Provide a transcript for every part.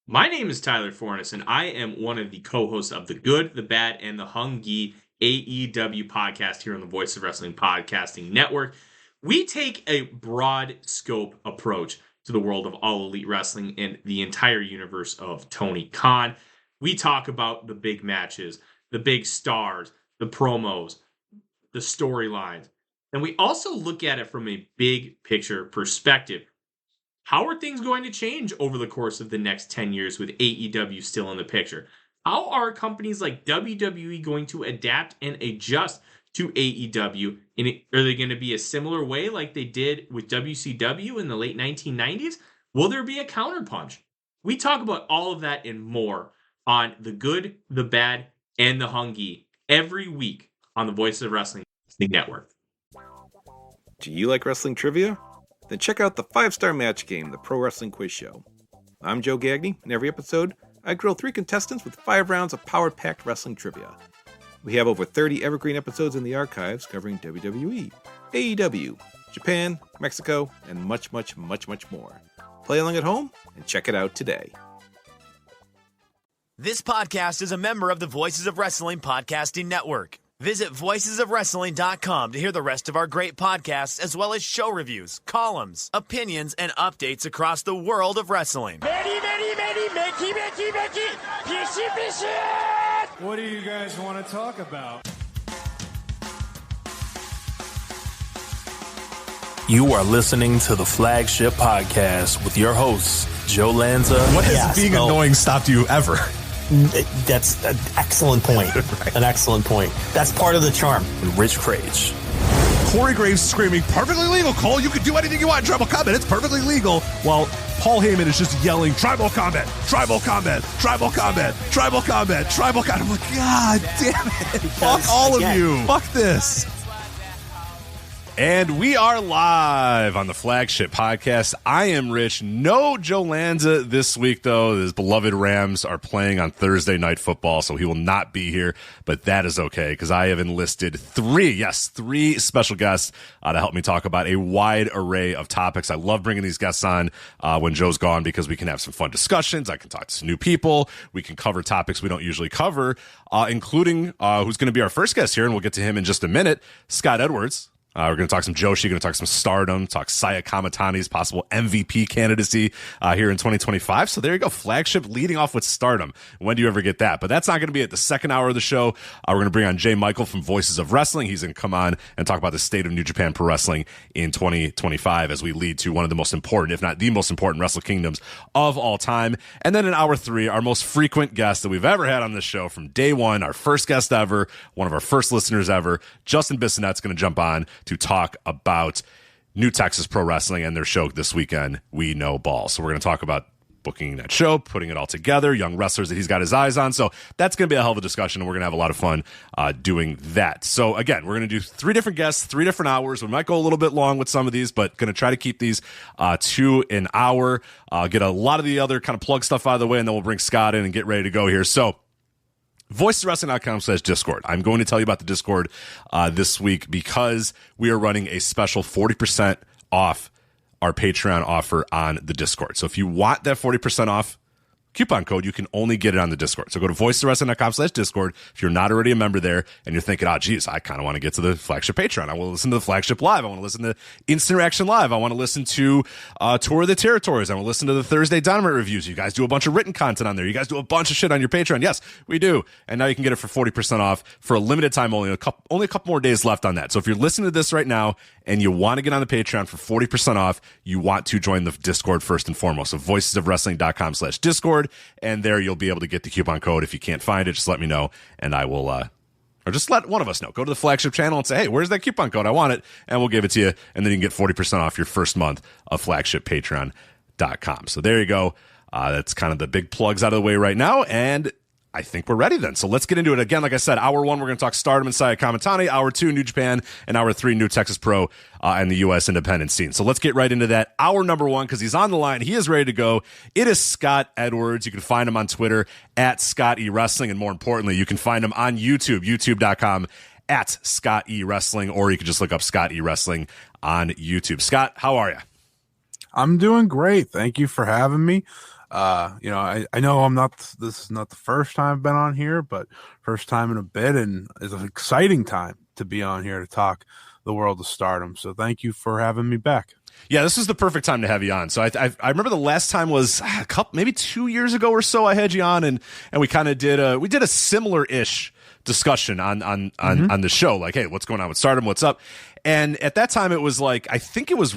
My name is Tyler Fornes, and I am one of the co-hosts of the Good, the Bad, and the Hungy AEW podcast here on the Voice of Wrestling Podcasting Network. We take a broad scope approach to the world of All Elite Wrestling and the entire universe of Tony Khan. We talk about the big matches, the big stars, the promos, the storylines, and we also look at it from a big picture perspective. How are things going to change over the course of the next 10 years with AEW still in the picture? How are companies like WWE going to adapt and adjust to AEW? Are they going to be a similar way like they did with WCW in the late 1990s? Will there be a counterpunch? We talk about all of that and more on The Good, the Bad, and the Hungy every week on the Voice of Wrestling Network. Do you like wrestling trivia? Then check out the 5-Star Match Game, the Pro Wrestling Quiz Show. I'm Joe Gagney, and every episode, I grill 3 contestants with 5 rounds of power-packed wrestling trivia. We have over 30 evergreen episodes in the archives covering WWE, AEW, Japan, Mexico, and much, much, much, much more. Play along at home and check it out today. This podcast is a member of the Voices of Wrestling Podcasting Network. Visit voicesofwrestling.com to hear the rest of our great podcasts, as well as show reviews, columns, opinions, and updates across the world of wrestling. What do you guys want to talk about? You are listening to the Flagship Podcast with your hosts, Joe Lanza. What has being annoying stopped you ever? That's an excellent point. Right. An excellent point. That's part of the charm. Rich Crage. Corey Graves screaming, perfectly legal, Cole. You can do anything you want in Tribal Combat. It's perfectly legal. While Paul Heyman is just yelling, Tribal Combat, Tribal Combat, Tribal Combat, Tribal Combat, Tribal Combat. I'm like, God damn it. Fuck all of you. Fuck this. And we are live on the Flagship Podcast. I am Rich. No Joe Lanza this week, though. His beloved Rams are playing on Thursday Night Football, so he will not be here. But that is okay, because I have enlisted 3 special guests to help me talk about a wide array of topics. I love bringing these guests on when Joe's gone, because we can have some fun discussions. I can talk to some new people. We can cover topics we don't usually cover, including who's going to be our first guest here, and we'll get to him in just a minute, Scott Edwards. We're going to talk some Joshi, going to talk some Stardom, talk Saya Kamitani's possible MVP candidacy here in 2025. So there you go, Flagship leading off with Stardom. When do you ever get that? But that's not going to be at the second hour of the show. We're going to bring on Jay Michael from Voices of Wrestling. He's going to come on and talk about the state of New Japan Pro Wrestling in 2025 as we lead to one of the most important, if not the most important, Wrestle Kingdoms of all time. And then in hour 3, our most frequent guest that we've ever had on this show from day one, our first guest ever, one of our first listeners ever, Justin Bissonette's going to jump on to talk about New Texas Pro Wrestling and their show this weekend, We Know Ball. So we're going to talk about booking that show, putting it all together, young wrestlers that he's got his eyes on. So that's going to be a hell of a discussion, and we're going to have a lot of fun doing that. So again, we're going to do 3 different guests, 3 different hours. We might go a little bit long with some of these, but going to try to keep these to an hour. Get a lot of the other kind of plug stuff out of the way, and then we'll bring Scott in and get ready to go here. So voiceswrestling.com/Discord. I'm going to tell you about the Discord this week, because we are running a special 40% off our Patreon offer on the Discord. So if you want that 40% off coupon code, you can only get it on the Discord. So go to voiceswrestling.com/Discord. If you're not already a member there and you're thinking, oh, geez, I kind of want to get to the Flagship Patreon. I want to listen to the Flagship Live. I want to listen to Instant Reaction Live. I want to listen to Tour of the Territories. I want to listen to the Thursday Dynamite reviews. You guys do a bunch of written content on there. You guys do a bunch of shit on your Patreon. Yes, we do. And now you can get it for 40% off for a limited time only. Only a couple more days left on that. So if you're listening to this right now and you want to get on the Patreon for 40% off, you want to join the Discord first and foremost. So voicesofwrestling.com/Discord. And there you'll be able to get the coupon code. If you can't find it, just let me know, and I will, or just let one of us know. Go to the Flagship channel and say, hey, where's that coupon code? I want it, and we'll give it to you, and then you can get 40% off your first month of FlagshipPatreon.com. So there you go. That's kind of the big plugs out of the way right now, and I think we're ready then. So let's get into it. Again, like I said, hour 1, we're going to talk Stardom and Saya Kamitani. Hour 2, New Japan. And hour 3, New Texas Pro and the U.S. independent scene. So let's get right into that. Hour number 1, because he's on the line. He is ready to go. It is Scott Edwards. You can find him on Twitter at Scott E Wrestling. And more importantly, you can find him on YouTube, youtube.com at Scott E Wrestling. Or you can just look up Scott E Wrestling on YouTube. Scott, how are you? I'm doing great. Thank you for having me. I know this is not the first time I've been on here, but first time in a bit, and it's an exciting time to be on here to talk the world of Stardom. So thank you for having me back. Yeah, this is the perfect time to have you on. So I remember the last time was maybe 2 years ago or so I had you on, and we kind of did a similar-ish discussion on the show, like, hey, what's going on with Stardom, what's up? And at that time it was like, I think it was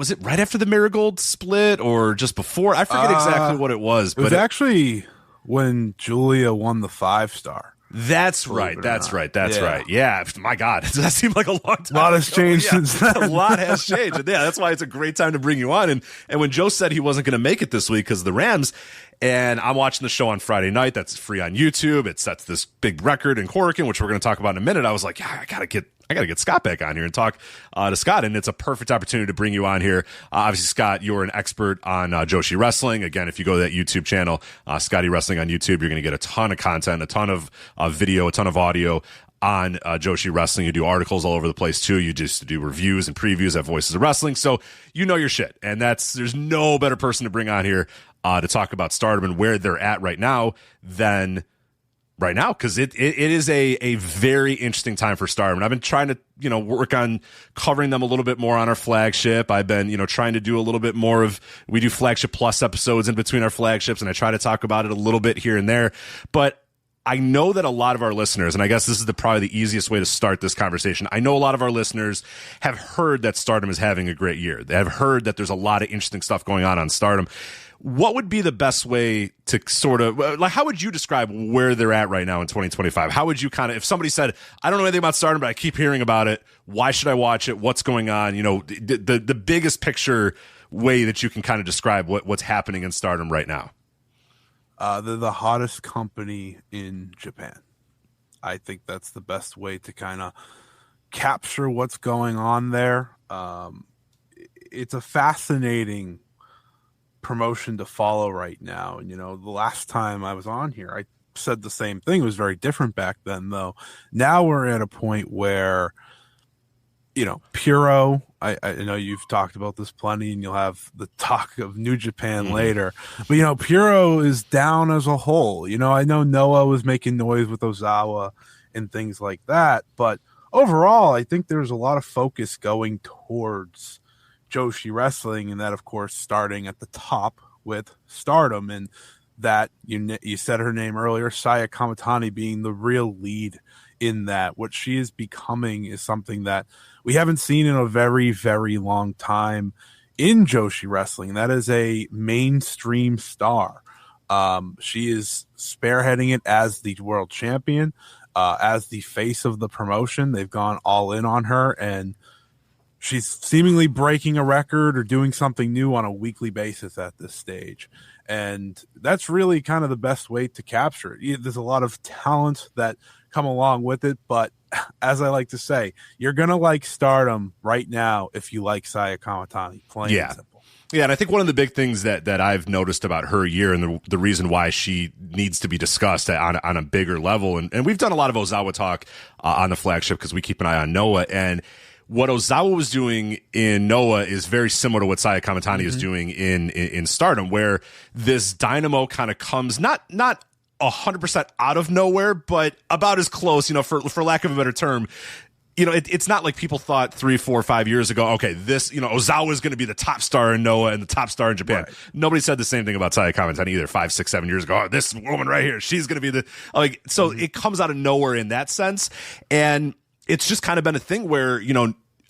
it right after the Marigold split or just before? I forget exactly what it was. But it was actually when Julia won the 5-star. That's right. Yeah, my God, that seemed like a long time. A lot has changed since then. A lot has changed. And yeah, that's why it's a great time to bring you on. And when Joe said he wasn't going to make it this week because of the Rams, and I'm watching the show on Friday night, that's free on YouTube. It sets this big record in Corrigan, which we're going to talk about in a minute. I was like, yeah, I gotta get Scott back on here and talk to Scott, and it's a perfect opportunity to bring you on here. Obviously, Scott, you're an expert on Joshi Wrestling. Again, if you go to that YouTube channel, Scotty Wrestling on YouTube, you're going to get a ton of content, a ton of video, a ton of audio on Joshi Wrestling. You do articles all over the place too. You just do reviews and previews at Voices of Wrestling, so you know your shit. And there's no better person to bring on here to talk about Stardom and where they're at right now than right now, because it is a very interesting time for Stardom. And I've been trying to work on covering them a little bit more on our flagship. I've been trying to do a little bit more of, we do Flagship Plus episodes in between our flagships, and I try to talk about it a little bit here and there. But I know that a lot of our listeners, and I guess this is probably the easiest way to start this conversation, I know a lot of our listeners have heard that Stardom is having a great year. They have heard that there's a lot of interesting stuff going on Stardom. What would be the best way to sort of, like, how would you describe where they're at right now in 2025? How would you if somebody said, I don't know anything about Stardom, but I keep hearing about it, why should I watch it? What's going on? The biggest picture way that you can kind of describe what's happening in Stardom right now. They're the hottest company in Japan. I think that's the best way to kind of capture what's going on there. It's a fascinating promotion to follow right now. And the last time I was on here, I said the same thing. It was very different back then, though. Now we're at a point where Puro, I know you've talked about this plenty, and you'll have the talk of New Japan later, but Puro is down as a whole. I know Noah was making noise with Ozawa and things like that, but overall I think there's a lot of focus going towards Joshi Wrestling, and that, of course, starting at the top with Stardom, and that you said her name earlier, Saya Kamitani being the real lead in that. What she is becoming is something that we haven't seen in a very, very long time in Joshi Wrestling. That is a mainstream star. She is spearheading it as the world champion, as the face of the promotion. They've gone all in on her, and she's seemingly breaking a record or doing something new on a weekly basis at this stage. And that's really kind of the best way to capture it. There's a lot of talent that come along with it, but as I like to say, you're going to like Stardom right now if you like Saya Kamitani, plain and simple. Yeah, and I think one of the big things that I've noticed about her year, and the reason why she needs to be discussed on a bigger level, and we've done a lot of Ozawa talk on the flagship because we keep an eye on Noah, and what Ozawa was doing in Noah is very similar to what Saya Kamitani is doing in Stardom, where this dynamo kind of comes not 100% out of nowhere, but about as close, for lack of a better term. It's not like people thought 3, 4, 5 years ago, okay, this, Ozawa is going to be the top star in Noah and the top star in Japan. Right. Nobody said the same thing about Saya Kamitani either 5, 6, 7 years ago. Oh, this woman right here, she's going to be so it comes out of nowhere in that sense. And it's just kind of been a thing where,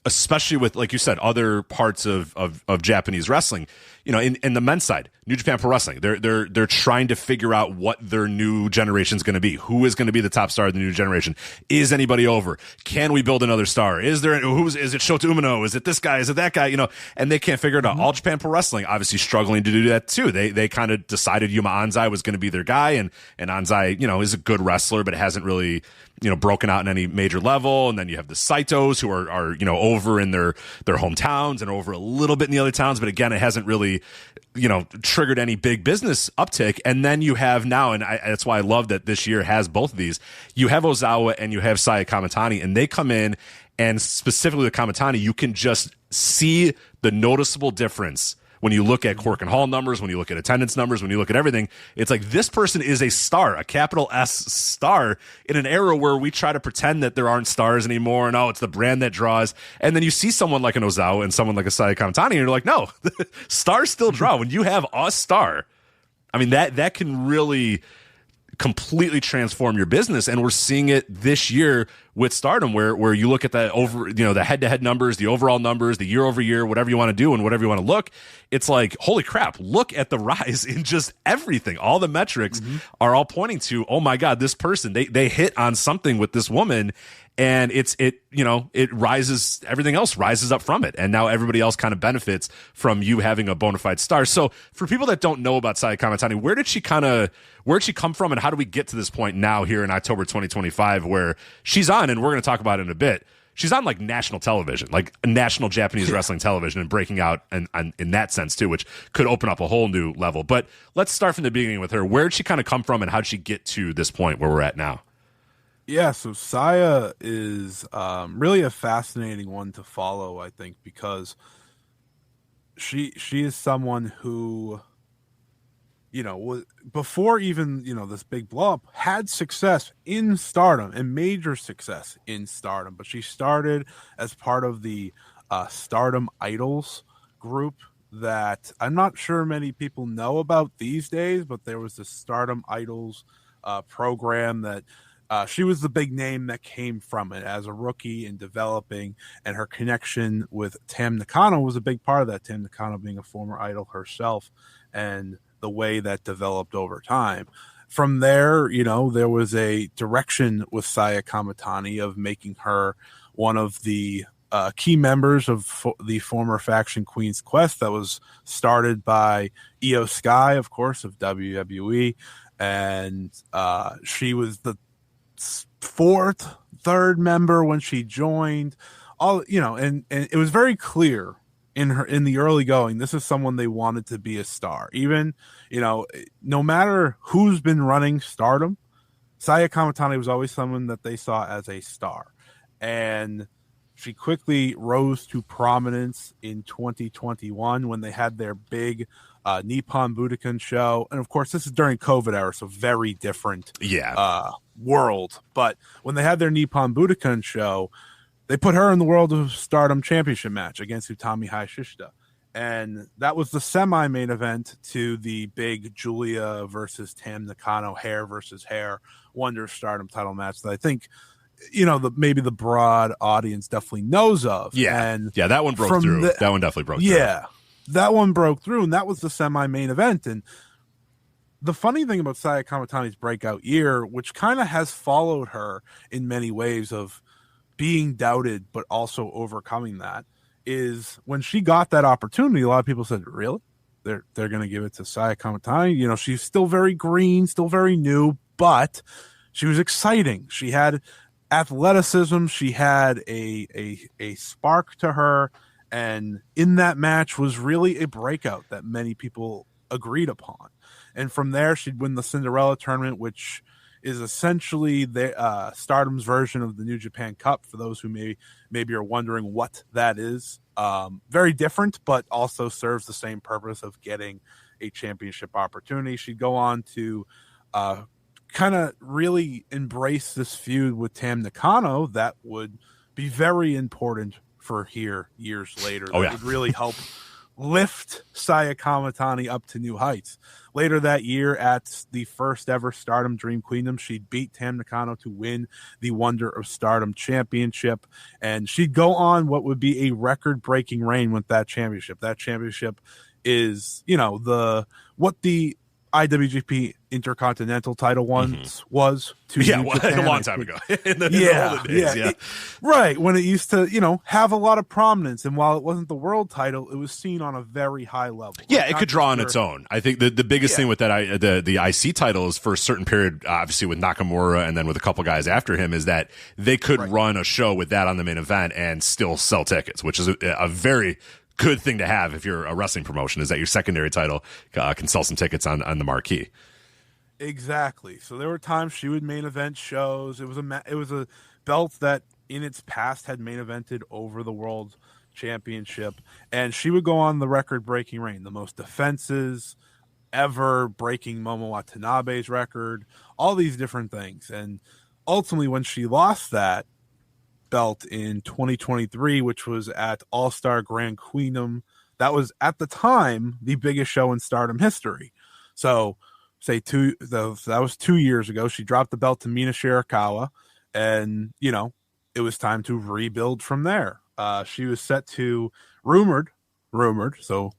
especially with, like you said, other parts of Japanese wrestling, in the men's side, New Japan Pro Wrestling, they're trying to figure out what their new generation is going to be. Who is going to be the top star of the new generation? Is anybody over? Can we build another star? Is it Shota Umino? Is it this guy? Is it that guy? And they can't figure it out. All Japan Pro Wrestling obviously struggling to do that too. They kind of decided Yuma Anzai was going to be their guy, and Anzai, is a good wrestler, but hasn't really, broken out in any major level. And then you have the Saitos who are over in their hometowns and over a little bit in the other towns, but again, it hasn't really, triggered any big business uptick. And then you have now, and that's why I love that this year has both of these. You have Ozawa and you have Saya Kamitani, and they come in, and specifically with Kamitani, you can just see the noticeable difference when you look at Cork and Hall numbers, when you look at attendance numbers, when you look at everything, it's like this person is a star, a capital S star, in an era where we try to pretend that there aren't stars anymore, and it's the brand that draws. And then you see someone like an Ozawa and someone like a Saya Kamitani, and you're like, no, stars still draw. When you have a star, I mean, that can really completely transform your business, and we're seeing it this year with Stardom, where you look at the head-to-head numbers, the overall numbers, the year-over-year, whatever you want to do and whatever you want to look. It's like, holy crap! Look at the rise in just everything. All the metrics are all pointing to, oh my God, this person they hit on something with this woman. And it rises, everything else rises up from it. And now everybody else kind of benefits from you having a bona fide star. So for people that don't know about Saya Kamitani, where'd she come from, and how do we get to this point now here in October 2025 where she's on, and we're going to talk about it in a bit. She's on like national television, like national Japanese wrestling television, and breaking out and in that sense too, which could open up a whole new level. But let's start from the beginning with her. Where'd she kind of come from, and how'd she get to this point where we're at now? Yeah, so Saya is really a fascinating one to follow, I think, because she is someone who, was before even, this big blow up, had success in Stardom and major success in Stardom. But she started as part of the Stardom Idols group that I'm not sure many people know about these days, but there was the Stardom Idols program that she was the big name that came from it as a rookie and developing, and her connection with Tam Nakano was a big part of that. Tam Nakano being a former idol herself, and the way that developed over time. From there, there was a direction with Saya Kamitani of making her one of the key members of the former faction Queen's Quest that was started by Io Sky, of course, of WWE. And she was the third member when she joined, and it was very clear in the early going, this is someone they wanted to be a star. Even, no matter who's been running Stardom, Saya Kamitani was always someone that they saw as a star. And she quickly rose to prominence in 2021 when they had their big Nippon Budokan show. And of course, this is during COVID era, so very different world. But when they had their Nippon Budokan show, they put her in the World of Stardom Championship match against Utami Hayashishita. And that was the semi-main event to the big Julia versus Tam Nakano hair versus hair Wonder Stardom title match that I think, maybe the broad audience definitely knows of. Yeah. And that one broke through. That one definitely broke through. Yeah. That one broke through, and that was the semi-main event. And the funny thing about Saya Kamitani's breakout year, which kind of has followed her in many ways of being doubted but also overcoming that, is when she got that opportunity, a lot of people said, really? They're going to give it to Saya Kamitani? She's still very green, still very new, but she was exciting. She had athleticism. She had a spark to her. And in that match was really a breakout that many people agreed upon. And from there, she'd win the Cinderella tournament, which is essentially the Stardom's version of the New Japan Cup, for those who maybe are wondering what that is. Very different, but also serves the same purpose of getting a championship opportunity. She'd go on to kind of really embrace this feud with Tam Nakano that would be very important for here years later. That would really help lift Saya Kamitani up to new heights. Later that year at the first ever Stardom Dream Queendom, she'd beat Tam Nakano to win the Wonder of Stardom Championship, and she'd go on what would be a record-breaking reign with that championship. That championship is, what the IWGP Intercontinental title once was to Japan. A long time ago. in the olden days, right, when it used to, have a lot of prominence. And while it wasn't the world title, it was seen on a very high level. Yeah, it could draw on its own. I think the biggest thing with that, the IC title is for a certain period, obviously with Nakamura and then with a couple guys after him, is that they could run a show with that on the main event and still sell tickets, which is a very good thing to have if you're a wrestling promotion, is that your secondary title can sell some tickets on the marquee. Exactly. So there were times she would main event shows. It was a belt that in its past had main evented over the World championship, and she would go on the record-breaking reign, the most defenses ever, breaking Momo Watanabe's record, all these different things. And ultimately, when she lost that belt in 2023, which was at All-Star Grand Queendom, that was at the time the biggest show in Stardom history. So that was 2 years ago. She dropped the belt to Mina Shirakawa, and it was time to rebuild from there. She was set to rumored, so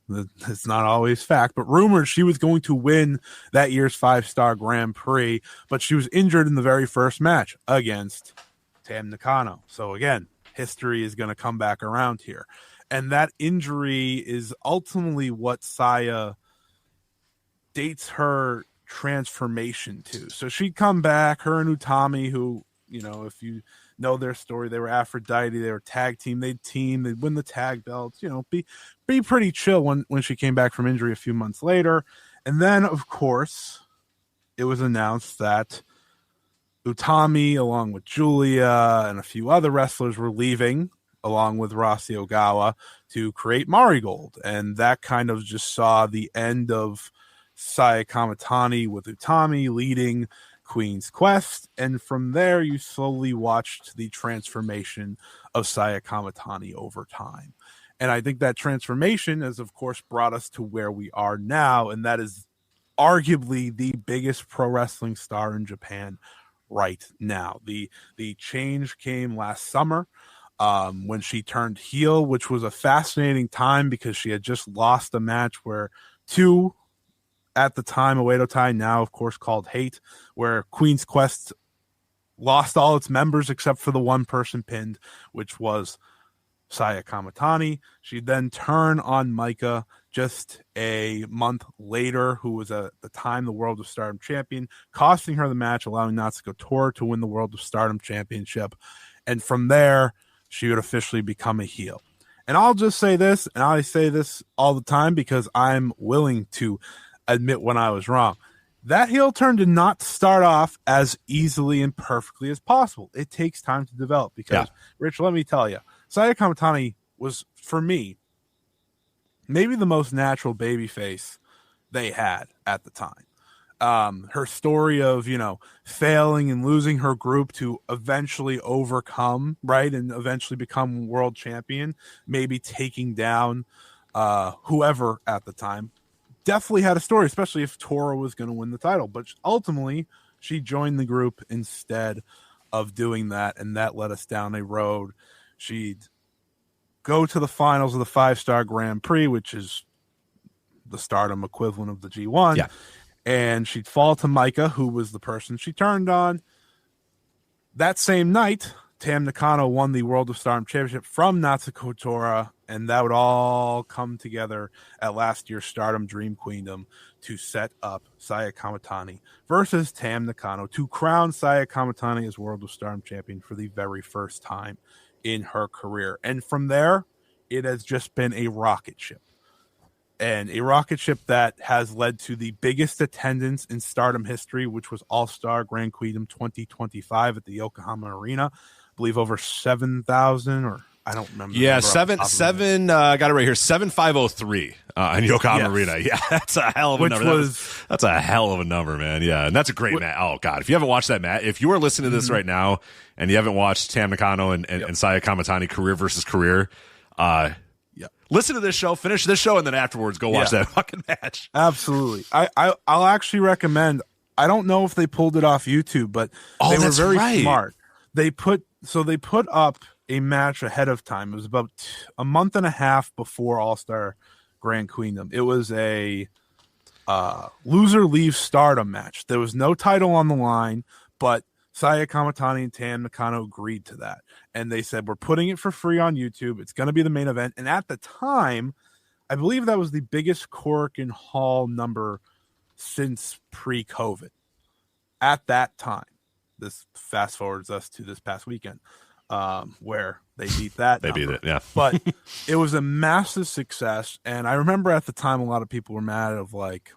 it's not always fact, but rumored she was going to win that year's 5-star Grand Prix, but she was injured in the very first match against Tam Nakano. So again, history is going to come back around here. And that injury is ultimately what Saya dates her transformation to. So she'd come back, her and Utami, who, if you know their story, they were Aphrodite, they were tag team, they'd win the tag belts, be pretty chill when she came back from injury a few months later. And then, of course, it was announced that Utami, along with Julia and a few other wrestlers, were leaving, along with Rossi Ogawa, to create Marigold. And that kind of just saw the end of Saya Kamitani with Utami leading Queen's Quest. And from there, you slowly watched the transformation of Saya Kamitani over time. And I think that transformation has, of course, brought us to where we are now. And that is arguably the biggest pro wrestling star in Japan right now. The change came last summer when she turned heel, which was a fascinating time because she had just lost a match where at the time, Oedo Tai, now of course called Hate, where Queen's Quest lost all its members except for the one person pinned, which was Saya Kamitani. She'd then turn on Micah just a month later, who was at the time the World of Stardom champion, costing her the match, allowing Natsuko Tora to win the World of Stardom championship. And from there, she would officially become a heel. And I'll just say this, and I say this all the time because I'm willing to admit when I was wrong. That heel turn did not start off as easily and perfectly as possible. It takes time to develop because, Rich, let me tell you, Saya Kamitani was, for me, maybe the most natural babyface they had at the time. Her story of, failing and losing her group to eventually overcome, right, and eventually become world champion, maybe taking down whoever at the time, definitely had a story, especially if Tora was going to win the title. But ultimately, she joined the group instead of doing that, and that led us down a road. She'd go to the finals of the 5-star Grand Prix, which is the Stardom equivalent of the G1. Yeah. And she'd fall to Micah, who was the person she turned on. That same night, Tam Nakano won the World of Stardom Championship from Natsuko Tora, and that would all come together at last year's Stardom Dream Queendom to set up Saya Kamitani versus Tam Nakano to crown Saya Kamitani as World of Stardom champion for the very first time in her career. And from there, it has just been a rocket ship. And a rocket ship that has led to the biggest attendance in Stardom history, which was All-Star Grand Queendom 2025 at the Yokohama Arena. I believe over 7,000, or I don't remember. Yeah, seven. I got it right here. 7,503 in Yokohama Arena. Yeah, that's a hell of a number. That's a hell of a number, man. Yeah, and that's a great match. Oh God, if you haven't watched that match, if you are listening to this right now and you haven't watched Tam Nakano and Saya Kamitani career versus career, listen to this show, finish this show, and then afterwards go watch that fucking match. Absolutely. I'll actually recommend. I don't know if they pulled it off YouTube, but they were very smart. They put up a match ahead of time. It was about a month and a half before All-Star Grand Queendom. It was a loser leaves Stardom match. There was no title on the line, but Saya Kamitani and Tam Nakano agreed to that. And they said, we're putting it for free on YouTube. It's going to be the main event. And at the time, I believe that was the biggest Korakuen Hall number since pre-COVID. At that time, this fast forwards us to this past weekend, where they beat that. They beat it, yeah. But it was a massive success. And I remember at the time, a lot of people were mad of like,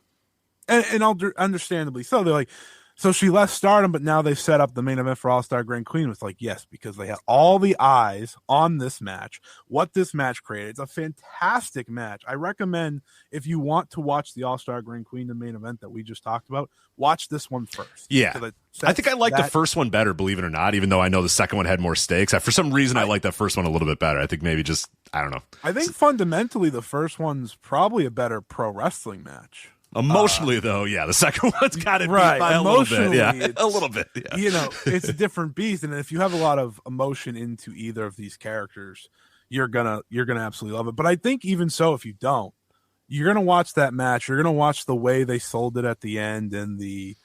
and understandably so, they're like, So she left Stardom, but now they've set up the main event for All-Star Grand Queen. It's like, yes, because they had all the eyes on this match, what this match created. It's a fantastic match. I recommend, if you want to watch the All-Star Grand Queen, the main event that we just talked about, watch this one first. Yeah. I think I like the first one better, believe it or not, even though I know the second one had more stakes. For some reason, I like that first one a little bit better. I think maybe just, I don't know. I think fundamentally the first one's probably a better pro wrestling match. Emotionally, though, yeah, the second one's got it right. By a little bit. Yeah, a little bit. Yeah. You know, it's a different beast, and if you have a lot of emotion into either of these characters, you're gonna absolutely love it. But I think even so, if you don't, you're gonna watch that match. You're gonna watch the way they sold it at the end and the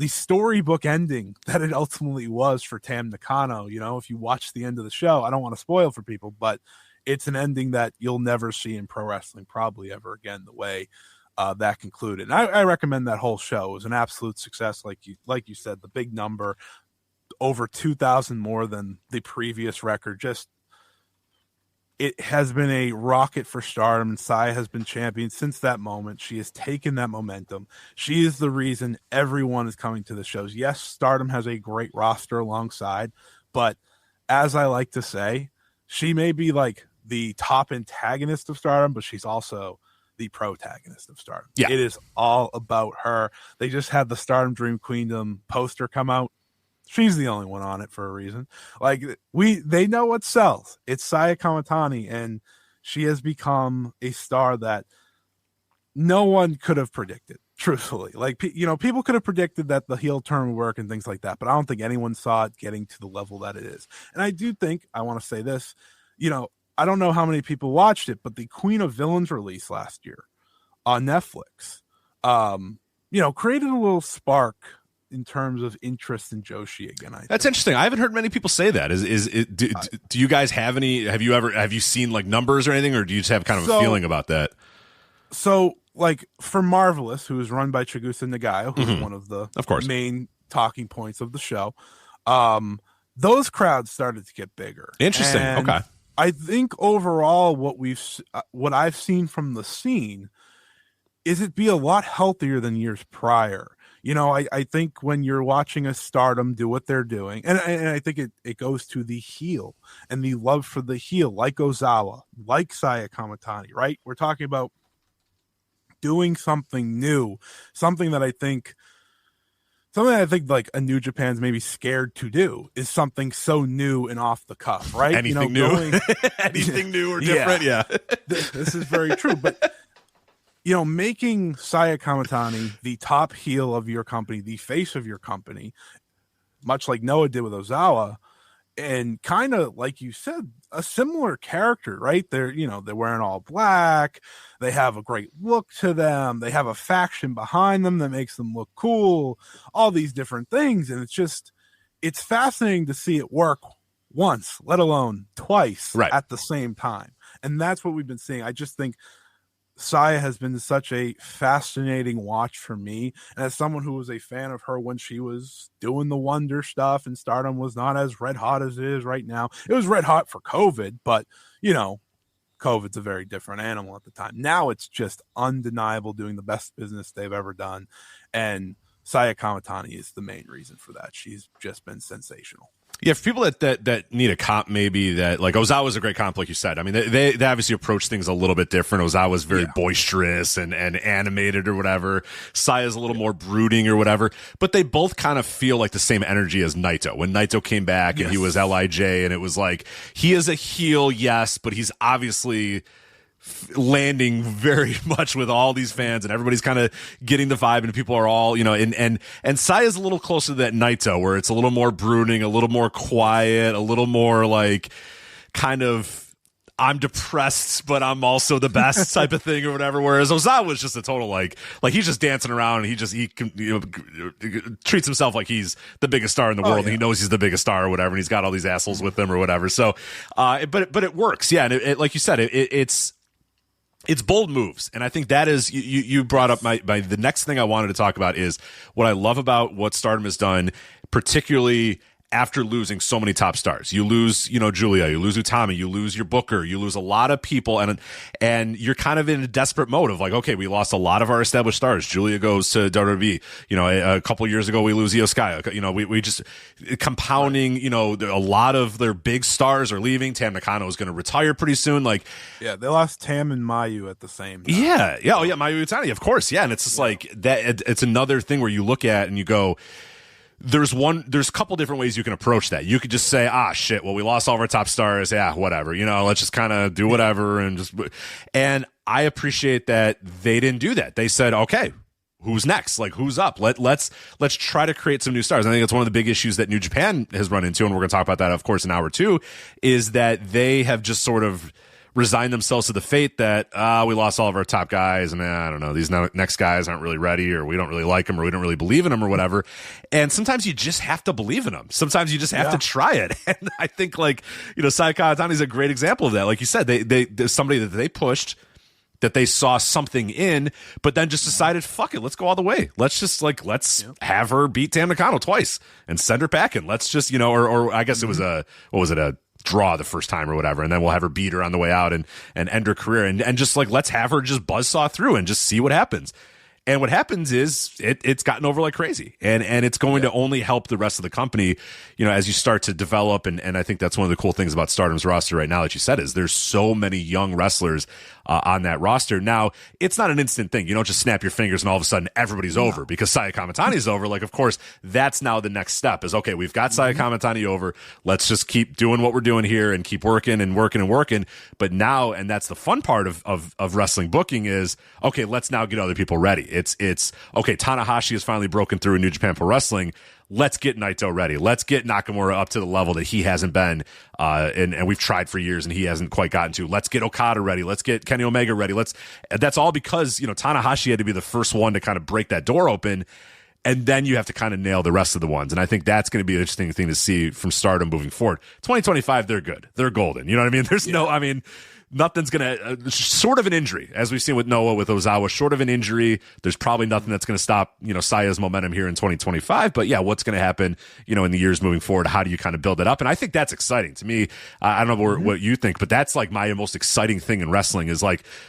storybook ending that it ultimately was for Tam Nakano. You know, if you watch the end of the show, I don't want to spoil for people, but it's an ending that you'll never see in pro wrestling probably ever again. The way that concluded. And I recommend that whole show. It was an absolute success. Like you said, the big number, over 2,000 more than the previous record. Just, it has been a rocket for Stardom, and Saya has been champion since that moment. She has taken that momentum. She is the reason everyone is coming to the shows. Yes, Stardom has a great roster alongside, but as I like to say, she may be like the top antagonist of Stardom, but she's also the protagonist of Stardom. Yeah. It is all about her. They just had the Stardom Dream Queendom poster come out. She's the only one on it for a reason. Like, they know what sells. It's Saya Kamitani, and she has become a star that no one could have predicted, truthfully. Like, you know, people could have predicted that the heel turn would work and things like that, but I don't think anyone saw it getting to the level that it is. And I do think, I want to say this, you know, I don't know how many people watched it, but the Queen of Villains release last year on Netflix, you know, created a little spark in terms of interest in Joshi again. That's interesting. I haven't heard many people say that. Do you guys have any? Have you seen like numbers or anything, or do you just have kind of a feeling about that? So, like for Marvelous, who is run by Chigusa Nagaya, who's one of the main talking points of the show, those crowds started to get bigger. Interesting. And okay. I think overall, what I've seen from the scene is it be a lot healthier than years prior. You know, I think when you're watching a Stardom do what they're doing, and I think it goes to the heel and the love for the heel, like Ozawa, like Saya Kamitani, right? We're talking about doing something new, something that I think like a New Japan's maybe scared to do is something so new and off the cuff, right? Anything new, anything new or different. Yeah. This is very true. But, you know, making Saya Kamitani the top heel of your company, the face of your company, much like Noah did with Ozawa, and kind of like you said, a similar character, right? They're wearing all black. They have a great look to them. They have a faction behind them that makes them look cool, all these different things. And it's fascinating to see it work once, let alone twice at the same time. And that's what we've been seeing. I just think Saya has been such a fascinating watch for me. And as someone who was a fan of her when she was doing the Wonder stuff and Stardom was not as red hot as it is right now. It was red hot for COVID, but, you know, COVID's a very different animal at the time. Now it's just undeniable, doing the best business they've ever done. And Saya Kamitani is the main reason for that. She's just been sensational. Yeah, for people that need a comp, maybe that like Ozawa's a great comp, like you said. I mean, they obviously approach things a little bit different. Ozawa's very boisterous and animated or whatever. Saya's a little more brooding or whatever. But they both kind of feel like the same energy as Naito. When Naito came back and he was LIJ, and it was like, he is a heel, yes, but he's obviously landing very much with all these fans, and everybody's kind of getting the vibe, and people are all, you know, and Saya's a little closer to that Naito, where it's a little more brooding, a little more quiet, a little more like kind of I'm depressed, but I'm also the best type of thing or whatever. Whereas Ozawa was just a total like he's just dancing around, and he can, you know, treats himself like he's the biggest star in the world, and he knows he's the biggest star or whatever, and he's got all these assholes with him or whatever. So, but it works, yeah. And it like you said, it's bold moves, and I think that is you brought up my the next thing I wanted to talk about is what I love about what Stardom has done, particularly after losing so many top stars. You lose, Julia, you lose Utami, you lose your booker, you lose a lot of people, and you're kind of in a desperate mode of like, okay, we lost a lot of our established stars. Julia goes to WWE. A couple years ago, we lose Io Sky. We just compounding, a lot of their big stars are leaving. Tam Nakano is going to retire pretty soon. Like, yeah, they lost Tam and Mayu at the same time. Yeah. Oh yeah. Mayu Utani, of course. Yeah. And it's just like that. It's another thing where you look at and you go, there's a couple different ways you can approach that. You could just say, shit, well, we lost all of our top stars. Yeah, whatever. Let's just kind of do whatever. And I appreciate that they didn't do that. They said, okay, who's next? Like, who's up? Let's try to create some new stars. I think that's one of the big issues that New Japan has run into. And we're going to talk about that, of course, in hour 2, is that they have just sort of resign themselves to the fate that we lost all of our top guys, and I don't know, these next guys aren't really ready, or we don't really like them, or we don't really believe in them, or whatever. And sometimes you just have to believe in them. Sometimes you just have to try it. And I think Saya Kamitani is a great example of that. Like you said, there's somebody that they pushed, that they saw something in, but then just decided, fuck it, let's go all the way. Let's just have her beat Tam Nakano twice and send her packing. Let's just, or I guess it was a draw the first time or whatever, and then we'll have her beat her on the way out and end her career, and just let's have her just buzzsaw through and just see what happens. And what happens is it's gotten over like crazy, and it's going to only help the rest of the company, as you start to develop. And I think that's one of the cool things about Stardom's roster right now that you said is there's so many young wrestlers on that roster. Now, it's not an instant thing. You don't just snap your fingers and all of a sudden everybody's over because Saya Kamitani is over. Of course, that's now the next step is, okay, we've got Saya Kamitani over. Let's just keep doing what we're doing here and keep working and working and working. But now, and that's the fun part of wrestling booking is, okay, let's now get other people ready. It's okay, Tanahashi has finally broken through in New Japan Pro Wrestling. Let's get Naito ready. Let's get Nakamura up to the level that he hasn't been, and we've tried for years and he hasn't quite gotten to. Let's get Okada ready. Let's get Kenny Omega ready. That's all because, Tanahashi had to be the first one to kind of break that door open, and then you have to kind of nail the rest of the ones. And I think that's going to be an interesting thing to see from Stardom moving forward. 2025, they're good. They're golden. You know what I mean? Nothing's going to, short of an injury, as we've seen with Noah, with Ozawa, short of an injury, there's probably nothing that's going to stop, Saya's momentum here in 2025. But yeah, what's going to happen, in the years moving forward? How do you kind of build it up? And I think that's exciting to me. I don't know what you think, but that's my most exciting thing in wrestling is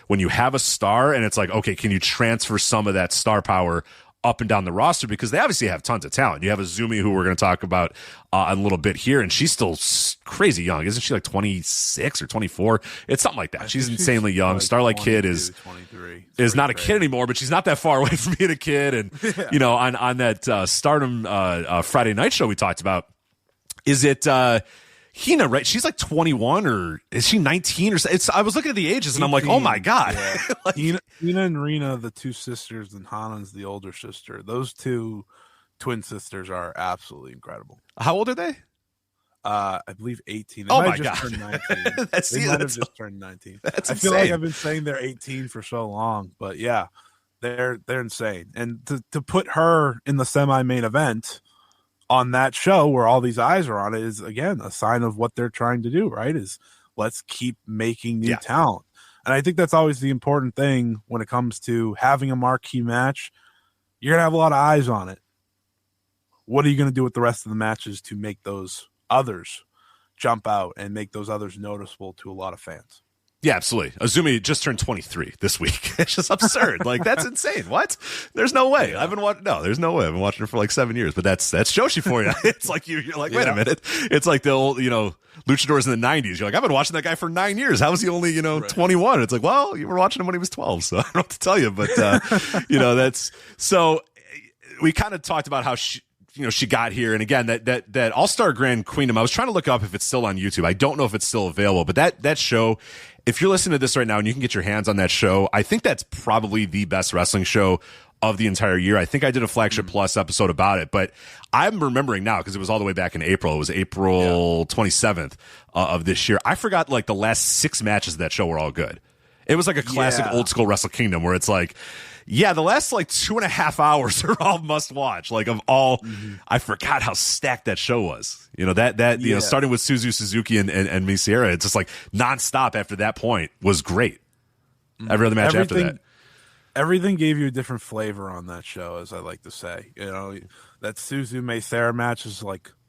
when you have a star and it's okay, can you transfer some of that star power up and down the roster, because they obviously have tons of talent. You have Azumi, who we're going to talk about a little bit here, and she's still crazy young. Isn't she 26 or 24? It's something like that. She's insanely young. Starlight Kid is 23. Is not a kid anymore, but she's not that far away from being a kid. And, on that Stardom Friday night show we talked about, is it Hina, right? She's 21, or is she 19 or so? I was looking at the ages and I'm like, oh my God. Yeah. Hina and Rina, the two sisters, and Hana's the older sister. Those two twin sisters are absolutely incredible. How old are they? I believe 18. Oh my God. Turned 19. They might have just turned 19. That's I feel insane. like I've been saying they're 18 for so long, but yeah, they're insane. And to put her in the semi-main event on that show where all these eyes are on it is, again, a sign of what they're trying to do, right? Is let's keep making new talent. And I think that's always the important thing when it comes to having a marquee match. You're going to have a lot of eyes on it. What are you going to do with the rest of the matches to make those others jump out and make those others noticeable to a lot of fans? Yeah, absolutely. Azumi just turned 23 this week. It's just absurd. That's insane. What? There's no way. There's no way. I've been watching her for 7 years, but that's Joshi for you. It's you're like, wait a minute. It's like the old, luchadors in the 90s. You're like, I've been watching that guy for 9 years. How is he only, 21? It's like, well, you were watching him when he was 12, so I don't know what to tell you, but, that's, so we kind of talked about how she got here. And again, that All-Star Grand Queendom, I was trying to look up if it's still on YouTube. I don't know if it's still available, but that show, if you're listening to this right now and you can get your hands on that show, I think that's probably the best wrestling show of the entire year. I think I did a Flagship Plus episode about it, but I'm remembering now because it was all the way back in April. It was April 27th of this year. I forgot the last 6 matches of that show were all good. It was like a classic old school Wrestle Kingdom where it's the last 2.5 hours are all must watch. Of all, I forgot how stacked that show was. Starting with Suzuki and Mii Sierra, it's just nonstop after that point was great. Every other match after that. Everything gave you a different flavor on that show, as I like to say. That Suzu Mei Sarah match is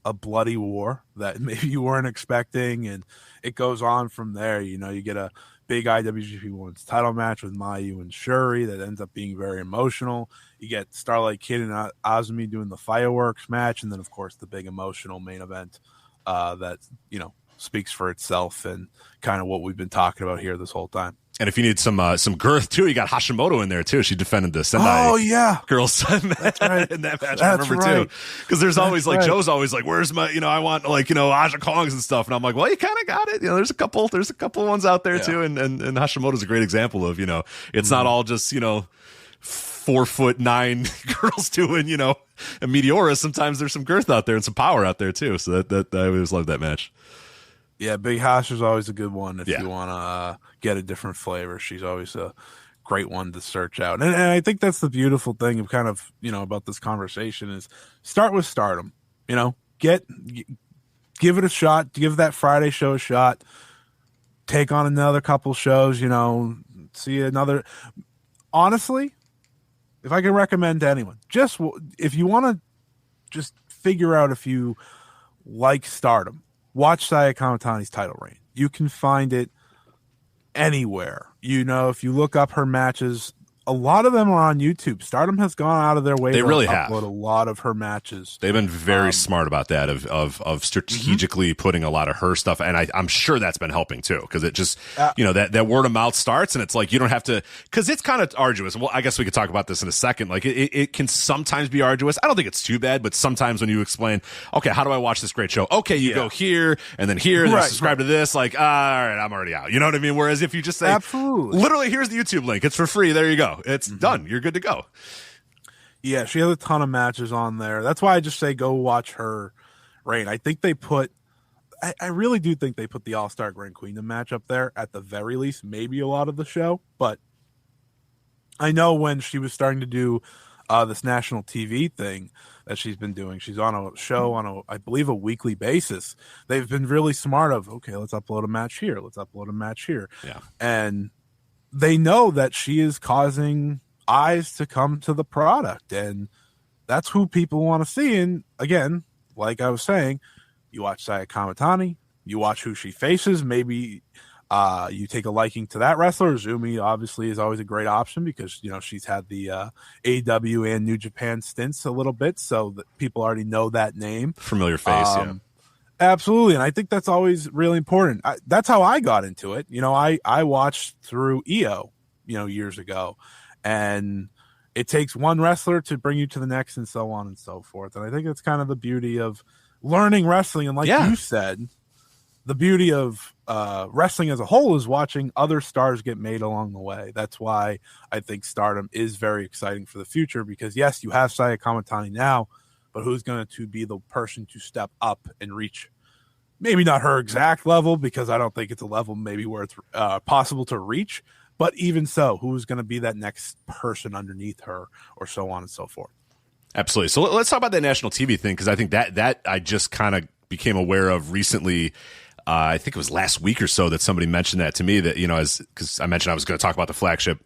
a bloody war that maybe you weren't expecting, and it goes on from there. You know, you get a big IWGP Women's title match with Mayu and Shuri that ends up being very emotional. You get Starlight Kid and Azumi doing the fireworks match, and then of course the big emotional main event that, you know, speaks for itself and kind of what we've been talking about here this whole time. And if you need some girth too, you got Hashimoto in there too. She defended the Sendai girls in that match. I remember too, because there's always like Joe's always like, "Where's my, you know, I want like, you know, Aja Kongs and stuff," and I'm like, "Well, you kind of got it." You know, there's a couple ones out there too, and Hashimoto's a great example of, you know, it's not all just, you know, 4'9" girls doing, you know, a Meteora. Sometimes there's some girth out there and some power out there too. So that I always love that match. Yeah, Big Hash is always a good one if you want to get a different flavor. She's always a great one to search out. And I think that's the beautiful thing of kind of, you know, about this conversation is start with Stardom. You know, give it a shot. Give that Friday show a shot. Take on another couple shows, you know, see another. Honestly, if I can recommend to anyone, just if you want to just figure out if you like Stardom, watch Saya Kamitani's title reign. You can find it anywhere. You know, if you look up her matches, a lot of them are on YouTube. Stardom has gone out of their way to upload a lot of her matches. They've been very smart about that of strategically putting a lot of her stuff, and I'm sure that's been helping too, because it just you know, that word of mouth starts, and it's like you don't have to, because it's kind of arduous. Well, I guess we could talk about this in a second. Like it can sometimes be arduous. I don't think it's too bad, but sometimes when you explain, okay, how do I watch this great show? Okay, you go here and then here, and then subscribe to this. Like, all right, I'm already out. You know what I mean? Whereas if you just say, absolutely, literally, here's the YouTube link. It's for free. There you go. It's done. You're good to go. Yeah, she has a ton of matches on there. That's why I just say go watch her reign. I think they put, I really do think they put the All-Star Grand Queendom match up there at the very least, maybe a lot of the show. But I know when she was starting to do this national TV thing that she's been doing, she's on a show on I believe a weekly basis. They've been really smart of, okay, let's upload a match here. Let's upload a match here. Yeah. And they know that she is causing eyes to come to the product, and that's who people want to see. And again, like I was saying, you watch Saya Kamitani, you watch who she faces. Maybe you take a liking to that wrestler. Zumi obviously is always a great option because, you know, she's had the AEW and New Japan stints a little bit, so that people already know that name. Familiar face, yeah. Absolutely, and I think that's always really important. That's how I got into it. You know, I watched through EO, you know, years ago, and it takes one wrestler to bring you to the next and so on and so forth. And I think it's kind of the beauty of learning wrestling. And like you said, the beauty of wrestling as a whole is watching other stars get made along the way. That's why I think Stardom is very exciting for the future, because yes, you have Saya Kamitani now, but who's going to be the person to step up and reach, maybe not her exact level, because I don't think it's a level maybe where it's possible to reach, but even so, who's going to be that next person underneath her, or so on and so forth. Absolutely. So let's talk about that national TV thing, because I think that I just kind of became aware of recently. I think it was last week or so that somebody mentioned that to me, that, you know, because I mentioned I was going to talk about the Flagship.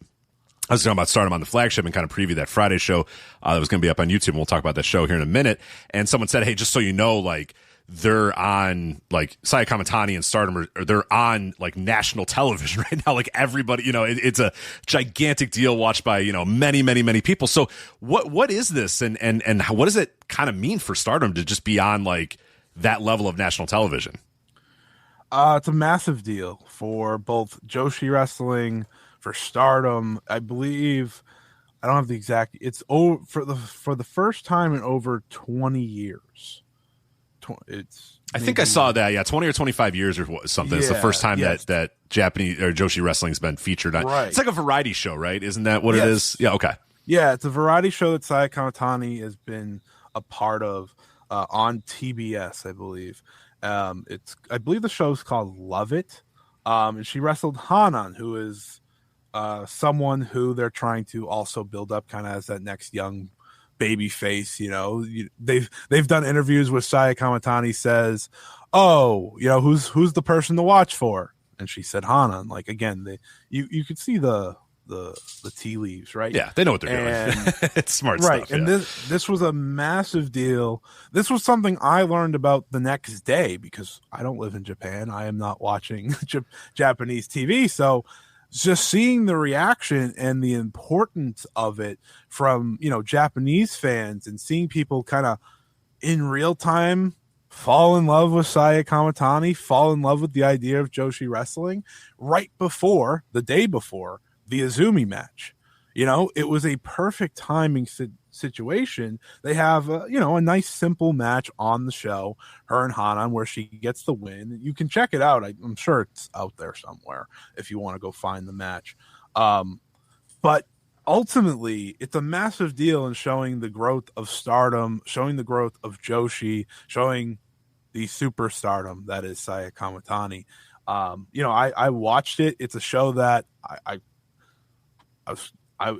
I was talking about Stardom on the Flagship and kind of preview that Friday show that was going to be up on YouTube. And we'll talk about that show here in a minute. And someone said, hey, just so you know, like, they're on, like, Saya Kamitani and Stardom they're on, like, national television right now. Like, everybody, you know, it's a gigantic deal watched by, you know, many, many, many people. So what is this, and what does it kind of mean for Stardom to just be on, like, that level of national television? It's a massive deal for both Joshi Wrestling, for Stardom. I believe, I don't have the exact, it's over for the first time in over 20 years. I think I saw that, 20 or 25 years or something. It's the first time that Japanese or Joshi Wrestling's been featured on. Right. It's like a variety show, right? Isn't that what it is? Yeah, okay. Yeah, it's a variety show that Saya Kamitani has been a part of on TBS, I believe. I believe the show's called Love It. And she wrestled Hanan, who is someone who they're trying to also build up kind of as that next young baby face. You know, they've done interviews with Saya Kamitani says, oh, you know, who's the person to watch for? And she said Hanan. Like, again, you could see the the tea leaves, right? Yeah, they know what they're doing. It's smart stuff. And this was a massive deal. This was something I learned about the next day because I don't live in Japan. I am not watching Japanese TV. So just seeing the reaction and the importance of it from, Japanese fans and seeing people kind of in real time fall in love with Saya Kamitani, fall in love with the idea of Joshi wrestling right before, the day before, the Izumi match. It was a perfect timing situation. They have a nice simple match on the show, her and Hanan, where she gets the win. You can check it out. I'm sure it's out there somewhere if you want to go find the match. But ultimately, it's a massive deal in showing the growth of Stardom, showing the growth of Joshi, showing the superstardom that is Saya Kamitani. I watched it. It's a show that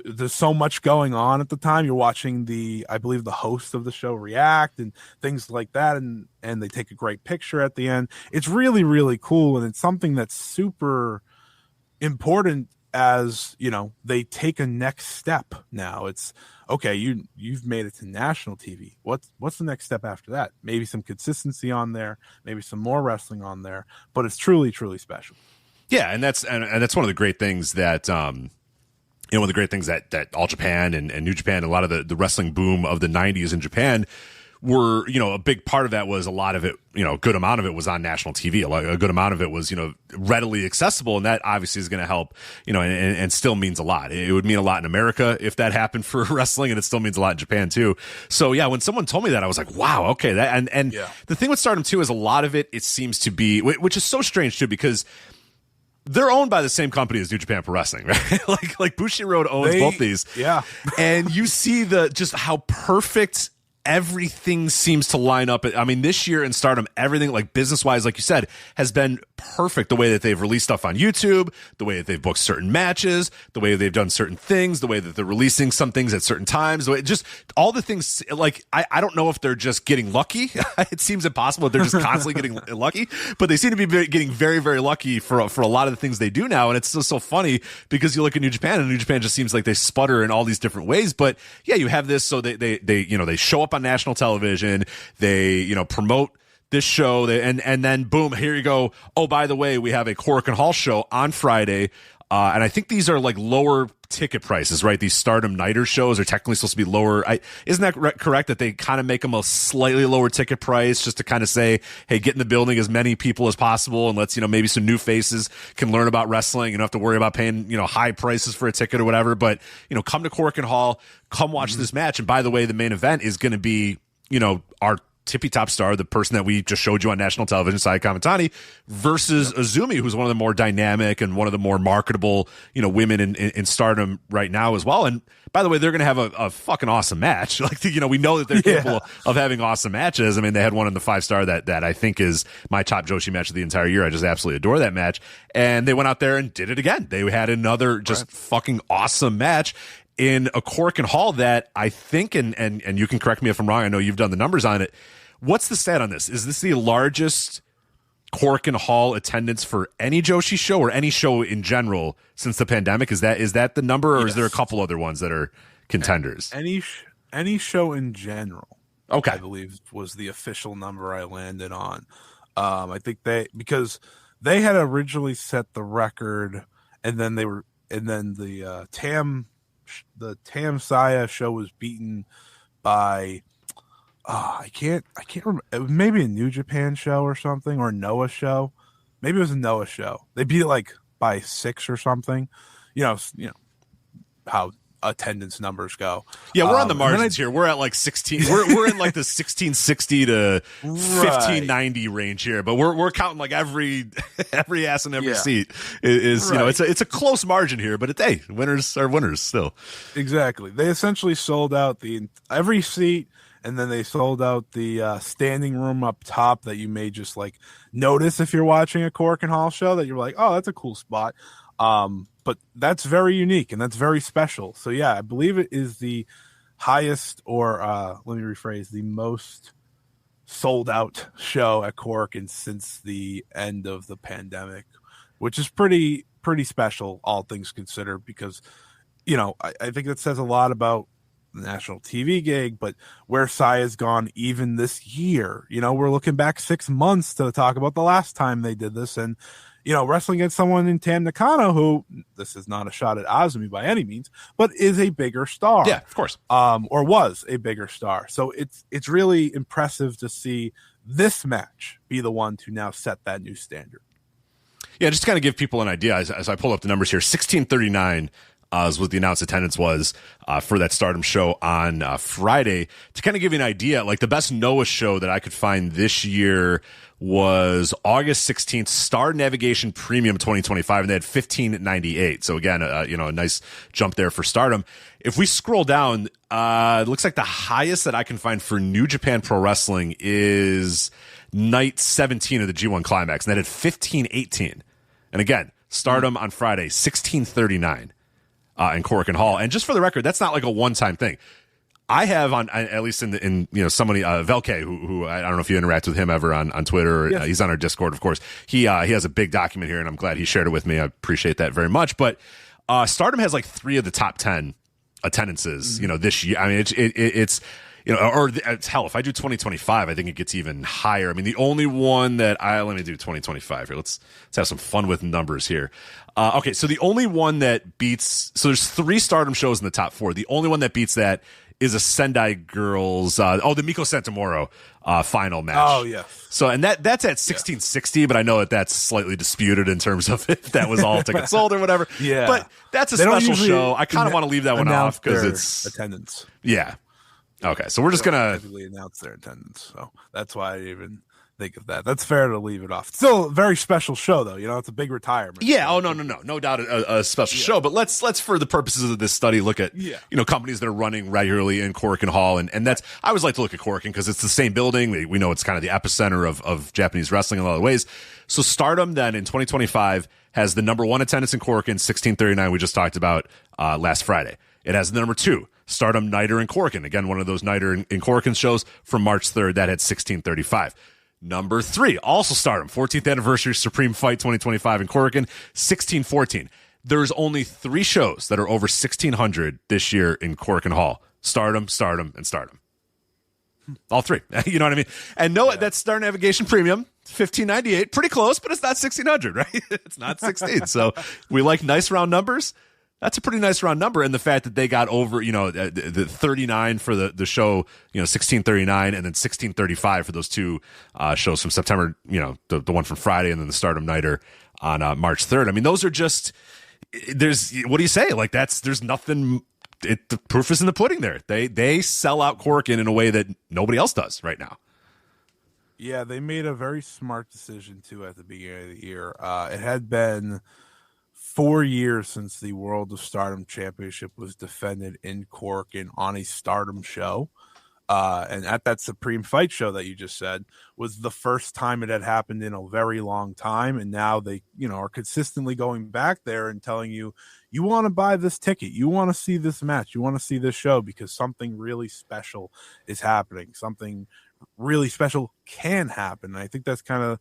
there's so much going on at the time. You're watching I believe the host of the show react and things like that. And they take a great picture at the end. It's really, really cool. And it's something that's super important as, they take a next step now. It's okay. You've made it to national TV. What's the next step after that? Maybe some consistency on there, maybe some more wrestling on there, but it's truly, truly special. Yeah. And that's one of the great things that, one of the great things that All Japan and New Japan, a lot of the wrestling boom of the 90s in Japan were, a big part of that was a lot of it, a good amount of it was on national TV. A good amount of it was, readily accessible. And that obviously is going to help, and still means a lot. It would mean a lot in America if that happened for wrestling, and it still means a lot in Japan too. So yeah, when someone told me that, I was like, wow, okay. The thing with Stardom too is a lot of it seems to be, which is so strange too, because they're owned by the same company as New Japan Pro Wrestling, right? like Bushiroad owns both these. Yeah. And you see just how perfect everything seems to line up. I mean, this year in Stardom, everything, like business-wise, like you said, has been perfect. The way that they've released stuff on YouTube, the way that they've booked certain matches, the way that they've done certain things, the way that they're releasing some things at certain times, the way, just all the things. Like, I don't know if they're just getting lucky. It seems impossible if they're just constantly getting lucky, but they seem to be getting very, very lucky for a lot of the things they do now. And it's just so funny because you look at New Japan, and New Japan just seems like they sputter in all these different ways. But yeah, you have this, so they show up on national television, they promote this show, and then boom, here you go. Oh, by the way, we have a Korakuen Hall show on Friday, and I think these are like lower ticket prices, right? These Stardom Nighter shows are technically supposed to be lower. Isn't that correct, that they kind of make them a slightly lower ticket price just to kind of say, hey, get in the building as many people as possible, and let's, maybe some new faces can learn about wrestling. You don't have to worry about paying, high prices for a ticket or whatever, but, come to Korakuen Hall, come watch this match. And by the way, the main event is going to be, our tippy top star, the person that we just showed you on national television, Saya Kamitani, versus Izumi, who's one of the more dynamic and one of the more marketable, women in Stardom right now as well. And by the way, they're going to have a fucking awesome match. Like, we know that they're capable of having awesome matches. I mean, they had one in the 5-star that I think is my top Joshi match of the entire year. I just absolutely adore that match. And they went out there and did it again. They had another just fucking awesome match in a Korakuen Hall that I think, and you can correct me if I'm wrong, I know you've done the numbers on it. What's the stat on this? Is this the largest Korakuen Hall attendance for any Joshi show or any show in general since the pandemic? Is that the number, or is there a couple other ones that are contenders? Any show in general, okay, I believe was the official number I landed on. I think because they had originally set the record, and then the Tam Saya show was beaten by I can't remember. It was maybe a New Japan show or something, or a Noah show. Maybe it was a Noah show. They beat it like by 6 or something. You know how attendance numbers go. Yeah, we're on the margins here. We're at like 16. We're in like the 1660 to 1590 range here, but we're counting like every ass in every seat is right. It's a close margin here, but hey, winners are winners still. Exactly. They essentially sold out every seat, and then they sold out the standing room up top that you may just like notice if you're watching a Korakuen Hall show, that you're like, oh, that's a cool spot. But that's very unique and that's very special. So yeah, I believe it is the highest, or let me rephrase, the most sold out show at Korakuen since the end of the pandemic, which is pretty pretty special, all things considered, because, I think that says a lot about the national TV gig, but where Saya's gone even this year. We're looking back 6 months to talk about the last time they did this, and wrestling against someone in Tam Nakano, who, this is not a shot at Azumi by any means, but is a bigger star. Yeah, of course. Or was a bigger star. So it's really impressive to see this match be the one to now set that new standard. Yeah, just to kind of give people an idea, as I pull up the numbers here, 1639 is what the announced attendance was for that Stardom show on Friday. To kind of give you an idea, like the best Noah show that I could find this year was August 16th, Star Navigation Premium 2025, and they had 1598. So again, a nice jump there for Stardom. If we scroll down, it looks like the highest that I can find for New Japan Pro Wrestling is night 17 of the G1 Climax, and that had 1518. And again, Stardom on Friday, 1639 in Korakuen Hall. And just for the record, that's not like a one-time thing. I have on, at least in somebody, Velke, who I don't know if you interact with him ever on Twitter. Or, yes. He's on our Discord, of course. He has a big document here, and I'm glad he shared it with me. I appreciate that very much. But Stardom has like 3 of the top 10 attendances, this year. I mean, it's hell, if I do 2025, I think it gets even higher. I mean, the only one that let me do 2025 here. Let's have some fun with numbers here. Okay, so the only one that beats, so there's 3 Stardom shows in the top 4. The only one that beats that is a Sendai Girls, the Miko Santomoro final match. Oh, yeah. So, and that's at 1660, but I know that's slightly disputed in terms of if that was all tickets sold or whatever. Yeah. But that's a special show. I kind of want to leave that one off because it's attendance. Yeah. Okay, so we're just gonna typically announce their attendance, so that's why I even think of that. That's fair to leave it off. Still a very special show, though. It's a big retirement. Yeah. Oh no doubt a special show. But let's for the purposes of this study look at companies that are running regularly in Korakuen Hall, and that's I always like to look at Korakuen because it's the same building. We know it's kind of the epicenter of Japanese wrestling in a lot of ways. So Stardom then in 2025 has the number 1 attendance in Korakuen, 1639. We just talked about last Friday. It has the number 2. Stardom Nighter in Korakuen. Again, one of those Nighter in Korakuen shows from March 3rd. That had 1635. Number 3, also Stardom. 14th Anniversary Supreme Fight 2025 in Korakuen, 1614. There's only 3 shows that are over 1,600 this year in Korakuen Hall. Stardom, and Stardom. All 3. You know what I mean? And that's Star Navigation Premium, 1598. Pretty close, but it's not 1,600, right? It's not 16. So we like nice round numbers. That's a pretty nice round number, and the fact that they got over, the 39 for the show, 1639, and then 1635 for those 2 shows from September, the one from Friday, and then the Stardom Nighter on March 3rd. I mean, those are just what do you say? Like there's nothing. The proof is in the pudding. There, they sell out Korakuen in a way that nobody else does right now. Yeah, they made a very smart decision too at the beginning of the year. It had been 4 years since the World of Stardom Championship was defended in Korakuen on a Stardom show. And at that Supreme Fight show that you just said was the first time it had happened in a very long time. And now they, are consistently going back there and telling you, you want to buy this ticket. You want to see this match. You want to see this show because something really special is happening. Something really special can happen. And I think that's kind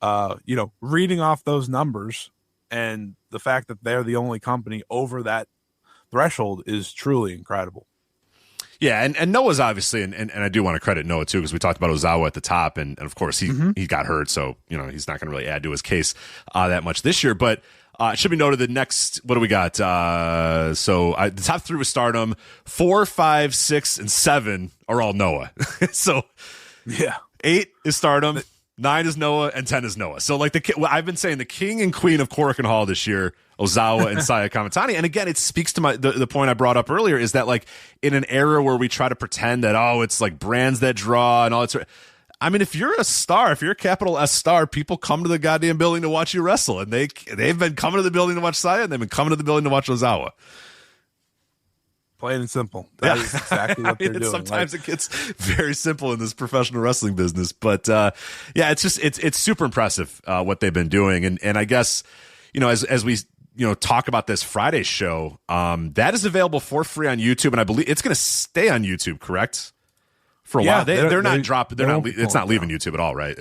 of, reading off those numbers and the fact that they're the only company over that threshold is truly incredible. Yeah, and Noah's obviously, and I do want to credit Noah too, because we talked about Ozawa at the top, and of course he got hurt, so he's not going to really add to his case that much this year. But it should be noted that next, what do we got? The top 3 with Stardom, 4, 5, 6, and 7 are all Noah. So 8 is Stardom. 9 is Noah, and 10 is Noah. So, I've been saying the king and queen of Korakuen Hall this year, Ozawa and Saya Kamitani. And again, it speaks to the point I brought up earlier is that, in an era where we try to pretend that, it's brands that draw and all that sort of, I mean, if you're a star, if you're a capital S star, people come to the goddamn building to watch you wrestle. And they've been coming to the building to watch Saya, and they've been coming to the building to watch Ozawa. Plain and simple. That is exactly what they're doing. Sometimes it gets very simple in this professional wrestling business, but it's super impressive what they've been doing, and I guess as we talk about this Friday show, that is available for free on YouTube, and I believe it's going to stay on YouTube, correct? For a while, they're not dropping. They're not. It's not leaving YouTube at all, right?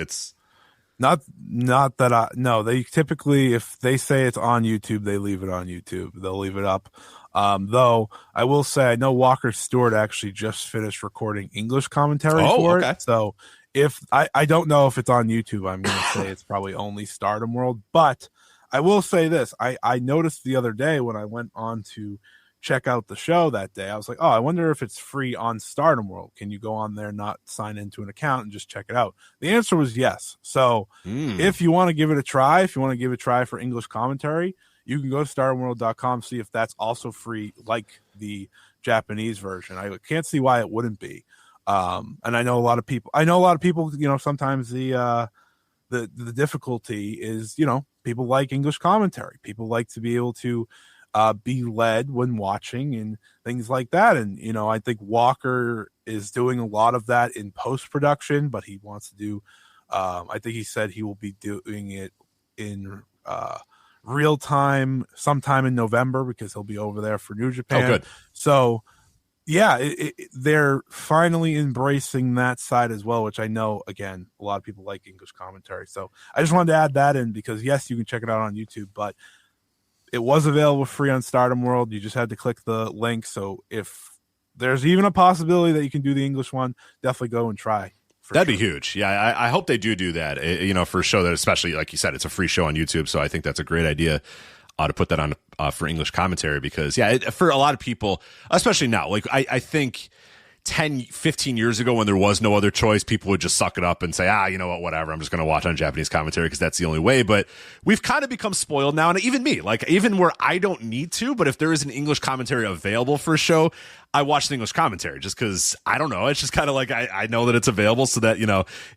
Not that I no. They typically, if they say it's on YouTube, they leave it on YouTube. They'll leave it up. Though I will say, I know Walker Stewart actually just finished recording English commentary for it. So if I don't know if it's on YouTube, I'm going to say it's probably only Stardom World. But I will say this: I noticed the other day when I went on to check out the show that day, I was like, oh, I wonder if it's free on Stardom World. Can you go on there, not sign into an account, and just check it out? The answer was yes. So if you want to give it a try, for English commentary, you can go to stardomworld.com, see if that's also free like the Japanese version. I can't see why it wouldn't be. And I know a lot of people, sometimes the difficulty is, people like English commentary. People like to be able to be led when watching and things like that. And, I think Walker is doing a lot of that in post-production, but he wants to do, I think he said he will be doing it in real time sometime in November because he'll be over there for New Japan. Oh, good. So, yeah, they're finally embracing that side as well, which I know, again, a lot of people like English commentary. So I just wanted to add that in because, yes, you can check it out on YouTube, but it was available free on Stardom World. You just had to click the link. So if there's even a possibility that you can do the English one, definitely go and try. That'd be huge. Yeah, I hope they do that, for a show that, especially, like you said, it's a free show on YouTube. So I think that's a great idea to put that on for English commentary because, for a lot of people, especially now, like I think 10, 15 years ago when there was no other choice, people would just suck it up and say, you know what, whatever, I'm just going to watch on Japanese commentary because that's the only way. But we've kind of become spoiled now. And even me, like even where I don't need to, but if there is an English commentary available for a show, I watch the English commentary just because I don't know. It's just kind of like I know that it's available so that,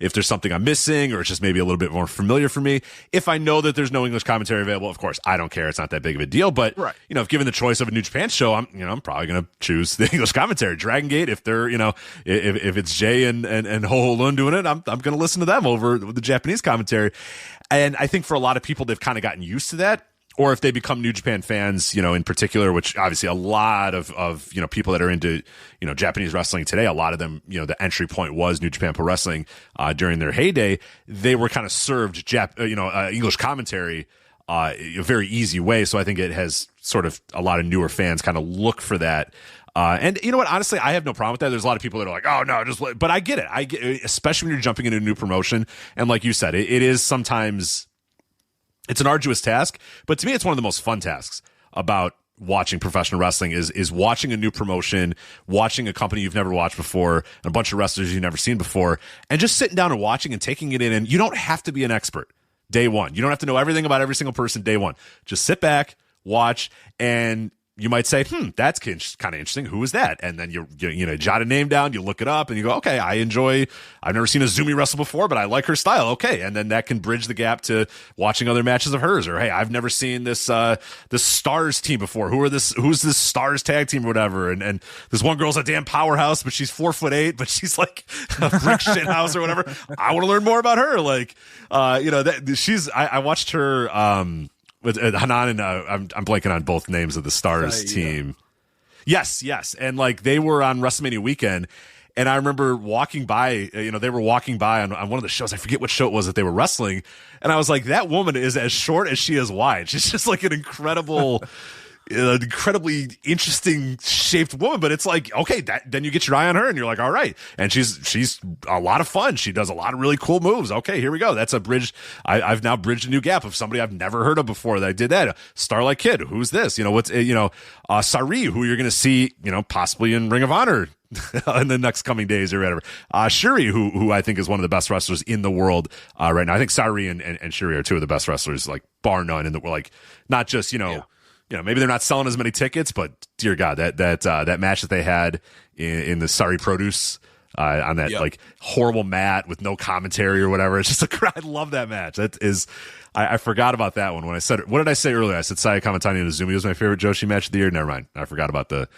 if there's something I'm missing or it's just maybe a little bit more familiar for me. If I know that there's no English commentary available, of course, I don't care. It's not that big of a deal. But, if given the choice of a New Japan show, I'm probably going to choose the English commentary. Dragon Gate, if they're, if it's Jay and Ho Ho Lun doing it, I'm going to listen to them over the Japanese commentary. And I think for a lot of people, they've kind of gotten used to that. Or if they become New Japan fans, in particular, which obviously a lot of people that are into, Japanese wrestling today, a lot of them, the entry point was New Japan Pro Wrestling during their heyday. They were kind of served, English commentary a very easy way. So I think it has sort of a lot of newer fans kind of look for that. And you know what? Honestly, I have no problem with that. There's a lot of people that are like, oh no, but I get it. Especially when you're jumping into a new promotion. And like you said, it is sometimes, it's an arduous task, but to me, it's one of the most fun tasks about watching professional wrestling is watching a new promotion, watching a company you've never watched before, and a bunch of wrestlers you've never seen before, and just sitting down and watching and taking it in. And you don't have to be an expert day one. You don't have to know everything about every single person day one. Just sit back, watch, and you might say, that's kind of interesting. Who is that? And then you jot a name down, you look it up, and you go, okay, I've never seen Azumi wrestle before, but I like her style. Okay. And then that can bridge the gap to watching other matches of hers. Or, hey, I've never seen this Stars team before. Who's this Stars tag team or whatever? And this one girl's a damn powerhouse, but she's 4'8", but she's like a brick shit house or whatever. I want to learn more about her. Like, I watched her, with Hanan and I'm blanking on both names of the Stars team. Yes. And like they were on WrestleMania weekend. And I remember walking by, they were walking by on one of the shows. I forget what show it was that they were wrestling. And I was like, that woman is as short as she is wide. She's just like an incredibly interesting shaped woman, but it's like, okay, then you get your eye on her and you're like, all right. And she's a lot of fun. She does a lot of really cool moves. Okay, here we go. That's a bridge. I've now bridged a new gap of somebody I've never heard of before that I did that. Starlight Kid. Who's this? Sari, who you're going to see, possibly in Ring of Honor in the next coming days or whatever. Shuri, who I think is one of the best wrestlers in the world right now. I think Sari and Shuri are two of the best wrestlers, like bar none. And like, not just, maybe they're not selling as many tickets, but dear God, that match that they had in the Sari Produce on that like horrible mat with no commentary or whatever. It's just I love that match. That is, I forgot about that one when I said it. What did I say earlier? I said Saya Kamitani and Azumi was my favorite Joshi match of the year. Never mind. I forgot about the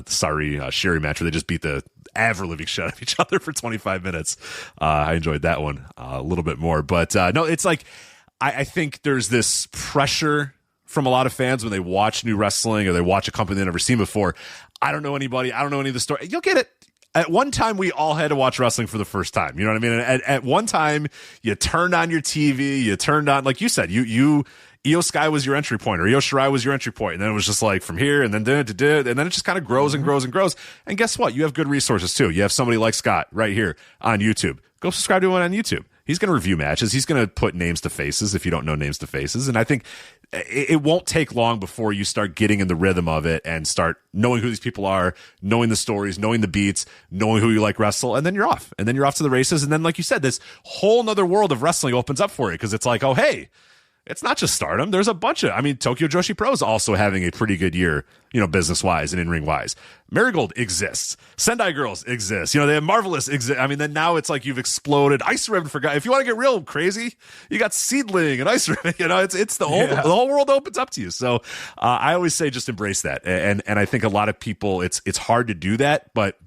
Sari Shiri match where they just beat the ever-living shit out of each other for 25 minutes. I enjoyed that one a little bit more. But no, it's like I think there's this pressure from a lot of fans when they watch new wrestling or they watch a company they've never seen before. I don't know anybody. I don't know any of the story. You'll get it. at one time we all had to watch wrestling for the first time. You know what I mean? At one time you turned on your TV, you turned on, like you said, you Io Sky was your entry point, or Io Shirai was your entry point, and then it was just like from here, and then and then it just kind of grows and grows and grows. And guess what? You have good resources too. You have somebody like Scott right here on YouTube. Go subscribe to him on YouTube. He's going to review matches. He's going to put names to faces if you don't know names to faces. And I think it won't take long before you start getting in the rhythm of it and start knowing who these people are, knowing the stories, knowing the beats, knowing who you like wrestle, and then you're off. And then you're off to the races. And then, like you said, this whole nother world of wrestling opens up for you because it's like, oh, hey, it's not just Stardom. There's a bunch of, Tokyo Joshi Pro is also having a pretty good year, business-wise and in-ring wise. Marigold exists. Sendai Girls exist. They have Marvelous exist. Then now it's like you've exploded. Ice Ribbon forgot. If you want to get real crazy, you got Seedling and Ice Ribbon. It's the whole world opens up to you. So I always say just embrace that. And I think a lot of people, it's hard to do that, but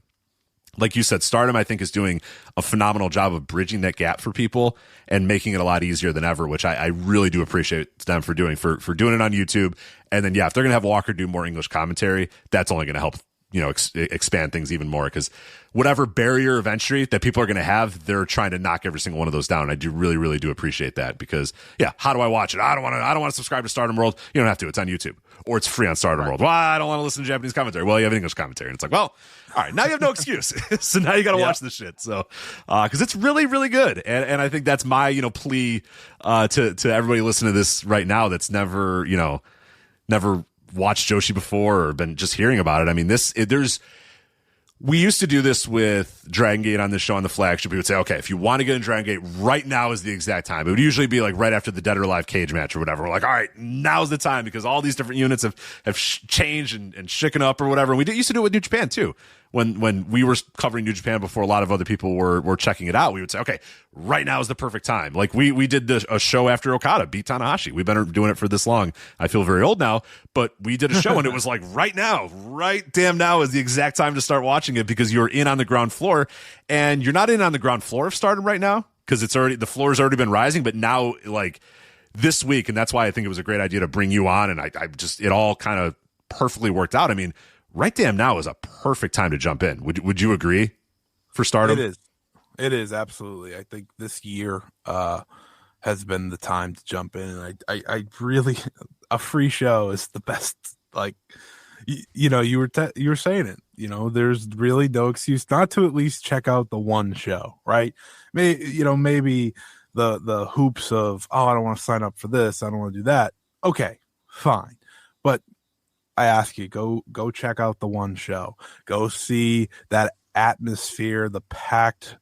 like you said, Stardom, I think, is doing a phenomenal job of bridging that gap for people and making it a lot easier than ever, which I really do appreciate them for doing, for doing it on YouTube. And then, if they're going to have Walker do more English commentary, that's only going to help, expand things even more, because whatever barrier of entry that people are going to have, they're trying to knock every single one of those down. I do really, really do appreciate that, because how do I watch it? I don't want to subscribe to Stardom World. You don't have to. It's on YouTube, or it's free on Stardom World. Well, I don't want to listen to Japanese commentary. Well, you have English commentary, and it's like, well, all right, now you have no excuse. So now you got to watch this shit. So, because it's really, really good, and I think that's my plea to everybody listening to this right now that's never watched Joshi before or been just hearing about it. We used to do this with Dragon Gate on this show on the Flagship. We would say, okay, if you want to get in Dragon Gate, right now is the exact time. It would usually be like right after the Dead or Alive cage match or whatever. We're like, all right, now's the time, because all these different units have changed and shaken up or whatever. And we used to do it with New Japan too. When we were covering New Japan before a lot of other people were checking it out, we would say, okay, right now is the perfect time. Like we did a show after Okada beat Tanahashi. We've been doing it for this long. I feel very old now, but we did a show and it was like right damn now is the exact time to start watching it, because you're in on the ground floor, and you're not in on the ground floor of Stardom right now because the floor has already been rising. But now, like this week, and that's why I think it was a great idea to bring you on, and it all kind of perfectly worked out. Right damn now is a perfect time to jump in. Would you agree for Stardom? It is absolutely. I think this year has been the time to jump in, and I really, a free show is the best. Like, you were saying it. There's really no excuse not to at least check out the one show, right? Maybe the hoops of, oh, I don't want to sign up for this, I don't want to do that. Okay, fine, but I ask you, go check out the one show. Go see that atmosphere, the packed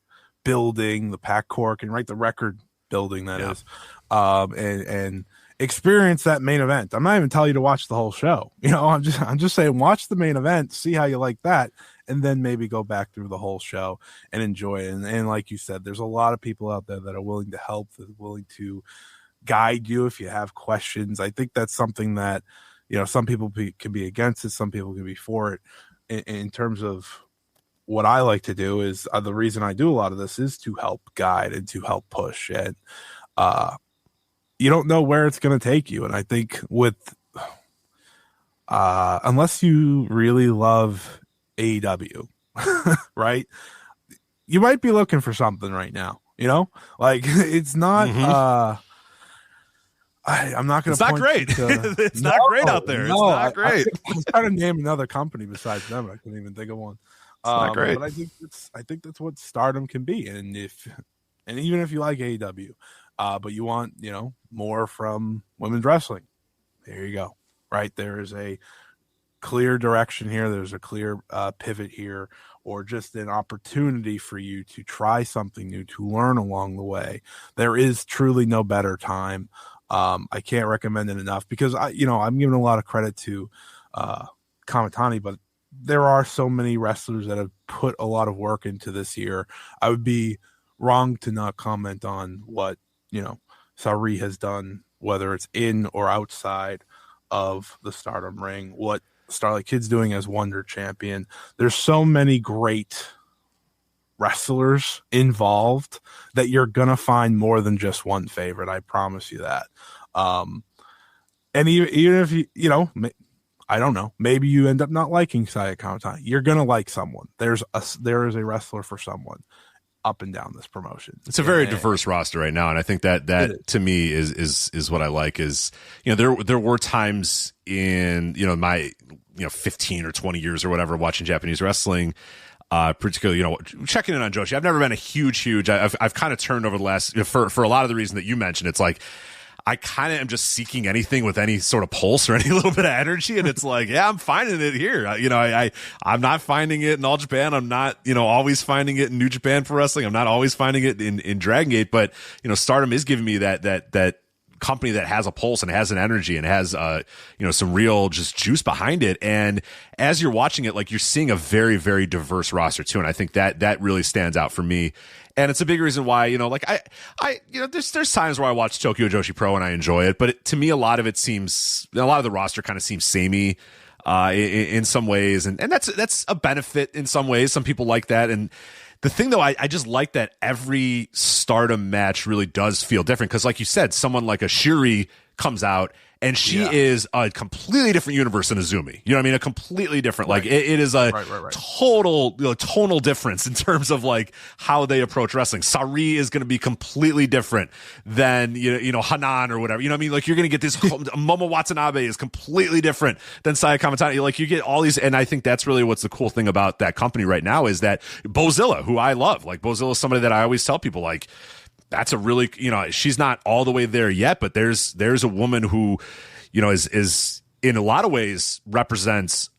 building, the packed cork, and the record building that is, and experience that main event. I'm not even telling you to watch the whole show. I'm just saying watch the main event, see how you like that, and then maybe go back through the whole show and enjoy it. And like you said, there's a lot of people out there that are willing to help, that are willing to guide you if you have questions. I think that's something that some people can be against it, some people can be for it. In terms of what I like to do is the reason I do a lot of this is to help guide and to help push. And you don't know where it's going to take you. And I think unless you really love AEW, right, you might be looking for something right now. It's not. I'm not going to. It's not great. It's not great out there. It's not great. I was trying to name another company besides them. I couldn't even think of one. It's not great. But I think that's what Stardom can be. And even if you like AEW, but you want more from women's wrestling, there you go. Right, there is a clear direction here. There's a clear pivot here, or just an opportunity for you to try something new, to learn along the way. There is truly no better time. I can't recommend it enough, because I'm giving a lot of credit to Kamitani, but there are so many wrestlers that have put a lot of work into this year. I would be wrong to not comment on what Saori has done, whether it's in or outside of the Stardom ring, what Starlight Kid's doing as Wonder Champion. There's so many great wrestlers involved that you're gonna find more than just one favorite. I promise you that. And even if I don't know. Maybe you end up not liking Saya Kamitani. You're gonna like someone. There is a wrestler for someone up and down this promotion. It's a very diverse roster right now, and I think that to me is what I like. Is there were times in my 15 or 20 years or whatever watching Japanese wrestling. Particularly, checking in on Joshi. I've never been a huge. I've kind of turned over the last for a lot of the reason that you mentioned. It's like I kind of am just seeking anything with any sort of pulse or any little bit of energy, and it's like, yeah, I'm finding it here. I'm not finding it in All Japan. I'm not always finding it in New Japan Pro Wrestling. I'm not always finding it in Dragon Gate, but Stardom is giving me that company that has a pulse and has an energy and has some real just juice behind it. And as you're watching it, like, you're seeing a very, very diverse roster too, and I think that really stands out for me. And it's a big reason why there's times where I watch Tokyo Joshi Pro and I enjoy it, but to me a lot of the roster kind of seems samey in some ways, and that's a benefit in some ways. Some people like that. And the thing, though, I just like that every Stardom match really does feel different, because, like you said, someone like a Shuri comes out and she is a completely different universe than Azumi. You know what I mean? A completely different, like, it is a total tonal difference in terms of like how they approach wrestling. Sari is going to be completely different than Hanan or whatever. You know what I mean? Like, you're going to get this Momo Watanabe is completely different than Saya Kamitani. Like, you get all these, and I think that's really what's the cool thing about that company right now is that Bozilla, who I love, like, Bozilla is somebody that I always tell people, like, that's a really, she's not all the way there yet, but there's a woman who, is in a lot of ways represents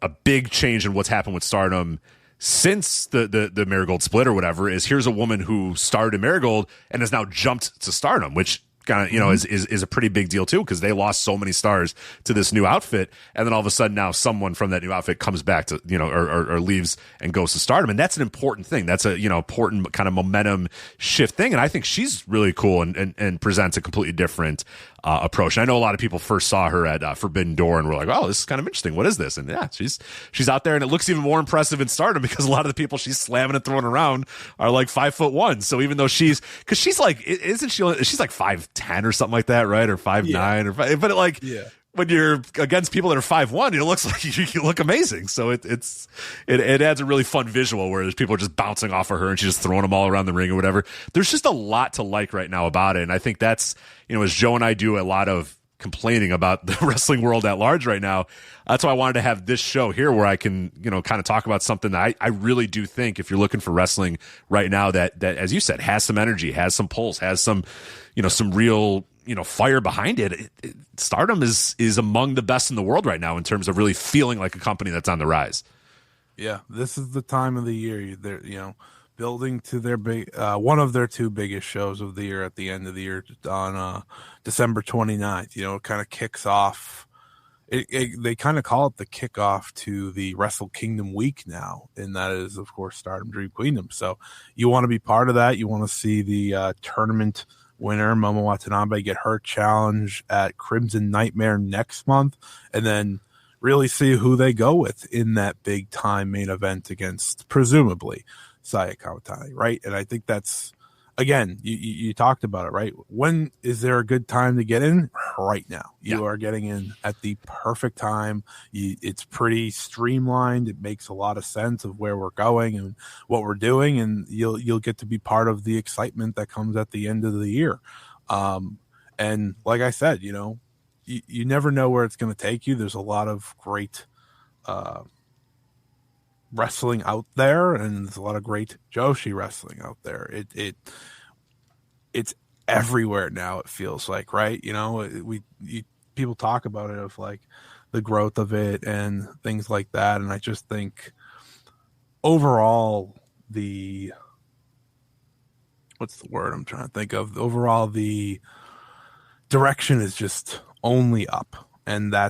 a big change in what's happened with Stardom since the Marigold split or whatever. Here's a woman who started in Marigold and has now jumped to Stardom, which kind of is a pretty big deal too, because they lost so many stars to this new outfit, and then all of a sudden now someone from that new outfit comes back to or leaves and goes to Stardom, and that's an important thing. That's a important kind of momentum shift thing, and I think she's really cool and presents a completely different approach. And I know a lot of people first saw her at Forbidden Door and were like, oh, this is kind of interesting. What is this? And yeah, she's out there, and it looks even more impressive in Stardom because a lot of the people she's slamming and throwing around are like 5'1". So even though she's like, she's like 5'10" or something like that, right? Or 5'9" or 5, but when you're against people that are 5'1", it looks like you look amazing. So it adds a really fun visual where people are just bouncing off of her and she's just throwing them all around the ring or whatever. There's just a lot to like right now about it. And I think that's, as Joe and I do a lot of complaining about the wrestling world at large right now, that's why I wanted to have this show here where I can, kind of talk about something that I really do think, if you're looking for wrestling right now, that as you said, has some energy, has some pulse, has some, some real, fire behind it. Stardom is among the best in the world right now in terms of really feeling like a company that's on the rise. Yeah, this is the time of the year they're building to their big one of their two biggest shows of the year at the end of the year on December 29th. It kind of kicks off. They kind of call it the kickoff to the Wrestle Kingdom week now, and that is, of course, Stardom Dream Kingdom. So you want to be part of that. You want to see the tournament winner, Momo Watanabe, get her challenge at Crimson Nightmare next month, and then really see who they go with in that big time main event against, presumably, Saya Kamitani, right? And I think that's, again, you talked about it, right? When is there a good time to get in? Right now. You are getting in at the perfect time. It's pretty streamlined. It makes a lot of sense of where we're going and what we're doing, and you'll get to be part of the excitement that comes at the end of the year. And like I said, you never know where it's going to take you. There's a lot of great wrestling out there, and there's a lot of great Joshi wrestling out there. It's everywhere now, it feels like, right? People talk about it, of like the growth of it and things like that, and I just think overall what's the word I'm trying to think of? Overall, the direction is just only up, and I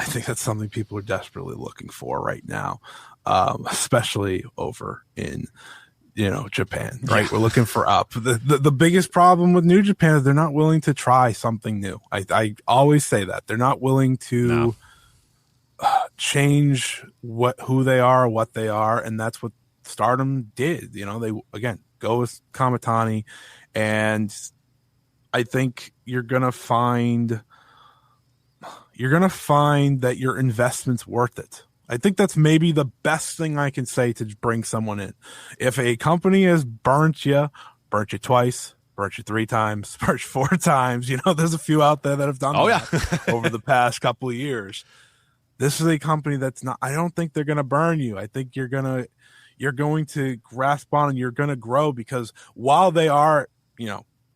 think that's something people are desperately looking for right now, especially over in Japan, right? We're looking for up. The biggest problem with New Japan is they're not willing to try something new. I always say that they're not willing to change who they are, what they are, and that's what Stardom did. They again go with Kamitani, and I think you're gonna find you're going to find that your investment's worth it. I think that's maybe the best thing I can say to bring someone in. If a company has burnt you twice, burnt you 3 times, burnt you 4 times, there's a few out there that have done that over the past couple of years. This is a company that's not, I don't think they're going to burn you. I think you're going to grasp on and you're going to grow, because while they are,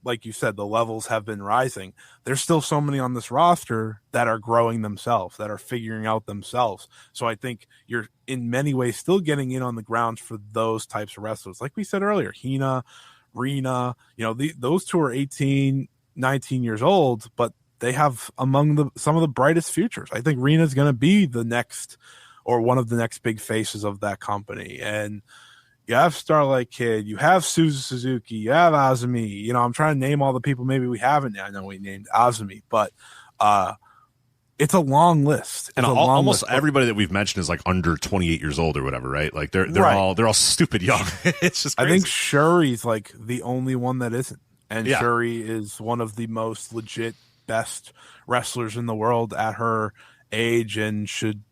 like you said, the levels have been rising, there's still so many on this roster that are growing themselves, that are figuring out themselves. So I think you're in many ways still getting in on the grounds for those types of wrestlers. Like we said earlier, Hina, Rena, those two are 18, 19 years old, but they have some of the brightest futures. I think Rena's going to be the next, or one of the next big faces of that company. And you have Starlight Kid, you have Suzu Suzuki, you have Azumi. I'm trying to name all the people maybe we haven't. I know we named Azumi, but it's a long list. And almost everybody that we've mentioned is like under 28 years old or whatever, right? Like they're all stupid young. It's just crazy. I think Shuri's like the only one that isn't. And Shuri is one of the most legit best wrestlers in the world at her age, and should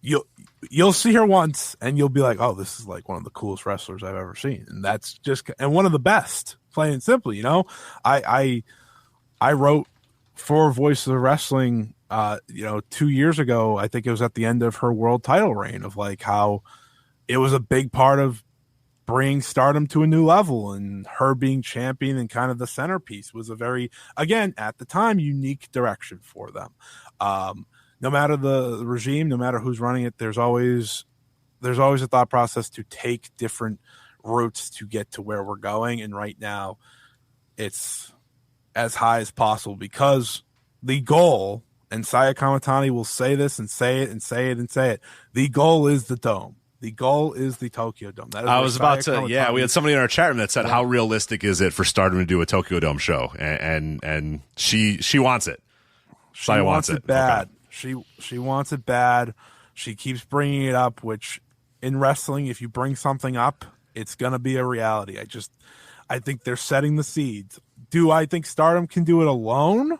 you'll see her once and you'll be like, oh, this is like one of the coolest wrestlers I've ever seen. And that's just, and one of the best, plain and simply. I wrote for Voices of Wrestling 2 years ago. I think it was at the end of her world title reign, of like how it was a big part of bringing Stardom to a new level, and her being champion and kind of the centerpiece was a very, again, at the time, unique direction for them. No matter the regime, no matter who's running it, there's always a thought process to take different routes to get to where we're going. And right now it's as high as possible, because the goal, and Saya Kamitani will say this and say it and say it and say it, the goal is the dome. The goal is the Tokyo Dome. That is I was about to, we had somebody in our chat room that said, how realistic is it for Stardom to do a Tokyo Dome show? And she wants it. She wants it bad. Okay. She wants it bad. She keeps bringing it up, which in wrestling, if you bring something up, it's going to be a reality. I think they're setting the seeds. Do I think Stardom can do it alone?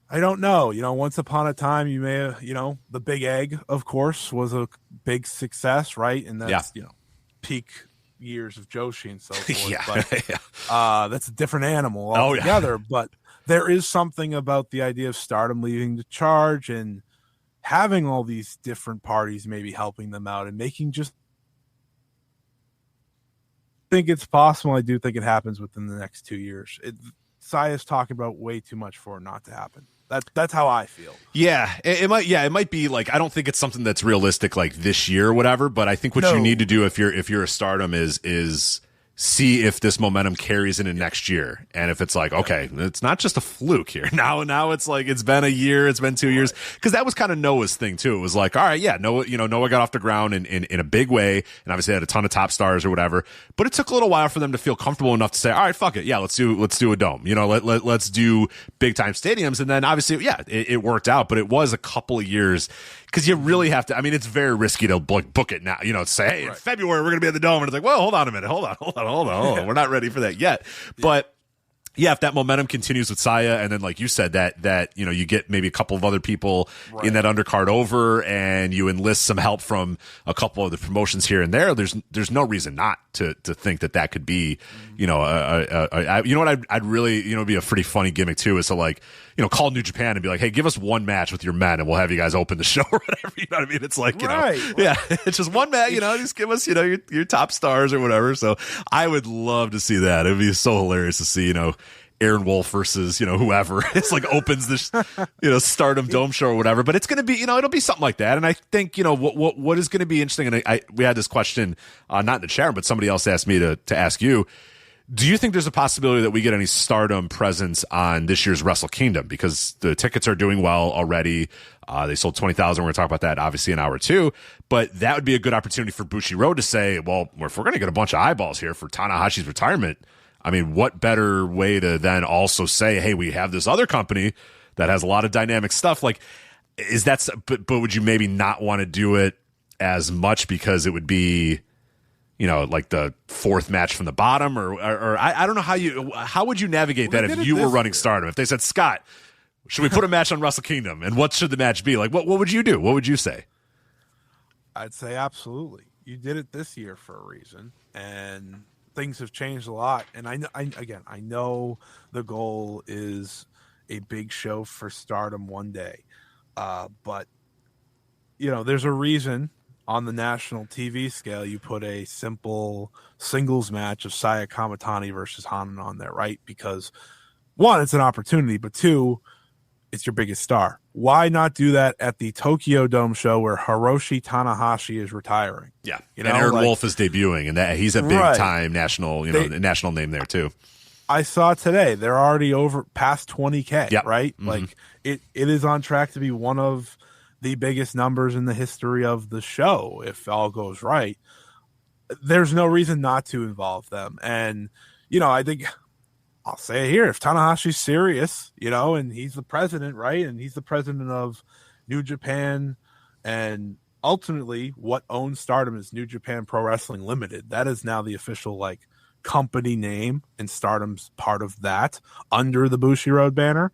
I don't know. Once upon a time, you may have, the Big Egg, of course, was a big success, right? And that's, peak years of Joshi and so forth. But that's a different animal altogether. But there is something about the idea of Stardom leading the charge and having all these different parties maybe helping them out and making just. I think it's possible. I do think it happens within the next 2 years. Saya's talking about way too much for it not to happen. That's how I feel. Yeah, it might. Yeah, it might be like, I don't think it's something that's realistic like this year or whatever. But I think what you need to do if you're a Stardom is see if this momentum carries into next year, and if it's like, okay, it's not just a fluke here. Now it's like it's been a year, it's been 2 years, because that was kind of Noah's thing too. It was like, all right, Noah got off the ground in a big way, and obviously had a ton of top stars or whatever. But it took a little while for them to feel comfortable enough to say, all right, fuck it, yeah, let's do a dome. Let's do big time stadiums, and then obviously, it worked out, but it was a couple of years. Because you really have to. I mean, it's very risky to book it now. Say, hey, in February we're going to be at the Dome, and it's like, well, hold on a minute, hold on. We're not ready for that yet. But yeah, if that momentum continues with Saya, and then like you said, that you get maybe a couple of other people in that undercard over, and you enlist some help from a couple of the promotions here and there, there's no reason not to think that could be, I'd really, be a pretty funny gimmick too, is to like, call New Japan and be like, hey, give us one match with your men and we'll have you guys open the show or whatever. You know what I mean? It's like, it's just one match, just give us, your top stars or whatever. So I would love to see that. It'd be so hilarious to see, Aaron Wolf versus, whoever. It's like opens this, Stardom Dome show or whatever. But it's going to be, it'll be something like that. And I think, what is going to be interesting, and we had this question, not in the chat room, but somebody else asked me to ask you. Do you think there's a possibility that we get any Stardom presence on this year's Wrestle Kingdom? Because the tickets are doing well already. They sold 20,000. We're going to talk about that obviously in hour 2. But that would be a good opportunity for Bushiroad to say, well, if we're going to get a bunch of eyeballs here for Tanahashi's retirement, I mean, what better way to then also say, hey, we have this other company that has a lot of dynamic stuff. Like, is that, but would you maybe not want to do it as much because it would be like the fourth match from the bottom, or I don't know how would you navigate that if you were running Stardom? If they said, Scott, should we put a match on Wrestle Kingdom, and what should the match be? Like, what would you do? What would you say? I'd say absolutely. You did it this year for a reason, and things have changed a lot. And I know the goal is a big show for Stardom one day, but there's a reason. On the national TV scale, you put a simple singles match of Saya Kamitani versus Hanan on there, right? Because one, it's an opportunity, but two, it's your biggest star. Why not do that at the Tokyo Dome show where Hiroshi Tanahashi is retiring? Yeah, and Aaron Wolf is debuting, and that he's a big time national, national name there too. I saw today they're already over past 20K, right? Mm-hmm. Like it is on track to be one of the biggest numbers in the history of the show if all goes right. There's no reason not to involve them. And I think I'll say it here, if Tanahashi's serious, and he's the president, right, and he's the president of New Japan, and ultimately what owns Stardom is New Japan Pro Wrestling Limited. That is now the official company name, and Stardom's part of that under the Bushiroad banner.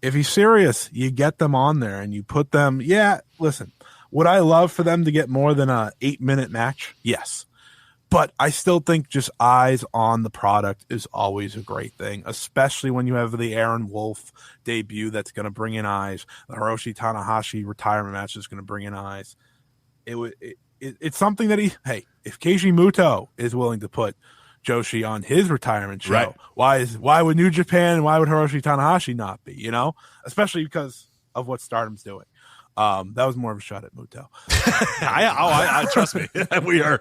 If he's serious, you get them on there and you put them. Yeah, listen, would I love for them to get more than a 8-minute match? Yes. But I still think just eyes on the product is always a great thing, especially when you have the Aaron Wolf debut that's going to bring in eyes. The Hiroshi Tanahashi retirement match is going to bring in eyes. It's something that if Keiji Muto is willing to put Joshi on his retirement show, right, why would New Japan and why would Hiroshi Tanahashi not be, especially because of what Stardom's doing. That was more of a shot at Muto. I trust me. We are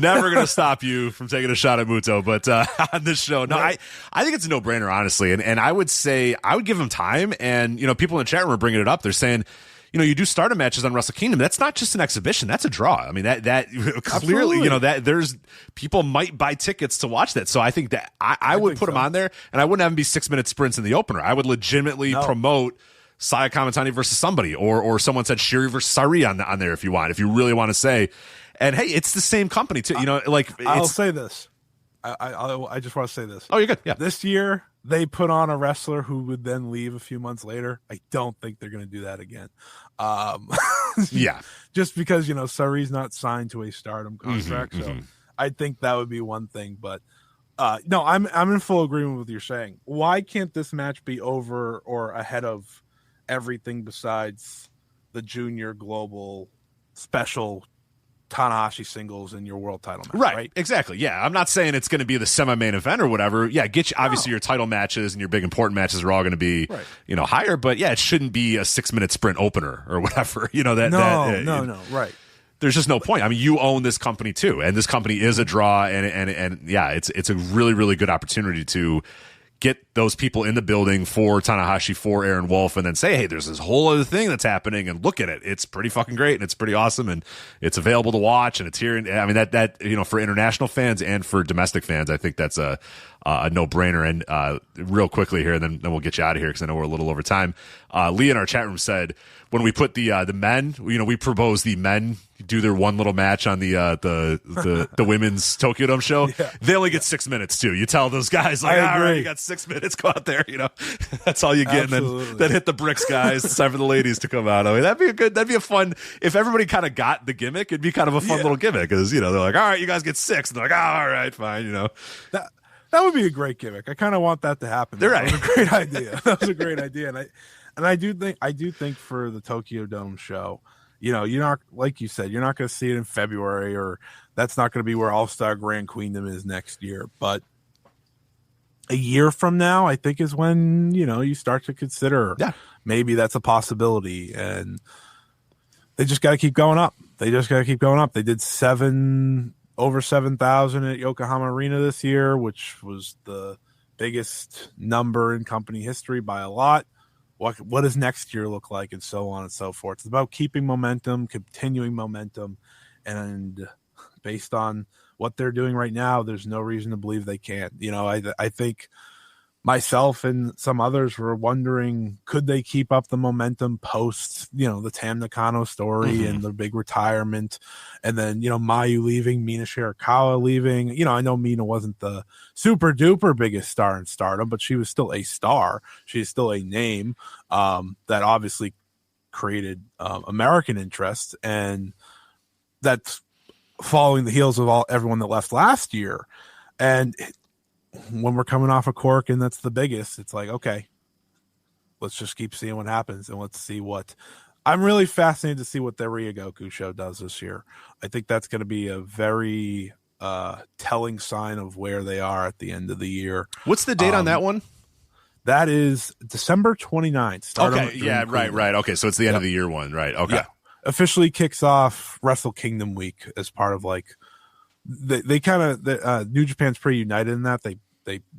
never going to stop you from taking a shot at Muto, but on this show, no, I think it's a no-brainer, honestly. And I would say I would give him time. And, people in the chat room are bringing it up. They're saying, you do Stardom matches on Wrestle Kingdom. That's not just an exhibition. That's a draw. I mean, that clearly, that there's people might buy tickets to watch that. So I think that I would put him on there, and I wouldn't have him be 6-minute sprints in the opener. I would legitimately promote Saya Kamitani versus somebody, or someone said Shiri versus Sari on there if you really want to say. And hey, it's the same company too. I'll say this. I just want to say this. Oh, you're good. Yeah. This year they put on a wrestler who would then leave a few months later. I don't think they're going to do that again. Yeah. Just because, Sari's not signed to a Stardom contract. So I think that would be one thing, but no, I'm in full agreement with what you're saying. Why can't this match be over or ahead of everything besides the junior global special Tanahashi singles in your world title match, right? Exactly. Yeah, I'm not saying it's going to be the semi-main event or whatever. Yeah, obviously your title matches and your big important matches are all going to be, higher. But yeah, it shouldn't be a 6-minute sprint opener or whatever. No, right. There's just no point. I mean, you own this company too, and this company is a draw, and yeah, it's a really, really good opportunity to get those people in the building for Tanahashi, for Aaron Wolf, and then say, hey, there's this whole other thing that's happening, and look at it. It's pretty fucking great, and it's pretty awesome, and it's available to watch, and it's here. I mean, that for international fans and for domestic fans, I think that's a no-brainer. And real quickly here, and then we'll get you out of here because I know we're a little over time. Lee in our chat room said, when we put the men, we propose the men do their one little match on the women's Tokyo Dome show. Yeah. They only get 6 minutes too. You tell those guys all right, you got 6 minutes, go out there. That's all you get. Absolutely. And then hit the bricks, guys. It's time for the ladies to come out. I mean, that'd be a fun. If everybody kind of got the gimmick, it'd be kind of a fun little gimmick because they're like, all right, you guys get 6, and they're like, all right, fine. That would be a great gimmick. I kind of want that to happen. They're right. That was a great idea. That was a great idea, and I do think for the Tokyo Dome show, you're not, like you said, you're not going to see it in February, or that's not going to be where All-Star Grand Queendom is next year. But a year from now, I think is when, you start to consider maybe that's a possibility. And they just got to keep going up. They did over 7,000 at Yokohama Arena this year, which was the biggest number in company history by a lot. What does next year look like, and so on and so forth. It's about keeping momentum, continuing momentum, and based on what they're doing right now, there's no reason to believe they can't. I think myself and some others were wondering, could they keep up the momentum post, the Tam Nakano story and the big retirement, and then, Mayu leaving, Mina Shirakawa leaving. I know Mina wasn't the super duper biggest star in Stardom, but she was still a star. She's still a name that obviously created American interest, and that's following the heels of everyone that left last year. And when we're coming off a cork and that's the biggest, it's like, okay, let's just keep seeing what happens, and let's see what. I'm really fascinated to see what the Ryogoku show does this year. I think that's going to be a very telling sign of where they are at the end of the year. What's the date on that one? That is December 29th. Okay, yeah, right. Okay, so it's the end of the year one, right? Okay. Yeah. Officially kicks off Wrestle Kingdom week as part of they kind of New Japan's pretty united in that they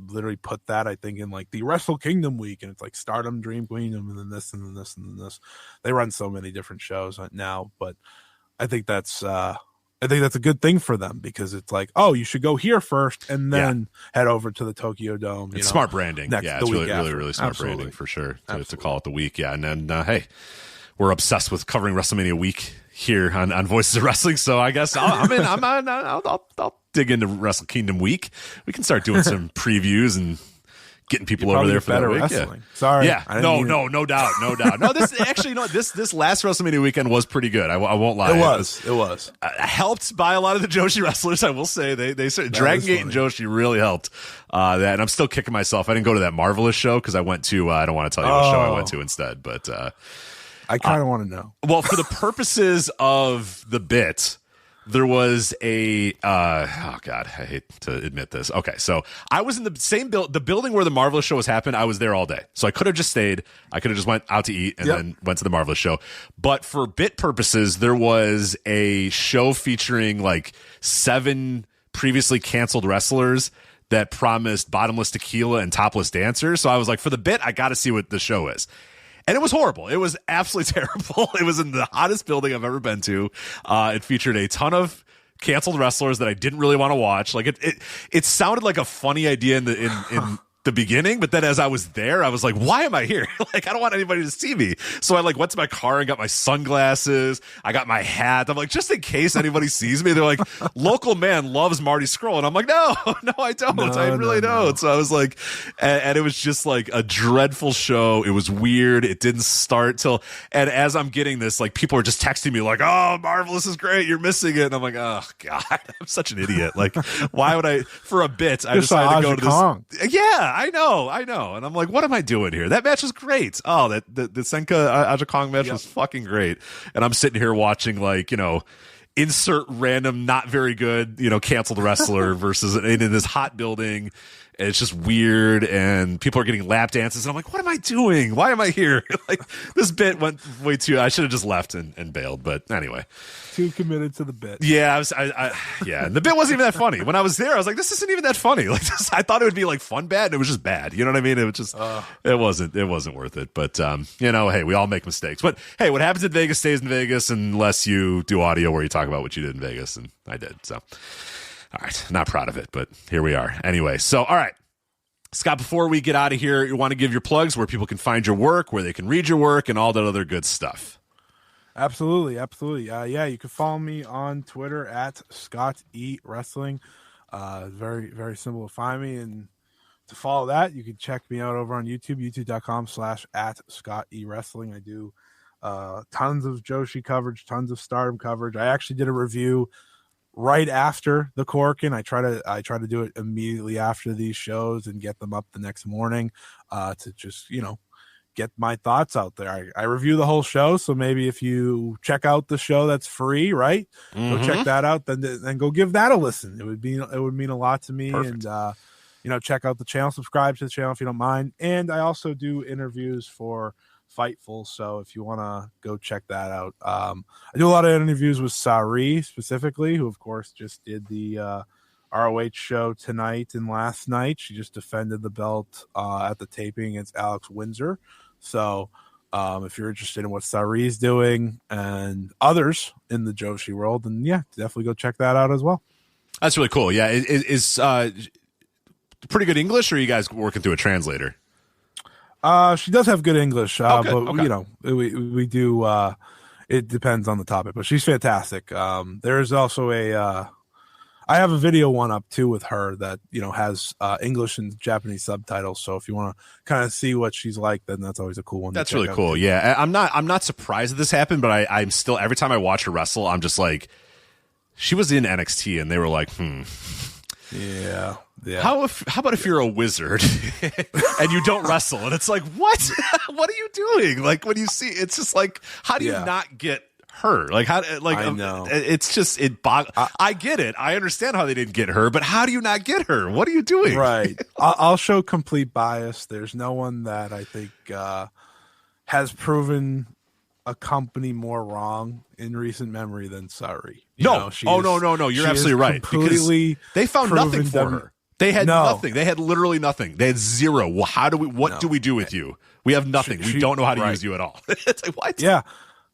literally put that, I think, in the Wrestle Kingdom week, and it's like Stardom, Dream Kingdom, and then this and then this and then this. They run so many different shows now, but I think that's a good thing for them, because it's like, oh, you should go here first and then head over to the Tokyo Dome. It's smart branding. It's really smart branding for sure to call it the week. Yeah, and then hey, we're obsessed with covering WrestleMania week here on Voices of Wrestling, so I guess I'll dig into Wrestle Kingdom week. We can start doing some previews and getting people over there for that week. Wrestling. Yeah. Sorry. Yeah. No doubt. No, this actually, this last WrestleMania weekend was pretty good. I won't lie. It was helped by a lot of the Joshi wrestlers. I will say they Dragon Gate and Joshi really helped that. And I'm still kicking myself. I didn't go to that Marvelous show because I went to. I don't want to tell you what show I went to instead, but I kind of want to know. Well, for the purposes of the bit, there was a oh god, I hate to admit this. Okay, so I was in the same the building where the Marvelous show was happening. I was there all day, so I could have just stayed. I could have just went out to eat and then went to the Marvelous show. But for bit purposes, there was a show featuring 7 previously canceled wrestlers that promised bottomless tequila and topless dancers. So I was like, for the bit, I got to see what the show is. And it was horrible. It was absolutely terrible. It was in the hottest building I've ever been to. It featured a ton of canceled wrestlers that I didn't really want to watch. It sounded like a funny idea in the beginning, but then as I was there, I was like, why am I here? I don't want anybody to see me. So I went to my car and got my sunglasses. I got my hat. I'm like, just in case anybody sees me. They're like, local man loves Marty Scurll. And I'm like, no, I don't. I really don't. So I was like, and it was just a dreadful show. It was weird. It didn't start till, and as I'm getting this, people are just texting me oh, Marvelous is great. You're missing it. And I'm like, oh God, I'm such an idiot. Why would I, for a bit, I decided to go to this. Yeah. I know. And I'm like, what am I doing here? That match was great. Oh, the Senka Aja Kong match was fucking great. And I'm sitting here watching insert random, not very good, canceled wrestler versus in this hot building. And it's just weird, and people are getting lap dances, and I'm like, what am I doing? Why am I here? This bit went way too. I should have just left and bailed. But anyway, too committed to the bit. Yeah, and the bit wasn't even that funny. When I was there, I was like, this isn't even that funny. I thought it would be fun bad, and it was just bad. You know what I mean? It was just it wasn't worth it. But hey, we all make mistakes. But hey, what happens in Vegas stays in Vegas, unless you do audio where you talk about what you did in Vegas, and I did. So. All right, not proud of it, but here we are. Anyway, so all right, Scott, before we get out of here, you want to give your plugs where people can find your work, where they can read your work, and all that other good stuff. Absolutely. You can follow me on Twitter at Scott E Wrestling. Very, very simple to find me, and to follow that, you can check me out over on YouTube, youtube.com/@Scott E Wrestling. I do tons of Joshi coverage, tons of Stardom coverage. I actually did a review right after the Corkin. I try to do it immediately after these shows and get them up the next morning to just get my thoughts out there. I review the whole show, so maybe if you check out the show that's free, right? Go check that out, then go give that a listen. It would mean a lot to me. Perfect. And check out the channel, subscribe to the channel if you don't mind. And I also do interviews for Fightful, so if you want to go check that out. I do a lot of interviews with Sari specifically, who of course just did the ROH show tonight and last night. She just defended the belt at the taping against Alex Windsor. So if you're interested in what Sari's doing and others in the Joshi world, then definitely go check that out as well. That's really cool. Yeah, is pretty good English, or are you guys working through a translator? She does have good English, but okay. you know, we do. It depends on the topic, but she's fantastic. There's also I have a video one up too with her that, you know, has English and Japanese subtitles. So if you want to kind of see what she's like, then that's always a cool one. That's really cool. Too. Yeah, I'm not surprised that this happened, but I'm still, every time I watch her wrestle, I'm just like, she was in NXT, and they were like, yeah. How about if you're a wizard and you don't wrestle? And it's like, what? What are you doing? Like, when you see, it's just like, how do you not get her? Like, how? Like, I know. It's just I get it. I understand how they didn't get her, but how do you not get her? What are you doing? Right. I'll show complete bias. There's no one that I think has proven a company more wrong in recent memory than Sari. No. You're absolutely right. Because they found nothing for her. They had nothing. They had literally nothing. They had zero. Well, what do we do with you? We have nothing. We don't know how to use you at all. It's like, what? Yeah.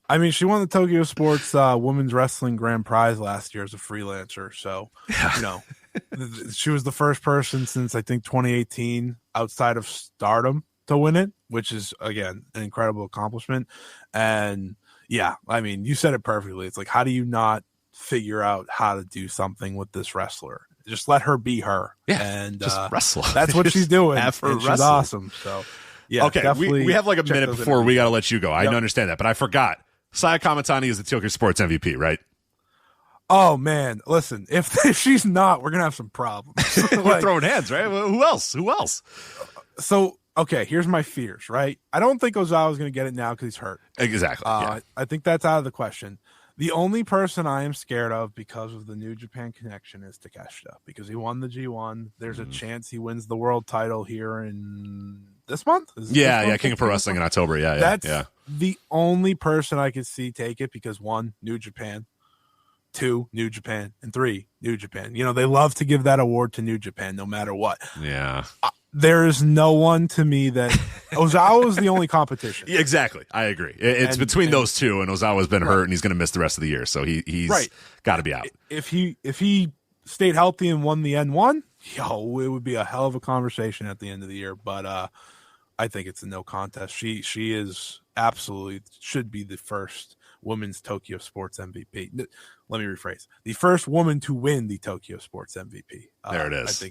I mean, she won the Tokyo Sports Women's Wrestling Grand Prize last year as a freelancer. So, you know, she was the first person since, I think, 2018 outside of Stardom to win it, which is, again, an incredible accomplishment. And, yeah, I mean, you said it perfectly. It's like, how do you not figure out how to do something with this wrestler? Just let her be her. Yeah, and just wrestle. That's what she's doing. Have her she's awesome. So, yeah. Okay, we have like a minute before we got to let you go. I understand that, but I forgot. Saya Kamitani is the Tokyo Sports MVP, right? Oh, man. Listen, if she's not, we're going to have some problems. We're throwing hands, right? Who else? So, okay, here's my fears, right? I don't think Ozawa's going to get it now because he's hurt. Exactly. I think that's out of the question. The only person I am scared of because of the New Japan connection is Takeshita, because he won the G1. There's a chance he wins the world title here in this month. King of Pro Wrestling in October. That's the only person I could see take it because 1, New Japan, 2, New Japan, and 3, New Japan. You know, they love to give that award to New Japan no matter what. Yeah. There is no one to me that Ozawa is the only competition. Yeah, exactly. I agree. It's between those two, and Ozawa's been hurt, and he's going to miss the rest of the year, so he's got to be out. If he stayed healthy and won the N1, it would be a hell of a conversation at the end of the year. But I think it's a no contest. She is absolutely should be the first women's Tokyo Sports MVP. Let me rephrase: the first woman to win the Tokyo Sports MVP. There it is.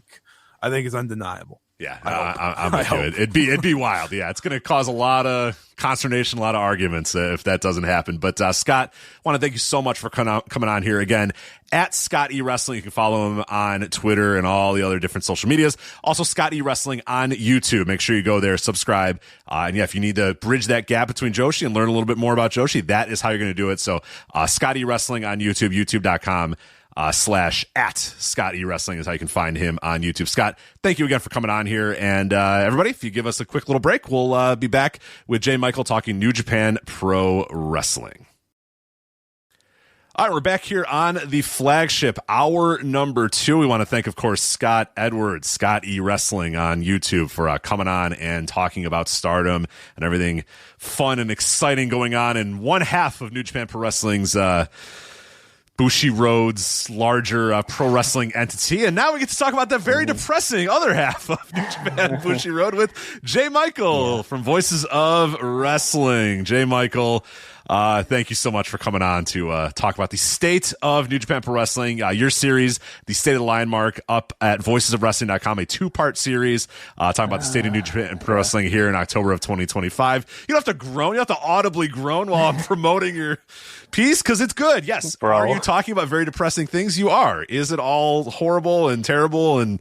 I think it's undeniable. Yeah, I'm with you. It'd be wild. Yeah, it's going to cause a lot of consternation, a lot of arguments if that doesn't happen. But Scott, I want to thank you so much for coming on here again. At Scott E Wrestling, you can follow him on Twitter and all the other different social medias. Also, Scott E Wrestling on YouTube. Make sure you go there, subscribe. And if you need to bridge that gap between Joshi and learn a little bit more about Joshi, that is how you're going to do it. So, Scott E Wrestling on YouTube, youtube.com. / at Scott E Wrestling is how you can find him on YouTube. Scott, thank you again for coming on here. And everybody, if you give us a quick little break, we'll be back with Jay Michael talking New Japan Pro Wrestling. All right, we're back here on the Flagship, hour number 2. We want to thank, of course, Scott Edwards, Scott E Wrestling on YouTube for coming on and talking about Stardom and everything fun and exciting going on in one half of New Japan Pro Wrestling's Bushiroad's larger pro wrestling entity. And now we get to talk about the very depressing other half of New Japan Bushiroad with Jay Michael from Voices of Wrestling. Jay Michael, thank you so much for coming on to talk about the state of New Japan Pro Wrestling. Your series, The State of the Lion Mark, up at voicesofwrestling.com, a 2-part series talking about the state of New Japan Pro Wrestling here in October of 2025. You don't have to groan. You don't have to audibly groan while I'm promoting your piece, because it's good. Yes. Bro. Are you talking about very depressing things? You are. Is it all horrible and terrible and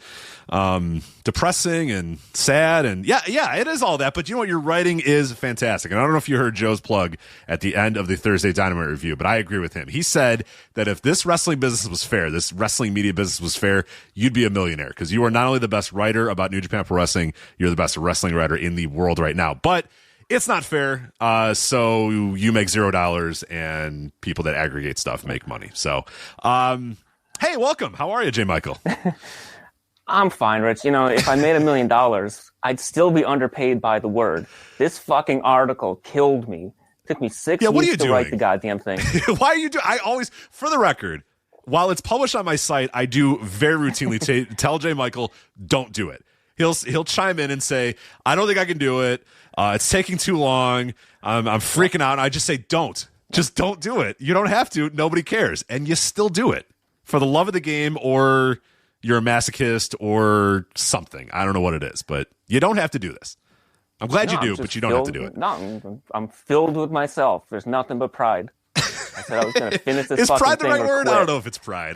depressing and sad? And yeah, it is all that. But you know what? Your writing is fantastic. And I don't know if you heard Joe's plug at the end of the Thursday Dynamite review, but I agree with him. He said that if this wrestling business was fair, this wrestling media business was fair, you'd be a millionaire, because you are not only the best writer about New Japan Pro Wrestling, you're the best wrestling writer in the world right now. But it's not fair. So you make $0 and people that aggregate stuff make money. So, hey, welcome. How are you, Jay Michael? I'm fine, Rich. You know, if I made $1 million, I'd still be underpaid by the word. This fucking article killed me. It took me 6 weeks to write the goddamn thing. Why are you doing? I always, for the record, while it's published on my site, I do very routinely tell J. Michael, don't do it. He'll chime in and say, I don't think I can do it. It's taking too long. I'm freaking out. And I just say, don't. Just don't do it. You don't have to. Nobody cares. And you still do it for the love of the game, or you're a masochist or something. I don't know what it is, but you don't have to do this. I'm glad you do, but you don't have to do it. No, I'm filled with myself. There's nothing but pride. I said I was going to finish this. Is fucking pride the thing right or word? quit. I don't know if it's pride.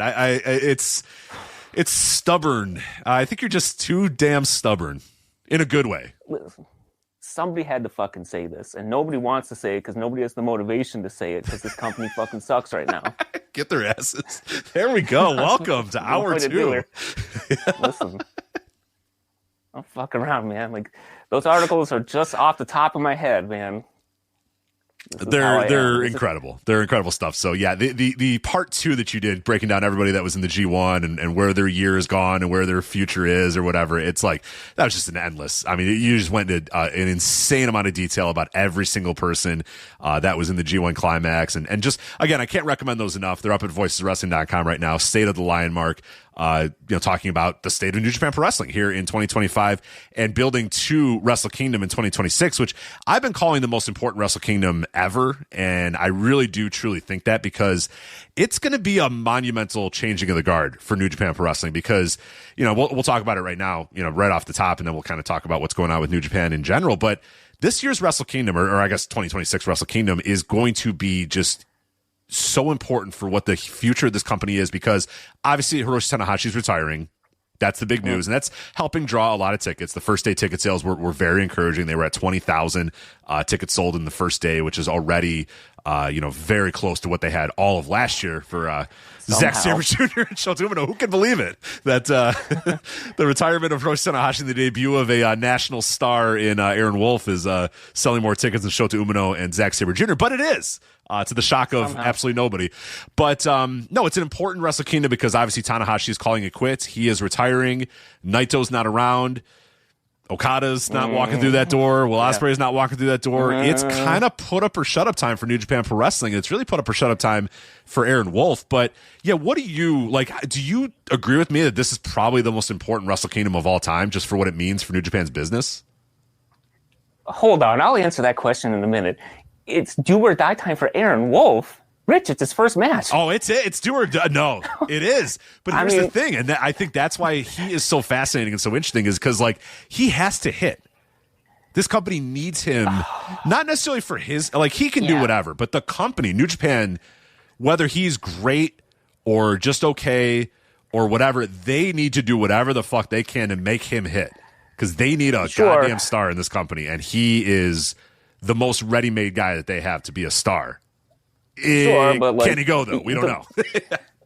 It's stubborn. I think you're just too damn stubborn in a good way. Listen, somebody had to fucking say this, and nobody wants to say it because nobody has the motivation to say it because this company fucking sucks right now. Get their asses. There we go. Welcome to hour 2. Listen, don't fuck around, man. Like, those articles are just off the top of my head, man. They're incredible. They're incredible stuff. So yeah, the part 2 that you did, breaking down everybody that was in the G1 and where their year is gone and where their future is or whatever. It's like, that was just an endless. I mean, you just went into an insane amount of detail about every single person that was in the G1 climax. And just, again, I can't recommend those enough. They're up at voiceswrestling.com right now. State of the Lion Mark. Talking about the state of New Japan Pro Wrestling here in 2025 and building to Wrestle Kingdom in 2026, which I've been calling the most important Wrestle Kingdom ever. And I really do truly think that, because it's going to be a monumental changing of the guard for New Japan Pro Wrestling, because, we'll talk about it right now, right off the top, and then we'll kind of talk about what's going on with New Japan in general. But this year's Wrestle Kingdom, or I guess 2026 Wrestle Kingdom, is going to be just so important for what the future of this company is, because obviously Hiroshi Tanahashi's retiring. That's the big news, and that's helping draw a lot of tickets. The first day ticket sales were very encouraging. They were at 20,000 tickets sold in the first day, which is already very close to what they had all of last year for Zack Sabre Jr. and Shota Umino. Who can believe it? That the retirement of Hiroshi Tanahashi and the debut of a national star in Aaron Wolf is selling more tickets than Shota Umino and Zack Sabre Jr., but it is. To the shock of absolutely nobody. But no, it's an important Wrestle Kingdom because obviously Tanahashi is calling it quits. He is retiring. Naito's not around. Okada's not walking through that door. Will Ospreay is not walking through that door. It's kind of put up or shut up time for New Japan Pro Wrestling. It's really put up or shut up time for Aaron Wolf. But yeah, what do you like? Do you agree with me that this is probably the most important Wrestle Kingdom of all time, just for what it means for New Japan's business? Hold on, I'll answer that question in a minute. It's do or die time for Aaron Wolf. Rich, it's his first match. Oh, it's do or die. No, it is. But here's the thing, and I think that's why he is so fascinating and so interesting, is because he has to hit. This company needs him, not necessarily for his, he can do whatever, but the company, New Japan, whether he's great or just okay or whatever, they need to do whatever the fuck they can to make him hit, because they need a goddamn star in this company, and he is the most ready-made guy that they have to be a star. Sure, but can he go, though? We don't know.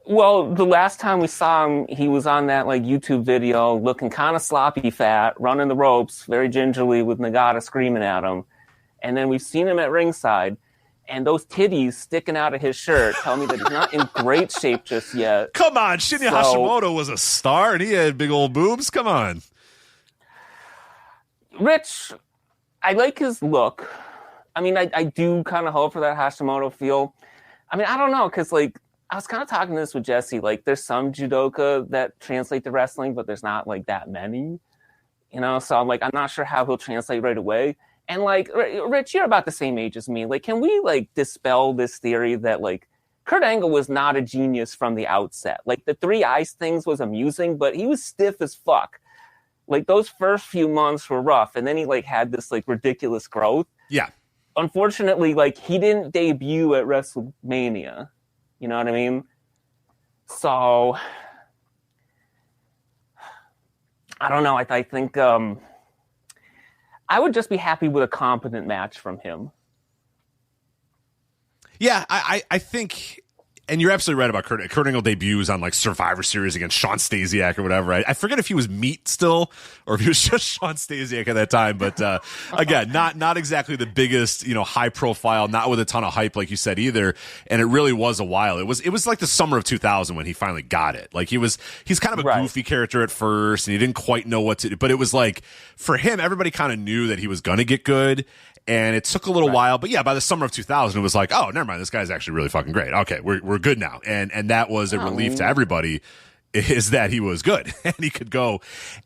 Well, the last time we saw him, he was on that YouTube video looking kind of sloppy fat, running the ropes very gingerly with Nagata screaming at him. And then we've seen him at ringside, and those titties sticking out of his shirt tell me that he's not in great shape just yet. Come on, Shinya Hashimoto was a star, and he had big old boobs. Come on. Rich, I like his look. I mean, I do kind of hope for that Hashimoto feel. I mean, I don't know, because, I was kind of talking this with Jesse. There's some judoka that translate to wrestling, but there's not, that many. So I'm not sure how he'll translate right away. And, Rich, you're about the same age as me. Can we, dispel this theory that, Kurt Angle was not a genius from the outset? The 3 eyes things was amusing, but he was stiff as fuck. Those first few months were rough, and then he, had this, ridiculous growth. Yeah. Unfortunately, he didn't debut at WrestleMania. You know what I mean? So, I don't know. I think I would just be happy with a competent match from him. Yeah, I think, and you're absolutely right about Kurt. Kurt Angle debuts on Survivor Series against Sean Stasiak or whatever. I forget if he was Meat still or if he was just Sean Stasiak at that time. But again, not exactly the biggest, high profile, not with a ton of hype like you said either. And it really was a while. It was the summer of 2000 when he finally got it. He's kind of a goofy character at first, and he didn't quite know what to do. But it was for him, everybody kind of knew that he was gonna get good. And it took a little while, but yeah, by the summer of 2000, it was like, oh, never mind, this guy's actually really fucking great. Okay, we're good now. And that was a relief to everybody, is that he was good and he could go.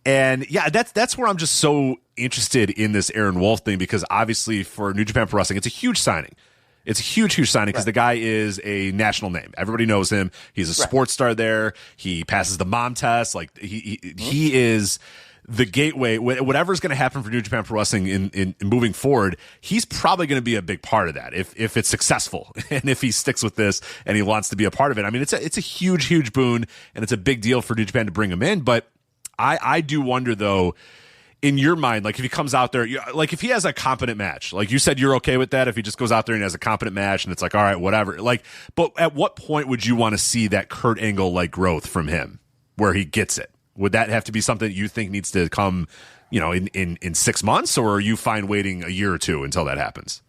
And yeah, that's where I'm just so interested in this Aaron Wolf thing, because obviously for New Japan Pro Wrestling, it's a huge signing. It's a huge signing because the guy is a national name. Everybody knows him. He's a sports star there. He passes the mom test. Like he is the gateway. Whatever's going to happen for New Japan Pro Wrestling in moving forward, he's probably going to be a big part of that if it's successful and if he sticks with this and he wants to be a part of it. I mean, it's a huge boon, and it's a big deal for New Japan to bring him in. But I do wonder though, in your mind, like if he comes out there, like if he has a competent match, like you said, you're okay with that. If he just goes out there and has a competent match and it's like, all right, whatever. Like, but at what point would you want to see that Kurt Angle like growth from him where he gets it? Would that have to be something you think needs to come, in 6 months, or are you fine waiting a year or two until that happens?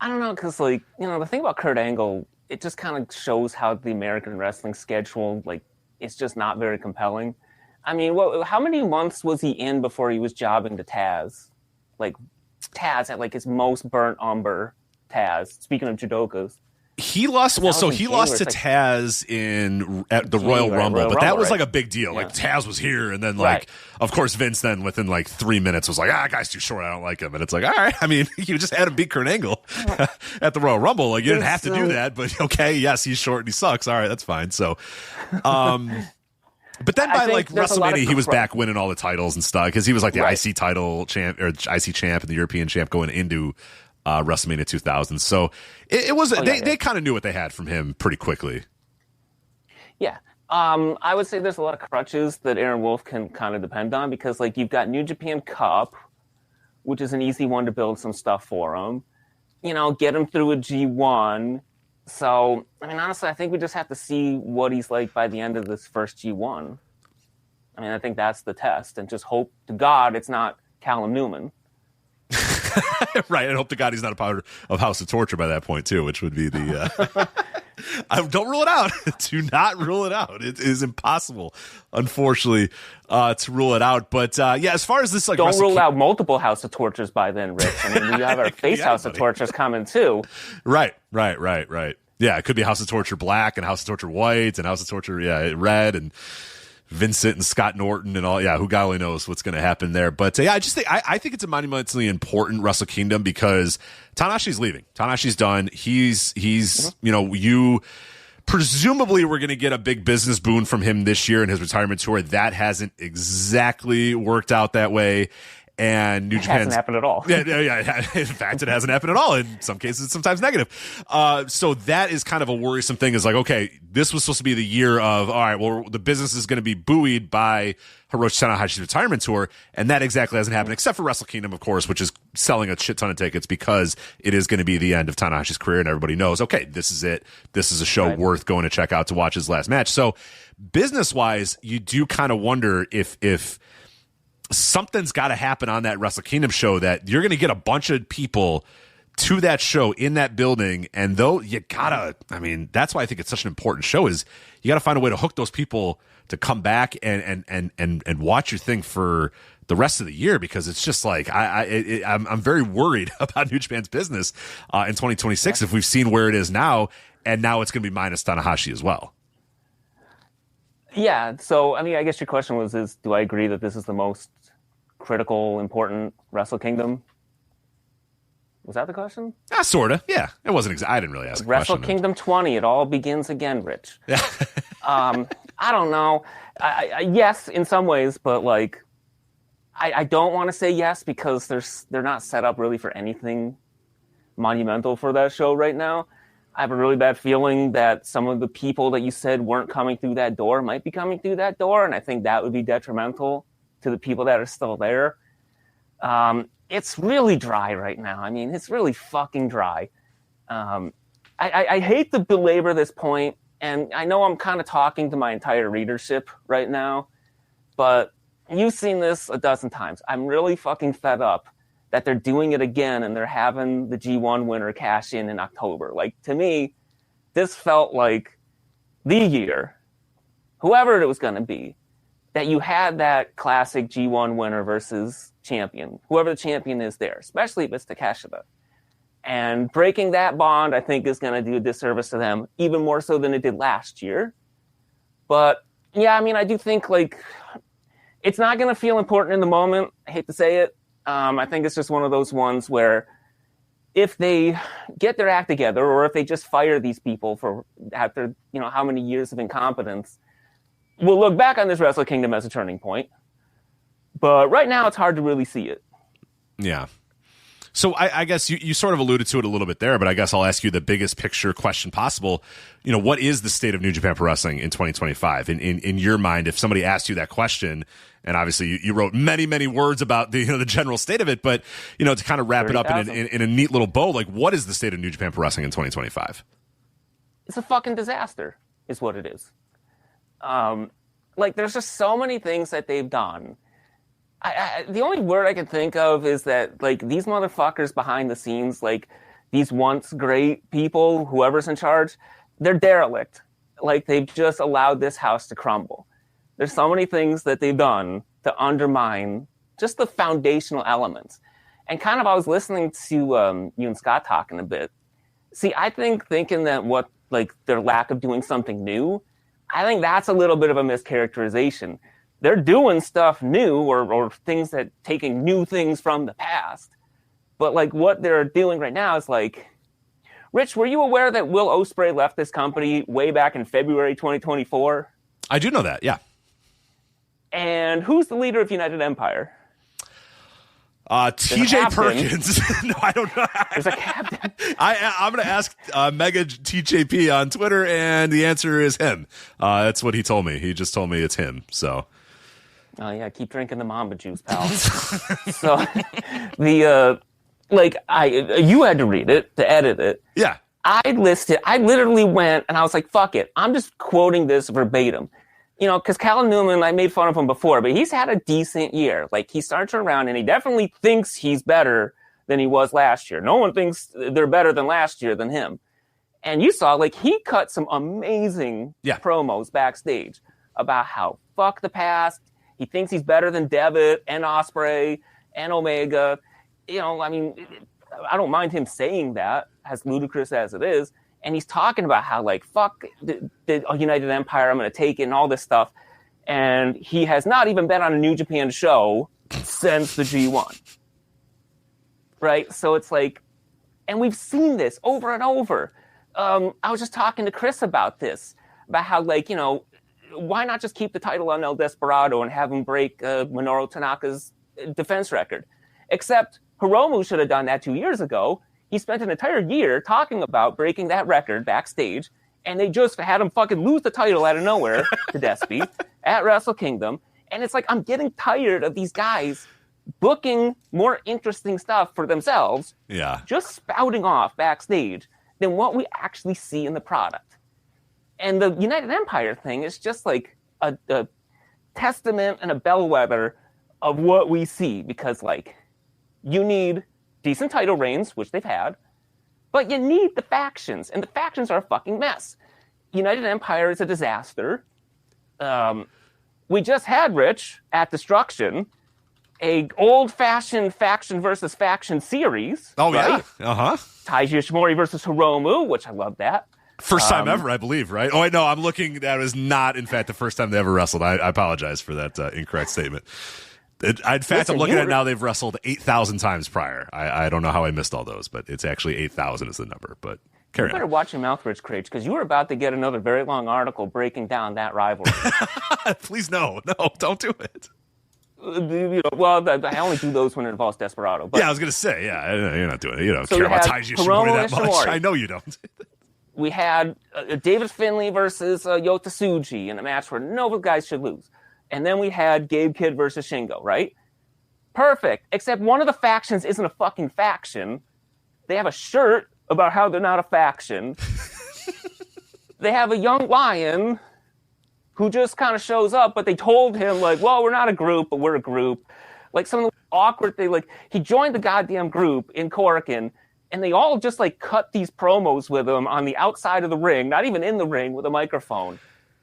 I don't know, because the thing about Kurt Angle, it just kind of shows how the American wrestling schedule, it's just not very compelling. I mean, how many months was he in before he was jobbing to Taz? Like, Taz at his most burnt umber. Taz. Speaking of judokas, he lost. Well, so he lost to Taz at the Royal Rumble, but that was like a big deal. Like Taz was here, and then of course Vince then within 3 minutes was like, guy's too short, I don't like him. And it's like, all right, I mean, you just had him beat Kurt Angle at the Royal Rumble. Like you didn't have to do that, but okay, yes, he's short and he sucks. All right, that's fine. So, but then by WrestleMania, he was back winning all the titles and stuff because he was like the IC title champ or IC champ and the European champ going into WrestleMania 2000. So it was they kind of knew what they had from him pretty quickly. Yeah. I would say there's a lot of crutches that Aaron Wolf can kind of depend on because you've got New Japan Cup, which is an easy one to build some stuff for him. Get him through a G1. So, I mean, honestly, I think we just have to see what he's like by the end of this first G1. I mean, I think that's the test, and just hope to God it's not Callum Newman. Right, and hope to God he's not a part of House of Torture by that point, too, which would be the... don't rule it out. Do not rule it out. It is impossible, unfortunately, to rule it out. But, as far as this... Don't rule out multiple House of Tortures by then, Rich. I mean, we have our face House of Tortures coming, too. Right. Yeah, it could be House of Torture Black and House of Torture White and House of Torture, Red and Vincent and Scott Norton and all. Yeah, who God only knows what's going to happen there. But I just think I think it's a monumentally important Wrestle Kingdom because Tanahashi's leaving. Tanahashi's done. He's you presumably we're going to get a big business boon from him this year in his retirement tour. That hasn't exactly worked out that way. And New Japan hasn't happened at all. Yeah. In fact, it hasn't happened at all. In some cases, it's sometimes negative. So that is kind of a worrisome thing. Is like, okay, this was supposed to be the year of, all right, well, the business is going to be buoyed by Hiroshi Tanahashi's retirement tour, and that exactly hasn't happened, except for Wrestle Kingdom, of course, which is selling a shit ton of tickets because it is going to be the end of Tanahashi's career, and everybody knows, okay, this is it. This is a show worth going to check out to watch his last match. So, business-wise, you do kind of wonder if something's got to happen on that Wrestle Kingdom show that you're going to get a bunch of people to that show in that building. And though you gotta, I mean, that's why I think it's such an important show is you got to find a way to hook those people to come back and watch your thing for the rest of the year, because it's just like, I'm very worried about New Japan's business in 2026 if we've seen where it is now, and now it's going to be minus Tanahashi as well. Yeah, so, I mean, I guess your question was, do I agree that this is the most critical, important Wrestle Kingdom? Was that the question? Sort of, yeah. It wasn't I didn't really ask a Wrestle question. Kingdom 20, it all begins again, Rich. I don't know. Yes, in some ways, but, I don't want to say yes because they're not set up really for anything monumental for that show right now. I have a really bad feeling that some of the people that you said weren't coming through that door might be coming through that door, and I think that would be detrimental to the people that are still there. It's really dry right now. I mean, it's really fucking dry. I hate to belabor this point, and I know I'm kind of talking to my entire readership right now, but you've seen this a dozen times. I'm really fucking fed up that they're doing it again and they're having the G1 winner cash in October. To me, this felt like the year, whoever it was going to be, that you had that classic G1 winner versus champion, whoever the champion is there, especially if it's Takeshita. And breaking that bond, I think, is going to do a disservice to them, even more so than it did last year. But, yeah, I mean, I do think, like, it's not going to feel important in the moment. I hate to say it. I think it's just one of those ones where if they get their act together, or if they just fire these people for after, how many years of incompetence, we'll look back on this Wrestle Kingdom as a turning point. But right now, it's hard to really see it. Yeah. So I guess you sort of alluded to it a little bit there, but I guess I'll ask you the biggest picture question possible. What is the state of New Japan Pro Wrestling in 2025? In your mind, if somebody asked you that question, and obviously you wrote many, many words about the general state of it, but to kind of wrap it up in a neat little bow, like what is the state of New Japan Pro Wrestling in 2025? It's a fucking disaster, is what it is. There's just so many things that they've done. The only word I can think of is that, like, these motherfuckers behind the scenes, like, these once great people, whoever's in charge, they're derelict. Like, they've just allowed this house to crumble. There's so many things that they've done to undermine just the foundational elements. And kind of, I was listening to you and Scott talking a bit. See, I think thinking that their lack of doing something new, I think that's a little bit of a mischaracterization. They're doing stuff new or things that taking new things from the past. But like what they're doing right now is like, Rich, were you aware that Will Ospreay left this company way back in February 2024? I do know that, yeah. And who's the leader of United Empire? TJ Perkins. No, I don't know. There's a captain. I'm going to ask Mega TJP on Twitter, and the answer is him. That's what he told me. He just told me it's him. So. Oh yeah, keep drinking the Mamba juice, pal. So you had to read it to edit it. Yeah. I literally went and I was like, fuck it. I'm just quoting this verbatim. Because Callum Newman, I made fun of him before, but he's had a decent year. Like, he starts around and he definitely thinks he's better than he was last year. No one thinks they're better than last year than him. And you saw, like, he cut some amazing promos backstage about how fuck the past. He thinks he's better than Devitt and Ospreay and Omega. I mean, I don't mind him saying that, as ludicrous as it is. And he's talking about how, like, fuck the United Empire, I'm going to take it and all this stuff. And he has not even been on a New Japan show since the G1. Right? So it's like, and we've seen this over and over. I was just talking to Chris about this, about how, like, why not just keep the title on El Desperado and have him break Minoru Tanaka's defense record? Except Hiromu should have done that 2 years ago. He spent an entire year talking about breaking that record backstage, and they just had him fucking lose the title out of nowhere to Despy at Wrestle Kingdom. And it's like, I'm getting tired of these guys booking more interesting stuff for themselves, just spouting off backstage, than what we actually see in the product. And the United Empire thing is just like a testament and a bellwether of what we see, because, like, you need decent title reigns, which they've had, but you need the factions, and the factions are a fucking mess. United Empire is a disaster. We just had, Rich, at Destruction, a old-fashioned faction versus faction series. Oh, right? Yeah? Uh-huh. Taiji Ishimori versus Hiromu, which I love that. First time ever, I believe, right? Oh, I know. I'm looking. That was not, in fact, the first time they ever wrestled. I apologize for that incorrect statement. In fact, I'm looking at it now. They've wrestled 8,000 times prior. I don't know how I missed all those, but it's actually 8,000 is the number. But carry on. You better watch your mouth, Rich Craich, because you were about to get another very long article breaking down that rivalry. Please, no, don't do it. Well, I only do those when it involves Desperado. But, yeah, I was going to say, you're not doing it. You don't so care about Taiji Ishimori that much. I know you don't. We had David Finlay versus Yota Tsuji in a match where no guys should lose. And then we had Gabe Kidd versus Shingo, right? Perfect. Except one of the factions isn't a fucking faction. They have a shirt about how they're not a faction. They have a young lion who just kind of shows up, but they told him, like, well, we're not a group, but we're a group. Like, some of the awkward thing, like, he joined the goddamn group in Korakuen, and they all just, like, cut these promos with him on the outside of the ring, not even in the ring with a microphone,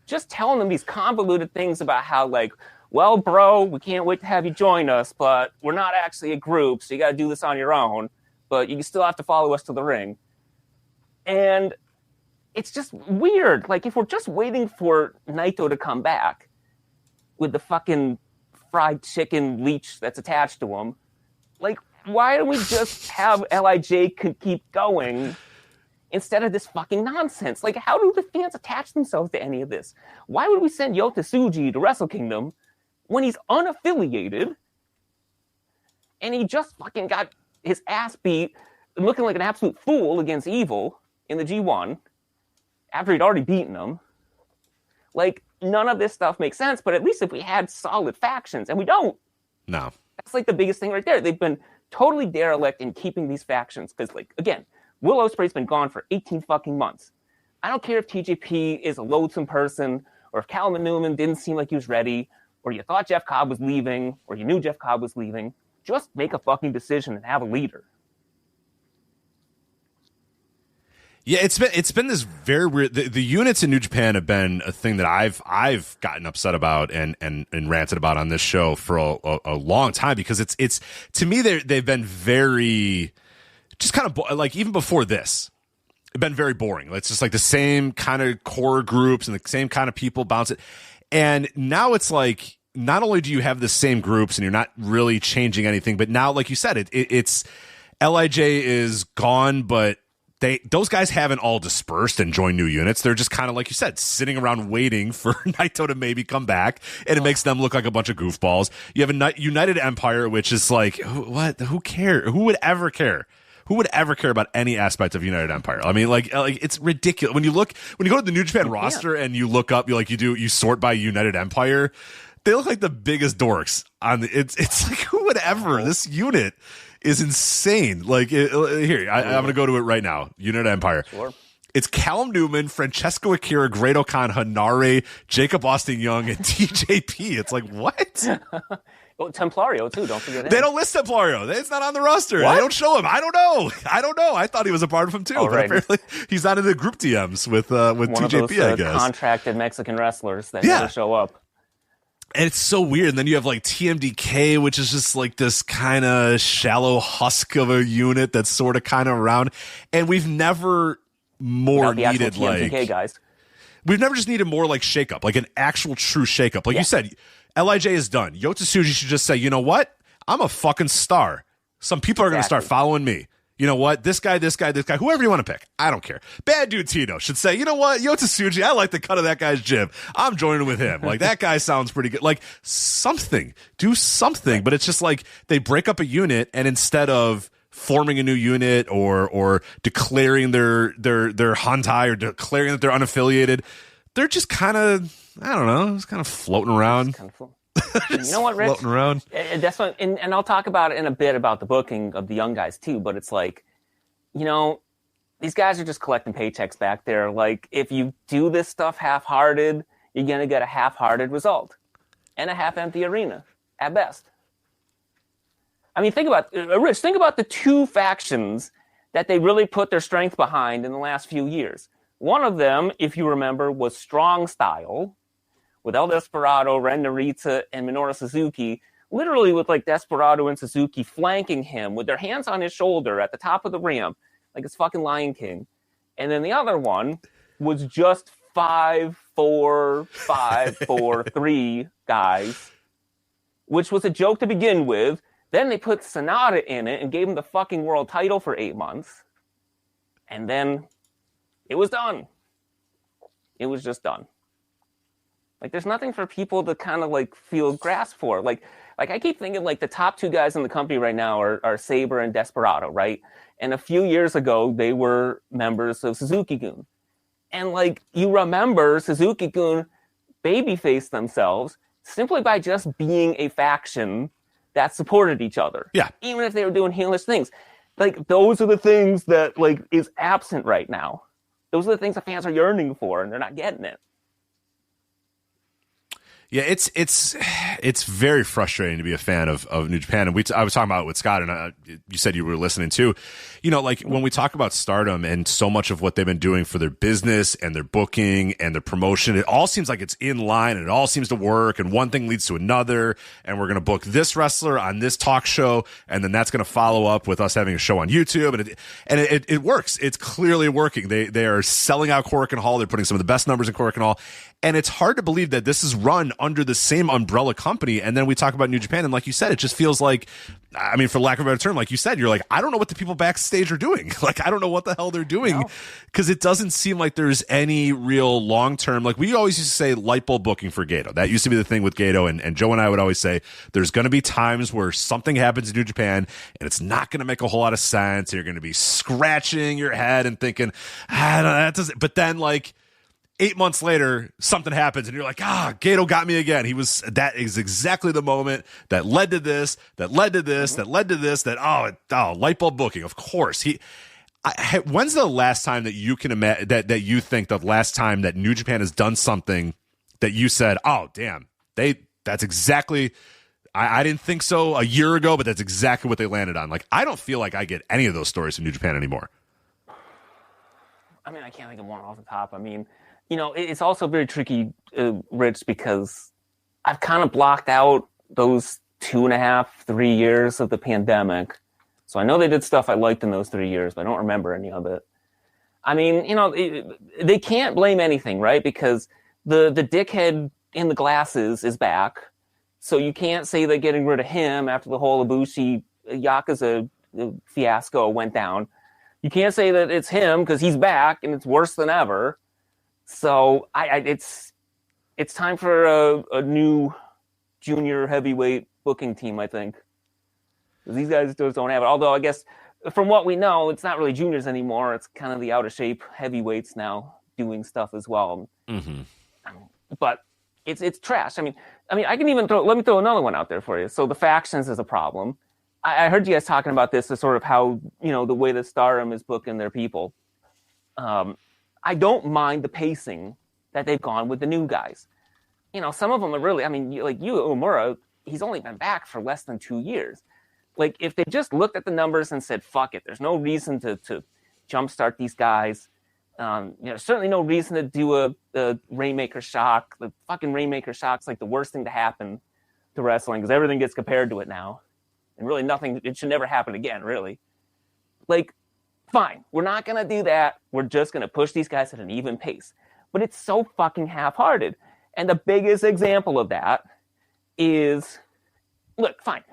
just telling them these convoluted things about how, like, well, bro, we can't wait to have you join us, but we're not actually a group, so you got to do this on your own, but you still have to follow us to the ring. And it's just weird. Like, if we're just waiting for Naito to come back with the fucking fried chicken leech that's attached to him, like, why don't we just have LIJ keep going instead of this fucking nonsense? Like, how do the fans attach themselves to any of this? Why would we send Yota Tsuji to Wrestle Kingdom when he's unaffiliated and he just fucking got his ass beat looking like an absolute fool against Evil in the G1 after he'd already beaten him? Like, none of this stuff makes sense, but at least if we had solid factions, and we don't. No. That's like the biggest thing right there. They've been totally derelict in keeping these factions because, like, again, Will Ospreay's been gone for 18 fucking months. I don't care if TJP is a loathsome person, or if Calvin Newman didn't seem like he was ready, or you thought Jeff Cobb was leaving, or you knew Jeff Cobb was leaving. Just make a fucking decision and have a leader. Yeah, it's been this very weird. The units in New Japan have been a thing that I've gotten upset about and ranted about on this show for a long time, because it's to me they've been very just kind of like, even before this, it's been very boring. It's just like the same kind of core groups and the same kind of people bounce it. And now it's like, not only do you have the same groups and you're not really changing anything, but now, like you said, it's LIJ is gone, but those guys haven't all dispersed and joined new units. They're just kind of, like you said, sitting around waiting for Naito to maybe come back, and it makes them look like a bunch of goofballs. You have a United Empire, which is like, what? Who cares? Who would ever care? Who would ever care about any aspect of United Empire? I mean, like it's ridiculous. When you go to the New Japan roster and you look up, you sort by United Empire, they look like the biggest dorks on the. It's like, who would ever? This unit is insane. Like, here, I'm going to go to it right now. United Empire. Sure. It's Callum Newman, Francesco Akira, Great Khan, Hanare, Jacob Austin Young, and TJP. It's like, what? Well, Templario, too. Don't forget him. They don't list Templario. It's not on the roster. What? They don't show him. I don't know. I thought he was a part of him, too. Oh, but right. apparently he's not in the group DMs with One TJP, of those, I guess. contracted Mexican wrestlers that never show up. And it's so weird. And then you have like TMDK, which is just like this kind of shallow husk of a unit that's sort of kind of around. And we've never more needed TMDK guys. We've never just needed more like shakeup, like an actual true shakeup. Like you said, LIJ is done. Yota Tsuji should just say, you know what? I'm a fucking star. Some people are going to start following me. You know what? This guy, whoever you want to pick. I don't care. Bad Dude Tito should say, you know what? Yota Tsuji, I like the cut of that guy's jib. I'm joining with him. Like, that guy sounds pretty good. Like, something. Do something. But it's just like they break up a unit, and instead of forming a new unit or declaring their Hantai or declaring that they're unaffiliated, they're just kind of, I don't know, just kind of floating around. You know what, Rich? Floating around. That's what, and I'll talk about it in a bit about the booking of the young guys too. But it's like, you know, these guys are just collecting paychecks back there. Like, if you do this stuff half-hearted, you're gonna get a half-hearted result and a half-empty arena at best. I mean, think about Rich. Think about the two factions that they really put their strength behind in the last few years. One of them, if you remember, was Strong Style, with El Desperado, Ren Narita, and Minoru Suzuki, literally with like Desperado and Suzuki flanking him with their hands on his shoulder at the top of the ramp, like it's fucking Lion King. And then the other one was just 5-4, 5-4-3 guys, which was a joke to begin with. Then they put Sonata in it and gave him the fucking world title for 8 months. And then it was done. It was just done. Like, there's nothing for people to kind of like feel grasp for. Like I keep thinking like the top two guys in the company right now are Sabre and Desperado, right? And a few years ago, they were members of Suzuki-gun. And like, you remember Suzuki-gun babyfaced themselves simply by just being a faction that supported each other. Yeah. Even if they were doing heelish things. Like, those are the things that like is absent right now. Those are the things the fans are yearning for, and they're not getting it. Yeah, it's very frustrating to be a fan of New Japan. And I was talking about it with Scott, and you said you were listening too. You know, like when we talk about Stardom and so much of what they've been doing for their business and their booking and their promotion, it all seems like it's in line and it all seems to work. And one thing leads to another. And we're going to book this wrestler on this talk show, and then that's going to follow up with us having a show on YouTube. And it works. It's clearly working. They are selling out Korakuen Hall. They're putting some of the best numbers in Korakuen Hall. And it's hard to believe that this is run under the same umbrella company. And then we talk about New Japan, and like you said, it just feels like, I mean, for lack of a better term, like you said, you're like, I don't know what the people backstage are doing. Like, I don't know what the hell they're doing, because it doesn't seem like there's any real long-term, like we always used to say light bulb booking for Gato. That used to be the thing with Gato, and Joe and I would always say there's going to be times where something happens in New Japan and it's not going to make a whole lot of sense. You're going to be scratching your head and thinking, that doesn't, but then like, 8 months later, something happens, and you're like, Gato got me again. That is exactly the moment that led to this, that led to this, that led to this, light bulb booking. Of course. When's the last time that you can imagine that you think the last time that New Japan has done something that you said, oh, damn, that's exactly, I didn't think so a year ago, but that's exactly what they landed on. Like, I don't feel like I get any of those stories from New Japan anymore. I mean, I can't think of one off the top. I mean, you know, it's also very tricky, Rich, because I've kind of blocked out those 2.5, 3 years of the pandemic. So I know they did stuff I liked in those 3 years, but I don't remember any of it. I mean, you know, they can't blame anything, right? Because the dickhead in the glasses is back. So you can't say they're getting rid of him after the whole Ibushi Yakuza fiasco went down. You can't say that it's him because he's back and it's worse than ever. So it's time for a new junior heavyweight booking team, I think. These guys just don't have it. Although I guess from what we know, it's not really juniors anymore. It's kind of the out of shape heavyweights now doing stuff as well. Mm-hmm. But it's trash. I mean, I can even let me throw another one out there for you. So the factions is a problem. I heard you guys talking about this as sort of how, you know, the way that Stardom is booking their people. I don't mind the pacing that they've gone with the new guys. You know, some of them are really, I mean, like Yu Uemura, he's only been back for less than 2 years. Like, if they just looked at the numbers and said, fuck it, there's no reason to jumpstart these guys. You know, certainly no reason to do a Rainmaker shock. The fucking Rainmaker shock's like the worst thing to happen to wrestling because everything gets compared to it now. And really nothing, it should never happen again, really. Like, fine, we're not going to do that. We're just going to push these guys at an even pace. But it's so fucking half-hearted. And the biggest example of that is, look, fine.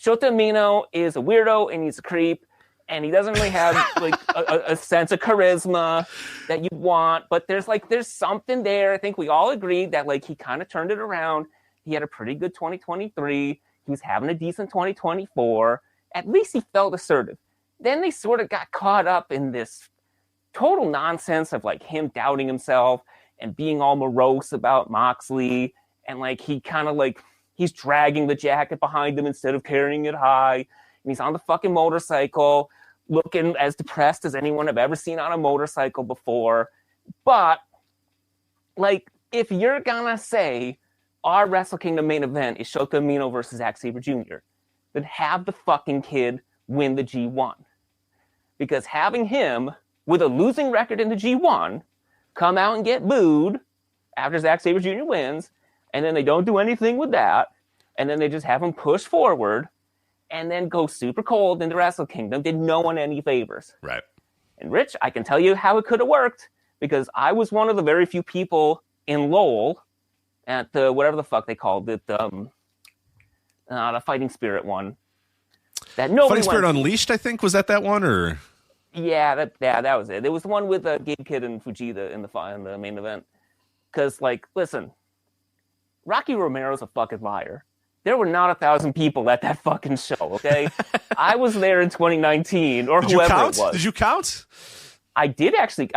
Shota Umino is a weirdo and he's a creep. And he doesn't really have like a sense of charisma that you want. But there's something there. I think we all agreed that like he kind of turned it around. He had a pretty good 2023. He was having a decent 2024. At least he felt assertive. Then they sort of got caught up in this total nonsense of like him doubting himself and being all morose about Moxley. And like he kind of like he's dragging the jacket behind him instead of carrying it high. And he's on the fucking motorcycle looking as depressed as anyone I've ever seen on a motorcycle before. But like if you're gonna say our Wrestle Kingdom main event is Shota Umino versus Zack Sabre Jr., then have the fucking kid win the G1. Because having him with a losing record in the G1 come out and get booed after Zack Sabre Jr. wins, and then they don't do anything with that, and then they just have him push forward and then go super cold in the Wrestle Kingdom did no one any favors. Right. And Rich, I can tell you how it could have worked because I was one of the very few people in Lowell at the whatever the fuck they called it, the Fighting Spirit one. That nobody Fighting Spirit Unleashed, I think, was that one or? Yeah, that was it. It was the one with Gabe Kidd and Fujita in the main event. Because, like, listen, Rocky Romero's a fucking liar. There were not 1,000 people at that fucking show. Okay, I was there in 2019 or whoever it was. Did you count? I did actually.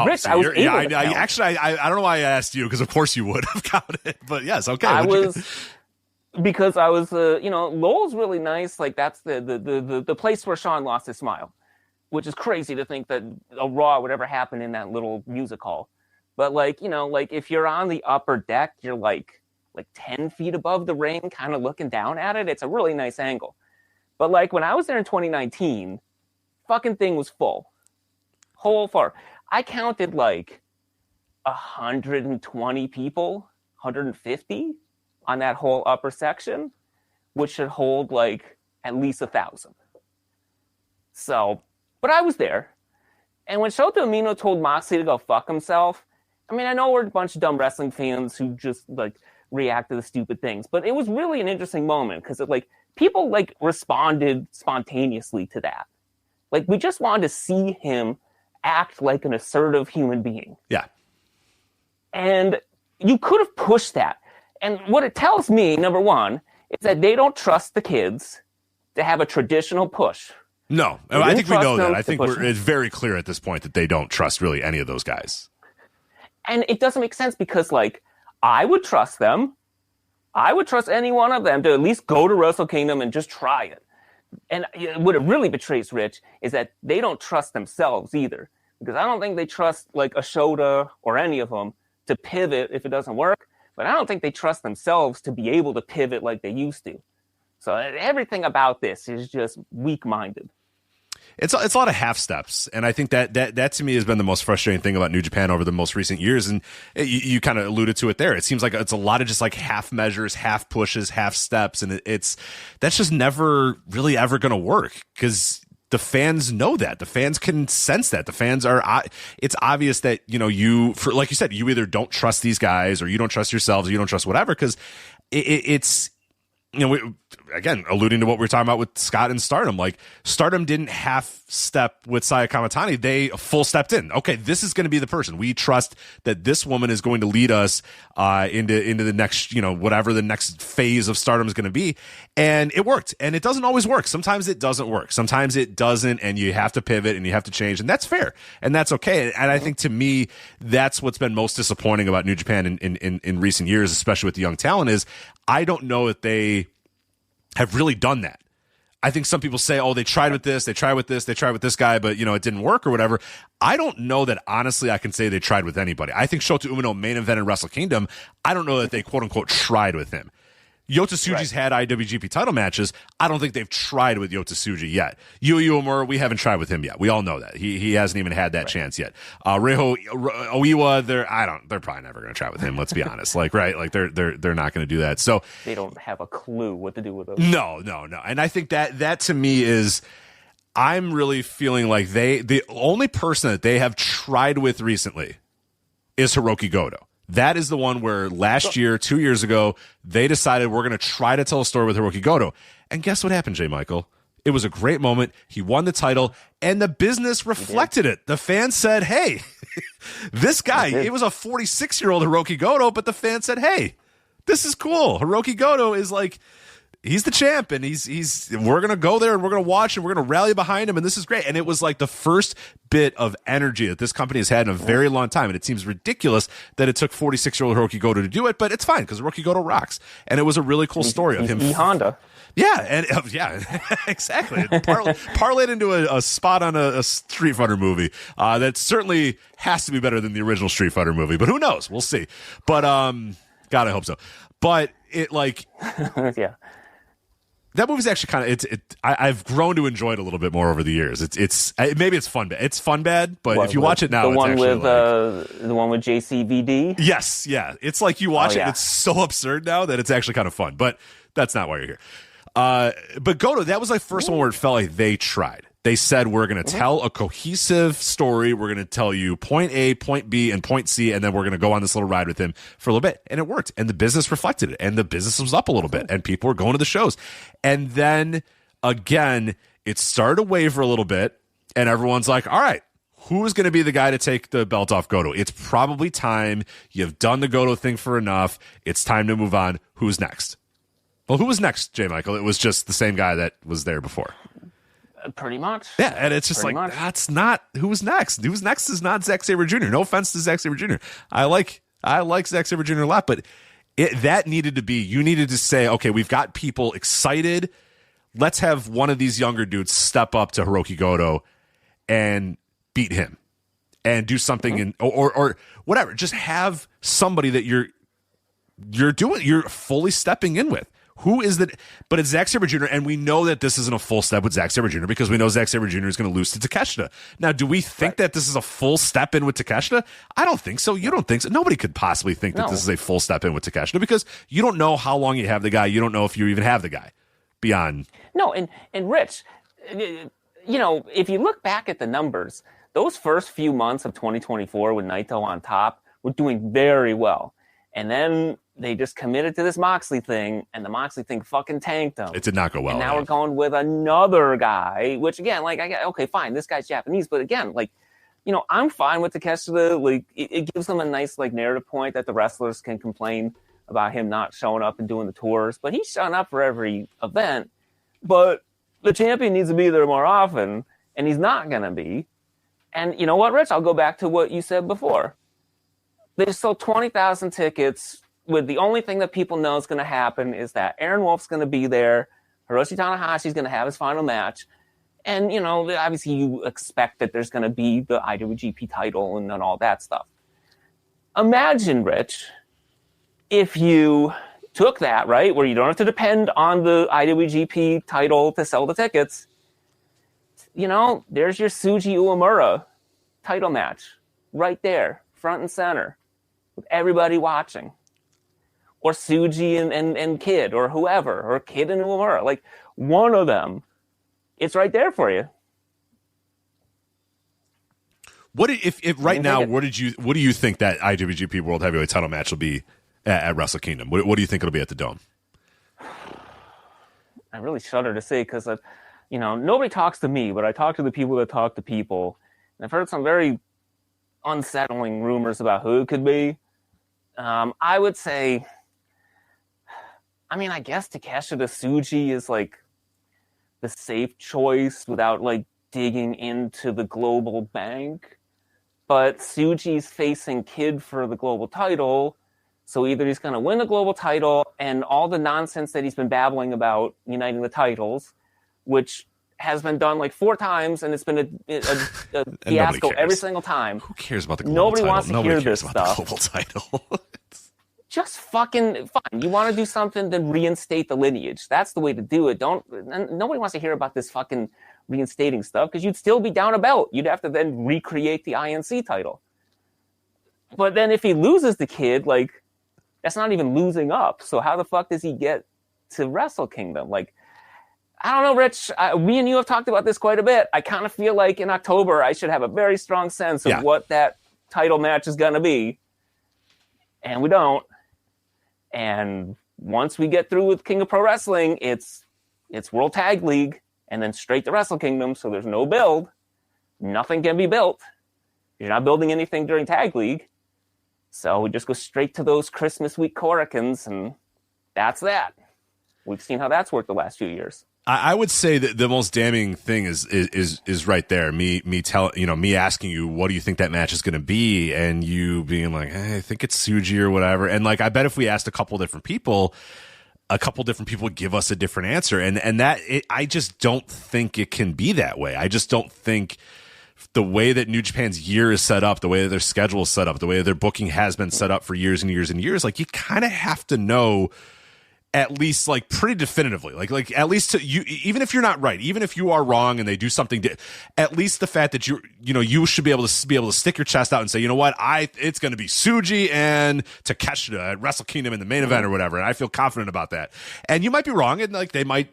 Rich, I was able to count. Actually, I don't know why I asked you because of course you would have counted. But yes, okay. Because I was, Lowell's really nice. Like that's the place where Sean lost his smile, which is crazy to think that a Raw would ever happen in that little music hall. But like if you're on the upper deck, you're like like 10 feet above the ring, kind of looking down at it. It's a really nice angle. But like when I was there in 2019, fucking thing was full. Whole far. I counted like 120 people, 150 on that whole upper section, which should hold like at least 1,000. So, but I was there. And when Shota Umino told Moxley to go fuck himself, I mean, I know we're a bunch of dumb wrestling fans who just like react to the stupid things, but it was really an interesting moment because it like people like responded spontaneously to that. Like we just wanted to see him act like an assertive human being. Yeah. And you could have pushed that. And what it tells me, number one, is that they don't trust the kids to have a traditional push. No, I think we know that. I think it's very clear at this point that they don't trust really any of those guys. And it doesn't make sense because, like, I would trust them. I would trust any one of them to at least go to Wrestle Kingdom and just try it. And what it really betrays, Rich, is that they don't trust themselves either. Because I don't think they trust, like, a Shota or any of them to pivot if it doesn't work. But I don't think they trust themselves to be able to pivot like they used to. So everything about this is just weak-minded. It's a lot of half steps, and I think that to me has been the most frustrating thing about New Japan over the most recent years. And you kind of alluded to it there. It seems like it's a lot of just like half measures, half pushes, half steps, and that's just never really ever going to work because the fans know that. The fans can sense that. The fans are. It's obvious that like you said, you either don't trust these guys, or you don't trust yourselves, or you don't trust whatever. Because it's. Again, alluding to what we were talking about with Scott and Stardom, like Stardom didn't half step with Saya Kamitani. They full stepped in. Okay, this is going to be the person. We trust that this woman is going to lead us into the next, whatever the next phase of Stardom is going to be. And it worked. And it doesn't always work. Sometimes it doesn't work. Sometimes it doesn't. And you have to pivot and you have to change. And that's fair. And that's okay. And I think to me, that's what's been most disappointing about New Japan in recent years, especially with the young talent, is I don't know that they have really done that. I think some people say, oh, they tried with this, they tried with this, they tried with this guy, but it didn't work or whatever. I don't know that honestly I can say they tried with anybody. I think Shota Umino main evented Wrestle Kingdom. I don't know that they quote unquote tried with him. Yota Tsuji's had IWGP title matches. I don't think they've tried with Yota Tsuji yet. Yuya Uemura, we haven't tried with him yet. We all know that. He hasn't even had that chance yet. Reiho Oiwa, they're probably never going to try with him, let's be honest. Like, right? Like they're not going to do that. So they don't have a clue what to do with them. No. And I think that to me is, I'm really feeling like the only person that they have tried with recently is Hiroki Goto. That is the one where last year, 2 years ago, they decided we're going to try to tell a story with Hiroki Goto. And guess what happened, J. Michael? It was a great moment. He won the title, and the business reflected it. The fans said, hey, this guy, it was a 46-year-old Hiroki Goto, but the fans said, hey, this is cool. Hiroki Goto is like, he's the champ, and we're going to go there, and we're going to watch, and we're going to rally behind him, and this is great. And it was like the first bit of energy that this company has had in a very long time, and it seems ridiculous that it took 46-year-old Hiroki Goto to do it, but it's fine, because Hiroki Goto rocks. And it was a really cool story of him. Honda. Yeah, and exactly. Parlayed into a spot on a Street Fighter movie that certainly has to be better than the original Street Fighter movie, but who knows? We'll see. But, God, I hope so. But it, like... yeah. That movie's actually kind of I've grown to enjoy it a little bit more over the years. It's maybe it's fun bad. It's fun bad, but if you watch it now, the it's one actually with the one with JCVD. Yes, yeah. It's like you watch it, it's so absurd now that it's actually kind of fun. But that's not why you're here. But Goto, that was like first one where it felt like they tried. They said, we're going to tell a cohesive story. We're going to tell you point A, point B, and point C, and then we're going to go on this little ride with him for a little bit. And it worked. And the business reflected it. And the business was up a little bit. And people were going to the shows. And then, again, it started to waver a little bit. And everyone's like, all right, who's going to be the guy to take the belt off Goto? It's probably time. You've done the Goto thing for enough. It's time to move on. Who's next? Well, who was next, J. Michael? It was just the same guy that was there before. Pretty much. Yeah, and it's just that's not who's next. Who's next is not Zack Sabre Jr. No offense to Zack Sabre Jr. I like Zack Sabre Jr. a lot, but that needed to be, you needed to say, okay, we've got people excited. Let's have one of these younger dudes step up to Hiroki Goto and beat him and do something or whatever. Just have somebody that you're you're fully stepping in with. Who is that? But it's Zack Sabre Jr., and we know that this isn't a full step with Zack Sabre Jr. because we know Zack Sabre Jr. is going to lose to Takeshita. Now, do we think that this is a full step in with Takeshita? I don't think so. You don't think so. Nobody could possibly think that this is a full step in with Takeshita because you don't know how long you have the guy. You don't know if you even have the guy beyond. No, and Rich, if you look back at the numbers, those first few months of 2024 with Naito on top were doing very well. And then they just committed to this Moxley thing, and the Moxley thing fucking tanked them. It did not go well. And now we're going with another guy, which again, okay, fine, this guy's Japanese, but again, I'm fine with Takeshita. Like, it gives them a nice narrative point that the wrestlers can complain about him not showing up and doing the tours, but he's showing up for every event. But the champion needs to be there more often, and he's not going to be. And you know what, Rich? I'll go back to what you said before. They sold 20,000 tickets with the only thing that people know is going to happen is that Aaron Wolf's going to be there, Hiroshi Tanahashi's going to have his final match, and, obviously you expect that there's going to be the IWGP title and all that stuff. Imagine, Rich, if you took that, right, where you don't have to depend on the IWGP title to sell the tickets, there's your Tsuji Uemura title match right there, front and center, with everybody watching. Or Tsuji and Kid, or whoever, or Kid and Uemura. One of them. It's right there for you. What if right now? What do you think that IWGP World Heavyweight Title match will be at Wrestle Kingdom? What do you think it'll be at the Dome? I really shudder to say because nobody talks to me, but I talk to the people that talk to people, and I've heard some very unsettling rumors about who it could be. I would say, I guess Takeshita Tsuji is the safe choice without digging into the global bank. But Tsuji's facing Kid for the global title. So either he's going to win the global title and all the nonsense that he's been babbling about uniting the titles, which has been done 4 times and it's been a fiasco every single time. Who cares about the global title? Nobody wants to hear this stuff. The global title. Just fucking fine. You want to do something, then reinstate the lineage. That's the way to do it. Nobody wants to hear about this fucking reinstating stuff because you'd still be down a belt. You'd have to then recreate the INC title. But then if he loses the Kid, that's not even losing up. So how the fuck does he get to Wrestle Kingdom? I don't know, Rich. We and you have talked about this quite a bit. I kind of feel like in October I should have a very strong sense of what that title match is going to be. And we don't. And once we get through with King of Pro Wrestling, it's World Tag League and then straight to Wrestle Kingdom. So there's no build. Nothing can be built. You're not building anything during Tag League. So we just go straight to those Christmas week Coricans, and that's that. We've seen how that's worked the last few years. I would say that the most damning thing is right there. Me asking you, what do you think that match is going to be? And you being like, I think it's Tsuji or whatever. And I bet if we asked a couple different people would give us a different answer. And I just don't think it can be that way. I just don't think the way that New Japan's year is set up, the way that their schedule is set up, the way that their booking has been set up for years and years and years, you kind of have to know at least pretty definitively, at least to you, even if you're not right, even if you are wrong and they do something, at least the fact that you should be able to stick your chest out and say, you know what, it's going to be Tsuji and Takeshita at Wrestle Kingdom in the main event or whatever, and I feel confident about that. And you might be wrong, and they might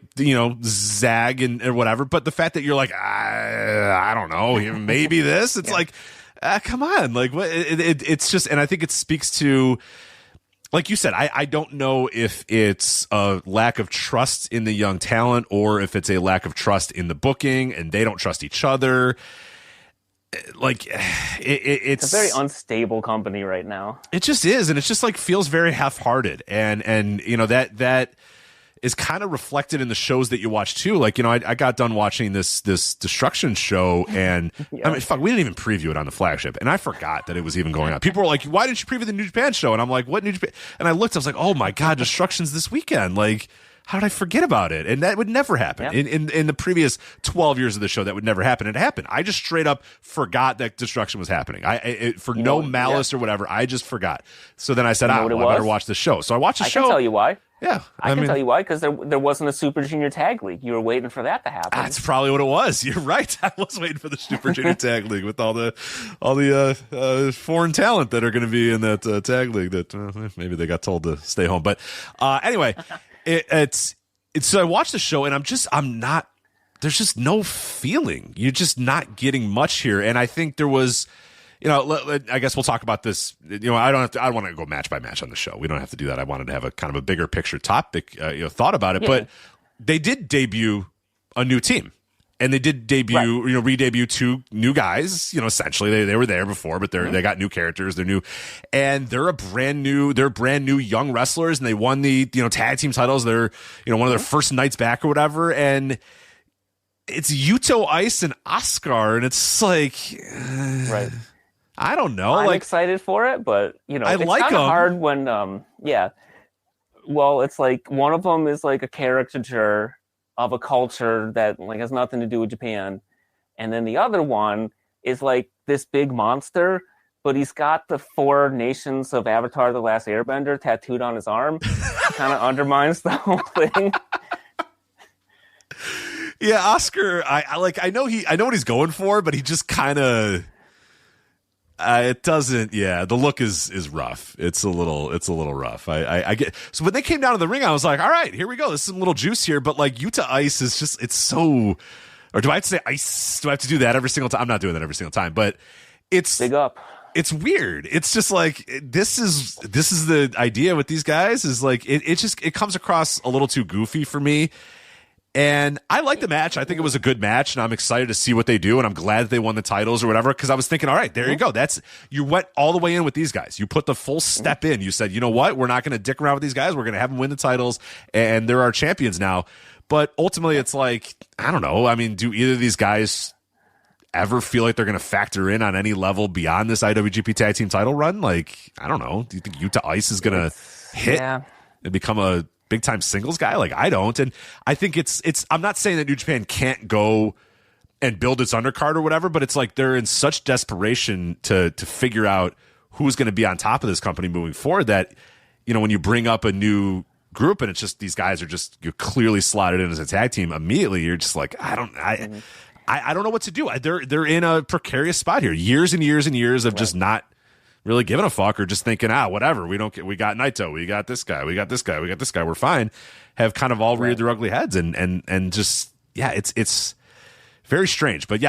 zag and whatever, but the fact that you're I don't know, maybe this, it's come on, what it's just, and I think it speaks to. Like you said, I don't know if it's a lack of trust in the young talent or if it's a lack of trust in the booking and they don't trust each other. It's a very unstable company right now. It just is. And it's just feels very half-hearted. And that is kind of reflected in the shows that you watch too. I got done watching this Destruction show and we didn't even preview it on the Flagship. And I forgot that it was even going on. People were like, why didn't you preview the New Japan show? And I'm like, what New Japan? And I looked, I was like, oh my God, Destruction's this weekend. how did I forget about it? And that would never happen. Yeah. In the previous 12 years of the show, that would never happen. It happened. I just straight up forgot that destruction was happening. For no malice or whatever, I just forgot. So then I said, I better watch the show. So I watched the show. I can tell you why. Yeah, I can tell you why, because there wasn't a Super Junior Tag League. You were waiting for that to happen. That's probably what it was. You're right. I was waiting for the Super Junior Tag League with all the foreign talent that are going to be in that tag league. That maybe they got told to stay home. But anyway, it's so I watched the show and I'm not. There's just no feeling. You're just not getting much here, and I think there was. I guess we'll talk about this. I don't want to go match by match on the show. We don't have to do that. I wanted to have a kind of a bigger picture topic, thought about it. Yeah. But they did debut a new team, and they did debut, re-debut 2 new guys. Essentially they were there before, but they got new characters. They're new, and they're brand new young wrestlers, and they won the tag team titles. They're one of their first nights back or whatever, and it's Yuto, Ice, and Oscar, and it's like right. I don't know. I'm excited for it, but it's kind of hard when, well, it's like one of them is like a caricature of a culture that like has nothing to do with Japan, and then the other one is like this big monster, but he's got the 4 nations of Avatar: The Last Airbender tattooed on his arm. Kind of undermines the whole thing. Yeah, Oscar. I know what he's going for, but he just kind of. It doesn't. Yeah, the look is rough. It's a little rough. I get. So when they came down to the ring, I was like, all right, here we go. There's some little juice here. But like Yuta Ice is just. It's so. Or do I have to say ice? Do I have to do that every single time? I'm not doing that every single time. But it's big up. It's weird. It's just like this is the idea with these guys is like it comes across a little too goofy for me. And I like the match. I think it was a good match, and I'm excited to see what they do, and I'm glad that they won the titles or whatever, because I was thinking, all right, there you go. You went all the way in with these guys. You put the full step in. You said, you know what? We're not going to dick around with these guys. We're going to have them win the titles, and they're our champions now. But ultimately, it's like, I don't know. I mean, do either of these guys ever feel like they're going to factor in on any level beyond this IWGP Tag Team title run? Like, I don't know. Do you think Yuta Ice is going to hit and become a big time singles guy? Like, I don't. And I think it's I'm not saying that New Japan can't go and build its undercard or whatever, but it's like they're in such desperation to figure out who's going to be on top of this company moving forward that, when you bring up a new group and it's just these guys are just, you're clearly slotted in as a tag team immediately, you're just like, I don't know what to do. They're in a precarious spot here. Years and years and years of just not really giving a fuck or just thinking, whatever, we got Naito, we got this guy, we're fine, have kind of all reared their ugly heads and just, it's very strange. But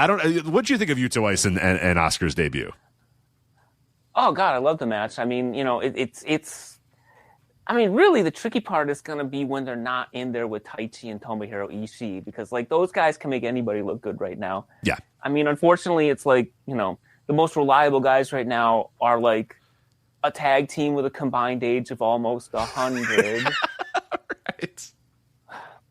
what do you think of Yuto Ice and Oscar's debut? Oh God, I love the match. I mean, really the tricky part is going to be when they're not in there with Taichi and Tomohiro Ishii, because like those guys can make anybody look good right now. Yeah. I mean, unfortunately, it's like, the most reliable guys right now are like a tag team with a combined age of almost 100. Right.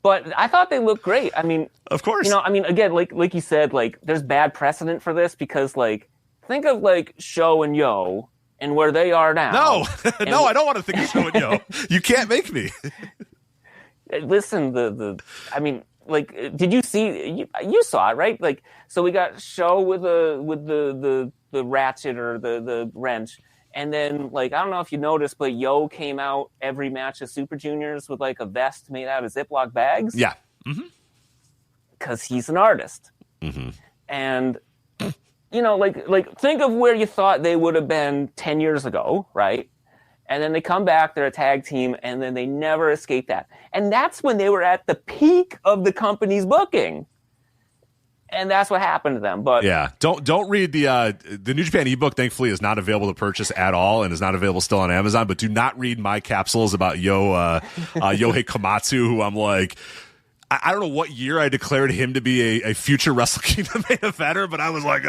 But I thought they looked great. I mean, of course. Again, like you said, like there's bad precedent for this because like think of like Sho and Yo and where they are now. No, no, I don't want to think of Sho and Yo. You can't make me. Listen, like, did you see? You saw it, right? Like, so we got Sho with the ratchet or the wrench, and then like I don't know if you noticed, but Yo came out every match of Super Juniors with like a vest made out of Ziploc bags. Yeah, because he's an artist, and like think of where you thought they would have been 10 years ago, right? And then they come back, they're a tag team, and then they never escape that. And that's when they were at the peak of the company's booking. And that's what happened to them. But yeah, don't read the New Japan ebook. Thankfully, is not available to purchase at all, and is not available still on Amazon. But do not read my capsules about Yohei Komatsu, who I'm like, I don't know what year I declared him to be a future Wrestle Kingdom main eventer, but I was like,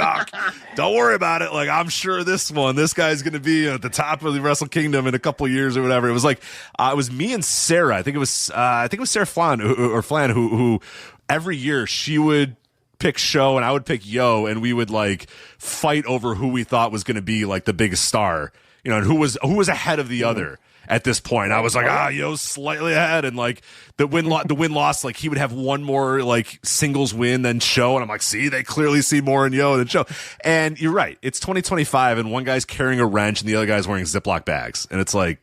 don't worry about it. Like, I'm sure this guy's going to be at the top of the Wrestle Kingdom in a couple of years or whatever. It was like, it was me and Sarah. I think it was Sarah Flan who every year she would pick Sho and I would pick Yo, and we would like fight over who we thought was going to be like the biggest star, and who was ahead of the other. at this point. I was like, Yo's slightly ahead, and like the win loss, like he would have one more like singles win than Show, and I'm like, see, they clearly see more in Yo than Show. And you're right, it's 2025, and one guy's carrying a wrench, and the other guy's wearing Ziploc bags, and it's like,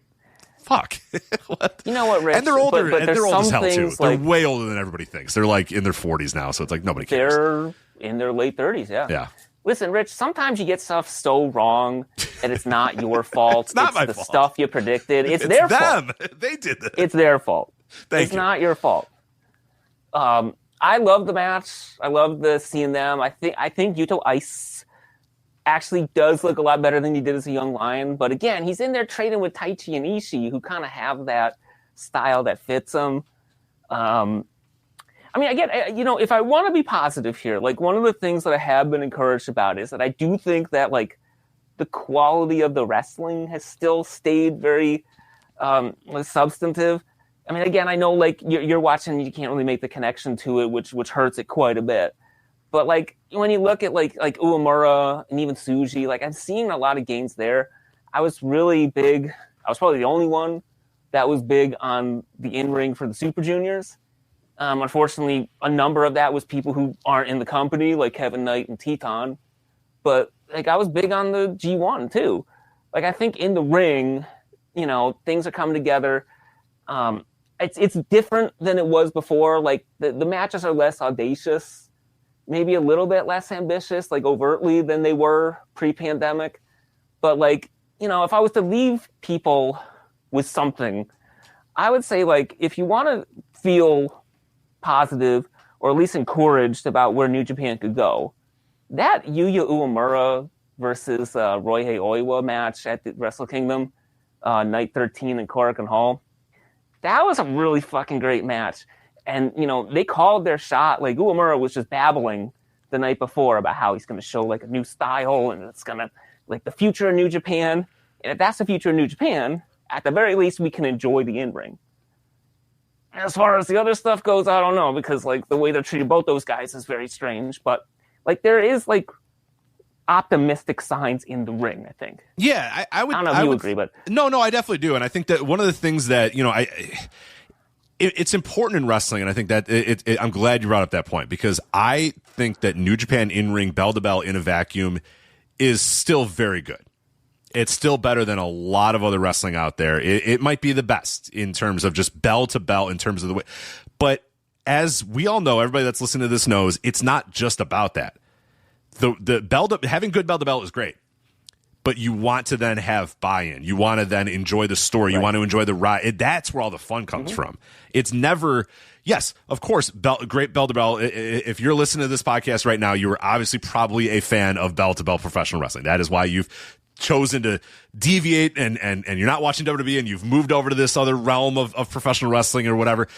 fuck. What? You know what, Rich? And they're older, but and they're old as hell too. Like, they're way older than everybody thinks. They're like in their 40s now, so it's like nobody cares. They're in their late 30s, yeah. Yeah. Listen, Rich, sometimes you get stuff so wrong that it's not your fault. It's not my the fault. Stuff you predicted. It's their them. fault. They did this. It's their fault. Thank it's you. not your fault. I love the match. I love seeing them. I think Yuto Ice actually does look a lot better than he did as a young lion. But again, he's in there trading with Taichi and Ishii, who kind of have that style that fits him. I mean, again, if I want to be positive here, like one of the things that I have been encouraged about is that I do think that like the quality of the wrestling has still stayed very substantive. I mean, again, I know like you're watching, you can't really make the connection to it, which hurts it quite a bit. But like when you look at like Uemura and even Tsuji, like I'm seeing a lot of gains there. I was really big. I was probably the only one that was big on the in-ring for the Super Juniors. Unfortunately, a number of that was people who aren't in the company, like Kevin Knight and Teton. But like I was big on the G1 too. Like I think in the ring, things are coming together. It's different than it was before. Like the matches are less audacious, maybe a little bit less ambitious, like overtly than they were pre-pandemic. But like, if I was to leave people with something, I would say like if you want to feel positive or at least encouraged about where New Japan could go, that Yuya Uemura versus Ryohei Oiwa match at the Wrestle Kingdom, night 13 in Korakuen Hall, that was a really fucking great match. And they called their shot. Like Uemura was just babbling the night before about how he's going to show like a new style and it's going to like the future of New Japan. And if that's the future of New Japan, at the very least we can enjoy the in-ring. As far as the other stuff goes, I don't know, because like the way they're treating both those guys is very strange. But like there is like optimistic signs in the ring, I think. Yeah, I would. I don't know if you agree, but no, I definitely do, and I think that one of the things that it's important in wrestling, and I think that I'm glad you brought up that point because I think that New Japan in ring bell to bell in a vacuum is still very good. It's still better than a lot of other wrestling out there. It might be the best in terms of just bell to bell in terms of the way. But as we all know, everybody that's listening to this knows, it's not just about that. The bell to, having good bell to bell is great, but you want to then have buy-in. You want to then enjoy the story. Right. You want to enjoy the ride. That's where all the fun comes from. It's never, yes, of course, great bell to bell. If you're listening to this podcast right now, you are obviously probably a fan of bell to bell professional wrestling. That is why you've chosen to deviate and you're not watching WWE and you've moved over to this other realm of professional wrestling or whatever.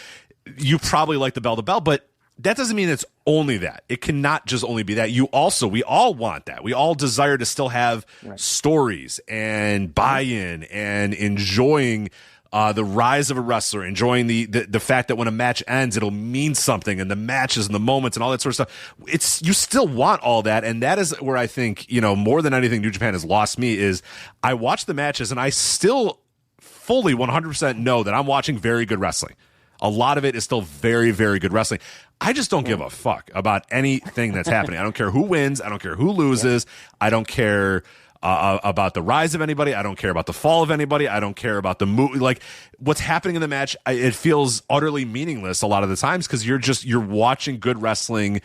You probably like the bell to bell, but that doesn't mean it's only that. It cannot just only be that. We all want that. We all desire to still have stories and buy-in and enjoying the rise of a wrestler, enjoying the fact that when a match ends, it'll mean something, and the matches and the moments and all that sort of stuff. You still want all that, and that is where I think, more than anything New Japan has lost me is I watch the matches and I still fully 100% know that I'm watching very good wrestling. A lot of it is still very, very good wrestling. I just don't give a fuck about anything that's happening. I don't care who wins. I don't care who loses. I don't care about the rise of anybody. I don't care about the fall of anybody. I don't care about the movie. Like what's happening in the match, it feels utterly meaningless a lot of the times because you're watching good wrestling,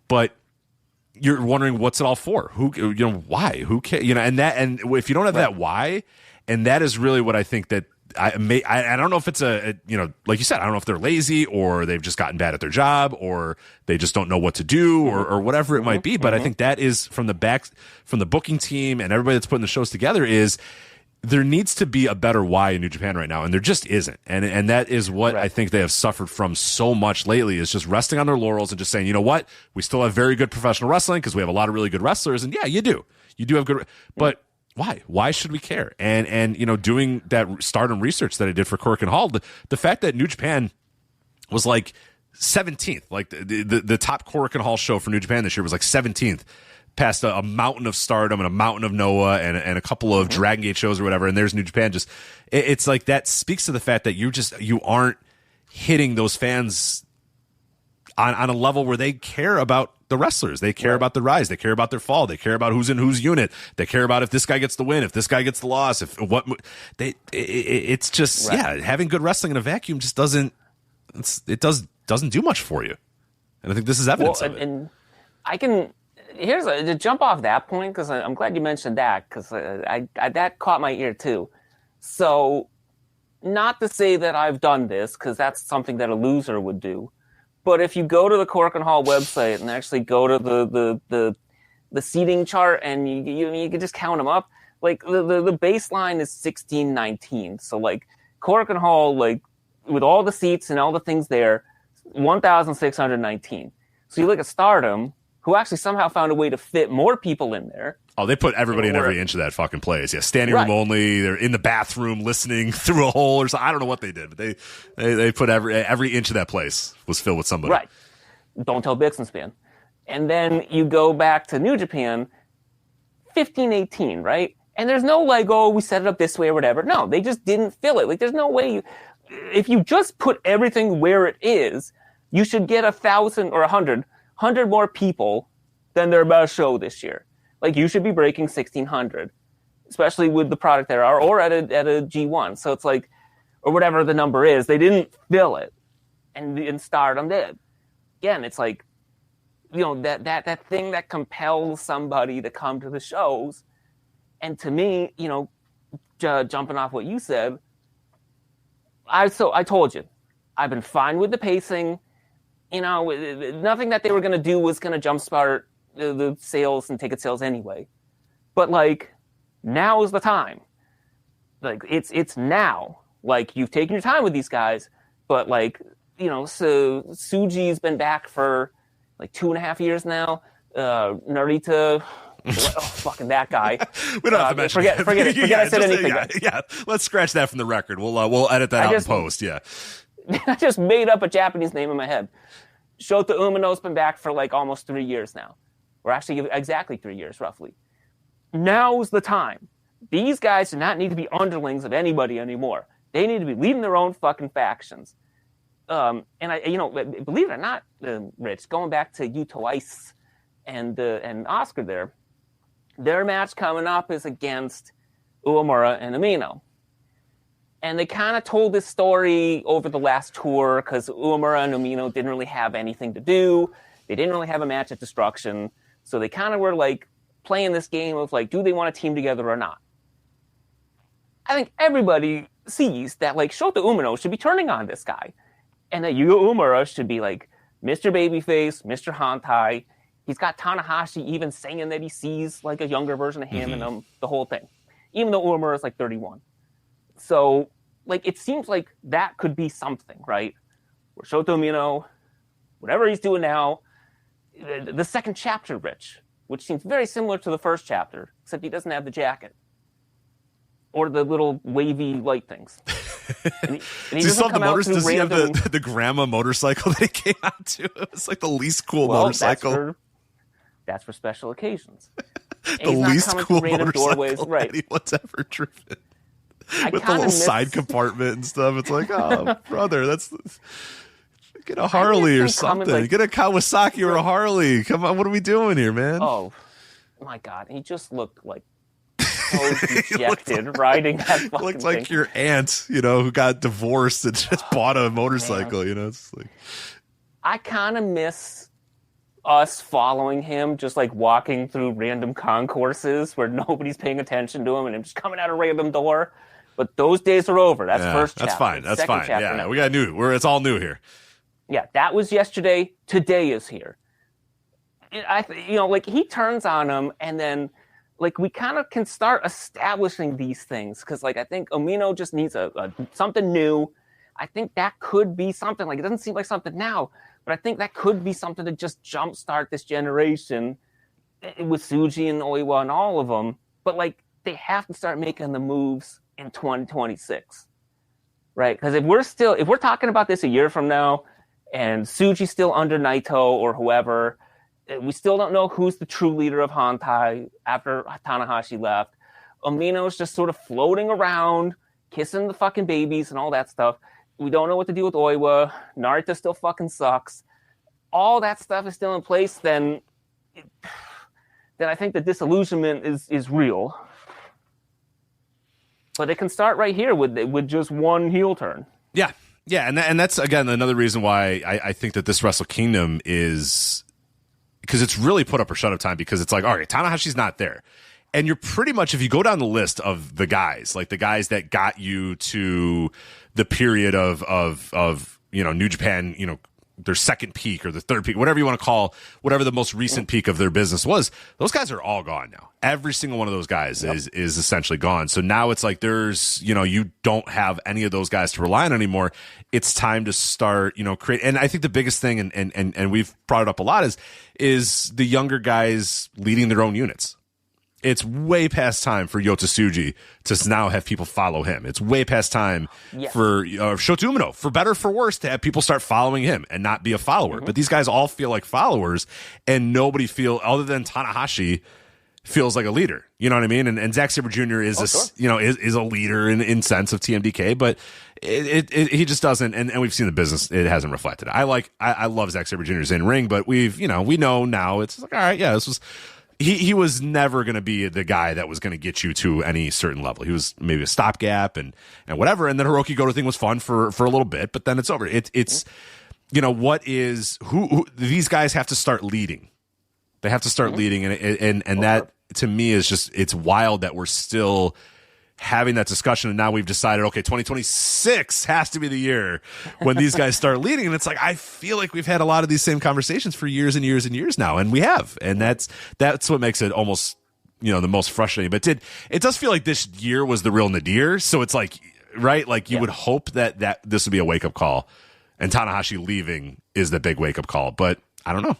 but you're wondering what's it all for? Who, why? Who cares? And if you don't have that why, and that is really what I think that I don't know if it's like you said, I don't know if they're lazy or they've just gotten bad at their job or they just don't know what to do or whatever it might be. But I think that is from the booking team and everybody that's putting the shows together is there needs to be a better why in New Japan right now. And there just isn't. And that is what I think they have suffered from so much lately is just resting on their laurels and just saying, you know what, we still have very good professional wrestling because we have a lot of really good wrestlers. And yeah, you do have good, but why should we care? And doing that Stardom research that I did for Korakuen Hall, the fact that New Japan was like 17th, like the top Korakuen Hall show for New Japan this year was like 17th. past a mountain of Stardom and a mountain of Noah and a couple of Dragon Gate shows or whatever, and there's New Japan. Just it's like that speaks to the fact that you aren't hitting those fans on a level where they care about the wrestlers. They care about the rise. They care about their fall. They care about who's in whose unit. They care about if this guy gets the win, if this guy gets the loss, it's just having good wrestling in a vacuum just doesn't do much for you. And I think this is evidence of it. And I can to jump off that point, because I'm glad you mentioned that, because I that caught my ear too. So, not to say that I've done this, because that's something that a loser would do. But if you go to the Cork and Hall website and actually go to the seating chart and you can just count them up, like the baseline is 1619. So like Cork and Hall, like with all the seats and all the things there, 1,619. So you look at Stardom, who actually somehow found a way to fit more people in there. Oh, they put everybody in every inch of that fucking place. Yeah, standing room only. They're in the bathroom listening through a hole or something. I don't know what they did, but they put every inch of that place was filled with somebody. Right. Don't tell Bixenspan. And then you go back to New Japan, 1518, right? And there's no like, oh, we set it up this way or whatever. No, they just didn't fill it. Like, there's no way if you just put everything where it is, you should get 1,000 or 100 more people than their best show this year. Like, you should be breaking 1,600, especially with the product there are, or at a G1. So it's like, or whatever the number is, they didn't fill it, and Stardom did. Again, it's like, that thing that compels somebody to come to the shows. And to me, jumping off what you said, I told you, I've been fine with the pacing. Nothing that they were going to do was going to jumpstart the sales and ticket sales anyway. But like, now is the time. Like, it's now. Like, you've taken your time with these guys, but like, so Tsuji's been back for like 2.5 years now. Narita, fucking that guy. We don't have to mention. Forget it. I said anything. Yeah, let's scratch that from the record. We'll edit that out in post. Yeah. I just made up a Japanese name in my head. Shota Umino's been back for like almost 3 years now. Or actually exactly 3 years, roughly. Now's the time. These guys do not need to be underlings of anybody anymore. They need to be leading their own fucking factions. And believe it or not, Rich, going back to Yuto Ice and Oscar there, their match coming up is against Uemura and Umino. And they kind of told this story over the last tour because Uemura and Umino didn't really have anything to do. They didn't really have a match at Destruction. So they kind of were like playing this game of like, do they want to team together or not? I think everybody sees that like Shota Umino should be turning on this guy. And that Yuya Uemura should be like Mr. Babyface, Mr. Hantai. He's got Tanahashi even saying that he sees like a younger version of him in him, the whole thing. Even though Uemura is like 31. So, like, it seems like that could be something, right? Where Shota Umino, whatever he's doing now, the second chapter, Rich, which seems very similar to the first chapter, except he doesn't have the jacket. Or the little wavy light things. And he does he have the grandma motorcycle that he came out to? It's like the least cool motorcycle. That's for special occasions. The least cool motorcycle anyone's ever driven. With the little side compartment and stuff. It's like, oh, brother, get a Harley or something. Get a Kawasaki or a Harley. Come on, what are we doing here, man? Oh, my God. He just looked like so dejected riding that fucking thing. Looked like your aunt, who got divorced and just bought a motorcycle, It's like, I kind of miss us following him, just like walking through random concourses where nobody's paying attention to him and him just coming out a random door. But those days are over. That's first chapter. That's fine. That's fine. Yeah, now. We got new. It's all new here. Yeah, that was yesterday. Today is here. He turns on him, and then like we kind of can start establishing these things because like I think Umino just needs a something new. I think that could be something. Like, it doesn't seem like something now, but I think that could be something to just jumpstart this generation with Tsuji and Oiwa and all of them. But like, they have to start making the moves in 2026, right? Because if we're talking about this a year from now, and Tsuji's still under Naito or whoever, We still don't know who's the true leader of Hantai after Tanahashi left. Amino's just sort of floating around, kissing the fucking babies and all that stuff. We don't know what to do with Oiwa. Narita still fucking sucks. All that stuff is still in place. Then I think the disillusionment is real. But it can start right here with just one heel turn. Yeah, and that's, again, another reason why I think that this Wrestle Kingdom is, because it's really put up or shut up time, because it's like, all right, Tanahashi's not there. And you're pretty much, if you go down the list of the guys, like the guys that got you to the period of New Japan, their second peak or the third peak, whatever you want to call, whatever the most recent peak of their business was, those guys are all gone now. Every single one of those guys is essentially gone. So now it's like there's, you don't have any of those guys to rely on anymore. It's time to start, create. And I think the biggest thing, and we've brought it up a lot, is the younger guys leading their own units. It's way past time for Yota Tsuji to now have people follow him. It's way past time for Shota Umino, for better or for worse, to have people start following him and not be a follower. But these guys all feel like followers, and nobody other than Tanahashi, feels like a leader. You know what I mean? And Zack Sabre Jr. is is a leader in sense of TMDK, but he just doesn't. And we've seen the business; it hasn't reflected. I love Zack Sabre Jr.'s in ring, but we know now it's like, all right, this was. He was never going to be the guy that was going to get you to any certain level. He was maybe a stopgap and whatever. And then Hiroki Goto thing was fun for a little bit, but then it's over. It's who these guys have to start leading. They have to start leading, and that to me is just, it's wild that we're still having that discussion, and now we've decided, okay, 2026 has to be the year when these guys start leading. And it's like, I feel like we've had a lot of these same conversations for years and years and years now, and we have, and that's what makes it almost the most frustrating. But it does feel like this year was the real nadir, so it's like, right, like you would hope that this would be a wake-up call, and Tanahashi leaving is the big wake-up call, but I don't know.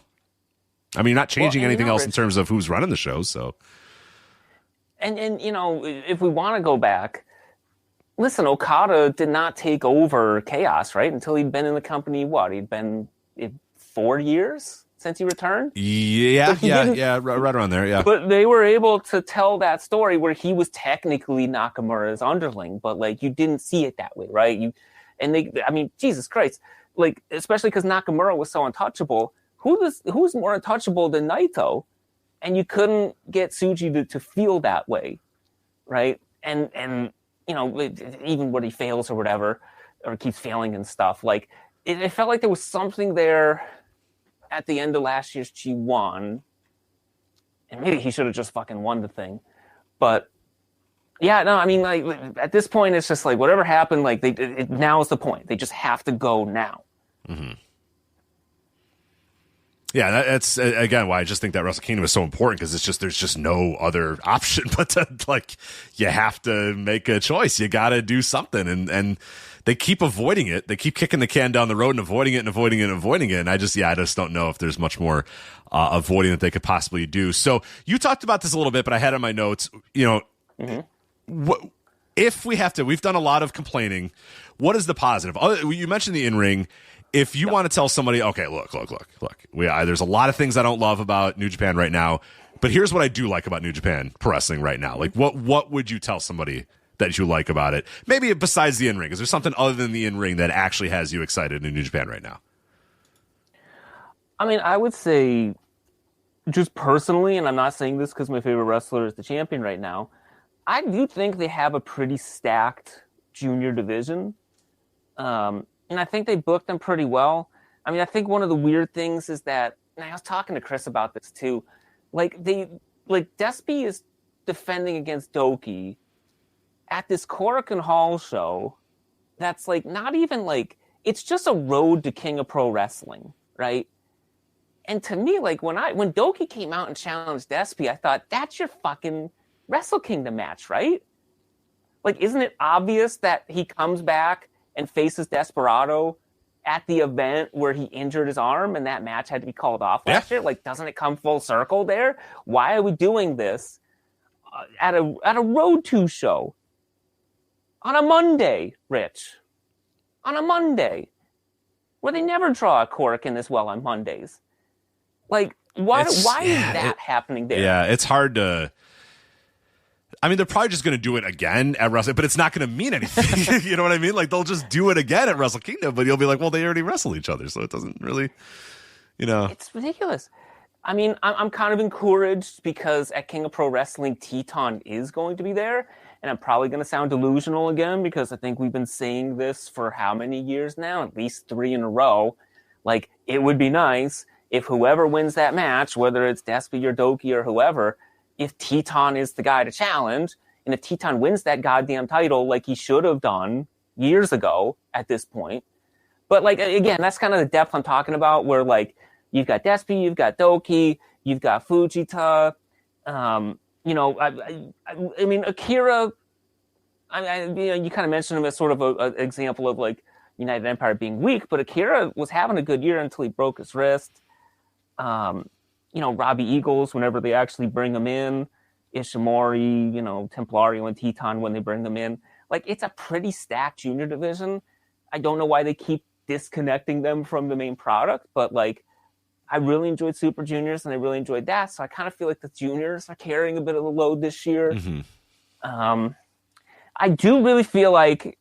I mean, you're not changing anything else in terms of who's running the show, so. And if we want to go back, listen, Okada did not take over Chaos, right? Until he'd been in the company, he'd been 4 years since he returned? Yeah, right around there, yeah. But they were able to tell that story where he was technically Nakamura's underling, but, like, you didn't see it that way, right? Jesus Christ. Like, especially because Nakamura was so untouchable. Who's more untouchable than Naito? And you couldn't get Tsuji to feel that way, right? And even when he fails or whatever, or keeps failing and stuff, like it felt like there was something there at the end of last year's G1, and maybe he should have just fucking won the thing. But yeah, no, I mean, like at this point, it's just like whatever happened, like now is the point. They just have to go now. Mm-hmm. Yeah, that's again why I just think that Wrestle Kingdom is so important, because there's just no other option but to, like, you have to make a choice. You got to do something, and they keep avoiding it. They keep kicking the can down the road and avoiding it and avoiding it and avoiding it. And I just don't know if there's much more avoiding that they could possibly do. So you talked about this a little bit, but I had on my notes, what if we have to? We've done a lot of complaining. What is the positive? You mentioned the in-ring. If you want to tell somebody, okay, look, there's a lot of things I don't love about New Japan right now, but here's what I do like about New Japan Pro Wrestling right now. Like, what would you tell somebody that you like about it? Maybe besides the in-ring. Is there something other than the in-ring that actually has you excited in New Japan right now? I mean, I would say, just personally, and I'm not saying this because my favorite wrestler is the champion right now, I do think they have a pretty stacked junior division. And I think they booked them pretty well. I mean, I think one of the weird things is that, and I was talking to Chris about this too, Despy is defending against Doki at this Korakuen Hall show that's like not even like, it's just a road to King of Pro Wrestling, right? And to me, like when Doki came out and challenged Despy, I thought, that's your fucking Wrestle Kingdom match, right? Like, isn't it obvious that he comes back and faces Desperado at the event where he injured his arm and that match had to be called off last year? Like, doesn't it come full circle there? Why are we doing this at a Road 2 show on a Monday, Rich? On a Monday, where they never draw a Korakuen this well on Mondays. Like, Why is that happening there? Yeah, it's hard to. I mean, they're probably just going to do it again at Wrestle, but it's not going to mean anything. You know what I mean? Like, they'll just do it again at Wrestle Kingdom, but you'll be like, well, they already wrestle each other, so it doesn't really, It's ridiculous. I mean, I'm kind of encouraged because at King of Pro Wrestling, Teton is going to be there, and I'm probably going to sound delusional again because I think we've been saying this for how many years now? At least 3 in a row. Like, it would be nice if whoever wins that match, whether it's Despy or Doki or whoever, if Teton is the guy to challenge, and if Teton wins that goddamn title like he should have done years ago at this point. But, like, again, that's kind of the depth I'm talking about where, like, you've got Despy, you've got Doki, you've got Fujita. I mean, Akira, you kind of mentioned him as sort of an example of, like, United Empire being weak, but Akira was having a good year until he broke his wrist. Robbie Eagles, whenever they actually bring him in, Ishimori, Templario and Teton when they bring them in. Like, it's a pretty stacked junior division. I don't know why they keep disconnecting them from the main product, but, like, I really enjoyed Super Juniors and I really enjoyed that. So I kind of feel like the juniors are carrying a bit of the load this year. Mm-hmm. I do really feel like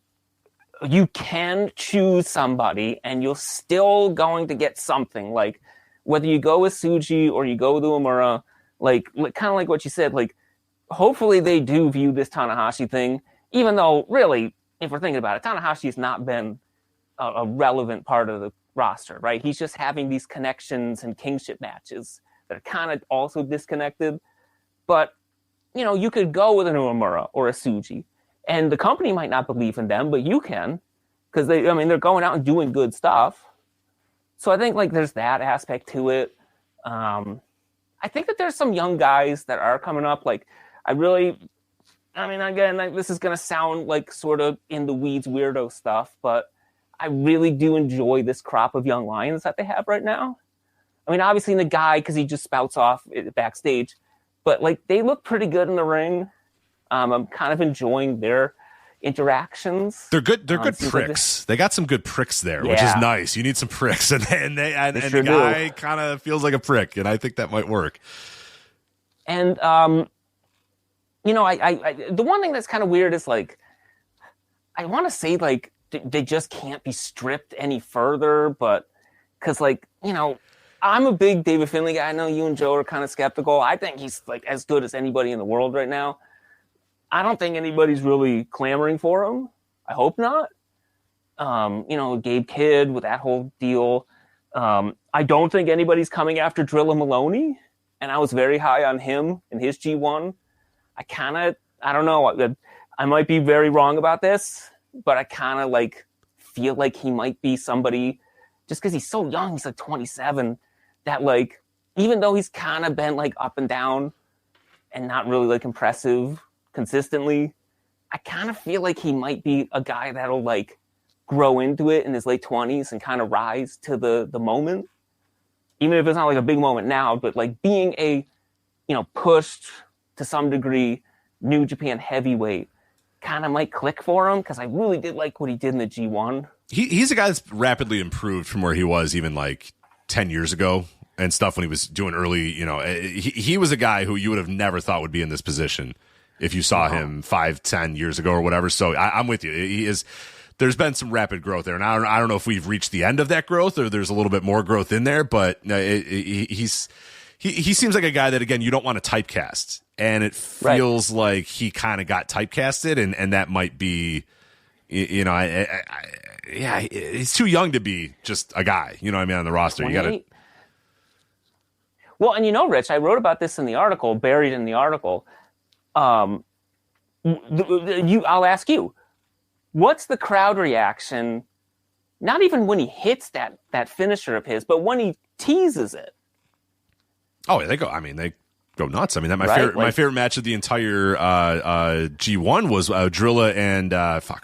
you can choose somebody and you're still going to get something. Like, whether you go with Tsuji or you go with Uemura, like kind of like what you said, like, hopefully they do view this Tanahashi thing, even though, really, if we're thinking about it, Tanahashi has not been a relevant part of the roster, right? He's just having these connections and kingship matches that are kind of also disconnected. But, you could go with an Uemura or a Tsuji, and the company might not believe in them, but you can, because they're going out and doing good stuff. So I think, like, there's that aspect to it. I think that there's some young guys that are coming up. Like, this is going to sound like sort of in the weeds weirdo stuff, but I really do enjoy this crop of young lions that they have right now. I mean, obviously Nagai, because he just spouts off backstage, but, like, they look pretty good in the ring. I'm kind of enjoying their interactions. They're good. They're good pricks. They got some good pricks there, which is nice. You need some pricks, and the guy kind of feels like a prick, and I think that might work. And the one thing that's kind of weird is, like, I want to say, like, they just can't be stripped any further, but because, like, I'm a big David Finlay guy. I know you and Joe are kind of skeptical. I think he's, like, as good as anybody in the world right now. I don't think anybody's really clamoring for him. I hope not. Gabe Kidd with that whole deal. I don't think anybody's coming after Drilla Maloney, and I was very high on him in his G1. I don't know. I might be very wrong about this, but I kind of, like, feel like he might be somebody, just because he's so young, he's like 27, that, like, even though he's kind of been, like, up and down and not really, like, impressive consistently, I kind of feel like he might be a guy that'll, like, grow into it in his late 20s and kind of rise to the moment, even if it's not, like, a big moment now, but, like, being a pushed to some degree New Japan heavyweight kind of might click for him, because I really did like what he did in the G1. He's a guy that's rapidly improved from where he was even, like, 10 years ago and stuff when he was doing early. He was a guy who you would have never thought would be in this position if you saw him 5-10 years ago or whatever. So I'm with you. There's been some rapid growth there, and I don't know if we've reached the end of that growth or there's a little bit more growth in there, but he seems like a guy that, again, you don't want to typecast, and it feels like he kind of got typecasted, and that might be, he's too young to be just a guy, on the roster. 28. You got to. Well, and Rich, I wrote about this in the article, buried in the article. I'll ask you, what's the crowd reaction? Not even when he hits that finisher of his, but when he teases it. Oh, they go nuts. I mean, my favorite match of the entire G1 was Drilla and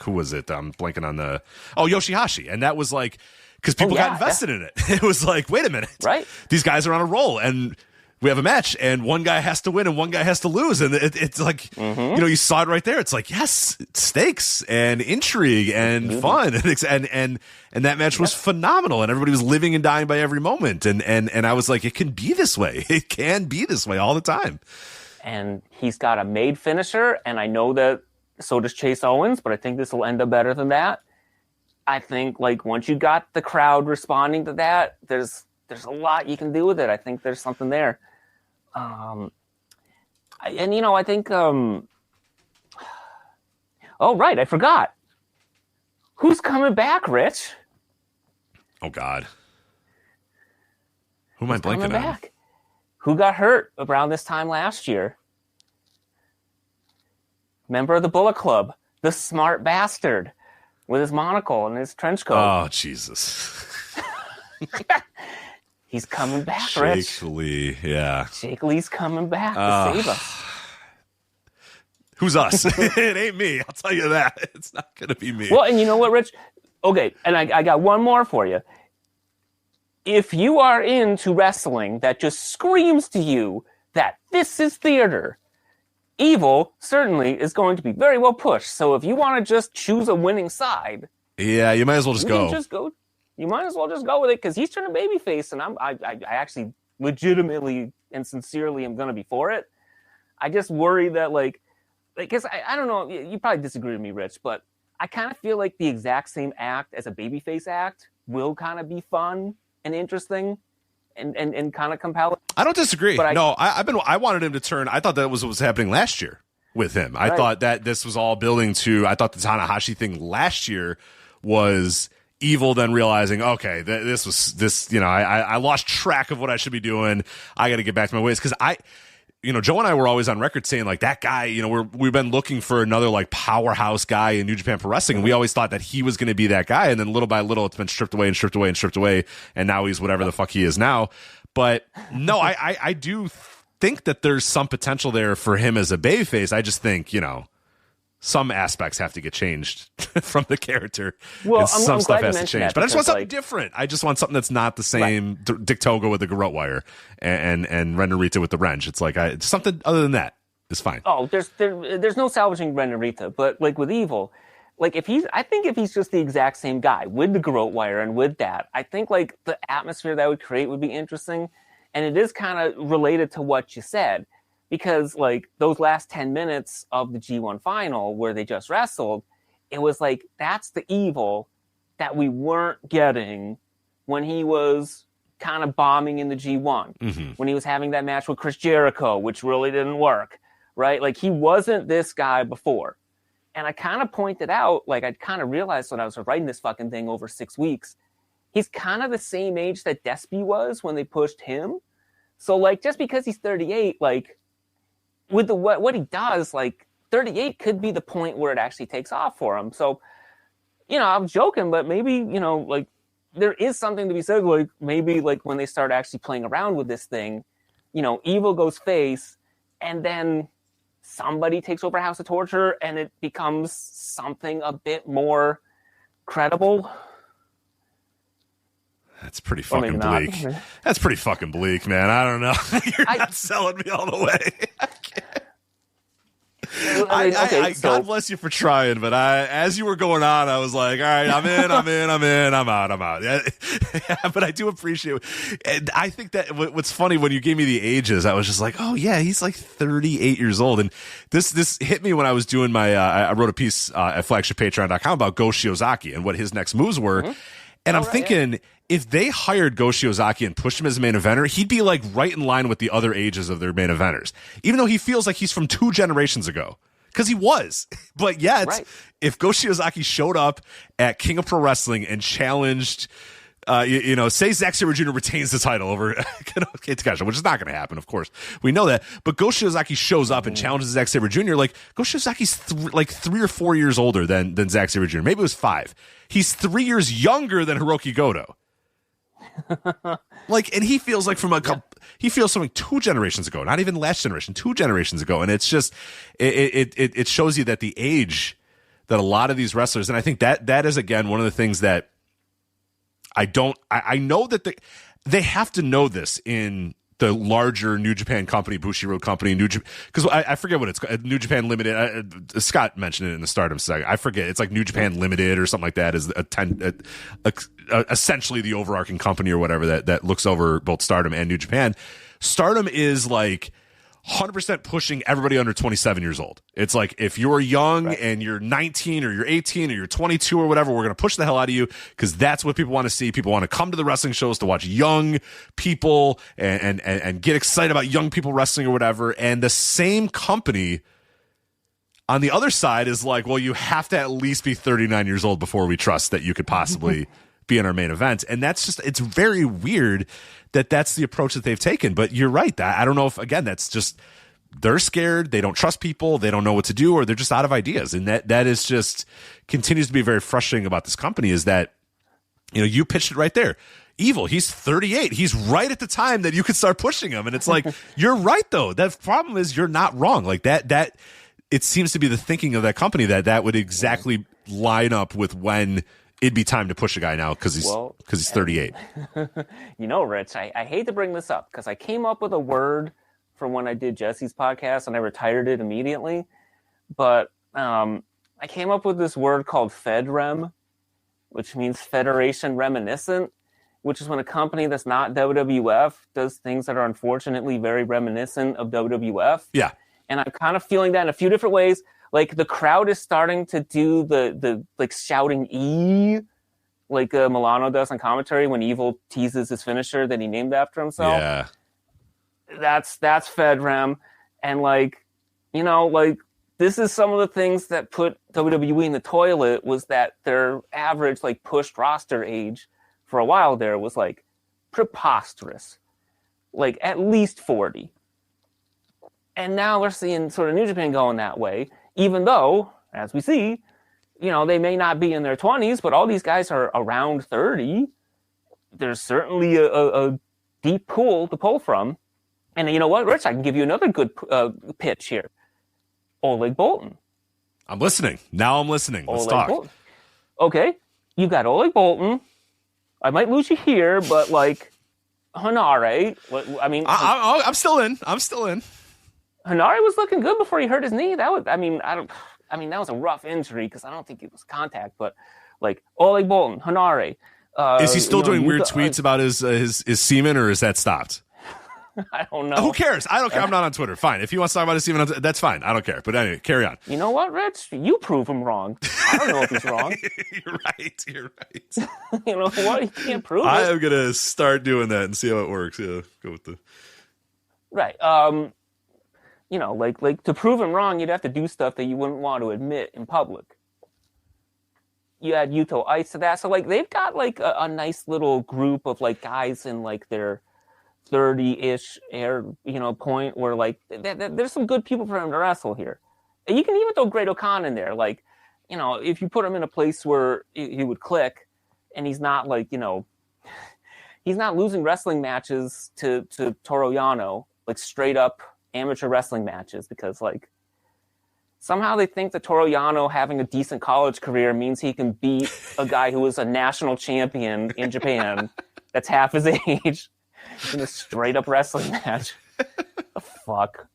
who was it? I'm blanking on Yoshihashi, and that was like, because people got invested in it. It was like, wait a minute, right? These guys are on a roll, and we have a match and one guy has to win and one guy has to lose. And it's like, you saw it right there. It's like, yes, stakes and intrigue and fun. And that match was phenomenal. And everybody was living and dying by every moment. And I was like, it can be this way. It can be this way all the time. And he's got a made finisher. And I know that so does Chase Owens, but I think this will end up better than that. I think like once you got the crowd responding to that, there's a lot you can do with it. I think there's something there. I think, oh, right. I forgot. Who's coming back, Rich? Oh, God. Who am I blanking on? Back? Who got hurt around this time last year? Member of the Bullet Club, the smart bastard with his monocle and his trench coat. Oh, Jesus. He's coming back, Jake Rich. Lee, yeah. Jake Lee's coming back to save us. Who's us? It ain't me. I'll tell you that. It's not going to be me. Well, and you know what, Rich? Okay, and I got one more for you. If you are into wrestling that just screams to you that this is theater, Evil certainly is going to be very well pushed. So if you want to just choose a winning side, yeah, you might as well just go. You might as well just go with it because he's turning babyface, and I actually legitimately and sincerely am going to be for it. I just worry that because I don't know, you probably disagree with me, Rich, but I kind of feel like the exact same act as a babyface act will kind of be fun and interesting and kind of compelling. I don't disagree. But I wanted him to turn. I thought that was what was happening last year with him. I thought that this was all building to. I thought the Tanahashi thing last year was Evil then realizing, okay, I lost track of what I should be doing. I got to get back to my ways because Joe and I were always on record saying like that guy, we've been looking for another like powerhouse guy in New Japan Pro Wrestling, and we always thought that he was going to be that guy, and then little by little it's been stripped away and stripped away and stripped away, and now he's whatever the fuck he is now. But no, I do think that there's some potential there for him as a babyface. I just think some aspects have to get changed from the character. Well, and some stuff has to change. But I just want something different. I just want something that's not the same Dick Togo with the garrote wire and Ren Narita with the wrench. It's like something other than that is fine. Oh, there's no salvaging Ren Narita, but like with Evil, like if he's just the exact same guy with the garrote wire and with that, I think like the atmosphere that would create would be interesting. And it is kind of related to what you said. Because, like, those last 10 minutes of the G1 final where they just wrestled, it was like, that's the Evil that we weren't getting when he was kind of bombing in the G1. When he was having that match with Chris Jericho, which really didn't work, right? Like, he wasn't this guy before. And I kind of pointed out, like, I kind of realized when I was writing this fucking thing over 6 weeks, he's kind of the same age that Despy was when they pushed him. So, like, just because he's 38, like, with what he does, like 38 could be the point where it actually takes off for him. So, I'm joking, but maybe, like there is something to be said. Like maybe like when they start actually playing around with this thing, Evil goes face and then somebody takes over House of Torture and it becomes something a bit more credible. That's pretty fucking bleak. That's pretty fucking bleak, man. I don't know. You're not selling me all the way. God bless you for trying, but as you were going on, I was like, all right, I'm in, I'm out. Yeah, but I do appreciate it. And I think that what's funny, when you gave me the ages, I was just like, oh yeah, he's like 38 years old. And this hit me when I was doing my, I wrote a piece at flagshippatreon.com about Go Shiozaki and what his next moves were. And I'm thinking, if they hired Go Shiozaki and pushed him as a main eventer, he'd be like right in line with the other ages of their main eventers, even though he feels like he's from 2 generations ago. Because he was. But yet, if Go Shiozaki showed up at King of Pro Wrestling and challenged, say Zack Sabre Jr. retains the title over Kei Takeshita, which is not going to happen, of course. We know that. But Go Shiozaki shows up and challenges Zack Sabre Jr. Like, Go Shiozaki's 3 or 4 years older than Zack Sabre Jr. Maybe it was 5. He's 3 years younger than Hiroki Goto. And he feels like he feels something 2 generations ago, not even last generation, 2 generations ago. And it's just, it shows you that the age that a lot of these wrestlers, and I think that is, again, one of the things that I know that they have to know this in the larger New Japan company, Bushiroad company, because I forget what it's called, New Japan Limited. Scott mentioned it in the Stardom segment. I forget. It's like New Japan Limited or something like that is essentially the overarching company or whatever that looks over both Stardom and New Japan. Stardom is like 100% pushing everybody under 27 years old. It's like, if you're young and you're 19 or you're 18 or you're 22 or whatever, we're going to push the hell out of you, because that's what people want to see. People want to come to the wrestling shows to watch young people and get excited about young people wrestling or whatever. And the same company on the other side is like, well, you have to at least be 39 years old before we trust that you could possibly be in our main event. And that's just, it's very weird that that's the approach that they've taken. But you're right. I don't know if, again, that's just, they're scared. They don't trust people. They don't know what to do, or they're just out of ideas. And that is just continues to be very frustrating about this company, is that, you know, you pitched it right there. Evil, he's 38. He's right at the time that you could start pushing him. And it's like, you're right, though. The problem is you're not wrong. Like that it seems to be the thinking of that company that would exactly line up with when it'd be time to push a guy now, because he's 38. You know, Rich, I hate to bring this up, because I came up with a word from when I did Jesse's podcast and I retired it immediately. But I came up with this word called FedRem, which means Federation Reminiscent, which is when a company that's not WWF does things that are unfortunately very reminiscent of WWF. Yeah. And I'm kind of feeling that in a few different ways. Like, the crowd is starting to do the like shouting E, like Milano does on commentary when Evil teases his finisher that he named after himself. Yeah, that's FedRem, and like, you know, like, this is some of the things that put WWE in the toilet, was that their average like pushed roster age for a while there was like preposterous, like at least 40. And now we're seeing sort of New Japan going that way. Even though, as we see, you know, they may not be in their 20s, but all these guys are around 30. There's certainly a deep pool to pull from. And you know what, Rich? I can give you another good pitch here. Oleg Boltin. I'm listening. Now I'm listening. Let's talk. Boltin. Okay, you got Oleg Boltin. I might lose you here, but like Hanare. I mean, I'm still in. Hanare was looking good before he hurt his knee. That was, I mean, that was a rough injury, because I don't think it was contact. But like Oleg Boltin, Hanare. Is he still doing weird tweets about his semen, or is that stopped? I don't know. Who cares? I don't care. I'm not on Twitter. Fine. If he wants to talk about his semen, that's fine. I don't care. But anyway, carry on. You know what, Rich? You prove him wrong. I don't know if he's wrong. You're right. You know what? You can't prove it. I am going to start doing that and see how it works. Yeah, go with the... Right. You know, like to prove him wrong, you'd have to do stuff that you wouldn't want to admit in public. You add Yuto Ice to that. So, like, they've got, like, a nice little group of, like, guys in, like, their 30-ish point where, like, there's some good people for him to wrestle here. And you can even throw Great O'Khan in there. Like, you know, if you put him in a place where he would click, and he's not, like, you know, he's not losing wrestling matches to Toru Yano, like, straight up amateur wrestling matches, because like somehow they think that Toru Yano having a decent college career means he can beat a guy who is a national champion in Japan that's half his age in a straight up wrestling match. The fuck.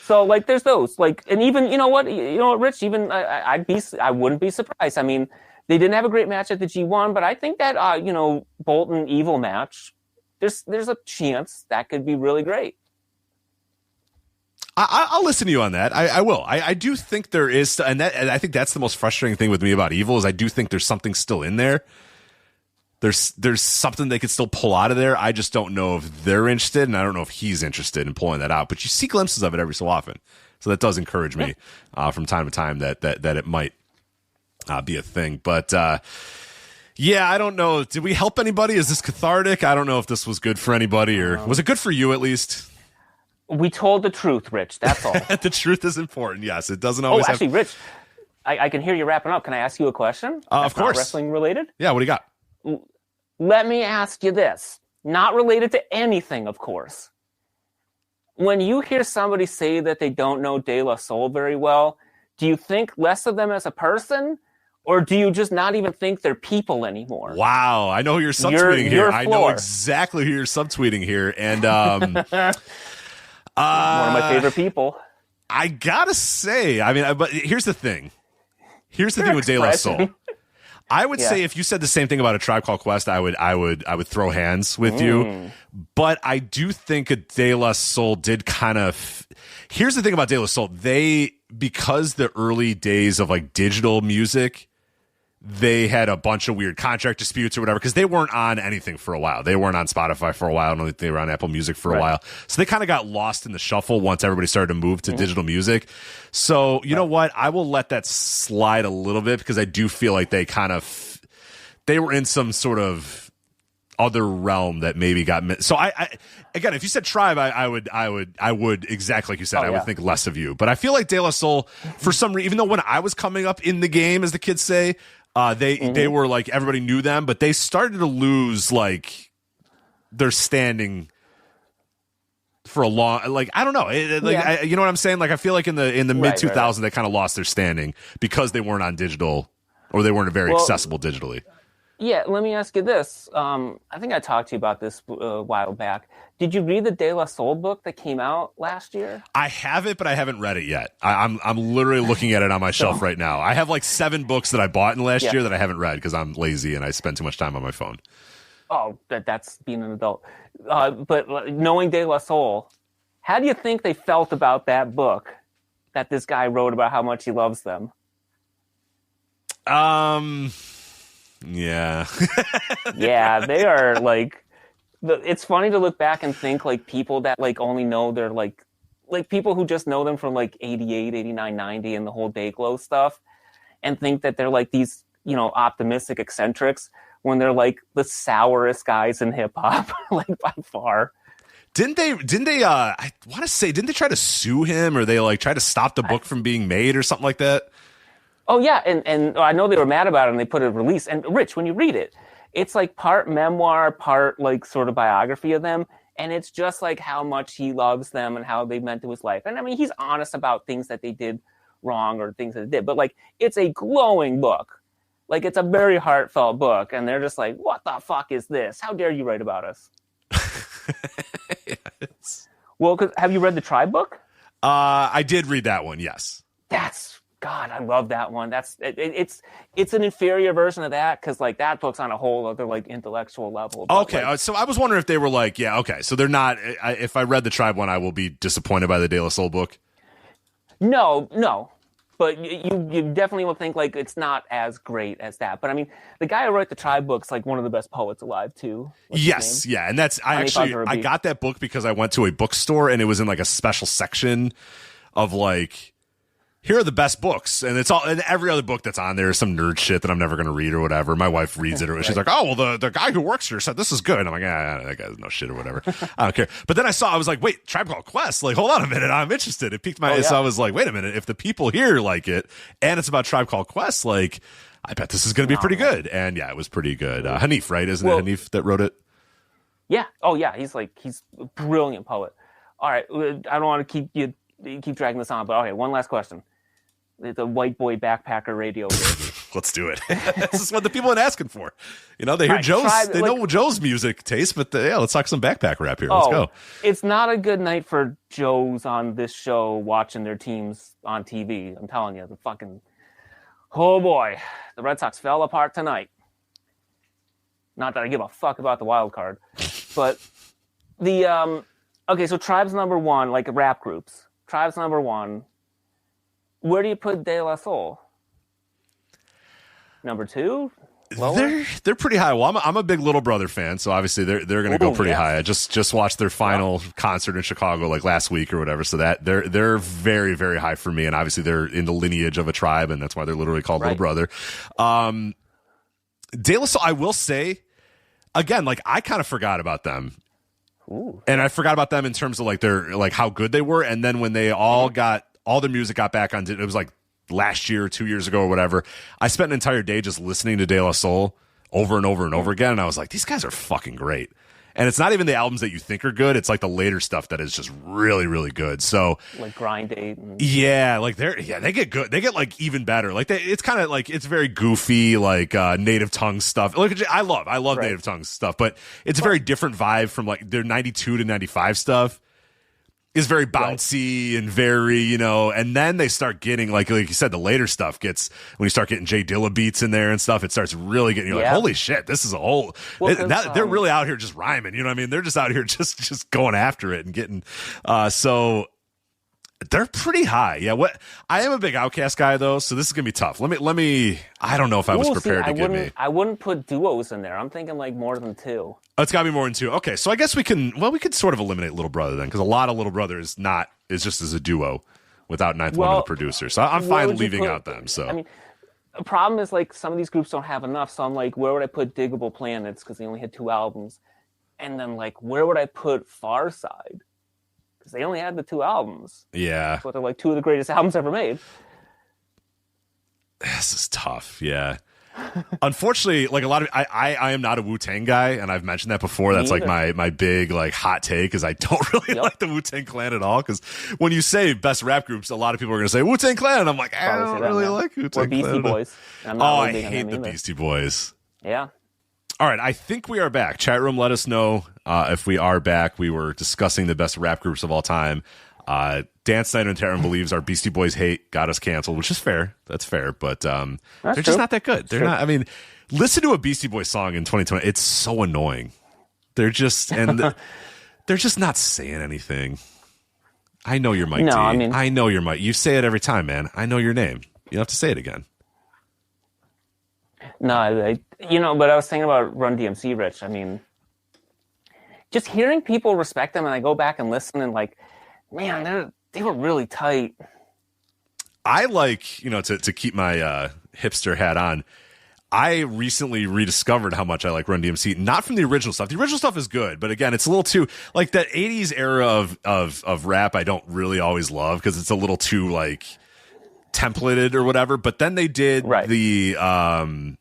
So like there's those, like, and even you know what, Rich, even I wouldn't be surprised. I mean, they didn't have a great match at the G1, but I think that Boltin Evil match, there's a chance that could be really great. I'll listen to you on that. I will. I do think there is, and I think that's the most frustrating thing with me about Evil, is I do think there's something still in there. There's something they could still pull out of there. I just don't know if they're interested, and I don't know if he's interested in pulling that out. But you see glimpses of it every so often, so that does encourage me from time to time that it might be a thing. But yeah, I don't know. Did we help anybody? Is this cathartic? I don't know if this was good for anybody, or was it good for you at least? We told the truth, Rich. That's all. The truth is important. Yes, it doesn't always. Actually, Rich, I can hear you wrapping up. Can I ask you a question? Of course. Not wrestling related? Yeah. What do you got? Let me ask you this. Not related to anything, of course. When you hear somebody say that they don't know De La Soul very well, do you think less of them as a person, Or do you just not even think they're people anymore? Wow. I know who you're subtweeting here. I know floor. exactly who you're subtweeting here. And one of my favorite people. I gotta say, I mean, but here's the thing. Here's the thing with De La Soul. I would say if you said the same thing about A Tribe Called Quest, I would throw hands with you. But I do think a De La Soul did kind of. Here's the thing about De La Soul. Because the early days of like digital music, they had a bunch of weird contract disputes or whatever, because they weren't on anything for a while. They weren't on Spotify for a while. I don't think they were on Apple Music for a while. So they kind of got lost in the shuffle once everybody started to move to digital music. So you know what? I will let that slide a little bit, because I do feel like they were in some sort of other realm that maybe got so I again, if you said Tribe, I would exactly like you said. I would think less of you. But I feel like De La Soul, for some reason, even though when I was coming up in the game, as the kids say, they were like, everybody knew them, but they started to lose like their standing for a long, like, I don't know, you know what I'm saying? Like, I feel like in the mid 2000s they kind of lost their standing because they weren't on digital, or they weren't very accessible digitally. Yeah, let me ask you this. I think I talked to you about this a while back. Did you read the De La Soul book that came out last year? I have it, but I haven't read it yet. I'm literally looking at it on my shelf right now. I have like 7 books that I bought in last year that I haven't read because I'm lazy and I spend too much time on my phone. Oh, that's being an adult. But knowing De La Soul, how do you think they felt about that book that this guy wrote about how much he loves them? Yeah. Yeah, they are like, it's funny to look back and think like people that like only know they're like people who just know them from like 88, 89, 90 and the whole Dayglow stuff, and think that they're like these, you know, optimistic eccentrics when they're like the sourest guys in hip hop, like by far. Didn't they I want to say, didn't they try to sue him, or they like try to stop the book from being made or something like that? Oh yeah, and I know they were mad about it and they put a release. And Rich, when you read it, it's like part memoir, part like sort of biography of them, and it's just like how much he loves them and how they meant to his life. And I mean, he's honest about things that they did wrong or things that they did, but like it's a glowing book. Like it's a very heartfelt book, and they're just like, "What the fuck is this? How dare you write about us?" Yes. Well, have you read the Tribe book? I did read that one. Yes. God, I love that one. It's an inferior version of that, because like that book's on a whole other like intellectual level. Okay, like, so I was wondering if they were like, yeah, okay, so they're not. If I read the Tribe one, I will be disappointed by the De La Soul book. No, but you definitely will think like it's not as great as that. But I mean, the guy who wrote the Tribe book's like one of the best poets alive too. Yes, yeah, and that's I got that book because I went to a bookstore and it was in like a special section of like, here are the best books, and it's all, and every other book that's on there is some nerd shit that I'm never going to read or whatever. My wife reads it, or she's like, "Oh, well, the guy who works here said this is good." And I'm like, that guy's no shit or whatever. I don't care. But then I was like, wait, Tribe Called Quest? Like, hold on a minute, I'm interested. It piqued my. So I was like, wait a minute, if the people here like it, and it's about Tribe Called Quest, like, I bet this is going to be pretty good. And yeah, it was pretty good. Hanif, right? Isn't it Hanif that wrote it? Yeah. Oh yeah, he's a brilliant poet. All right, I don't want to keep dragging this on, but okay, one last question. The white boy backpacker radio. Let's do it. This is what the people are asking for. You know, they hear Joe's, they know Joe's music taste, but let's talk some backpack rap here. Let's go. It's not a good night for Joes on this show watching their teams on TV. I'm telling you, oh boy, the Red Sox fell apart tonight. Not that I give a fuck about the wild card, but okay, so Tribe's number one, like rap groups. Tribe's number one. Where do you put De La Soul? Number 2? Lower? They're pretty high. Well, I'm a big Little Brother fan, so obviously they're going to go pretty high. I just watched their final concert in Chicago like last week or whatever, so that they're very, very high for me, and obviously they're in the lineage of a tribe, and that's why they're literally called Little Brother. De La Soul, I will say, again, like I kind of forgot about them. Ooh. And I forgot about them in terms of like their like how good they were, and then when they all their music got back on, it was like last year or 2 years ago or whatever, I spent an entire day just listening to De La Soul over and over and over again, and I was like, these guys are fucking great. And it's not even the albums that you think are good. It's like the later stuff that is just really, really good. So like Grind 8. And... yeah, like they get good. They get like even better. Like it's kind of like, it's very goofy, like Native Tongue stuff. Like I love right. Native Tongue stuff, but it's a very different vibe from like their 92 to 95 stuff. Is very bouncy right. and very, you know, and then they start getting like you said, the later stuff gets when you start getting Jay Dilla beats in there and stuff. It starts really getting like, holy shit, this is a whole. They're really out here just rhyming. You know what I mean? They're just out here just going after it and getting. So they're pretty high. Yeah. What I am a big Outkast guy though, so this is gonna be tough. Let me. I don't know if I was prepared to give me. I wouldn't put duos in there. I'm thinking like more than 2. Oh, it's got to be more than 2. Okay, so I guess we could sort of eliminate Little Brother then, because a lot of Little Brother is just as a duo without Ninth Wonder the producer. So I'm fine leaving out them. So I mean, the problem is like some of these groups don't have enough. So I'm like, where would I put Diggable Planets because they only had 2 albums, and then like where would I put Far Side because they only had the 2 albums. Yeah, but they're like 2 of the greatest albums ever made. This is tough. Yeah. Unfortunately, like a lot of I am not a Wu-Tang guy, and I've mentioned that before. That's like my big like hot take is I don't really like the Wu-Tang Clan at all, because when you say best rap groups, a lot of people are going to say Wu-Tang Clan, and I'm like, I don't really like Wu-Tang Clan. Or Beastie Boys. I hate the Beastie Boys. Yeah. All right, I think we are back. Chat room, let us know if we are back. We were discussing the best rap groups of all time. Dan Snyder and Taryn believes our Beastie Boys hate got us canceled, which is fair. That's fair, but they're just not that good. They're not. I mean, listen to a Beastie Boys song in 2020. It's so annoying. They're just they're just not saying anything. I know you're Mike D. I know you're Mike. You say it every time, man. I know your name. You don't have to say it again. No, but I was thinking about Run DMC, Rich. I mean, just hearing people respect them, and I go back and listen, and like, man, they were really tight. I like, to keep my hipster hat on, I recently rediscovered how much I like Run DMC, not from the original stuff. The original stuff is good, but again, it's a little too, like that 80s era of rap I don't really always love, because it's a little too, like, templated or whatever. But then they did the,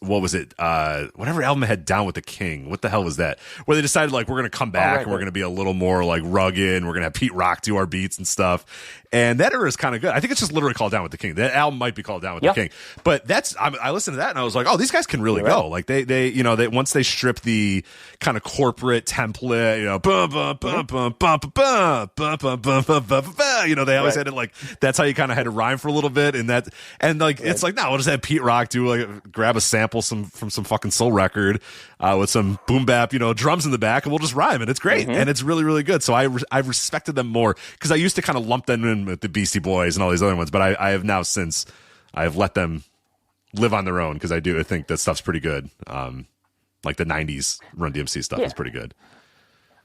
what was it? Whatever album had Down with the King. What the hell was that? Where they decided, like, we're going to come back and we're going to be a little more, like, rugged, and we're going to have Pete Rock do our beats and stuff. And that era is kind of good. I think it's just literally called Down with the King. That album might be called Down with the King. But I listened to that and I was like, oh, these guys can really go. Like, they once they strip the kind of corporate template, they always had it like, that's how you kind of had to rhyme for a little bit. And it's like, no, we'll just have Pete Rock do, like, grab a sample from some fucking soul record with some boom bap, drums in the back, and we'll just rhyme, and it's great. And it's really, really good. So I respected them more, because I used to kind of lump them in with the Beastie Boys and all these other ones, but I have now, since I have let them live on their own, because I think that stuff's pretty good. Like the 90s Run DMC stuff is pretty good.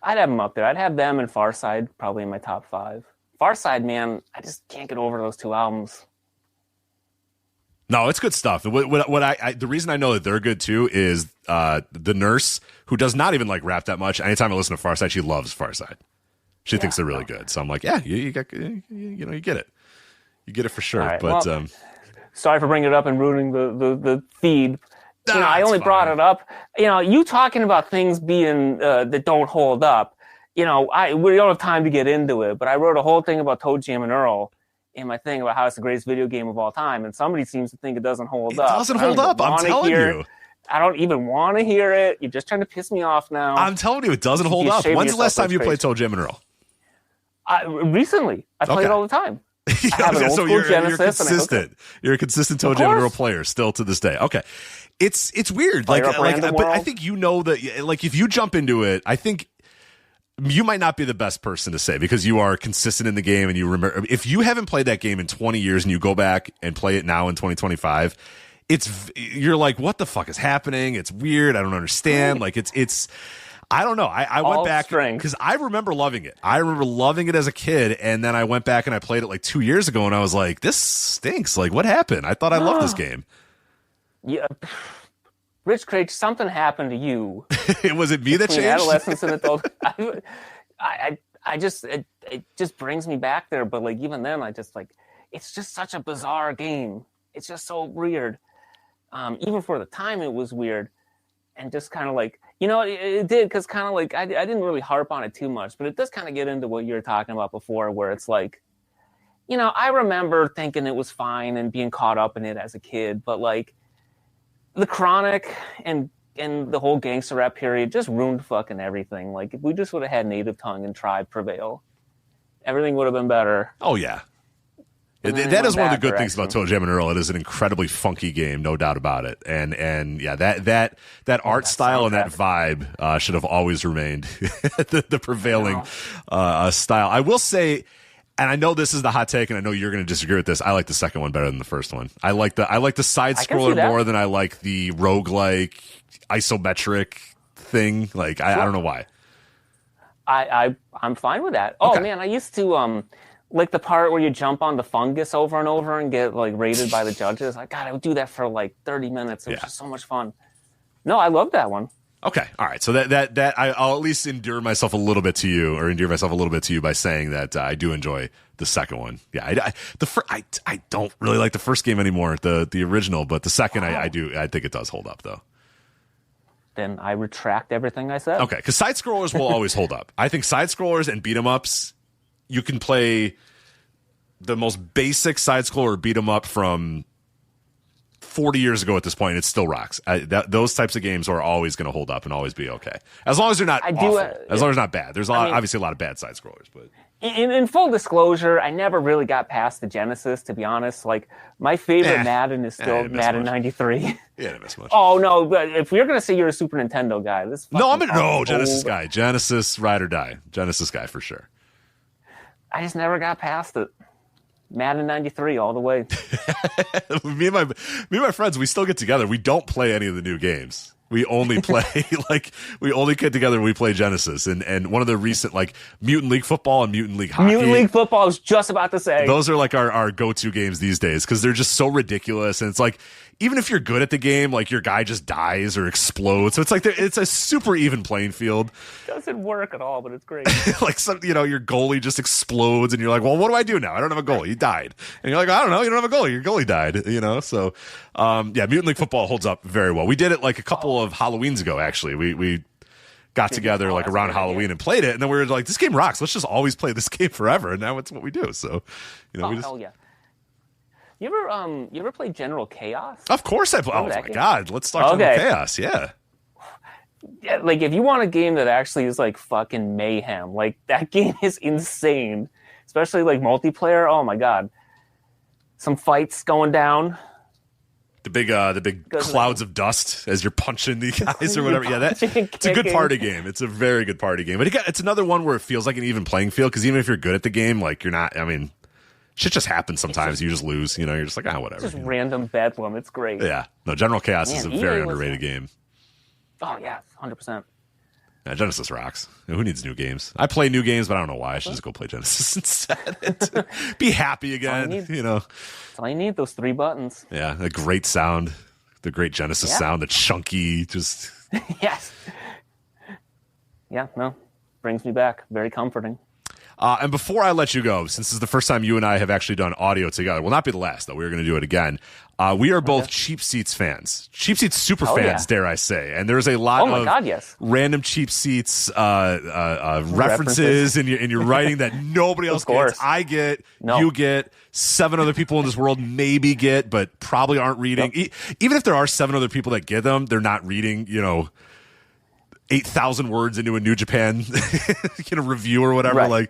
I'd have them up there. I'd have them and Farside probably in my top 5. Farside, man, I just can't get over those 2 albums. No, it's good stuff. What I the reason I know that they're good too is the nurse, who does not even like rap that much. Anytime I listen to Farside, she loves Farside. She thinks they're really good. So I'm like, yeah, you get it. You get it for sure. Right, but sorry for bringing it up and ruining the feed. I only brought it up. You talking about things being that don't hold up. We don't have time to get into it, but I wrote a whole thing about Toe Jam and Earl in my thing about how it's the greatest video game of all time, and somebody seems to think it doesn't hold up. It doesn't hold up. I'm telling you. I don't even want to hear it. You're just trying to piss me off now. I'm telling you, it doesn't hold up. When's the last time you played Toe Jam and Earl? Recently. I play it all the time. I have an old school Genesis. You're consistent. You're a consistent Toe Jam and Earl player still to this day. Okay. It's weird. But I think that, like, if you jump into it, I think you might not be the best person to say, because you are consistent in the game, and you remember, if you haven't played that game in 20 years and you go back and play it now in 2025, you're like, what the fuck is happening? It's weird. I don't understand. Like, it's I don't know. I went back because I remember loving it. I remember loving it as a kid, and then I went back and I played it like 2 years ago, and I was like, this stinks. Like, what happened? I thought I loved this game. Yeah. Rich Craig, something happened to you. Was it me that changed? Adolescence and adult. It just brings me back there. But like, even then, I just like, it's just such a bizarre game. It's just so weird. Even for the time, it was weird. and just kind of like, it did, because kind of like I didn't really harp on it too much, but it does kind of get into what you were talking about before, where it's like, I remember thinking it was fine and being caught up in it as a kid, but like the Chronic and the whole gangster rap period just ruined fucking everything. Like, if we just would have had Native Tongue and Tribe prevail, everything would have been better. Oh, yeah. That is one of the good things about Toe Jam and Earl. It is an incredibly funky game, no doubt about it. And yeah, that art style and that vibe should have always remained the prevailing style. I will say, and I know this is the hot take, and I know you're going to disagree with this, I like the second one better than the first one. I like the side scroller more than I like the roguelike isometric thing. Like, I don't know why. I'm fine with that. Oh, okay. Man, I used to like the part where you jump on the fungus over and over and get like rated by the judges. Like, God, I would do that for like 30 minutes. It was just so much fun. No, I love that one. Okay, all right. So that I'll at least endear myself a little bit to you by saying that I do enjoy the second one. Yeah, I don't really like the first game anymore, the original, but the second I do. I think it does hold up though. Then I retract everything I said. Okay, because side scrollers will always hold up. I think side scrollers and beat 'em ups, you can play the most basic side scroller beat 'em up from 40 years ago at this point, it still rocks. Those types of games are always going to hold up and always be okay, as long as they're not awful. As long as they're not bad. There's obviously a lot of bad side scrollers, but in full disclosure, I never really got past the Genesis, to be honest. Like, my favorite Madden is still Madden 93. Yeah, didn't miss much. Oh no, but if you're going to say you're a Super Nintendo guy, Genesis guy, Genesis ride or die, Genesis guy for sure. I just never got past it. Madden 93 all the way. me and my friends, we still get together. We don't play any of the new games. We only play we only get together and we play Genesis. And one of the recent Mutant League Football and Mutant League Hockey. Mutant League Football, I was just about to say. Those are like our go-to games these days because they're just so ridiculous. And it's like, even if you're good at the game, like your guy just dies or explodes. So it's like it's a super even playing field. It doesn't work at all, but it's great. Your goalie just explodes and you're like, well, what do I do now? I don't have a goalie. He died. And you're like, I don't know. You don't have a goalie. Your goalie died. So Mutant League Football holds up very well. We did it like a couple of Halloweens ago, actually. We got together around Halloween and played it, and then we were like, this game rocks. Let's just always play this game forever. And now it's what we do. So, hell yeah. You ever play General Chaos? Of course I play. Oh my God, let's talk General Chaos. Yeah. Yeah, like if you want a game that actually is like fucking mayhem, like that game is insane, especially like multiplayer. Oh my God, some fights going down. The big clouds of dust as you're punching the guys or whatever. Yeah, it's a good party game. It's a very good party game. But it's another one where it feels like an even playing field because even if you're good at the game, like you're not. I mean, shit just happens sometimes. You just lose. You're just like, whatever. Just random bedlam. It's great. Yeah. No, General Chaos is a very underrated game. Oh yeah, 100%. Yeah, Genesis rocks. Who needs new games? I play new games, but I don't know why. I should just go play Genesis instead. Be happy again. That's all you need. Those 3 buttons. Yeah, the great sound, the great Genesis sound, the chunky, just yes. Yeah, no, brings me back. Very comforting. And before I let you go, since this is the first time you and I have actually done audio together, will not be the last, though. We're going to do it again. We are both Cheap Seats fans. Cheap Seats super fans, dare I say. And there's a lot of random Cheap Seats references in your writing that nobody else gets. I get, you get, 7 other people in this world maybe get, but probably aren't reading. Even if there are 7 other people that get them, they're not reading, 8,000 words into a New Japan review or whatever. Right.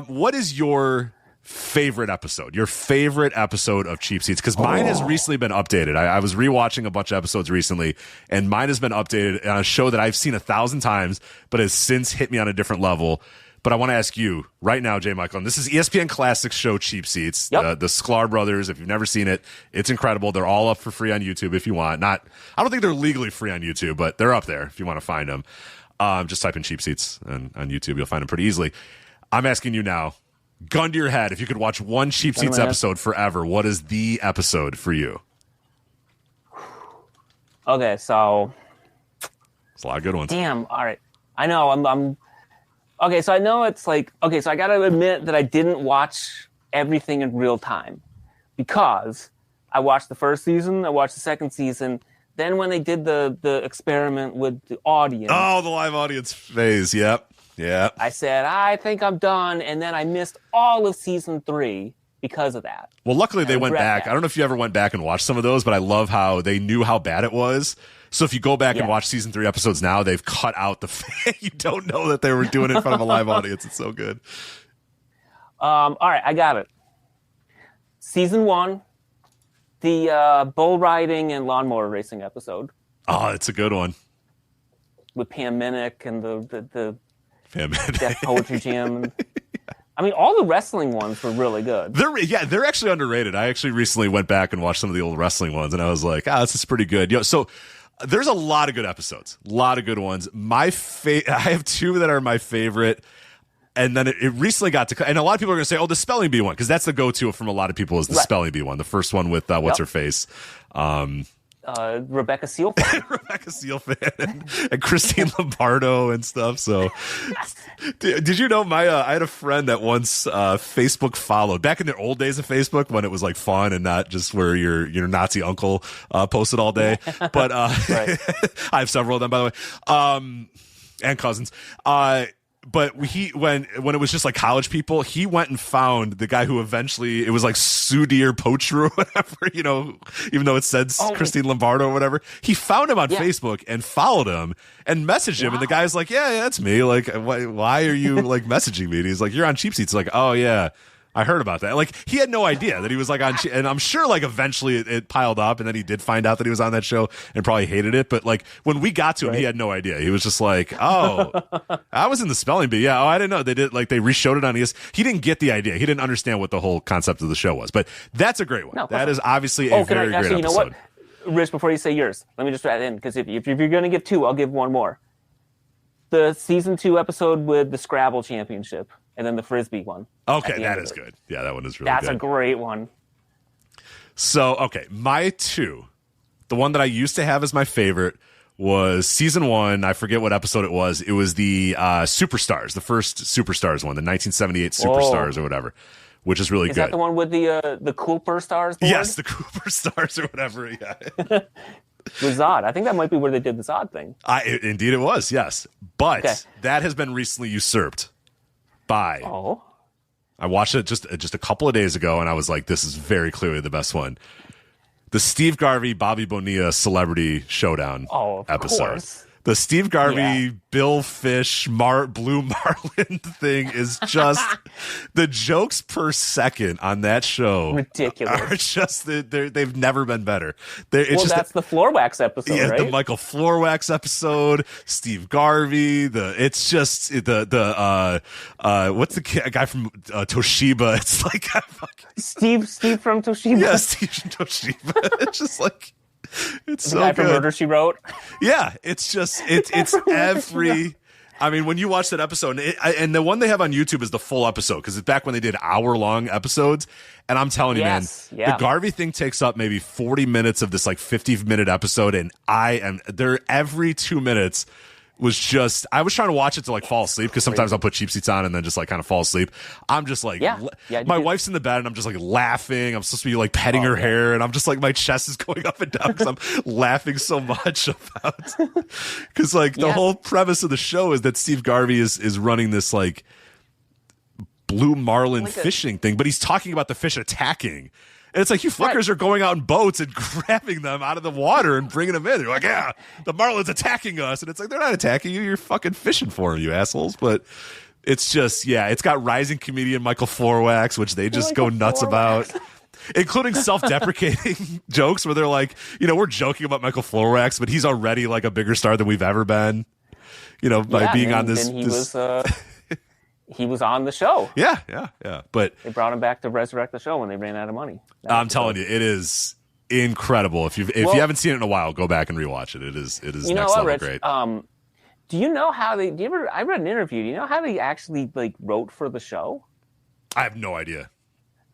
What is your favorite episode? Your favorite episode of Cheap Seats? Because mine has recently been updated. I was rewatching a bunch of episodes recently, and mine has been updated on a show that I've seen 1,000 times, but has since hit me on a different level. But I want to ask you right now, J. Michael, and this is ESPN Classics show Cheap Seats, the Sklar brothers. If you've never seen it, it's incredible. They're all up for free on YouTube if you want. I don't think they're legally free on YouTube, but they're up there if you want to find them. Just type in Cheap Seats on YouTube. You'll find them pretty easily. I'm asking you now, gun to your head, if you could watch one Cheap Seats episode forever, what is the episode for you? Okay, so it's a lot of good ones. Damn, all right. I know, I'm okay, so I know it's like, okay, so I got to admit that I didn't watch everything in real time because I watched the first season, I watched the second season, Then when they did the experiment with the audience, Oh, the live audience phase. Yep. Yeah. I said, I think I'm done. And then I missed all of season 3 because of that. Well, luckily they went back. That. I don't know if you ever went back and watched some of those, but I love how they knew how bad it was. So if you go back and watch season 3 episodes now, they've cut out the you don't know that they were doing it in front of a live audience. It's so good. All right, I got it. Season 1, the bull riding and lawnmower racing episode. Oh, it's a good one. With Pam Minnick and the Pam Minnick. Death Poetry Jam. I mean, all the wrestling ones were really good. They're actually underrated. I actually recently went back and watched some of the old wrestling ones, and I was like, this is pretty good. So there's a lot of good episodes, a lot of good ones. I have 2 that are my favorite. And then it recently got to, and a lot of people are going to say, the spelling bee one, because that's the go-to from a lot of people is the spelling bee one. The first one with what's her face, Rebecca Sealfan. Rebecca Sealfan and Christine Lombardo and stuff. So, did you know I had a friend that once Facebook followed back in the old days of Facebook when it was like fun and not just where your Nazi uncle posted all day. But I have several of them, by the way, and cousins. But when it was just like college people, he went and found the guy who eventually it was like Sudhir Pochru or whatever, even though it said Christine Lombardo or whatever. He found him on Facebook and followed him and messaged him. And the guy's like, yeah, that's me. Like, why are you like messaging me? And he's like, you're on Cheap Seats. Like, oh yeah, I heard about that. Like, he had no idea that he was like on, and I'm sure like eventually it piled up and then he did find out that he was on that show and probably hated it. But like when we got to him, he had no idea. He was just like, oh, I was in the spelling bee. Yeah. Oh, I didn't know. They did, like, they reshowed it on ES. He didn't get the idea. He didn't understand what the whole concept of the show was. But that's a great one. No, that is obviously a very great episode. You know what? Rich, before you say yours, let me just add in, because if you're going to give 2, I'll give one more. The season 2 episode with the Scrabble Championship. And then the Frisbee one. Okay, that is good. Yeah, that one is really good. That's a great one. So, okay, my 2, the one that I used to have as my favorite was season 1. I forget what episode it was. It was the Superstars, the first Superstars one, the 1978 Superstars or whatever, which is really good. Is that the one with the Cooper Stars board? Yes, the Cooper Stars or whatever, yeah. With Zod. I think that might be where they did the Zod thing. Indeed it was, yes. But that has been recently usurped. I watched it just a couple of days ago, and I was like, this is very clearly the best one. The Steve Garvey, Bobby Bonilla Celebrity Showdown episode. Course. The Steve Garvey, Bill Fish, Blue Marlin thing is just the jokes per second on that show. Ridiculous. Are just they've never been better. That's the Floor Wax episode, right? The Michael Floor Wax episode, Steve Garvey. It's just what's the guy from Toshiba? It's like Steve from Toshiba. Yeah, Steve from Toshiba. It's just like. It's the so guy good. From Murder, She Wrote. Yeah, it's just it's every. I mean, when you watch that episode, and the one they have on YouTube is the full episode because it's back when they did hour-long episodes. And I'm telling you, man, the Garvey thing takes up maybe 40 minutes of this like 50-minute episode, and I am there every 2 minutes. Was just I was trying to watch it to like fall asleep because sometimes I'll put Cheap Seats on and then just like kind of fall asleep. I'm just like my wife's in the bed and I'm just like laughing. I'm supposed to be like petting her hair and I'm just like my chest is going up and down because I'm laughing so much about because like the whole premise of the show is that Steve Garvey is running this like Blue Marlin fishing thing, but he's talking about the fish attacking. And it's like, you fuckers are going out in boats and grabbing them out of the water and bringing them in. They're like, yeah, the marlin's attacking us. And it's like, they're not attacking you. You're fucking fishing for them, you assholes. But it's just, it's got rising comedian Michael Florwax, which they just go nuts about. Including self-deprecating jokes where they're like, we're joking about Michael Florwax, but he's already like a bigger star than we've ever been, by being on this. He was on the show. Yeah. But they brought him back to resurrect the show when they ran out of money. I'm telling you, it is incredible. If you haven't seen it in a while, go back and rewatch it. It is next level great. Do you know how they? I read an interview. Do you know how they actually like wrote for the show? I have no idea.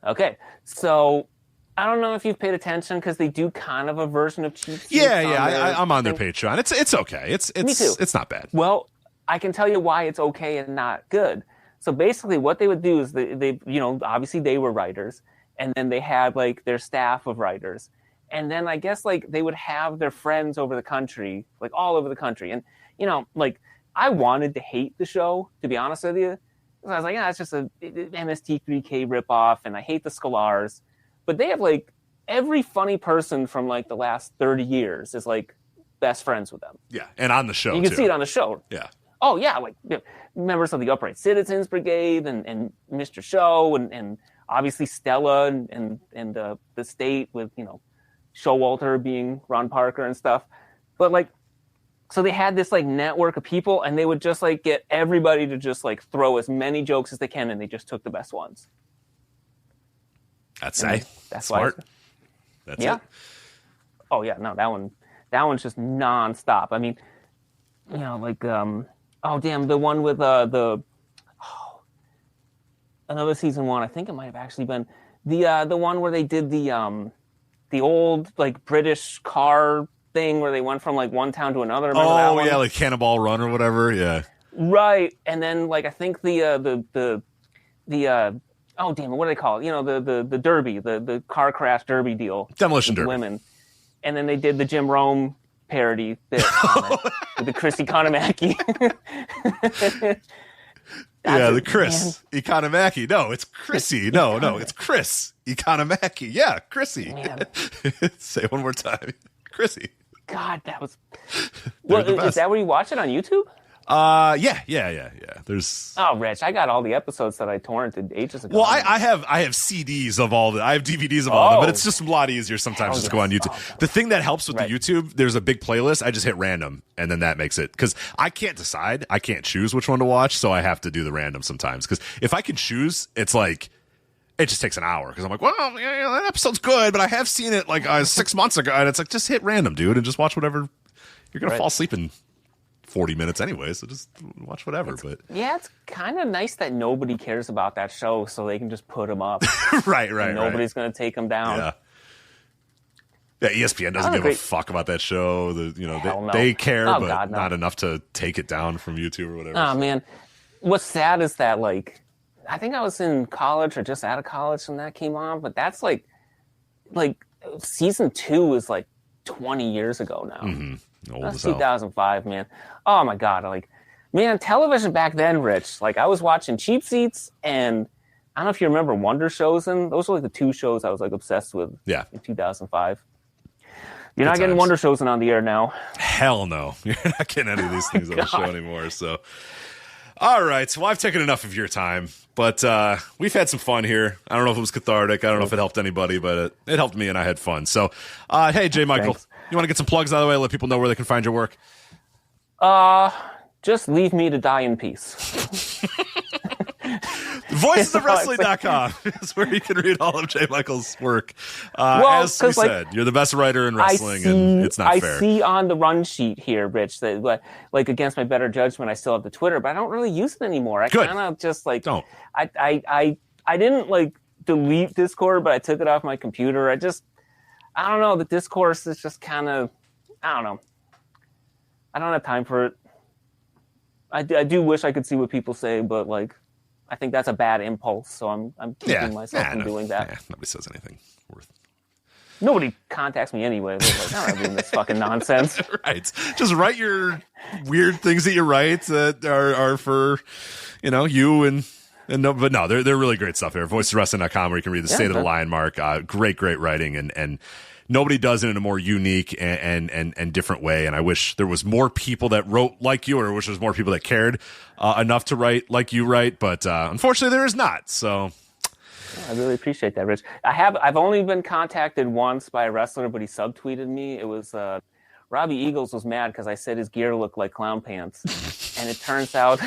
Okay, so I don't know if you've paid attention because they do kind of a version of Cheap Seats. I'm on their Patreon. It's okay. Me too. It's not bad. Well, I can tell you why it's okay and not good. So basically what they would do is they obviously they were writers and then they had like their staff of writers And then I guess like they would have their friends over the country, like all over the country. And, you know, like I wanted to hate the show, to be honest with you. I was like, yeah, it's just a MST3K ripoff, and I hate the Scalars. But they have like every funny person from like the last 30 years is like best friends with them. Yeah, and on the show, you can too. see it on the show. Yeah. Oh, yeah, like members of the Upright Citizens Brigade and Mr. Show and obviously Stella and the state with, you know, Showalter being Ron Parker and stuff. But like, so they had this like network of people, and they would just like get everybody to just like throw as many jokes as they can, and they just took the best ones. That's smart. That's it. Oh yeah, no, that one's just nonstop. I mean, you know, like oh damn, the one with another season one. I think it might have actually been the one where they did the old like British car thing where they went from like one town to another. Remember that one? Yeah, like Cannonball Run or whatever. Yeah. Right, and then like I think the oh damn it, what do they call it? You know, the derby, the car crash derby deal. Demolition Derby. Women. And then they did the Jim Rome parody bit with the Chris Economaki. Yeah, the Chris Economaki. No, it's Chrissy. No, it's Chris Economaki. Yeah, Chrissy. Say it one more time. Chrissy. God, that was... Well, is that where you watch it on YouTube? Yeah. There's. Oh, Rich, I got all the episodes that I torrented ages ago. Well, I have CDs of all the. I have DVDs of all of them, but it's just a lot easier sometimes just to go on YouTube. The thing that helps with the YouTube, there's a big playlist. I just hit random, and then that makes it, because I can't decide. I can't choose which one to watch, so I have to do the random sometimes. Because if I can choose, it's like it just takes an hour. Because I'm like, well, yeah, that episode's good, but I have seen it like 6 months ago, and it's like, just hit random, dude, and just watch whatever. You're gonna fall asleep in 40 minutes anyway, so just watch whatever. It's kind of nice that nobody cares about that show, so they can just put them up. right. Nobody's going to take them down. Yeah, ESPN doesn't give a fuck about that show. They care, but God, no. Not enough to take it down from YouTube or whatever. Oh, man. What's sad is that, like, I think I was in college or just out of college when that came on, but that's like season 2 is like 20 years ago now. Mm-hmm. That's 2005, man. Oh my God! Like, man, television back then, Rich. Like, I was watching Cheap Seats, and I don't know if you remember Wonder Shows, and those were like the 2 shows I was like obsessed with. Yeah. In 2005. You're not getting Wonder Shows on the air now. Hell no, you're not getting any of these things on the show anymore. So, all right. Well, I've taken enough of your time, but we've had some fun here. I don't know if it was cathartic. I don't know if it helped anybody, but it helped me, and I had fun. So, hey, J. Michael. Thanks. You want to get some plugs out of the way? Let people know where they can find your work. Just leave me to die in peace. VoicesOfWrestling.com is where you can read all of J. Michael's work. As we said, you're the best writer in wrestling, and it's not fair. I see on the run sheet here, Rich, that like against my better judgment, I still have the Twitter, but I don't really use it anymore. I kind of just like don't. I didn't like delete Discord, but I took it off my computer. I don't know. The discourse is just kind of, I don't know. I don't have time for it. I do wish I could see what people say, but like, I think that's a bad impulse. So I'm keeping myself from doing that. Yeah, nobody says anything worth. Nobody contacts me anyway. They're like, I'm not reading this fucking nonsense. Right. Just write your weird things that you write that are for, you and no, but no, they're really great stuff there. VoicesWrestling.com, where you can read the State of the Lion Mark. Great writing, and nobody does it in a more unique and different way. And I wish there was more people that wrote like you, or I wish there was more people that cared enough to write like you write. But unfortunately, there is not. So I really appreciate that, Rich. I've only been contacted once by a wrestler, but he subtweeted me. It was Robbie Eagles was mad because I said his gear looked like clown pants, and it turned out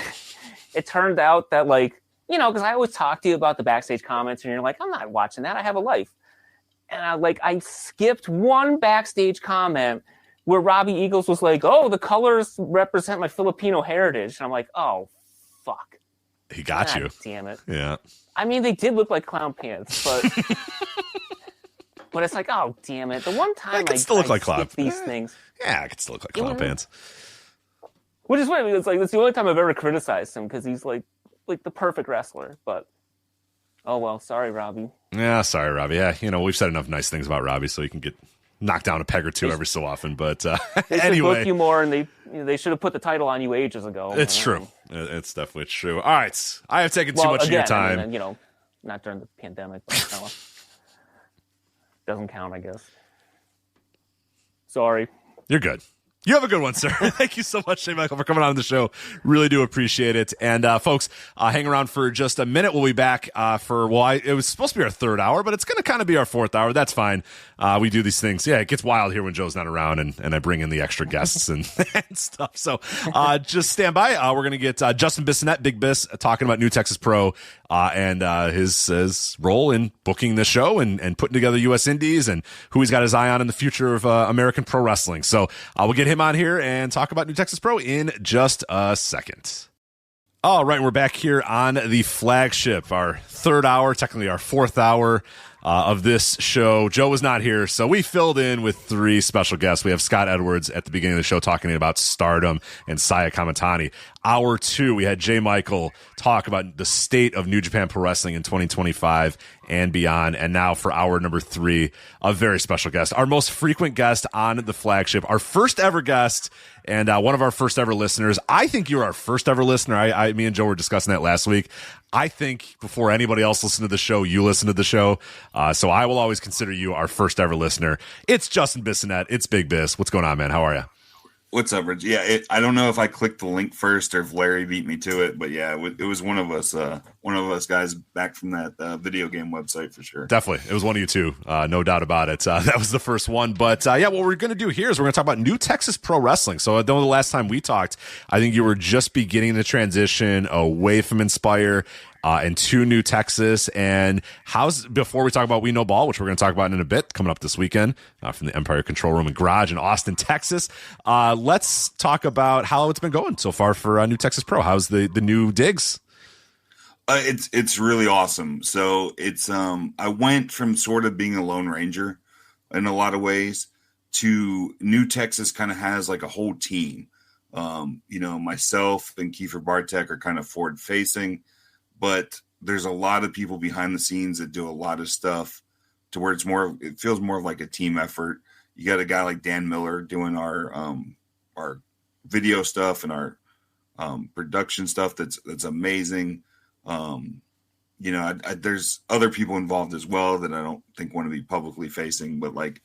that like. Because I always talk to you about the backstage comments, and you're like, I'm not watching that. I have a life. And I skipped one backstage comment where Robbie Eagles was like, oh, the colors represent my Filipino heritage. And I'm like, oh, fuck. He got you. Damn it. Yeah. I mean, they did look like clown pants, but but it's like, oh, damn it. The one time I still look like clown these things. Yeah, it could still look like clown pants. Which is what I mean. It's like, that's the only time I've ever criticized him, because he's like the perfect wrestler, but oh well, sorry, Robbie. Yeah, sorry, Robbie. Yeah, we've said enough nice things about Robbie, so you can get knock down a peg or two every so often. But they anyway, should book you more, and they should have put the title on you ages ago. It's true. It's definitely true. All right, I have taken too much of your time. I mean, not during the pandemic, but doesn't count, I guess. Sorry. You're good. You have a good one, sir. Thank you so much, Shane Michael, for coming on the show. Really do appreciate it. And folks, hang around for just a minute. We'll be back it was supposed to be our third hour, but it's going to kind of be our fourth hour. That's fine. We do these things. Yeah, it gets wild here when Joe's not around, and I bring in the extra guests and stuff. So just stand by. We're going to get Justin Bissonnette, Big Biss, talking about New Texas Pro and his role in booking the show and putting together U.S. Indies and who he's got his eye on in the future of American pro wrestling. So we'll get him on here and talk about New Texas Pro in just a second. All right, we're back here on the Flagship, our third hour, technically our fourth hour of this show. Joe was not here, so we filled in with three special guests. We have Scott Edwards at the beginning of the show talking about STARDOM and Saya Kamitani. Hour two, we had Jay Michael talk about the state of New Japan Pro Wrestling in 2025 and beyond. And now for hour number three, a very special guest, our most frequent guest on the Flagship, our first ever guest, and one of our first ever listeners. I think you're our first ever listener. Me and Joe were discussing that last week. I think before anybody else listened to the show, you listened to the show. So I will always consider you our first ever listener. It's Justin Bissonnette. It's Big Biss. What's going on, man? How are you? What's up, Rich? Yeah, I don't know if I clicked the link first or if Larry beat me to it, but yeah, it was one of us guys back from that video game website for sure. Definitely. It was one of you two, no doubt about it. That was the first one. But what we're going to do here is we're going to talk about New Texas Pro Wrestling. So I know the last time we talked, I think you were just beginning the transition away from Inspire and to New Texas. And before we talk about We Know Ball, which we're going to talk about in a bit, coming up this weekend from the Empire Control Room and Garage in Austin, Texas, let's talk about how it's been going so far for New Texas Pro. How's the new digs? It's really awesome. So it's I went from sort of being a Lone Ranger in a lot of ways to New Texas kind of has like a whole team. Myself and Kiefer Bartek are kind of forward facing, but there's a lot of people behind the scenes that do a lot of stuff to where it feels more of like a team effort. You got a guy like Dan Miller doing our video stuff and our production stuff. That's amazing. There's other people involved as well that I don't think want to be publicly facing, but like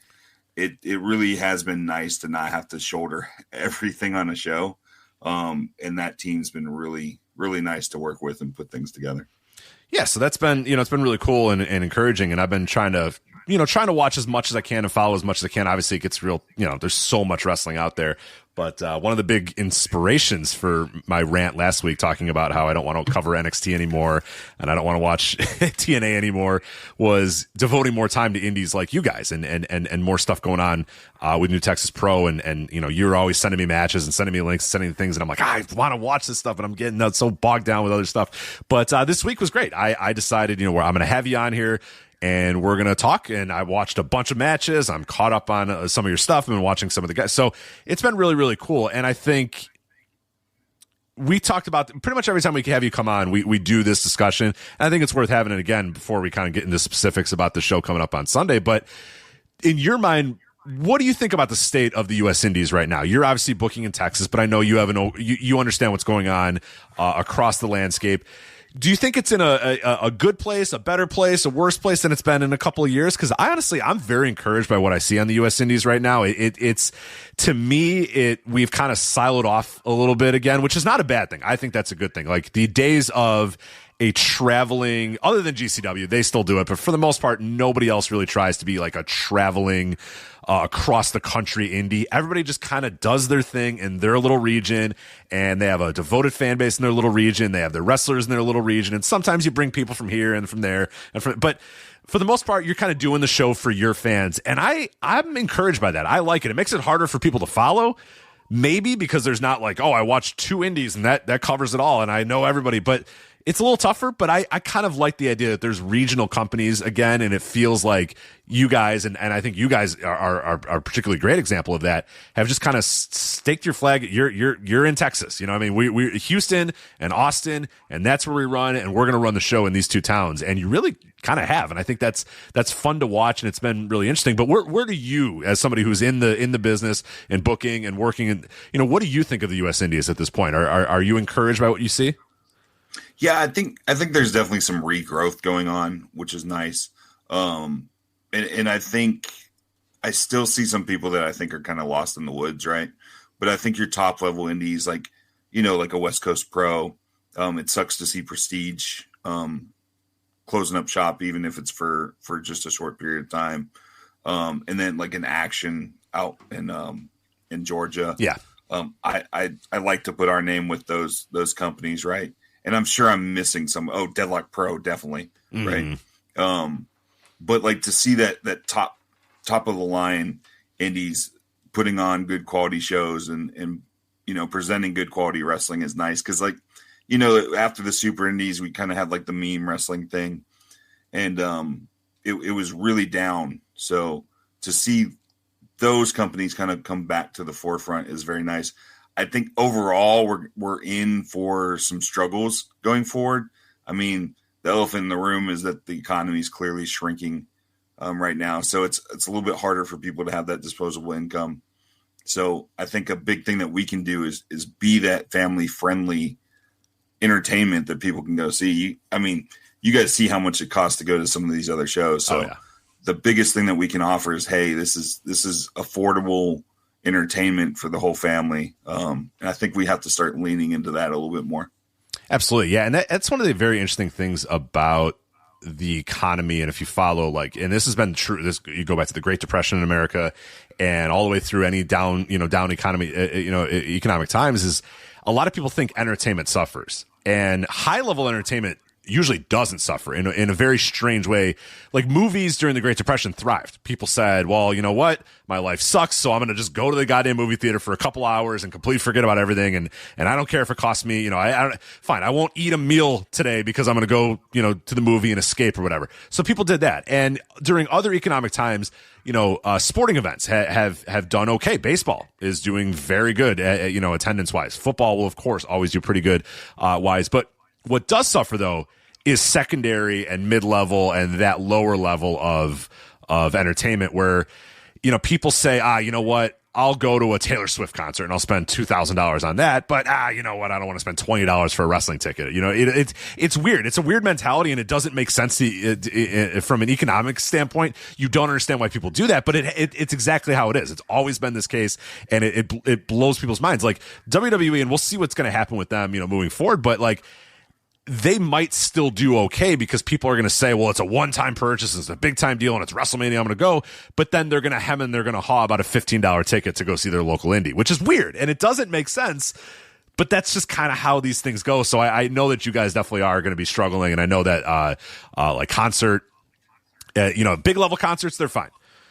it really has been nice to not have to shoulder everything on a show. And that team's been really, really nice to work with and put things together. Yeah. So that's been, it's been really cool and encouraging. And I've been trying to watch as much as I can and follow as much as I can. Obviously it gets real, there's so much wrestling out there. But one of the big inspirations for my rant last week talking about how I don't want to cover NXT anymore and I don't want to watch TNA anymore was devoting more time to indies like you guys and more stuff going on with New Texas Pro. And you're always sending me matches and sending me links, sending me things. And I'm like, I want to watch this stuff, but I'm getting so bogged down with other stuff. But this week was great. I decided, I'm going to have you on here. And we're going to talk, and I watched a bunch of matches. I'm caught up on some of your stuff. I've been watching some of the guys. So it's been really, really cool. And I think we talked about pretty much every time we have you come on, we do this discussion. And I think it's worth having it again before we kind of get into specifics about the show coming up on Sunday. But in your mind, what do you think about the state of the U.S. Indies right now? You're obviously booking in Texas, but I know you understand what's going on across the landscape. Do you think it's in a good place, a better place, a worse place than it's been in a couple of years? Because I'm very encouraged by what I see on the U.S. Indies right now. It's to me, we've kind of siloed off a little bit again, which is not a bad thing. I think that's a good thing. Like the days of a traveling, other than GCW, they still do it, but for the most part, nobody else really tries to be like a traveling across the country indie. Everybody just kind of does their thing in their little region, and they have a devoted fan base in their little region. They have their wrestlers in their little region, and sometimes you bring people from here and from there, but for the most part, you're kind of doing the show for your fans, and I'm encouraged by that. I like it. It makes it harder for people to follow. Maybe because there's not like, I watched two indies and that covers it all and I know everybody, but it's a little tougher, but I kind of like the idea that there's regional companies again, and it feels like you guys, and I think you guys are a particularly great example of that, have just kind of staked your flag. You're in Texas, you know what I mean? We Houston and Austin, and that's where we run, and we're going to run the show in these two towns, and you really kind of have, and I think that's fun to watch, and it's been really interesting. But where do you, as somebody who's in the business and booking and working, and what do you think of the U.S. Indies at this point? Are you encouraged by what you see? Yeah, I think there's definitely some regrowth going on, which is nice. And I think I still see some people that I think are kind of lost in the woods, right? But I think your top level indies, like a West Coast Pro, it sucks to see Prestige closing up shop, even if it's for just a short period of time. And then like an Action out in Georgia. Yeah. I like to put our name with those companies, right? And I'm sure I'm missing some. Oh, Deadlock Pro, definitely, right? But like to see that top of the line indies putting on good quality shows and presenting good quality wrestling is nice, because after the Super Indies we kind of had like the meme wrestling thing, and it was really down. So to see those companies kind of come back to the forefront is very nice. I think overall we're in for some struggles going forward. I mean, the elephant in the room is that the economy is clearly shrinking right now, so it's a little bit harder for people to have that disposable income. So I think a big thing that we can do is be that family friendly entertainment that people can go see. You guys see how much it costs to go to some of these other shows. So the biggest thing that we can offer is, hey, this is affordable entertainment for the whole family. And I think we have to start leaning into that a little bit more. Absolutely. Yeah. And that's one of the very interesting things about the economy. And if you follow, and this has been true, you go back to the Great Depression in America and all the way through any down economy, economic times, is a lot of people think entertainment suffers, and high level entertainment usually doesn't suffer in a very strange way. Like movies during the Great Depression thrived. People said, well, you know what? My life sucks, so I'm going to just go to the goddamn movie theater for a couple hours and completely forget about everything. And I don't care if it costs me, fine. I won't eat a meal today because I'm going to go, to the movie and escape or whatever. So people did that. And during other economic times, sporting events have done okay. Baseball is doing very good, attendance wise. Football will, of course, always do pretty good, wise. But what does suffer, though, is secondary and mid-level and that lower level of entertainment where, people say, you know what, I'll go to a Taylor Swift concert and I'll spend $2,000 on that. But, you know what, I don't want to spend $20 for a wrestling ticket. It's weird. It's a weird mentality, and it doesn't make sense from an economic standpoint. You don't understand why people do that, but it's exactly how it is. It's always been this case, and it blows people's minds. Like WWE, and we'll see what's going to happen with them, moving forward, but they might still do okay because people are going to say, well, it's a one-time purchase, it's a big-time deal, and it's WrestleMania, I'm going to go. But then they're going to hem and they're going to haw about a $15 ticket to go see their local indie, which is weird, and it doesn't make sense, but that's just kind of how these things go. So I know that you guys definitely are going to be struggling, and I know that concert, big level concerts, they're fine.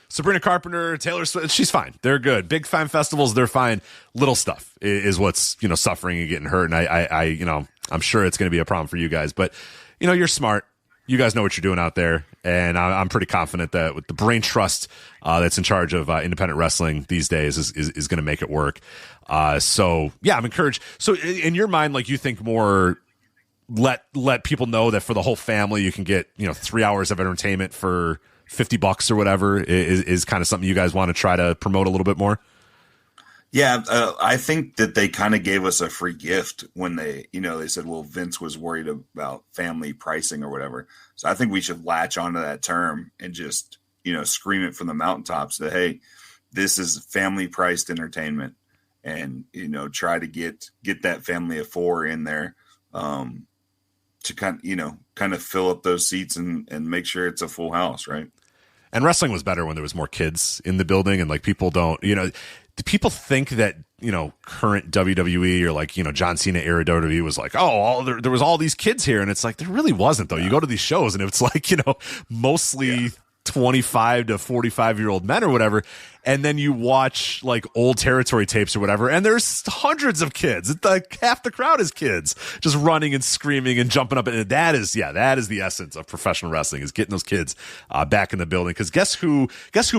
Sabrina Carpenter, Taylor Swift, she's fine. They're good. Big fan festivals, they're fine. Little stuff is what's, suffering and getting hurt. And I'm sure it's going to be a problem for you guys, but you're smart. You guys know what you're doing out there. And I'm pretty confident that with the brain trust that's in charge of independent wrestling these days is going to make it work. So yeah, I'm encouraged. So in your mind, you think more, let people know that for the whole family, you can get, 3 hours of entertainment for $50 or whatever is kind of something you guys want to try to promote a little bit more? Yeah, I think that they kind of gave us a free gift when they said, well, Vince was worried about family pricing or whatever. So I think we should latch onto that term and just, scream it from the mountaintops that, hey, this is family priced entertainment, and, try to get that family of four in there to kind of fill up those seats and make sure it's a full house, right? And wrestling was better when there was more kids in the building, and people don't, do people think that, current WWE or John Cena era WWE was there was all these kids here, and it's there really wasn't though. You go to these shows and it's mostly 25 to 45-year-old men or whatever, and then you watch like old territory tapes or whatever, and there's hundreds of kids. It's like half the crowd is kids just running and screaming and jumping up. And that is the essence of professional wrestling, is getting those kids back in the building. Because guess who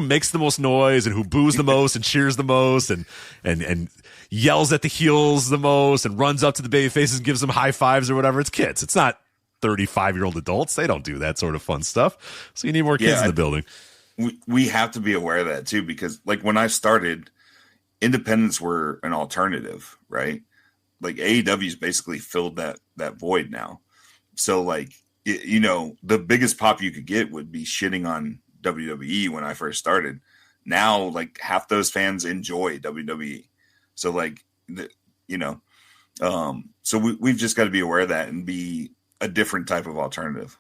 makes the most noise and who boos the most and cheers the most and yells at the heels the most and runs up to the baby faces and gives them high fives or whatever? It's kids. It's not 35-year-old adults. They don't do that sort of fun stuff. So you need more kids in the building. We have to be aware of that too, because like when I started, independents were an alternative, right? Like AEW's basically filled that void now. So like, the biggest pop you could get would be shitting on WWE when I first started. Now, like half those fans enjoy WWE. So like, so we've just got to be aware of that and be a different type of alternative.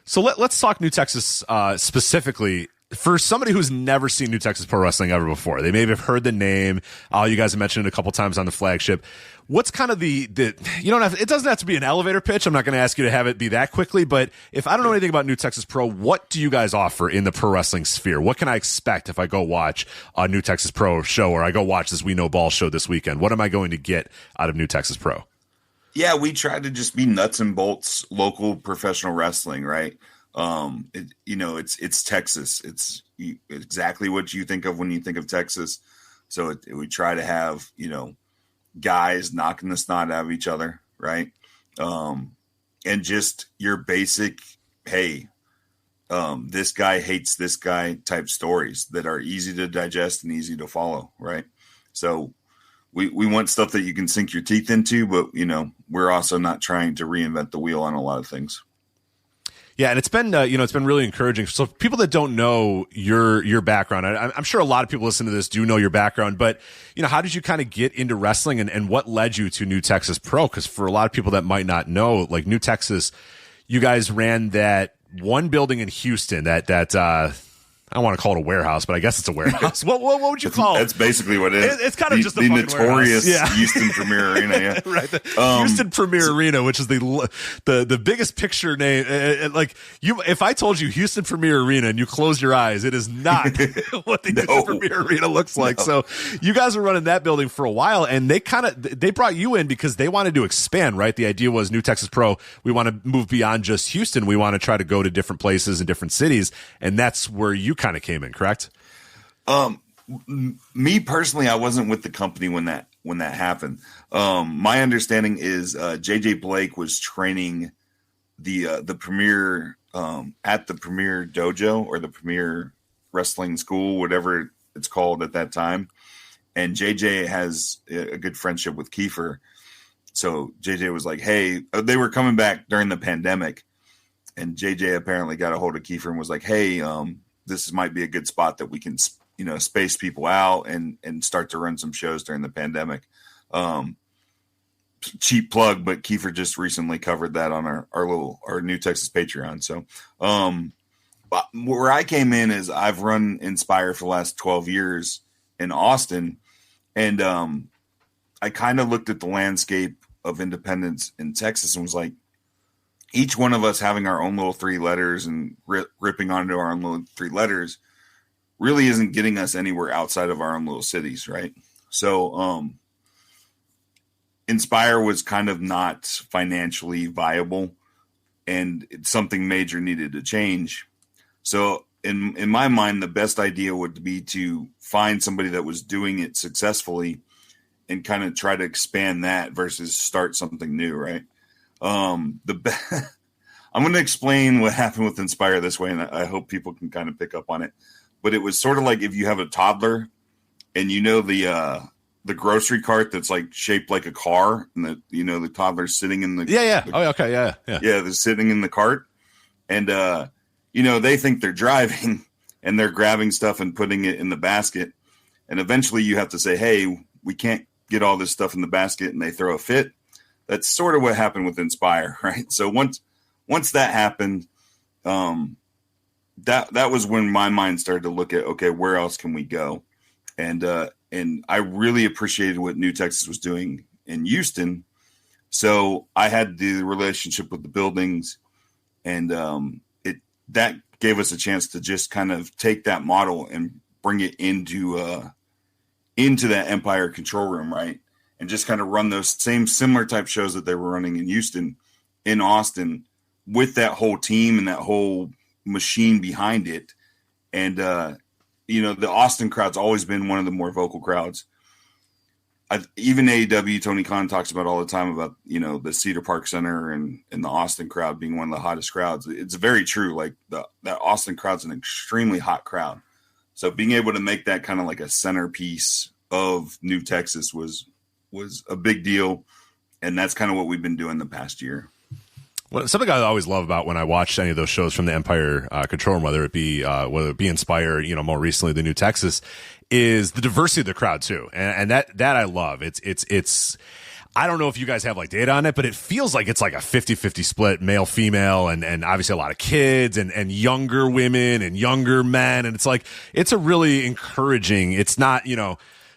So let's talk New Texas specifically. For somebody who's never seen New Texas Pro Wrestling ever before, they may have heard the name. You guys have mentioned it a couple times on the Flagship. What's kind of it doesn't have to be an elevator pitch. I'm not going to ask you to have it be that quickly, but if I don't know anything about New Texas Pro, what do you guys offer in the pro wrestling sphere? What can I expect if I go watch a New Texas Pro show, or I go watch this We Know Ball show this weekend? What am I going to get out of New Texas Pro? Yeah, we try to just be nuts and bolts local professional wrestling, right? It's Texas. It's exactly what you think of when you think of Texas. So we try to have, guys knocking the snot out of each other, right? And just your basic, hey, this guy hates this guy type stories that are easy to digest and easy to follow, right? So we want stuff that you can sink your teeth into, but, we're also not trying to reinvent the wheel on a lot of things. Yeah, and it's been it's been really encouraging. So people that don't know your background, I'm sure a lot of people listening to this do know your background, but how did you kind of get into wrestling, and what led you to New Texas Pro? Because for a lot of people that might not know, like New Texas, you guys ran that one building in Houston that I don't want to call it a warehouse, but I guess it's a warehouse. What would you call it? That's basically what it is. It's kind of just the notorious Houston Premier Arena. Yeah. Right. The Houston Premier Arena, which is the biggest picture name. If I told you Houston Premier Arena and you close your eyes, it is not what the Houston Premier Arena looks like. So you guys were running that building for a while, and they brought you in because they wanted to expand, right? The idea was New Texas Pro, we want to move beyond just Houston. We want to try to go to different places and different cities, and that's where you kind of came in, correct? Me personally, I wasn't with the company when that happened. My understanding is JJ Blake was training the Premier at the Premier Dojo or the Premier Wrestling School, whatever it's called at that time. And JJ has a good friendship with Kiefer. So JJ was like, hey, they were coming back during the pandemic, and JJ apparently got a hold of Kiefer and was like, hey, this might be a good spot that we can, space people out and start to run some shows during the pandemic. Cheap plug, but Kiefer just recently covered that on our New Texas Patreon. So, where I came in is I've run Inspire for the last 12 years in Austin. And, I kind of looked at the landscape of independence in Texas and was like, each one of us having our own little three letters and ripping onto our own little three letters really isn't getting us anywhere outside of our own little cities. Right. So, Inspire was kind of not financially viable, and something major needed to change. So in my mind, the best idea would be to find somebody that was doing it successfully and kind of try to expand that versus start something new. Right. I'm going to explain what happened with Inspire this way, and I hope people can kind of pick up on it. But it was sort of like if you have a toddler and the grocery cart that's like shaped like a car, and the toddler's sitting in the they're sitting in the cart, and they think they're driving and they're grabbing stuff and putting it in the basket, and eventually you have to say, hey, we can't get all this stuff in the basket, and they throw a fit. That's sort of what happened with Inspire, right? So once that happened, that was when my mind started to look at, okay, where else can we go? And I really appreciated what New Texas was doing in Houston. So I had the relationship with the buildings, and that gave us a chance to just kind of take that model and bring it into that Empire control room, right? And just kind of run those same similar type shows that they were running in Houston, in Austin, with that whole team and that whole machine behind it. And, the Austin crowd's always been one of the more vocal crowds. Even AEW, Tony Khan talks about all the time about, the Cedar Park Center and the Austin crowd being one of the hottest crowds. It's very true. Like that Austin crowd's an extremely hot crowd. So being able to make that kind of like a centerpiece of New Texas was a big deal. And that's kind of what we've been doing the past year. Well, something I always love about when I watch any of those shows from the Empire control room, whether it be Inspire, more recently the New Texas, is the diversity of the crowd too, and that I love. It's. I don't know if you guys have like data on it, but it feels like it's like a 50-50 split, male, female, and obviously a lot of kids and younger women and younger men, and it's a really encouraging. It's not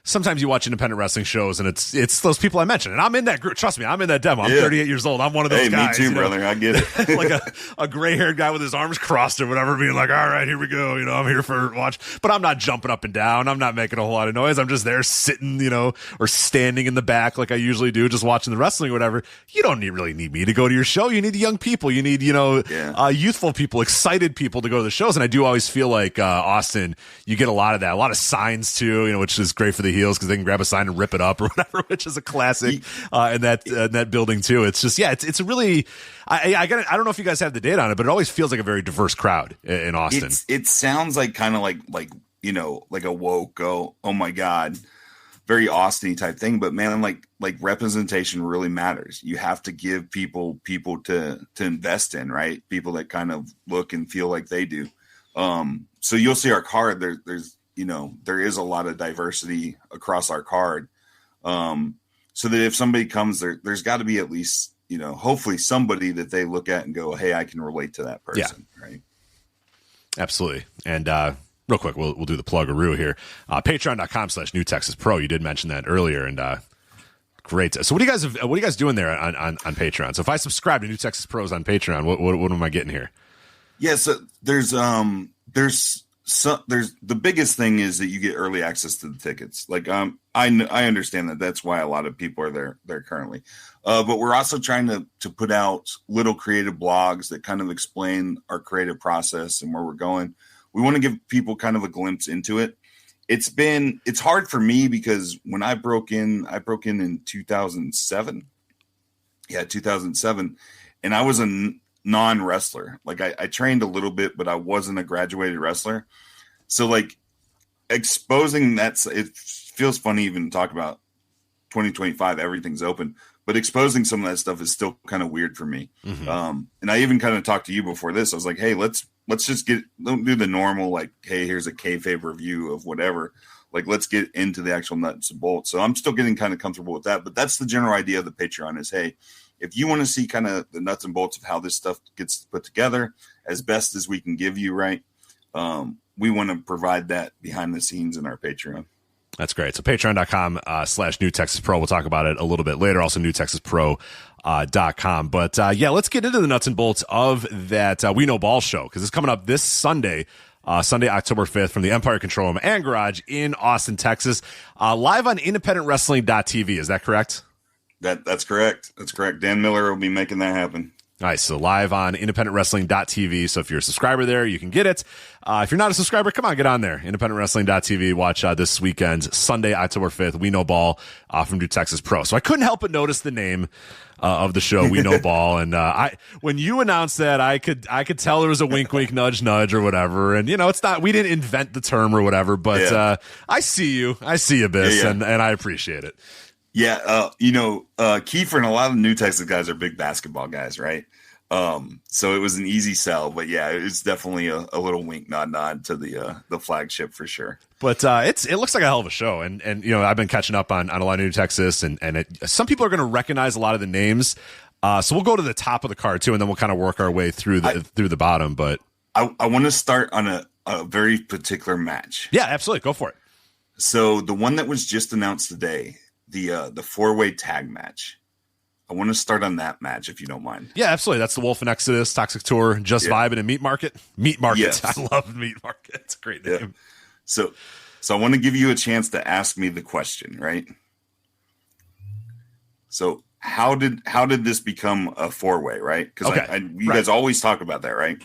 sometimes you watch independent wrestling shows and it's those people I mentioned, and I'm in that group. Trust me, I'm in that demo. I'm 38 years old. I'm one of those guys. Me too, brother. I get it. Like a gray-haired guy with his arms crossed or whatever, being like, all right, here we go. I'm here for watch. But I'm not jumping up and down. I'm not making a whole lot of noise. I'm just there sitting, or standing in the back like I usually do, just watching the wrestling or whatever. You don't really need me to go to your show. You need the young people. You need, youthful people, excited people to go to the shows. And I do always feel like Austin, you get a lot of that. A lot of signs too, which is great for the heels because they can grab a sign and rip it up or whatever, which is a classic in that building too. It's just it's a really I don't know if you guys have the data on it, but it always feels like a very diverse crowd in Austin. It sounds like kind of like a woke oh my god, very Austin type thing. But man, like representation really matters. You have to give people to invest in, right? People that kind of look and feel like they do. So you'll see our card. There's there is a lot of diversity across our card. So that if somebody comes there's got to be at least, hopefully somebody that they look at and go, hey, I can relate to that person. Yeah. Right. Absolutely. And, real quick, we'll do the plug-a-roo here. Patreon.com/New Texas Pro. You did mention that earlier, and great. So what are you guys doing there on Patreon? So if I subscribe to New Texas Pros on Patreon, what am I getting here? Yeah, so there's the biggest thing is that you get early access to the tickets. Like I understand that's why a lot of people are there currently. But we're also trying to put out little creative blogs that kind of explain our creative process and where we're going. We want to give people kind of a glimpse into it. It's hard for me because when I broke in in 2007. Yeah, 2007. And I was a non-wrestler. Like I trained a little bit, but I wasn't a graduated wrestler. So like exposing it feels funny even to talk about 2025, everything's open, but exposing some of that stuff is still kind of weird for me. Mm-hmm. And I even kind of talked to you before this. I was like, hey, let's just don't do the normal, like, hey, here's a kayfabe review of whatever. Like, let's get into the actual nuts and bolts. So I'm still getting kind of comfortable with that, but that's the general idea of the Patreon is, hey, if you want to see kind of the nuts and bolts of how this stuff gets put together as best as we can give you, right? We want to provide that behind the scenes in our Patreon. That's great. So patreon.com/New Texas Pro. We'll talk about it a little bit later. Also newtexaspro.com. But let's get into the nuts and bolts of that We Know Ball show because it's coming up this Sunday. Sunday, October 5th from the Empire Control Room and Garage in Austin, Texas. Live on independentwrestling.tv. Is that correct? That's correct. That's correct. Dan Miller will be making that happen. Nice. So live on independentwrestling.tv. So if you're a subscriber there, you can get it. If you're not a subscriber, come on, get on there. Independentwrestling.tv. Watch this weekend, Sunday, October 5th, We Know Ball from New Texas Pro. So I couldn't help but notice the name of the show, We Know Ball. And when you announced that, I could tell there was a wink, wink, nudge, nudge or whatever. And, it's not, we didn't invent the term or whatever, but I see you, Biss, and I appreciate it. Yeah, Kiefer and a lot of the New Texas guys are big basketball guys, right? So it was an easy sell, but yeah, it's definitely a little wink, nod to the flagship for sure. But it looks like a hell of a show, and I've been catching up on a lot of New Texas, and some people are going to recognize a lot of the names. So we'll go to the top of the card too, and then we'll kind of work our way through the bottom. But I want to start on a very particular match. Yeah, absolutely, go for it. So the one that was just announced today. The 4-way tag match. I want to start on that match if you don't mind. Yeah, absolutely. That's the Wolf and Exodus, Toxic Tour, Just Vibing and Meat Market. Meat Market. Yes. I love Meat Market. It's a great name. Yeah. So I want to give you a chance to ask me the question, right? So how did this become a 4-way, right? Because you guys always talk about that, right?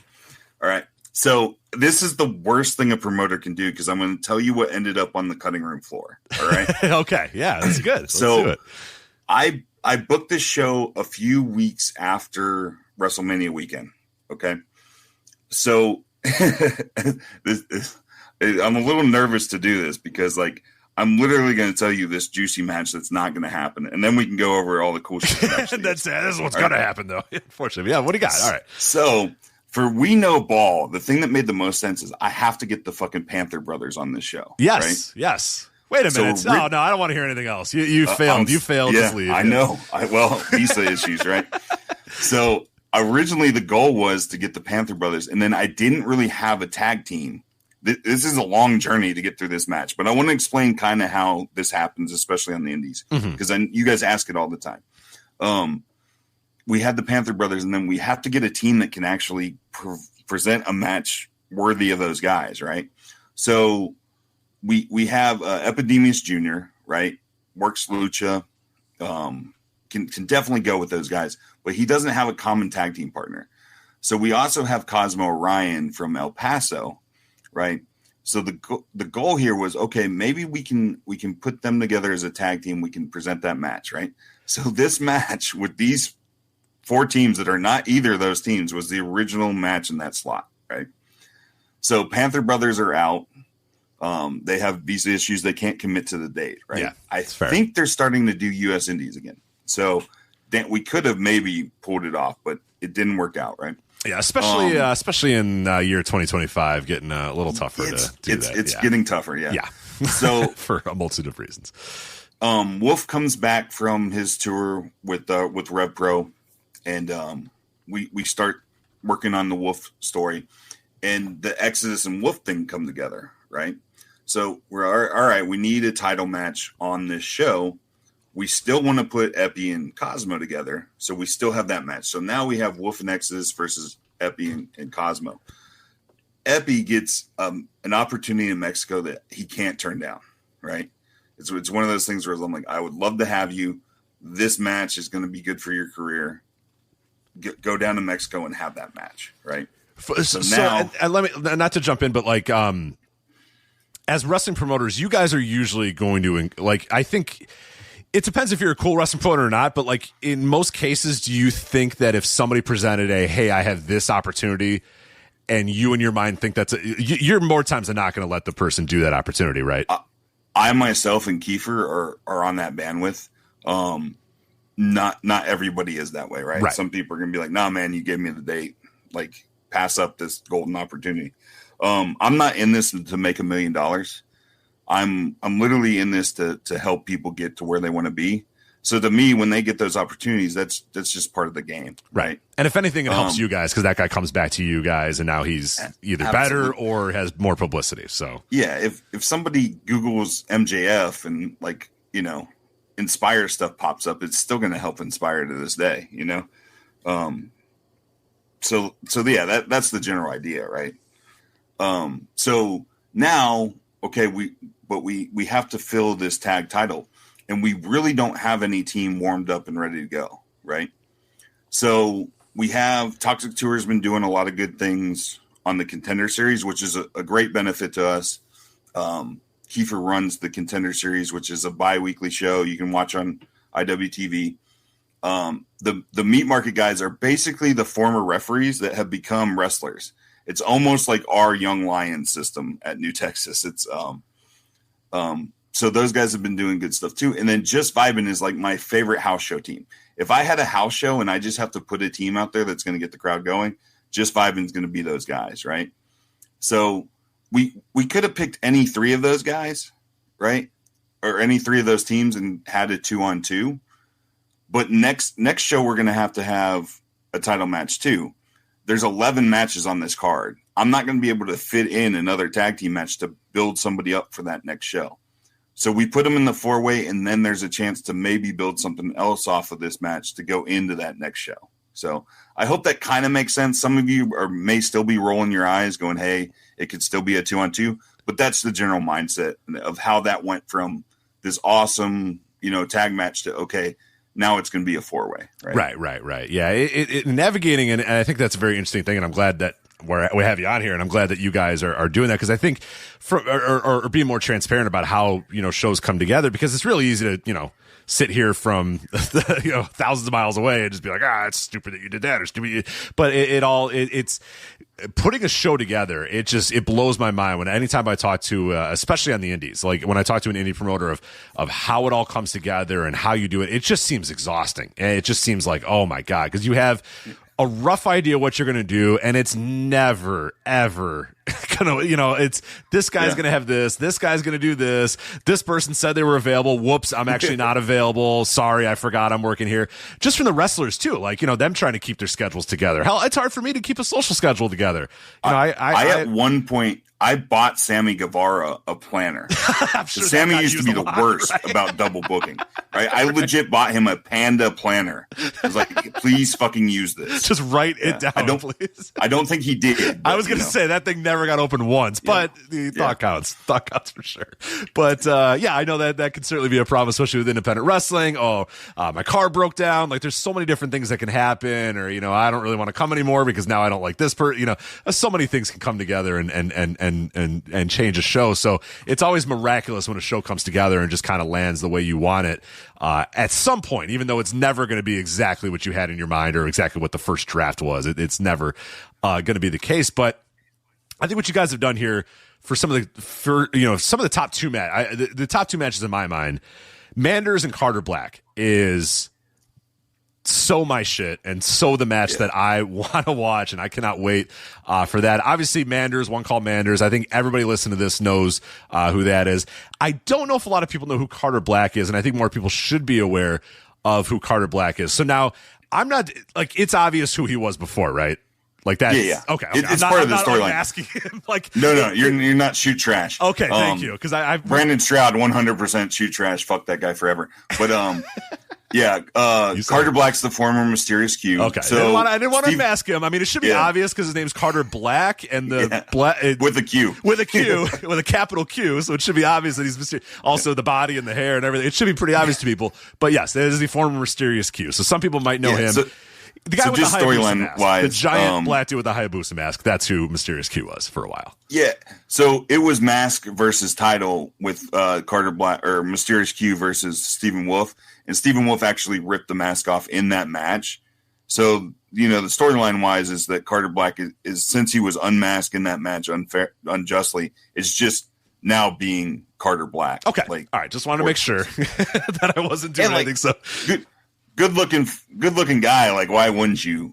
All right. So this is the worst thing a promoter can do, because I'm going to tell you what ended up on the cutting room floor. All right. Okay. Yeah, that's good. Let's do it. I booked this show a few weeks after WrestleMania weekend. Okay. So I'm a little nervous to do this, because like I'm literally going to tell you this juicy match that's not going to happen, and then we can go over all the cool shit. This is what's going to happen, though. Unfortunately, yeah. What do you got? All right. So for We Know Ball, the thing that made the most sense is I have to get the fucking Panther Brothers on this show. Yes. Right? Yes. Wait a minute. No, I don't want to hear anything else. You failed. You failed. Yeah, Just leave. I know. Visa issues, right? So originally the goal was to get the Panther Brothers, and then I didn't really have a tag team. This is a long journey to get through this match, but I want to explain kind of how this happens, especially on the indies, because you guys ask it all the time. We had the Panther Brothers, and then we have to get a team that can actually present a match worthy of those guys, right? So we have Epidemius Jr., right? Works Lucha, can definitely go with those guys, but he doesn't have a common tag team partner. So we also have Cosmo Orion from El Paso, right? So the goal here was, okay, maybe we can put them together as a tag team. We can present that match, right? So this match with these 4 teams that are not either of those teams was the original match in that slot, right? So Panther Brothers are out. They have visa issues. They can't commit to the date, right? Yeah, I think they're starting to do U.S. Indies again. So we could have maybe pulled it off, but it didn't work out, right? Yeah, especially in year 2025, getting a little tougher to do that. It's getting tougher, yeah. Yeah. So for a multitude of reasons. Wolf comes back from his tour with Rev Pro, and we start working on the Wolf story, and the Exodus and Wolf thing come together, right? So we're all right. We need a title match on this show. We still want to put Epi and Cosmo together, so we still have that match. So now we have Wolf and Exodus versus Epi and Cosmo. Epi gets an opportunity in Mexico that he can't turn down, right? It's one of those things where I'm like, I would love to have you. This match is going to be good for your career. Go down to Mexico and have that match, right? So now, let me, not to jump in, but like, as wrestling promoters, you guys are usually going to, like, I think it depends if you're a cool wrestling promoter or not, but like in most cases, do you think that if somebody presented hey, I have this opportunity, and you in your mind think you're more times than not going to let the person do that opportunity, right? I myself and Kiefer are on that bandwidth. Not everybody is that way, right? Some people are going to be like, nah, man, you gave me the date. Like, pass up this golden opportunity. I'm not in this to make $1 million. I'm literally in this to help people get to where they want to be. So to me, when they get those opportunities, that's just part of the game, right? And if anything, it helps you guys, because that guy comes back to you guys, and now he's either better or has more publicity. So yeah, if somebody Googles MJF and like, Inspire stuff pops up, it's still going to help Inspire to this day, So yeah, that's the general idea, right? So now, okay, we have to fill this tag title, and we really don't have any team warmed up and ready to go, right? So we have Toxic Tour has been doing a lot of good things on the Contender Series, which is a great benefit to us. Kiefer runs the Contender Series, which is a bi-weekly show you can watch on IWTV. The Meat Market guys are basically the former referees that have become wrestlers. It's almost like our Young Lions system at New Texas. It's so those guys have been doing good stuff too. And then Just Vibin' is like my favorite house show team. If I had a house show and I just have to put a team out there that's going to get the crowd going, Just Vibin' is going to be those guys, right? So we could have picked any 3 of those guys, right? Or any 3 of those teams and had a 2-on-2. But next show, we're going to have a title match too. There's 11 matches on this card. I'm not going to be able to fit in another tag team match to build somebody up for that next show. So we put them in the 4-way, and then there's a chance to maybe build something else off of this match to go into that next show. So I hope that kind of makes sense. Some of you may still be rolling your eyes going, hey, it could still be a 2-on-2. But that's the general mindset of how that went from this awesome, tag match to, okay, now it's going to be a 4-way. Right. Yeah, it navigating, and I think that's a very interesting thing, and I'm glad that we have you on here, and I'm glad that you guys are doing that, because I think or being more transparent about how shows come together, because it's really easy to sit here from thousands of miles away and just be like, it's stupid that you did that, or stupid. But it's putting a show together. It blows my mind when anytime I talk to, especially on the indies, like when I talk to an indie promoter of how it all comes together and how you do it, it just seems exhausting. And it just seems like, oh my God, because you have a rough idea what you're going to do, and it's never, ever gonna, it's this guy's going to have this guy's going to do this person said they were available. Whoops, I'm actually not available. Sorry, I forgot I'm working here. Just from the wrestlers too, like, them trying to keep their schedules together. Hell, it's hard for me to keep a social schedule together. I at one point, I bought Sammy Guevara a planner. Sure Sammy used to be the worst about double booking. Right? I legit bought him a Panda planner. I was like, please fucking use this. Just write it down, please. I don't think he did. But, I was going to say that thing never got opened once, but the thought counts. Thought counts for sure. But I know that could certainly be a problem, especially with independent wrestling. My car broke down. Like, there's so many different things that can happen, or I don't really want to come anymore because now I don't like this person. So many things can come together and change a show. So it's always miraculous when a show comes together and just kind of lands the way you want it at some point, even though it's never going to be exactly what you had in your mind or exactly what the first draft was. It's never going to be the case. But I think what you guys have done here for some of the top two the top two matches in my mind, Manders and Carter Black is so my shit, and so the match that I want to watch, and I cannot wait for that. Obviously, Manders, one called Manders. I think everybody listening to this knows who that is. I don't know if a lot of people know who Carter Black is, and I think more people should be aware of who Carter Black is. So now, I'm not, like, it's obvious who he was before, right? Like that. Yeah. Okay. It's part of the storyline. Asking him, like, no, you're not shoot trash. Okay, thank you. Because I Brandon Stroud 100% shoot trash. Fuck that guy forever. But Carter Black's the former Mysterious Q. Okay. So I didn't want to mask him. I mean, it should be obvious because his name's Carter Black, and the with a Q, with a capital Q. So it should be obvious that he's mysterious. Also, the body and the hair and everything. It should be pretty obvious to people. But yes, that is the former Mysterious Q. So some people might know him. The guy with the Hayabusa mask, the giant black dude with the Hayabusa mask, that's who Mysterious Q was for a while. Yeah, so it was mask versus title with Carter Black, or Mysterious Q versus Stephen Wolf, and Stephen Wolf actually ripped the mask off in that match. So, the storyline wise is that Carter Black is since he was unmasked in that match unjustly, is just now being Carter Black. Okay, all right, just wanted to make sure that I wasn't doing anything. So good looking guy. Like, why wouldn't you?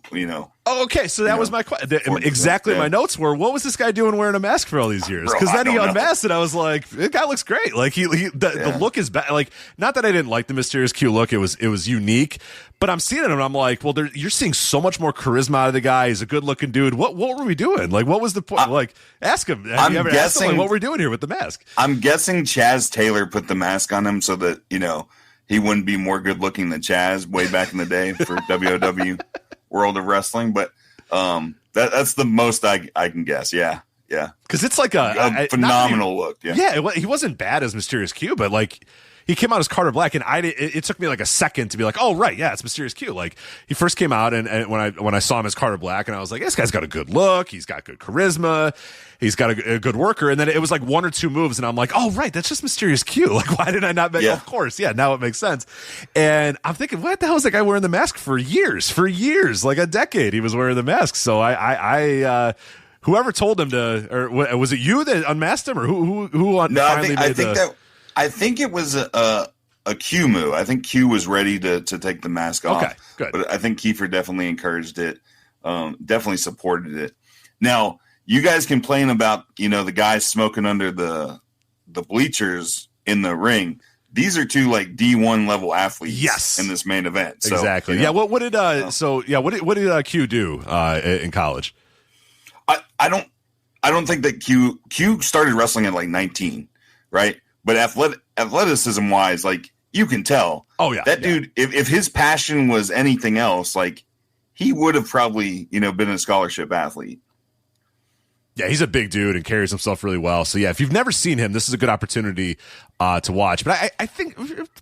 Oh, okay, so that was my question. Exactly, my notes were, what was this guy doing wearing a mask for all these years? Because then he unmasked, and I was like, the guy looks great. Like the look is bad. Like, not that I didn't like the Mysterious Q look; it was unique. But I'm seeing it, and I'm like, well, you're seeing so much more charisma out of the guy. He's a good looking dude. What were we doing? Like, what was the point? Like, ask him. Have you ever asked him, like, what we're doing here with the mask? I'm guessing Chaz Taylor put the mask on him so that he wouldn't be more good looking than Chaz way back in the day for WOW World of Wrestling. But that's the most I can guess. Yeah. Because it's like a phenomenal look. Yeah, he wasn't bad as Mysterious Q, but like, he came out as Carter Black, and it took me like a second to be like, oh, right, yeah, it's Mysterious Q. Like, he first came out, and when I saw him as Carter Black, and I was like, this guy's got a good look, he's got good charisma, he's got a good worker, and then it was like one or two moves, and I'm like, oh, right, that's just Mysterious Q. Like, why did I not make? Of course, now it makes sense. And I'm thinking, what the hell is that guy wearing the mask for years, like a decade? He was wearing the mask. So I whoever told him to, or was it you that unmasked him, or who finally made the? I think it was a Q move. I think Q was ready to take the mask off. Okay, good. But I think Kiefer definitely encouraged it, definitely supported it. Now, you guys complain about, the guys smoking under the bleachers in the ring. These are two like D1 level athletes in this main event. So, exactly. Yeah. What did what did Q do in college? I don't think that Q started wrestling at like 19, right? But athleticism wise, like you can tell. Oh yeah, that dude. If his passion was anything else, like he would have probably been a scholarship athlete. Yeah, he's a big dude and carries himself really well. So, yeah, if you've never seen him, this is a good opportunity to watch. But I think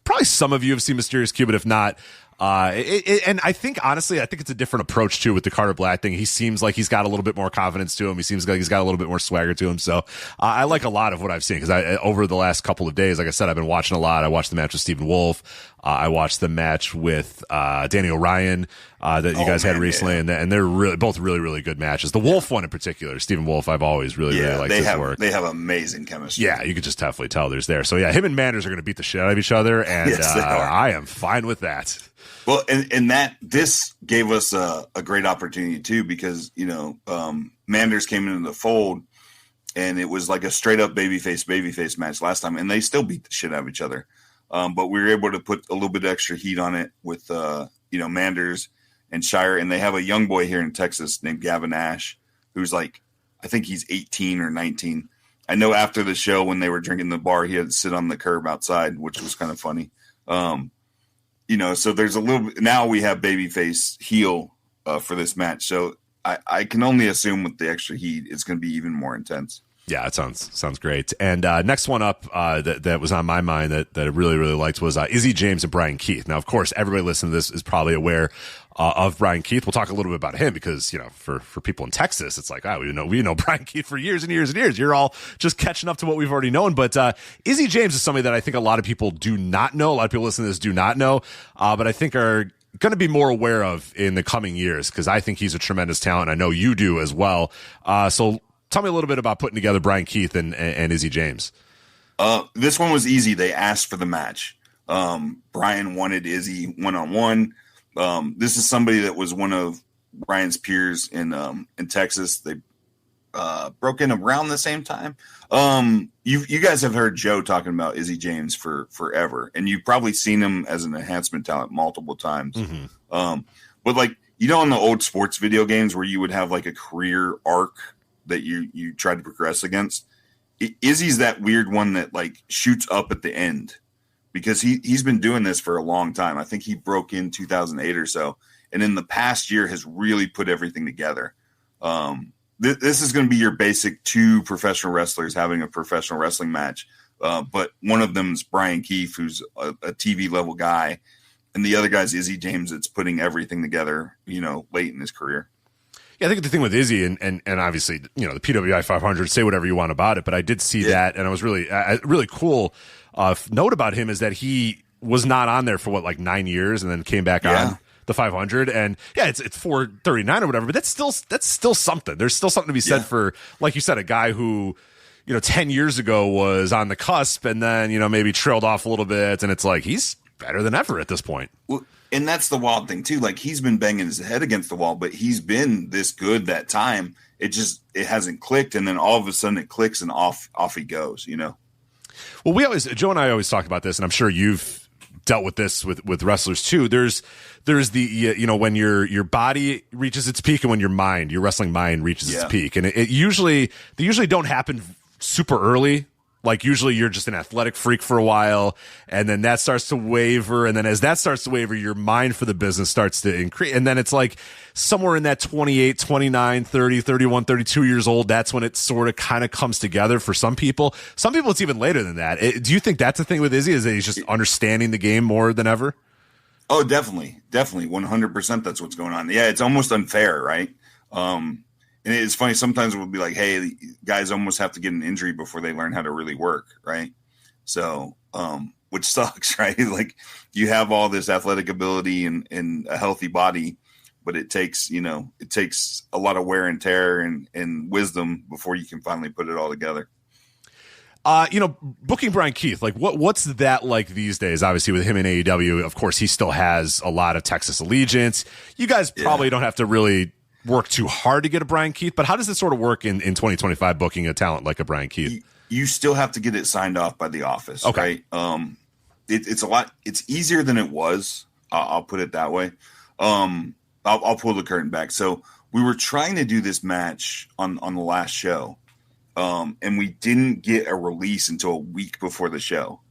probably some of you have seen Mysterious Q, but if not, and I think, honestly, it's a different approach, too, with the Carter Black thing. He seems like he's got a little bit more confidence to him. He seems like he's got a little bit more swagger to him. So I like a lot of what I've seen because over the last couple of days, like I said, I've been watching a lot. I watched the match with Stephen Wolf. I watched the match with Danny O'Ryan that you guys had recently, and they're both really, really good matches. The Wolf one in particular, Stephen Wolf, I've always really liked his work. They have amazing chemistry. Yeah, you could just definitely tell there's there. So, yeah, him and Manders are going to beat the shit out of each other, and yes, I am fine with that. Well, and this gave us a great opportunity, too, because, Manders came into the fold, and it was like a straight-up babyface match last time, and they still beat the shit out of each other. But we were able to put a little bit extra heat on it with, Manders and Shire. And they have a young boy here in Texas named Gavin Ash, who's I think he's 18 or 19. I know after the show when they were drinking the bar, he had to sit on the curb outside, which was kind of funny. So there's a little bit, now we have babyface heel for this match. So I can only assume with the extra heat, it's going to be even more intense. Yeah, it sounds great. And next one up that was on my mind that I really, really liked was Izzy James and Brian Keith. Now, of course, everybody listening to this is probably aware of Brian Keith. We'll talk a little bit about him because, for people in Texas, it's like, we know Brian Keith for years and years and years. You're all just catching up to what we've already known. But Izzy James is somebody that I think a lot of people do not know. A lot of people listening to this do not know, but I think are going to be more aware of in the coming years because I think he's a tremendous talent. I know you do as well. So tell me a little bit about putting together Brian Keith and Izzy James. This one was easy. They asked for the match. Brian wanted Izzy one-on-one. This is somebody that was one of Brian's peers in Texas. They broke in around the same time. You guys have heard Joe talking about Izzy James for forever, and you've probably seen him as an enhancement talent multiple times. Mm-hmm. But in the old sports video games where you would have a career arc that you tried to progress against, Izzy's that weird one that shoots up at the end because he's been doing this for a long time. I think he broke in 2008 or so, and in the past year has really put everything together. This is going to be your basic two professional wrestlers having a professional wrestling match, but one of them is Brian Keith, who's a TV level guy, and the other guy's Izzy James that's putting everything together, late in his career. Yeah, I think the thing with Izzy and obviously, the PWI 500, say whatever you want about it, but I did see that, and I was really cool note about him is that he was not on there for 9 years and then came back on the 500, and it's 439 or whatever, but that's still something. There's still something to be said for, like you said, a guy who 10 years ago was on the cusp and then maybe trailed off a little bit, and it's he's better than ever at this point. Well, and that's the wild thing too. He's been banging his head against the wall, but he's been this good that time. It hasn't clicked, and then all of a sudden it clicks and off he goes. Well, Joe and I always talk about this, and I'm sure you've dealt with this with wrestlers too. There's the when your body reaches its peak and when your wrestling mind reaches its peak, and they usually don't happen super early. Usually you're just an athletic freak for a while, and then that starts to waver, and then as that starts to waver, your mind for the business starts to increase, and then it's somewhere in that 28, 29, 30, 31, 32 years old, that's when it sort of kind of comes together for some people. Some people it's even later than that. Do you think that's the thing with Izzy, is that he's just understanding the game more than ever? Oh, definitely. 100% that's what's going on. Yeah, it's almost unfair, right? And it's funny, sometimes we'll be like, hey, guys almost have to get an injury before they learn how to really work, right? So, which sucks, right? You have all this athletic ability and a healthy body, but it takes a lot of wear and tear and wisdom before you can finally put it all together. Booking Brian Keith, what's that like these days? Obviously, with him in AEW, of course, he still has a lot of Texas allegiance. You guys probably don't have to really work too hard to get a Brian Keith, but how does it sort of work in 2025 booking a talent like a Brian Keith? You still have to get it signed off by the office, right? It's easier than it was. I'll put it that way. I'll pull the curtain back. So we were trying to do this match on the last show, and we didn't get a release until a week before the show.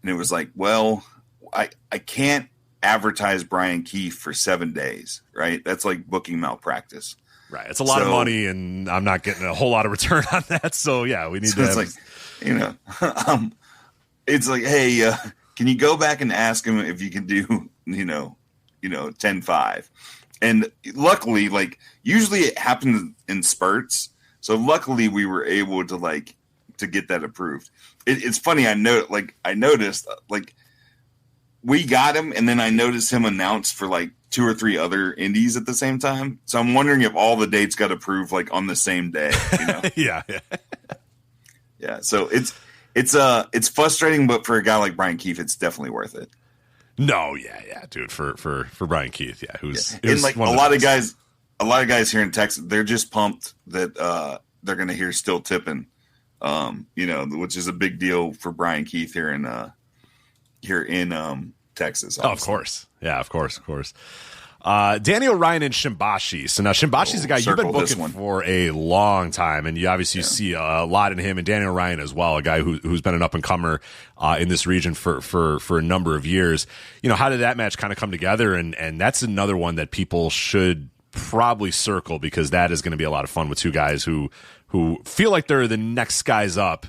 And it was like, well, I can't advertise Brian Keefe for 7 days, right? That's like booking malpractice. Right. It's a lot of money, and I'm not getting a whole lot of return on that. So, yeah, we need to have... It's like, it's like, hey, can you go back and ask him if you can do, 10-5? And luckily, like, usually it happens in spurts. So luckily we were able to get that approved. It's funny. I noticed we got him, and then I noticed him announced for like 2 or 3 other indies at the same time. So I'm wondering if all the dates got approved like on the same day. Yeah. Yeah. So it's frustrating, but for a guy like Brian Keefe, it's definitely worth it. No, yeah, dude. For Brian Keith, yeah, who's and like a lot of guys here in Texas, they're just pumped that they're going to hear Still Tipping, which is a big deal for Brian Keith here in Texas. Oh, of course, yeah, of course. Danny O'Ryan and Shimbashi. So now Shimbashi's a guy you've been booking for a long time, and you obviously see a lot in him, and Danny O'Ryan as well, a guy who's been an up and comer in this region for a number of years. How did that match kind of come together? And that's another one that people should probably circle, because that is going to be a lot of fun with two guys who feel like they're the next guys up,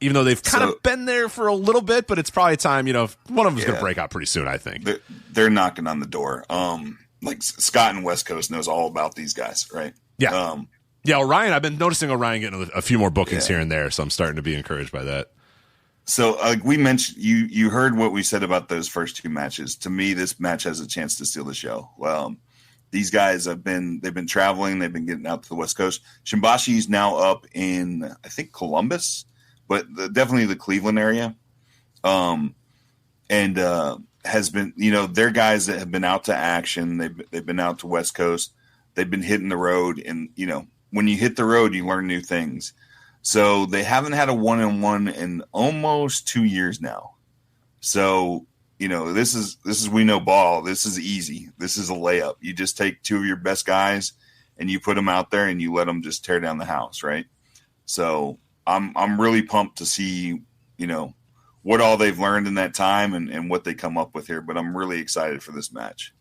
even though they've kind of been there for a little bit, but it's probably time, one of them's going to break out pretty soon, I think. They're knocking on the door. Like Scott in West Coast knows all about these guys, right? Yeah. Orion, I've been noticing Orion getting a few more bookings here and there, so I'm starting to be encouraged by that. So we mentioned, you heard what we said about those first 2 matches. To me, this match has a chance to steal the show. Well, these guys they've been traveling, they've been getting out to the West Coast. Shimbashi's now up in, I think, Columbus, but definitely the Cleveland area. Has been, they're guys that have been out to action. They've been out to West Coast. They've been hitting the road, and when you hit the road, you learn new things. So they haven't had a 1-on-1 in almost 2 years now. So this is we know ball. This is easy. This is a layup. You just take 2 of your best guys and you put them out there and you let them just tear down the house, right? So I'm really pumped to see what all they've learned in that time and what they come up with here. But I'm really excited for this match.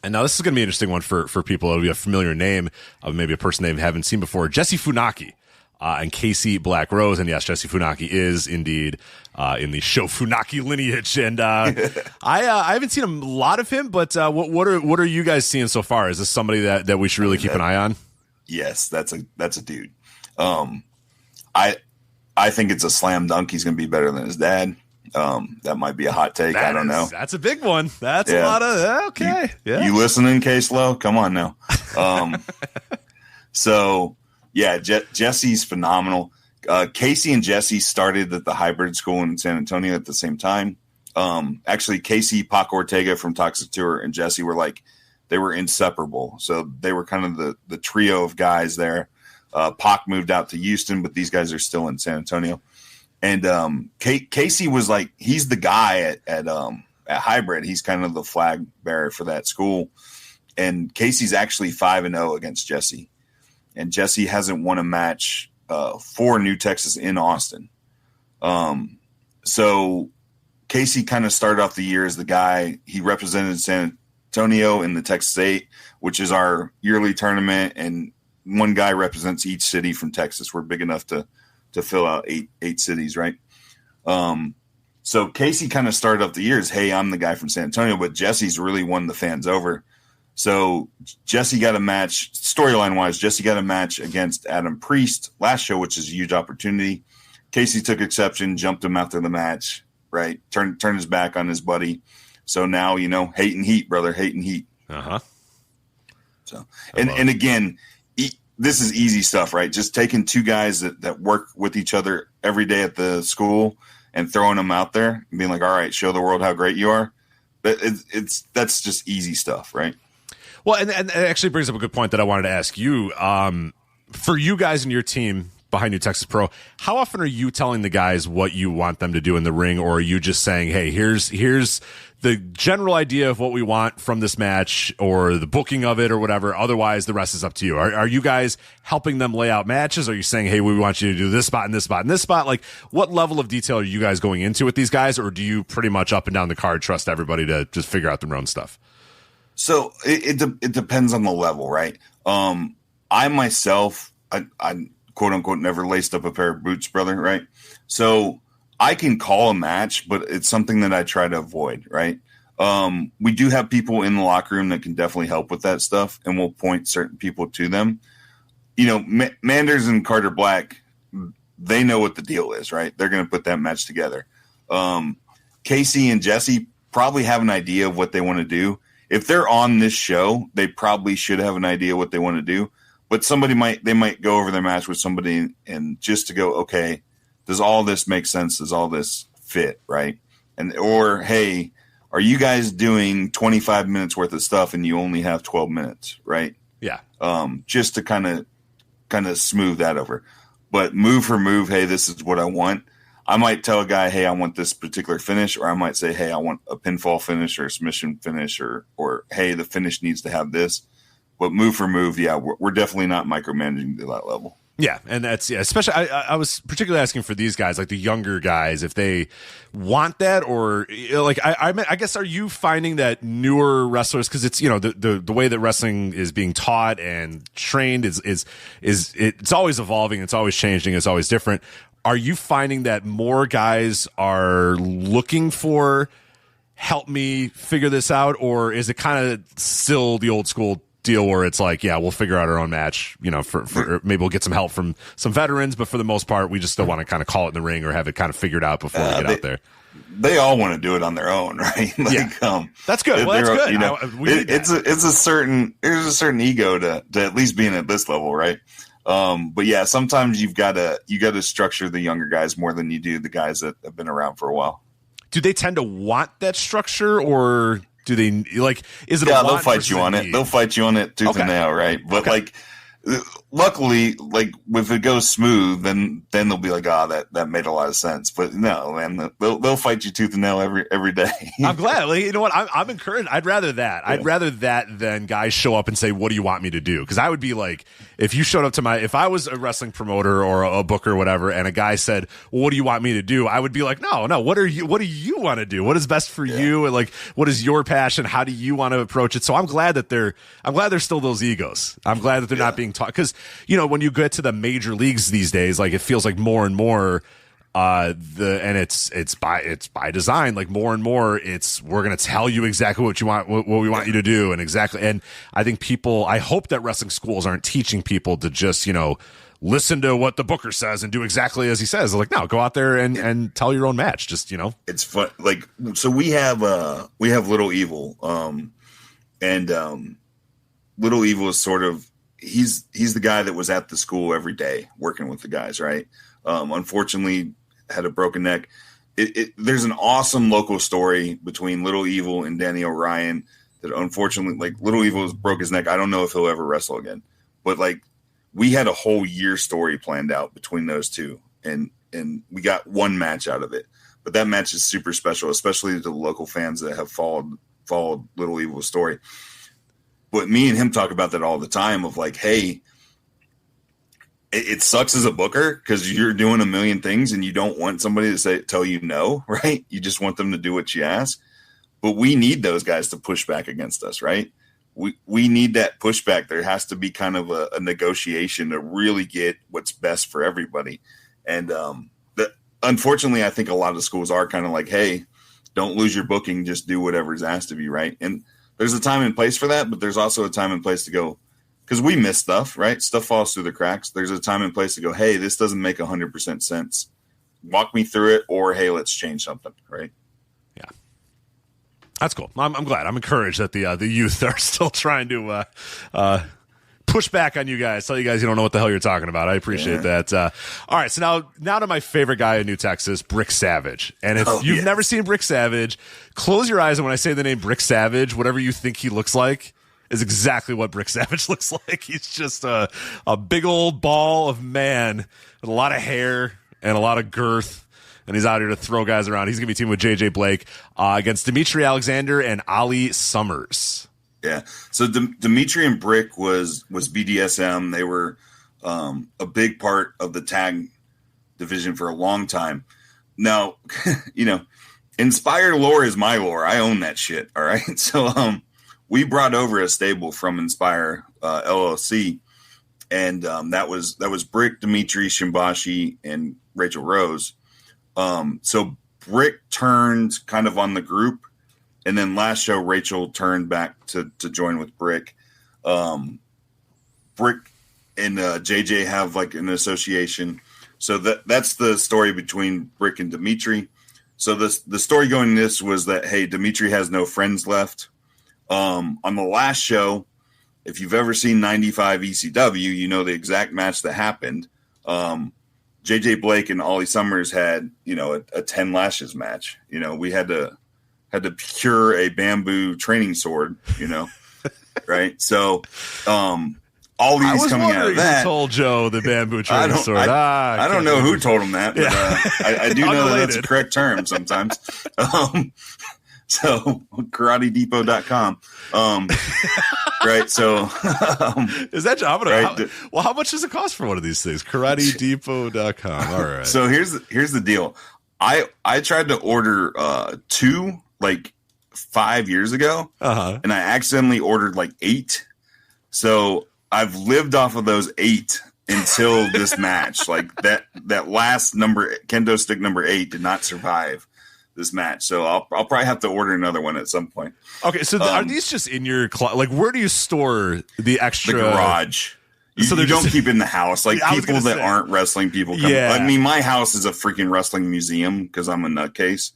And now this is going to be an interesting one for people. It'll be a familiar name of maybe a person they haven't seen before. Jesse Funaki and Casey Black Rose. And yes, Jesse Funaki is indeed in the Sho Funaki lineage. And I haven't seen a lot of him, but what are you guys seeing so far? Is this somebody that we should really keep an eye on? Yes, that's a dude. I think it's a slam dunk. He's going to be better than his dad. That might be a hot take. I don't know. That's a big one. That's a lot of okay. You listening, K-Slow? Come on now. So yeah, Jesse's phenomenal. Casey and Jesse started at the hybrid school in San Antonio at the same time. Actually, Casey, Pac Ortega from Toxic Tour, and Jesse were they were inseparable. So they were kind of the trio of guys there. Pac moved out to Houston, but these guys are still in San Antonio. And Casey was he's the guy at hybrid. He's kind of the flag bearer for that school. And Casey's actually 5-0 against Jesse. And Jesse hasn't won a match for New Texas in Austin. So Casey kind of started off the year as the guy. He represented San Antonio in the Texas 8, which is our yearly tournament, and one guy represents each city from Texas. We're big enough to fill out eight cities, right? So Casey kind of started off the year as, hey, I'm the guy from San Antonio, but Jesse's really won the fans over. So Jesse got a match, storyline-wise, Jesse got a match against Adam Priest last show, which is a huge opportunity. Casey took exception, jumped him after the match, right? Turned his back on his buddy. So now, hate and heat, brother, hate and heat. Uh-huh. So, and again, this is easy stuff, right? Just taking 2 guys that work with each other every day at the school and throwing them out there and being like, all right, show the world how great you are. But that's just easy stuff, right? Well, and it actually brings up a good point that I wanted to ask you. For you guys and your team behind New Texas Pro. How often are you telling the guys what you want them to do in the ring, or are you just saying, hey, here's the general idea of what we want from this match, or the booking of it, or whatever? Otherwise, the rest is up to you. Are you guys helping them lay out matches? Are you saying, hey, we want you to do this spot and this spot and this spot? Like, what level of detail are you guys going into with these guys, or do you pretty much up and down the card trust everybody to just figure out their own stuff? So it depends on the level, right? I myself, I quote unquote never laced up a pair of boots, brother, right? So I can call a match, but it's something that I try to avoid, right? We do have people in the locker room that can definitely help with that stuff, and we'll point certain people to them. You know, Manders and Carter Black, they know what the deal is, right? They're going to put that match together. Casey and Jesse probably have an idea of what they want to do. If they're on this show, they probably should have an idea what they want to do. But they might go over their match with somebody and just to go, okay, does all this make sense? Does all this fit, right? Or, hey, are you guys doing 25 minutes worth of stuff and you only have 12 minutes, right? Yeah. Just to kind of smooth that over. But move for move, hey, this is what I want. I might tell a guy, hey, I want this particular finish, or I might say, hey, I want a pinfall finish or a submission finish, or hey, the finish needs to have this. But move for move, yeah, we're definitely not micromanaging to that level. Yeah, and that's especially I was particularly asking for these guys, like the younger guys, if they want that, or like I guess, are you finding that newer wrestlers, because it's, you know, the way that wrestling is being taught and trained is it's always evolving, it's always changing, it's always different. Are you finding that more guys are looking for help me figure this out, or is it kind of still the old school deal where it's like, yeah, we'll figure out our own match, you know, for maybe we'll get some help from some veterans, but for the most part, we just still want to kind of call it in the ring or have it kind of figured out before we get out there? They all want to do it on their own, right? That's good. Well, that's good. You know, there's a certain ego to at least being at this level, right? But yeah, sometimes you got to structure the younger guys more than you do the guys that have been around for a while. Do they tend to want that structure, or do they, like, is it a want? They'll fight you on it. They'll fight you on it tooth and nail, right? But like, luckily, like, if it goes smooth, then they'll be like, that made a lot of sense. But no, man, they'll fight you tooth and nail every day. I'm glad. Like, you know what? I'm encouraged. I'd rather that. Yeah. I'd rather that than guys show up and say, "What do you want me to do?" Because I would be like, if you showed up to if I was a wrestling promoter or a booker or whatever, and a guy said, well, "What do you want me to do?" I would be like, No. What do you want to do? What is best for you? And like, what is your passion? How do you want to approach it? So I'm glad that there's still those egos. I'm glad that they're not being taught, because, you know, when you get to the major leagues these days, like, it feels like more and more, it's by design, like, more and more, we're going to tell you exactly what you want, what we want you to do. And I think I hope that wrestling schools aren't teaching people to just, you know, listen to what the booker says and do exactly as he says. They're like, no, go out there and tell your own match. Just, you know, it's fun. Like, so we have Little Evil, and Little Evil is sort of, he's the guy that was at the school every day working with the guys, right? Unfortunately, had a broken neck. There's an awesome local story between Little Evil and Danny O'Ryan that, unfortunately, like, Little Evil broke his neck. I don't know if he'll ever wrestle again, but like, we had a whole year story planned out between those two, and we got one match out of it. But that match is super special, especially to the local fans that have followed Little Evil's story. But me and him talk about that all the time, of like, hey, it sucks as a booker because you're doing a million things and you don't want somebody to tell you no, right? You just want them to do what you ask. But we need those guys to push back against us, right? We need that pushback. There has to be kind of a negotiation to really get what's best for everybody. And unfortunately, I think a lot of schools are kind of like, hey, don't lose your booking, just do whatever's asked of you, right? And there's a time and place for that, but there's also a time and place to go, because we miss stuff, right? Stuff falls through the cracks. There's a time and place to go, hey, this doesn't make 100% sense. Walk me through it, or hey, let's change something, right? Yeah. That's cool. I'm glad. I'm encouraged that the youth are still trying to push back on you guys, tell you guys you don't know what the hell you're talking about. I appreciate that. All right, so now to my favorite guy in New Texas, Brick Savage. And if you've never seen Brick Savage, close your eyes, and when I say the name Brick Savage, whatever you think he looks like, is exactly what Brick Savage looks like. He's just a big old ball of man with a lot of hair and a lot of girth. And he's out here to throw guys around. He's going to be teaming with JJ Blake against Dimitri Alexander and Ali Summers. Yeah. So Dimitri and Brick was BDSM. They were a big part of the tag division for a long time. Now, Inspire lore is my lore. I own that shit. All right. So we brought over a stable from Inspire LLC, and that was Brick, Dimitri, Shimbashi, and Rachel Rose. So Brick turned kind of on the group, and then last show Rachel turned back to join with Brick. Brick and JJ have like an association. So that's the story between Brick and Dimitri. So the story going this was that, hey, Dimitri has no friends left. On the last show, if you've ever seen 95 ECW, you know the exact match that happened. JJ Blake and Ollie Summers had, a 10 lashes match. We had to procure a bamboo training sword, right? So Ollie's coming out of that. Who told Joe the bamboo training sword? I don't know who told him that, but I do know that that's a correct term sometimes. So KarateDepot.com. Right. So is that job? Right? How much does it cost for one of these things? KarateDepot.com. All right. So here's the deal. I tried to order 2 like 5 years ago, and I accidentally ordered like 8. So I've lived off of those 8 until this match. Like that last number, kendo stick number 8, did not survive this match. So I'll probably have to order another one at some point. Okay, so are these just in your like? Where do you store the extra? The garage. So you don't keep it in the house. Like people that aren't wrestling people come. Yeah. I mean, my house is a freaking wrestling museum because I'm a nutcase.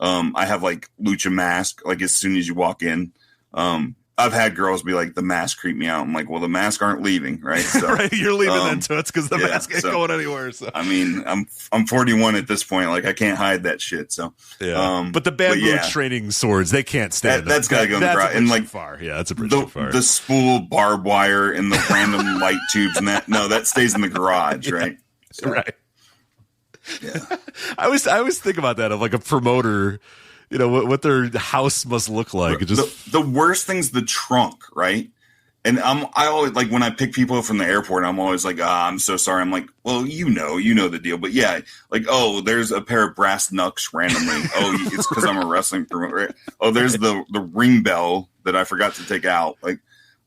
I have like lucha mask. Like as soon as you walk in, I've had girls be like, the mask creeped me out. I'm like, well, the mask aren't leaving, right? So, right, you're leaving then toots because the mask ain't going anywhere. So I mean, I'm 41 at this point. Like I can't hide that shit. So yeah, but the bamboo training swords, they can't stand. That's got to go in the garage. And like far, yeah, that's a bridge too far. The spool barbed wire and the random light tubes and that stays in the garage, right? So, right. Yeah, I always think about that of like a promoter. What their house must look like. The worst thing's the trunk, right? And I always like when I pick people up from the airport, I'm always like, I'm so sorry. I'm like, well, you know the deal. But yeah, like, oh, there's a pair of brass knucks randomly. Oh, it's because I'm a wrestling promoter. Right? Oh, there's the ring bell that I forgot to take out. Like,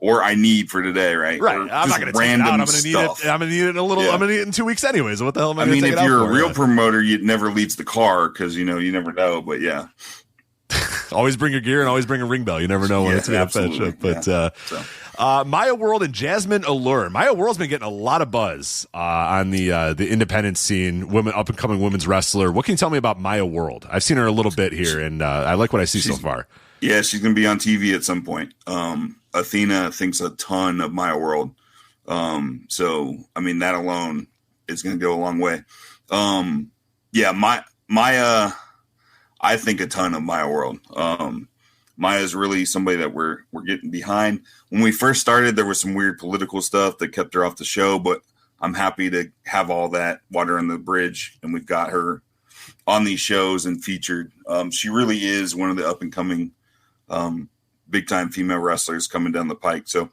or I need for today, right? Right. I'm not going to take it out. I'm going to need it. I'm going to need it in a little. Yeah. I'm going to need it in 2 weeks anyways. So what the hell am I going to take it out for? I mean, if you're a real promoter, it never leaves the car because, you never know. But yeah. Always bring your gear and always bring a ring bell. You never know when it's going to fetch up. But Maya World and Jasmine Allure. Maya World's been getting a lot of buzz on the independent scene, up and coming women's wrestler. What can you tell me about Maya World? I've seen her a little bit here, and I like what I see so far. Yeah, she's going to be on TV at some point. Athena thinks a ton of Maya World. So, I mean, that alone is going to go a long way. Maya, I think a ton of Maya World. Maya is really somebody that we're getting behind. When we first started, there was some weird political stuff that kept her off the show, but I'm happy to have all that water on the bridge, and we've got her on these shows and featured. She really is one of the up-and-coming big-time female wrestlers coming down the pike. So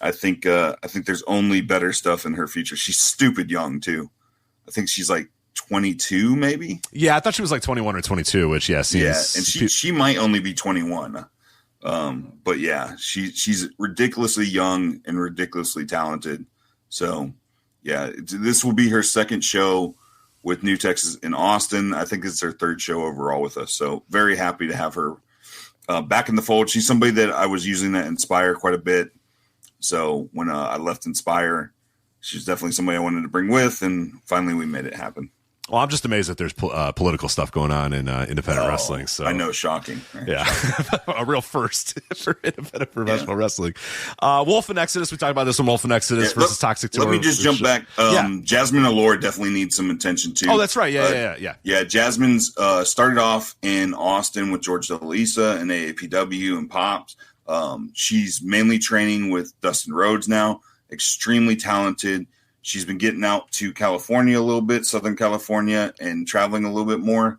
I think there's only better stuff in her future. She's stupid young, too. I think she's like 22 maybe. Yeah, I thought she was like 21 or 22, which seems. Yeah, and she might only be 21. But yeah, she's ridiculously young and ridiculously talented. So yeah, this will be her second show with New Texas in Austin. I think it's her third show overall with us. So very happy to have her back in the fold. She's somebody that I was using at Inspire quite a bit. So when I left Inspire, she's definitely somebody I wanted to bring with, and finally we made it happen. Well, I'm just amazed that there's political stuff going on in independent wrestling. So I know, shocking. Right? Yeah, a real first for independent professional wrestling. Wolf and Exodus, we talked about this one. Wolf and Exodus versus Toxic Tour. Let me just jump back. Jasmine Allure definitely needs some attention too. Oh, that's right. Yeah. Jasmine's started off in Austin with George DeLisa and AAPW and Pops. She's mainly training with Dustin Rhodes now, extremely talented. She's been getting out to California a little bit, Southern California, and traveling a little bit more.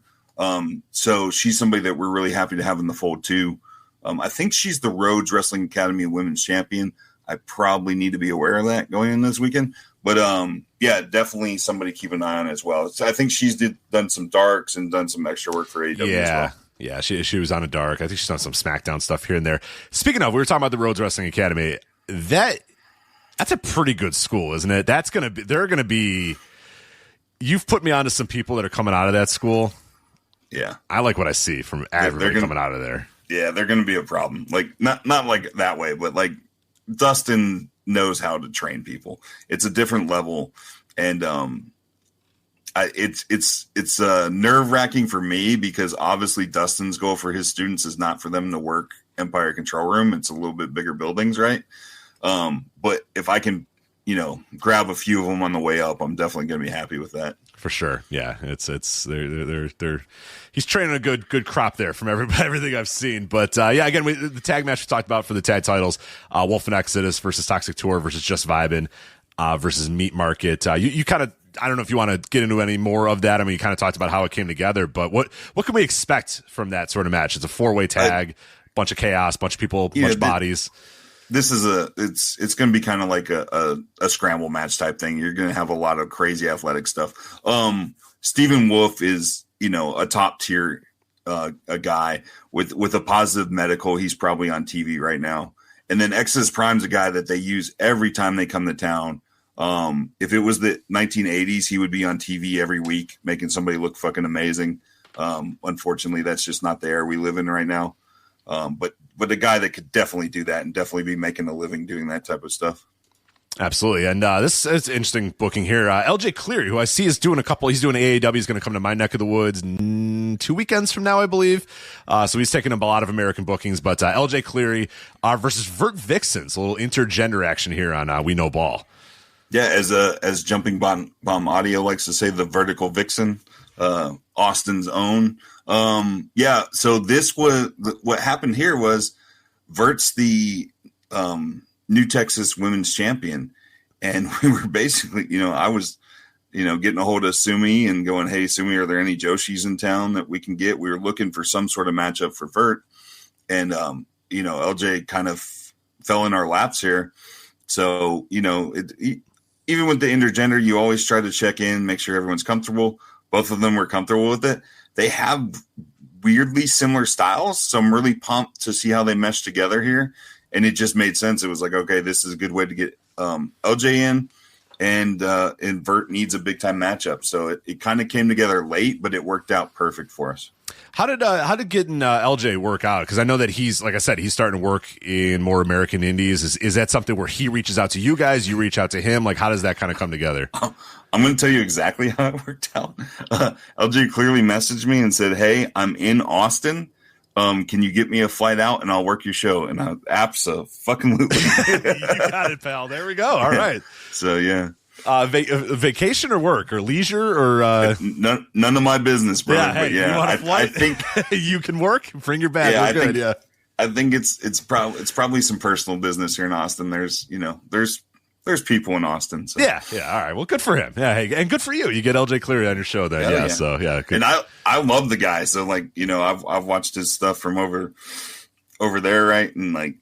So she's somebody that we're really happy to have in the fold too. I think she's the Rhodes Wrestling Academy Women's Champion. I probably need to be aware of that going in this weekend. But yeah, definitely somebody to keep an eye on as well. So I think she's done some darks and done some extra work for AEW as well. Yeah, she was on a dark. I think she's done some SmackDown stuff here and there. Speaking of, we were talking about the Rhodes Wrestling Academy. That's a pretty good school, isn't it? They're gonna be. You've put me onto some people that are coming out of that school. Yeah, I like what I see from everybody coming out of there. Yeah, they're going to be a problem. Like not like that way, but like Dustin knows how to train people. It's a different level, and it's nerve wracking for me because obviously Dustin's goal for his students is not for them to work Empire Control Room. It's a little bit bigger buildings, right? But if I can, grab a few of them on the way up, I'm definitely going to be happy with that. For sure. Yeah. They're he's training a good crop there from everything I've seen. But, yeah, again, the tag match we talked about for the tag titles, Wolf and Exodus versus Toxic Tour versus Just Vibin', versus Meat Market. You kind of, I don't know if you want to get into any more of that. I mean, you kind of talked about how it came together, but what can we expect from that sort of match? It's a 4-way tag, bunch of chaos, bunch of people, bunch of bodies. This is it's going to be kind of like a scramble match type thing. You're going to have a lot of crazy athletic stuff. Stephen Wolf is, a top tier, a guy with a positive medical. He's probably on TV right now. And then Exodus Prime's a guy that they use every time they come to town. If it was the 1980s, he would be on TV every week, making somebody look fucking amazing. Unfortunately, that's just not the era we live in right now. But a guy that could definitely do that and definitely be making a living doing that type of stuff. Absolutely. And this is interesting booking here. LJ Cleary, who I see is doing he's doing AAW. He's going to come to my neck of the woods 2 weekends from now, I believe. So he's taking up a lot of American bookings. But LJ Cleary versus Vert Vixens, a little intergender action here on We Know Ball. Yeah, as Jumping Bomb Audio likes to say, the Vertical Vixen, Austin's own. Yeah, so this was what happened here was Vert's the New Texas Women's Champion, and we were basically, I was, getting a hold of Sumi and going, hey, Sumi, are there any Joshis in town that we can get? We were looking for some sort of matchup for Vert, and LJ kind of fell in our laps here. So, even with the intergender, you always try to check in, make sure everyone's comfortable. Both of them were comfortable with it. They have weirdly similar styles, so I'm really pumped to see how they mesh together here. And it just made sense. It was like, okay, this is a good way to get LJ in, and Vert needs a big time matchup. So it kind of came together late, but it worked out perfect for us. How did getting LJ work out? Because I know that he's, like I said, he's starting to work in more American indies. Is that something where he reaches out to you guys, you reach out to him? Like, how does that kind of come together? I'm going to tell you exactly how it worked out. LJ clearly messaged me and said, hey, I'm in Austin. Can you get me a flight out and I'll work your show? And I absolutely. You got it, pal. There we go. All right. So, yeah. Vacation or work or leisure or none of my business, bro. Yeah, hey, but yeah, I think you can work. Bring your bag. Yeah, We're good. I think it's probably some personal business here in Austin. There's people in Austin. So. Yeah. All right. Well, good for him. Yeah. Hey, and good for you. You get LJ Cleary on your show then. Yeah. So yeah. Good. And I love the guy. So I've watched his stuff from over there, right? And I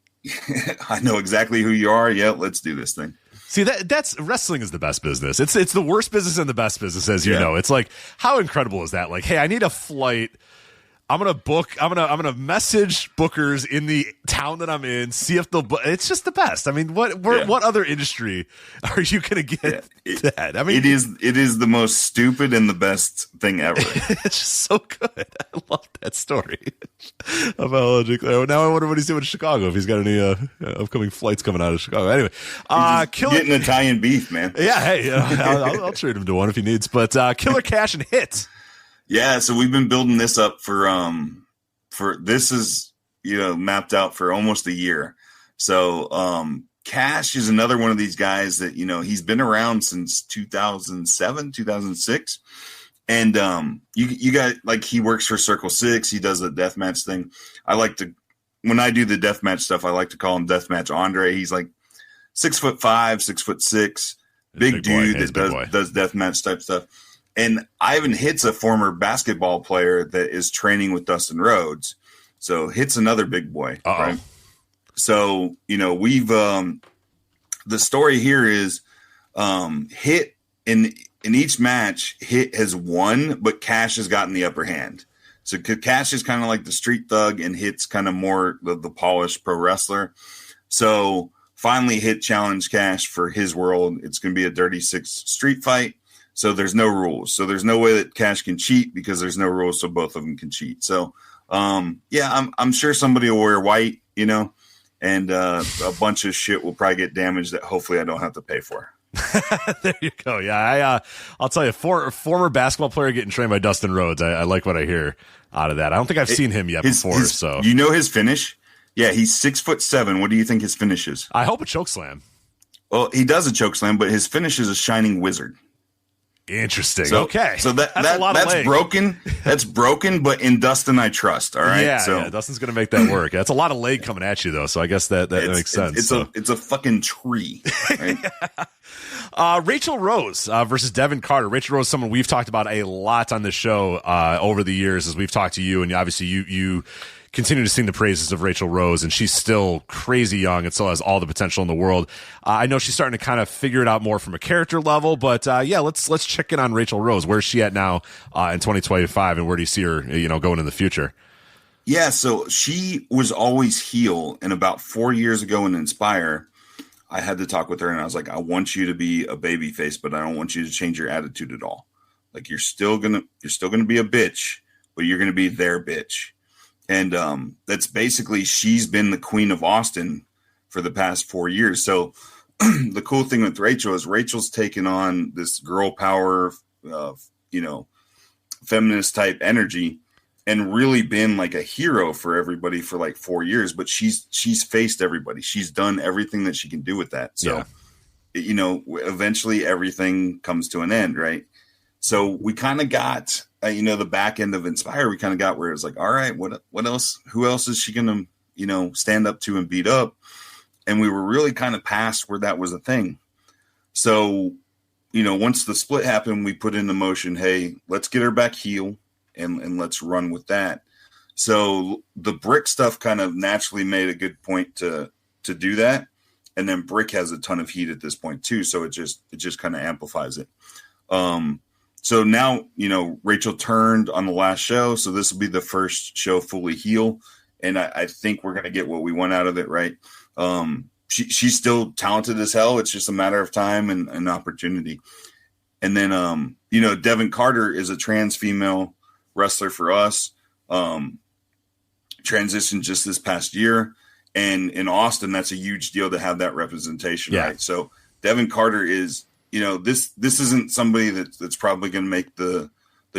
know exactly who you are. Yeah, let's do this thing. See, that's wrestling is the best business. It's the worst business and the best business, as you know. It's like, how incredible is that? Like, hey, I need a flight. I'm gonna message bookers in the town that I'm in, see if they'll it's just the best. I mean, what other industry are you gonna get that? I mean, it is the most stupid and the best thing ever. It's just so good. I love that story about LJ. Now I wonder what he's doing in Chicago, if he's got any upcoming flights coming out of Chicago. Anyway, getting Italian beef, man. Yeah, hey, I'll treat him to one if he needs. But Killer Cash and Hit. Yeah, so we've been building this up for this is mapped out for almost a year. So Cash is another one of these guys that he's been around since 2007, 2006, and you got he works for Circle 6. He does the deathmatch thing. I like to when I do the deathmatch stuff, I like to call him Deathmatch Andre. He's like 6'5", 6'6", big dude that does deathmatch type stuff. And Ivan Hit's a former basketball player that is training with Dustin Rhodes. So Hit's another big boy, right? So, we've the story here is Hit in each match, Hit has won, but Cash has gotten the upper hand. So Cash is kind of like the street thug and Hit's kind of more the polished pro wrestler. So finally Hit challenged Cash for his world. It's going to be a Dirty Six street fight. So there's no rules. So there's no way that Cash can cheat because there's no rules. So both of them can cheat. So, I'm sure somebody will wear white, and a bunch of shit will probably get damaged that hopefully I don't have to pay for. There you go. Yeah, I'll tell you, former basketball player getting trained by Dustin Rhodes. I like what I hear out of that. I don't think I've seen him yet before. So his finish? Yeah, he's 6'7". What do you think his finish is? I hope a chokeslam. Well, he does a chokeslam, but his finish is a shining wizard. Interesting. So, okay. So that's broken. That's broken, but in Dustin I trust. All right. Yeah, Dustin's gonna make that work. That's a lot of leg coming at you though. So I guess that makes sense. It's a fucking tree. Right? Rachel Rose versus Devin Carter. Rachel Rose is someone we've talked about a lot on the show over the years as we've talked to you, and obviously you continue to sing the praises of Rachel Rose, and she's still crazy young and still has all the potential in the world. I know she's starting to kind of figure it out more from a character level, but let's check in on Rachel Rose. Where's she at now in 2025, and where do you see her, going in the future? Yeah, so she was always heel, and about 4 years ago in Inspire, I had to talk with her, and I was like, I want you to be a baby face, but I don't want you to change your attitude at all. Like you're still gonna be a bitch, but you're gonna be their bitch. And that's basically, she's been the queen of Austin for the past 4 years. So the cool thing with Rachel is Rachel's taken on this girl power, feminist type energy and really been like a hero for everybody for like 4 years. But she's faced everybody. She's done everything that she can do with that. So, eventually everything comes to an end, right? So we kind of got, the back end of Inspire, we kind of got where it was like, all right, what else? Who else is she going to, stand up to and beat up? And we were really kind of past where that was a thing. So, once the split happened, we put into motion, hey, let's get her back heel and let's run with that. So the Brick stuff kind of naturally made a good point to do that. And then Brick has a ton of heat at this point too. So it just kind of amplifies it. So now, Rachel turned on the last show. So this will be the first show fully heel. And I think we're going to get what we want out of it, right? She's still talented as hell. It's just a matter of time and opportunity. And then, Devin Carter is a trans female wrestler for us. Transitioned just this past year. And in Austin, that's a huge deal to have that representation, right? So Devin Carter is... this isn't somebody that's probably going to make the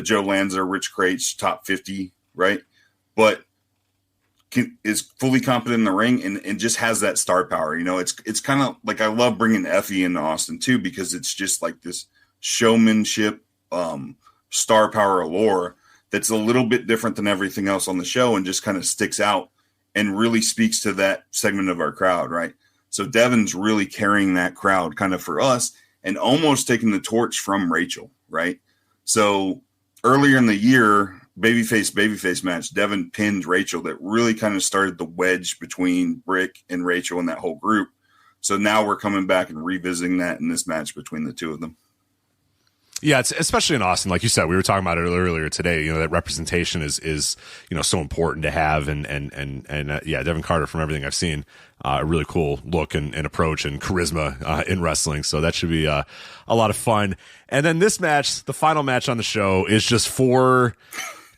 Joe Lanza, Rich Kraetsch top 50, right? But is fully competent in the ring and just has that star power. It's kind of like, I love bringing Effie into Austin too, because it's just like this showmanship, star power allure that's a little bit different than everything else on the show and just kind of sticks out and really speaks to that segment of our crowd, right? So Devin's really carrying that crowd kind of for us, and almost taking the torch from Rachel, right? So earlier in the year, babyface match, Devin pinned Rachel. That really kind of started the wedge between Brick and Rachel and that whole group. So now we're coming back and revisiting that in this match between the two of them. Yeah, it's especially in Austin, like you said, we were talking about it earlier today. That representation is so important to have, and Devin Carter, from everything I've seen, a really cool look and approach and charisma in wrestling. So that should be a lot of fun. And then this match, the final match on the show, is just for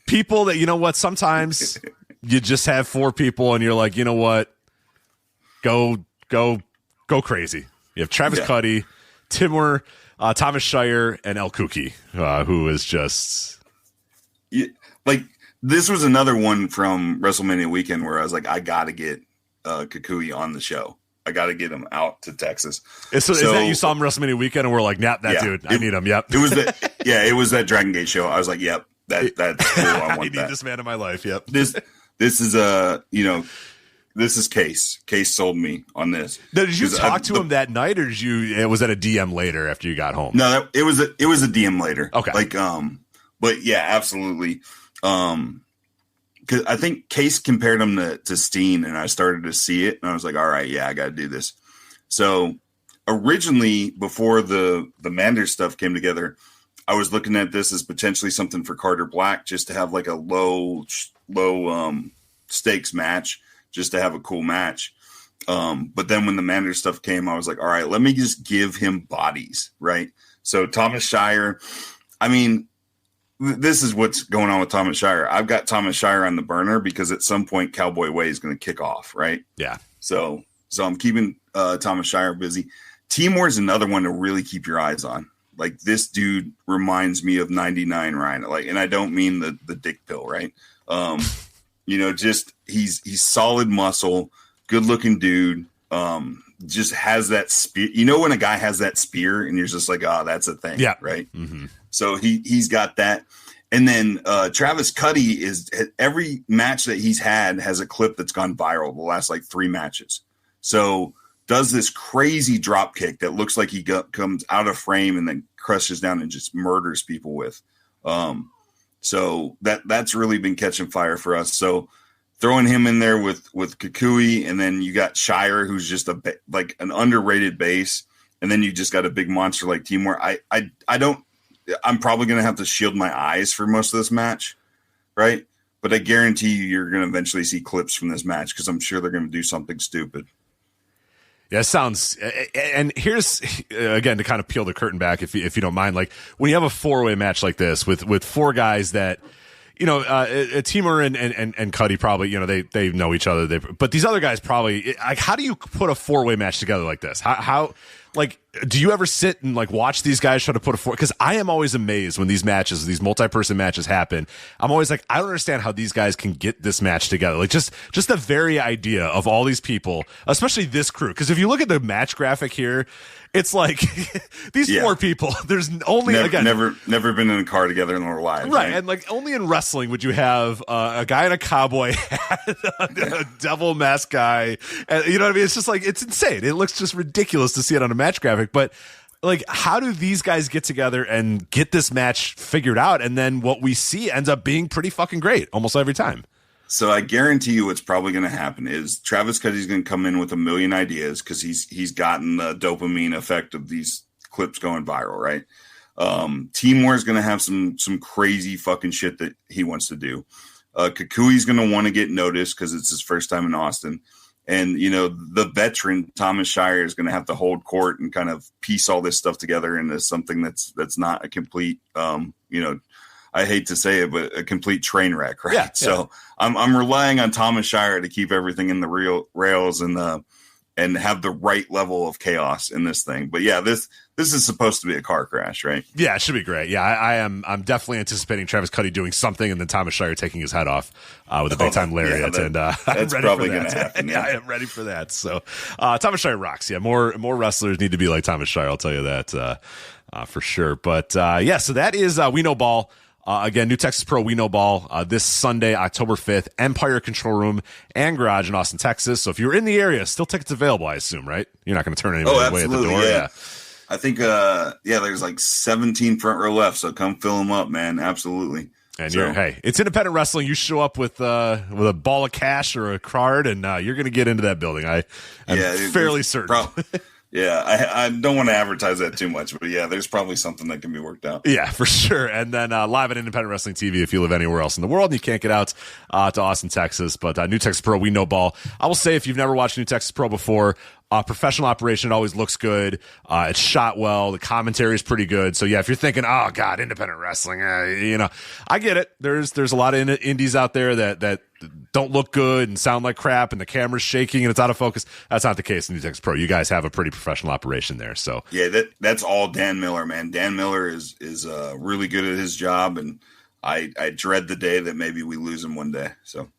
people that sometimes you just have four people, and you're like, go crazy. You have Travis Cuddy, Timur, Thomas Shire, and El Kuki, who is just... Yeah, like, this was another one from WrestleMania weekend where I was like, I got to get Kukui on the show. I got to get him out to Texas. Is that you saw him WrestleMania weekend and we're like, that dude, I need him, yep. It was that Dragon Gate show. I was like, yep, that's cool. I want I need this man in my life, yep. This is a, this is Case. Case sold me on this. Now, did you talk to him that night, or was that a DM later after you got home? No, it was a DM later. Okay. But yeah, absolutely. Because I think Case compared him to Steen, and I started to see it, and I was like, all right, yeah, I got to do this. So originally, before the Mander stuff came together, I was looking at this as potentially something for Carter Black, just to have like a low stakes match, just to have a cool match. But then when the Mander stuff came, I was like, all right, let me just give him bodies, right? So Thomas Shire, I mean, this is what's going on with Thomas Shire. I've got Thomas Shire on the burner because at some point Cowboy Way is going to kick off, right? Yeah. So I'm keeping Thomas Shire busy. Timur is another one to really keep your eyes on. Like, this dude reminds me of 99 Ryan. Like, and I don't mean the dick pill, right? Just he's solid muscle, good looking dude. Just has that spear. You know when a guy has that spear and you're just like, oh, that's a thing. Yeah. Right. Mm-hmm. So he's got that. And then Travis Cuddy every match that he's had has a clip that's gone viral the last like 3 matches. So does this crazy drop kick that looks like he comes out of frame and then crushes down and just murders people with. So that's really been catching fire for us. So throwing him in there with Kukui, and then you got Shire, who's just like an underrated base, and then you just got a big monster like Timur. I'm probably going to have to shield my eyes for most of this match, right? But I guarantee you're going to eventually see clips from this match because I'm sure they're going to do something stupid. Yeah, sounds. And here's again to kind of peel the curtain back, if you don't mind. Like, when you have a 4-way match like this with 4 guys that, Timur and Cuddy probably, they know each other. But these other guys probably, like, how do you put a 4-way match together like this? How like, do you ever sit and like watch these guys try to put a 4? Because I am always amazed when these multi-person matches happen. I'm always like, I don't understand how these guys can get this match together. Like, just the very idea of all these people, especially this crew. Because if you look at the match graphic here, it's like these 4 people. There's only never been in a car together in their lives, right? And like, only in wrestling would you have a guy in a cowboy hat, a devil mask guy. And, you know what I mean? It's just like, it's insane. It looks just ridiculous to see it on a match graphic. But like, how do these guys get together and get this match figured out? And then what we see ends up being pretty fucking great almost every time. So I guarantee you what's probably going to happen is Travis Cuddy's going to come in with a million ideas because he's gotten the dopamine effect of these clips going viral, right? Timur is going to have some crazy fucking shit that he wants to do. Kukui's going to want to get noticed because it's his first time in Austin. And, the veteran Thomas Shire is going to have to hold court and kind of piece all this stuff together into something that's not a complete, I hate to say it, but a complete train wreck, right? Yeah, so I'm relying on Thomas Shire to keep everything in the real rails and have the right level of chaos in this thing. But yeah, this is supposed to be a car crash, right? Yeah, it should be great. Yeah, I'm definitely anticipating Travis Cuddy doing something and then Thomas Shire taking his head off with a big time lariat. Yeah, and that's probably going to happen. Yeah, I am ready for that. So Thomas Shire rocks. Yeah, more wrestlers need to be like Thomas Shire. I'll tell you that for sure. But so that is We Know Ball. Again, New Texas Pro We Know Ball this Sunday, October 5th, Empire Control Room and Garage in Austin, Texas. So if you're in the area, still tickets available, I assume, right? You're not going to turn anybody away at the door. Yeah. I think, there's like 17 front row left, so come fill them up, man. Absolutely. And it's independent wrestling. You show up with a ball of cash or a card, and you're going to get into that building. I'm fairly certain. Yeah, I don't want to advertise that too much, but yeah, there's probably something that can be worked out. Yeah, for sure. And then live at Independent Wrestling TV if you live anywhere else in the world and you can't get out to Austin, Texas. But New Texas Pro, We Know Ball. I will say, if you've never watched New Texas Pro before, professional operation, it always looks good. It's shot well. The commentary is pretty good. So yeah, if you're thinking, oh God, independent wrestling, I get it. There's a lot of indies out there that don't look good and sound like crap and the camera's shaking and it's out of focus. That's not the case in New Texas Pro. You guys have a pretty professional operation there. So yeah, that's all Dan Miller, man. Dan Miller is really good at his job, and I dread the day that maybe we lose him one day. So.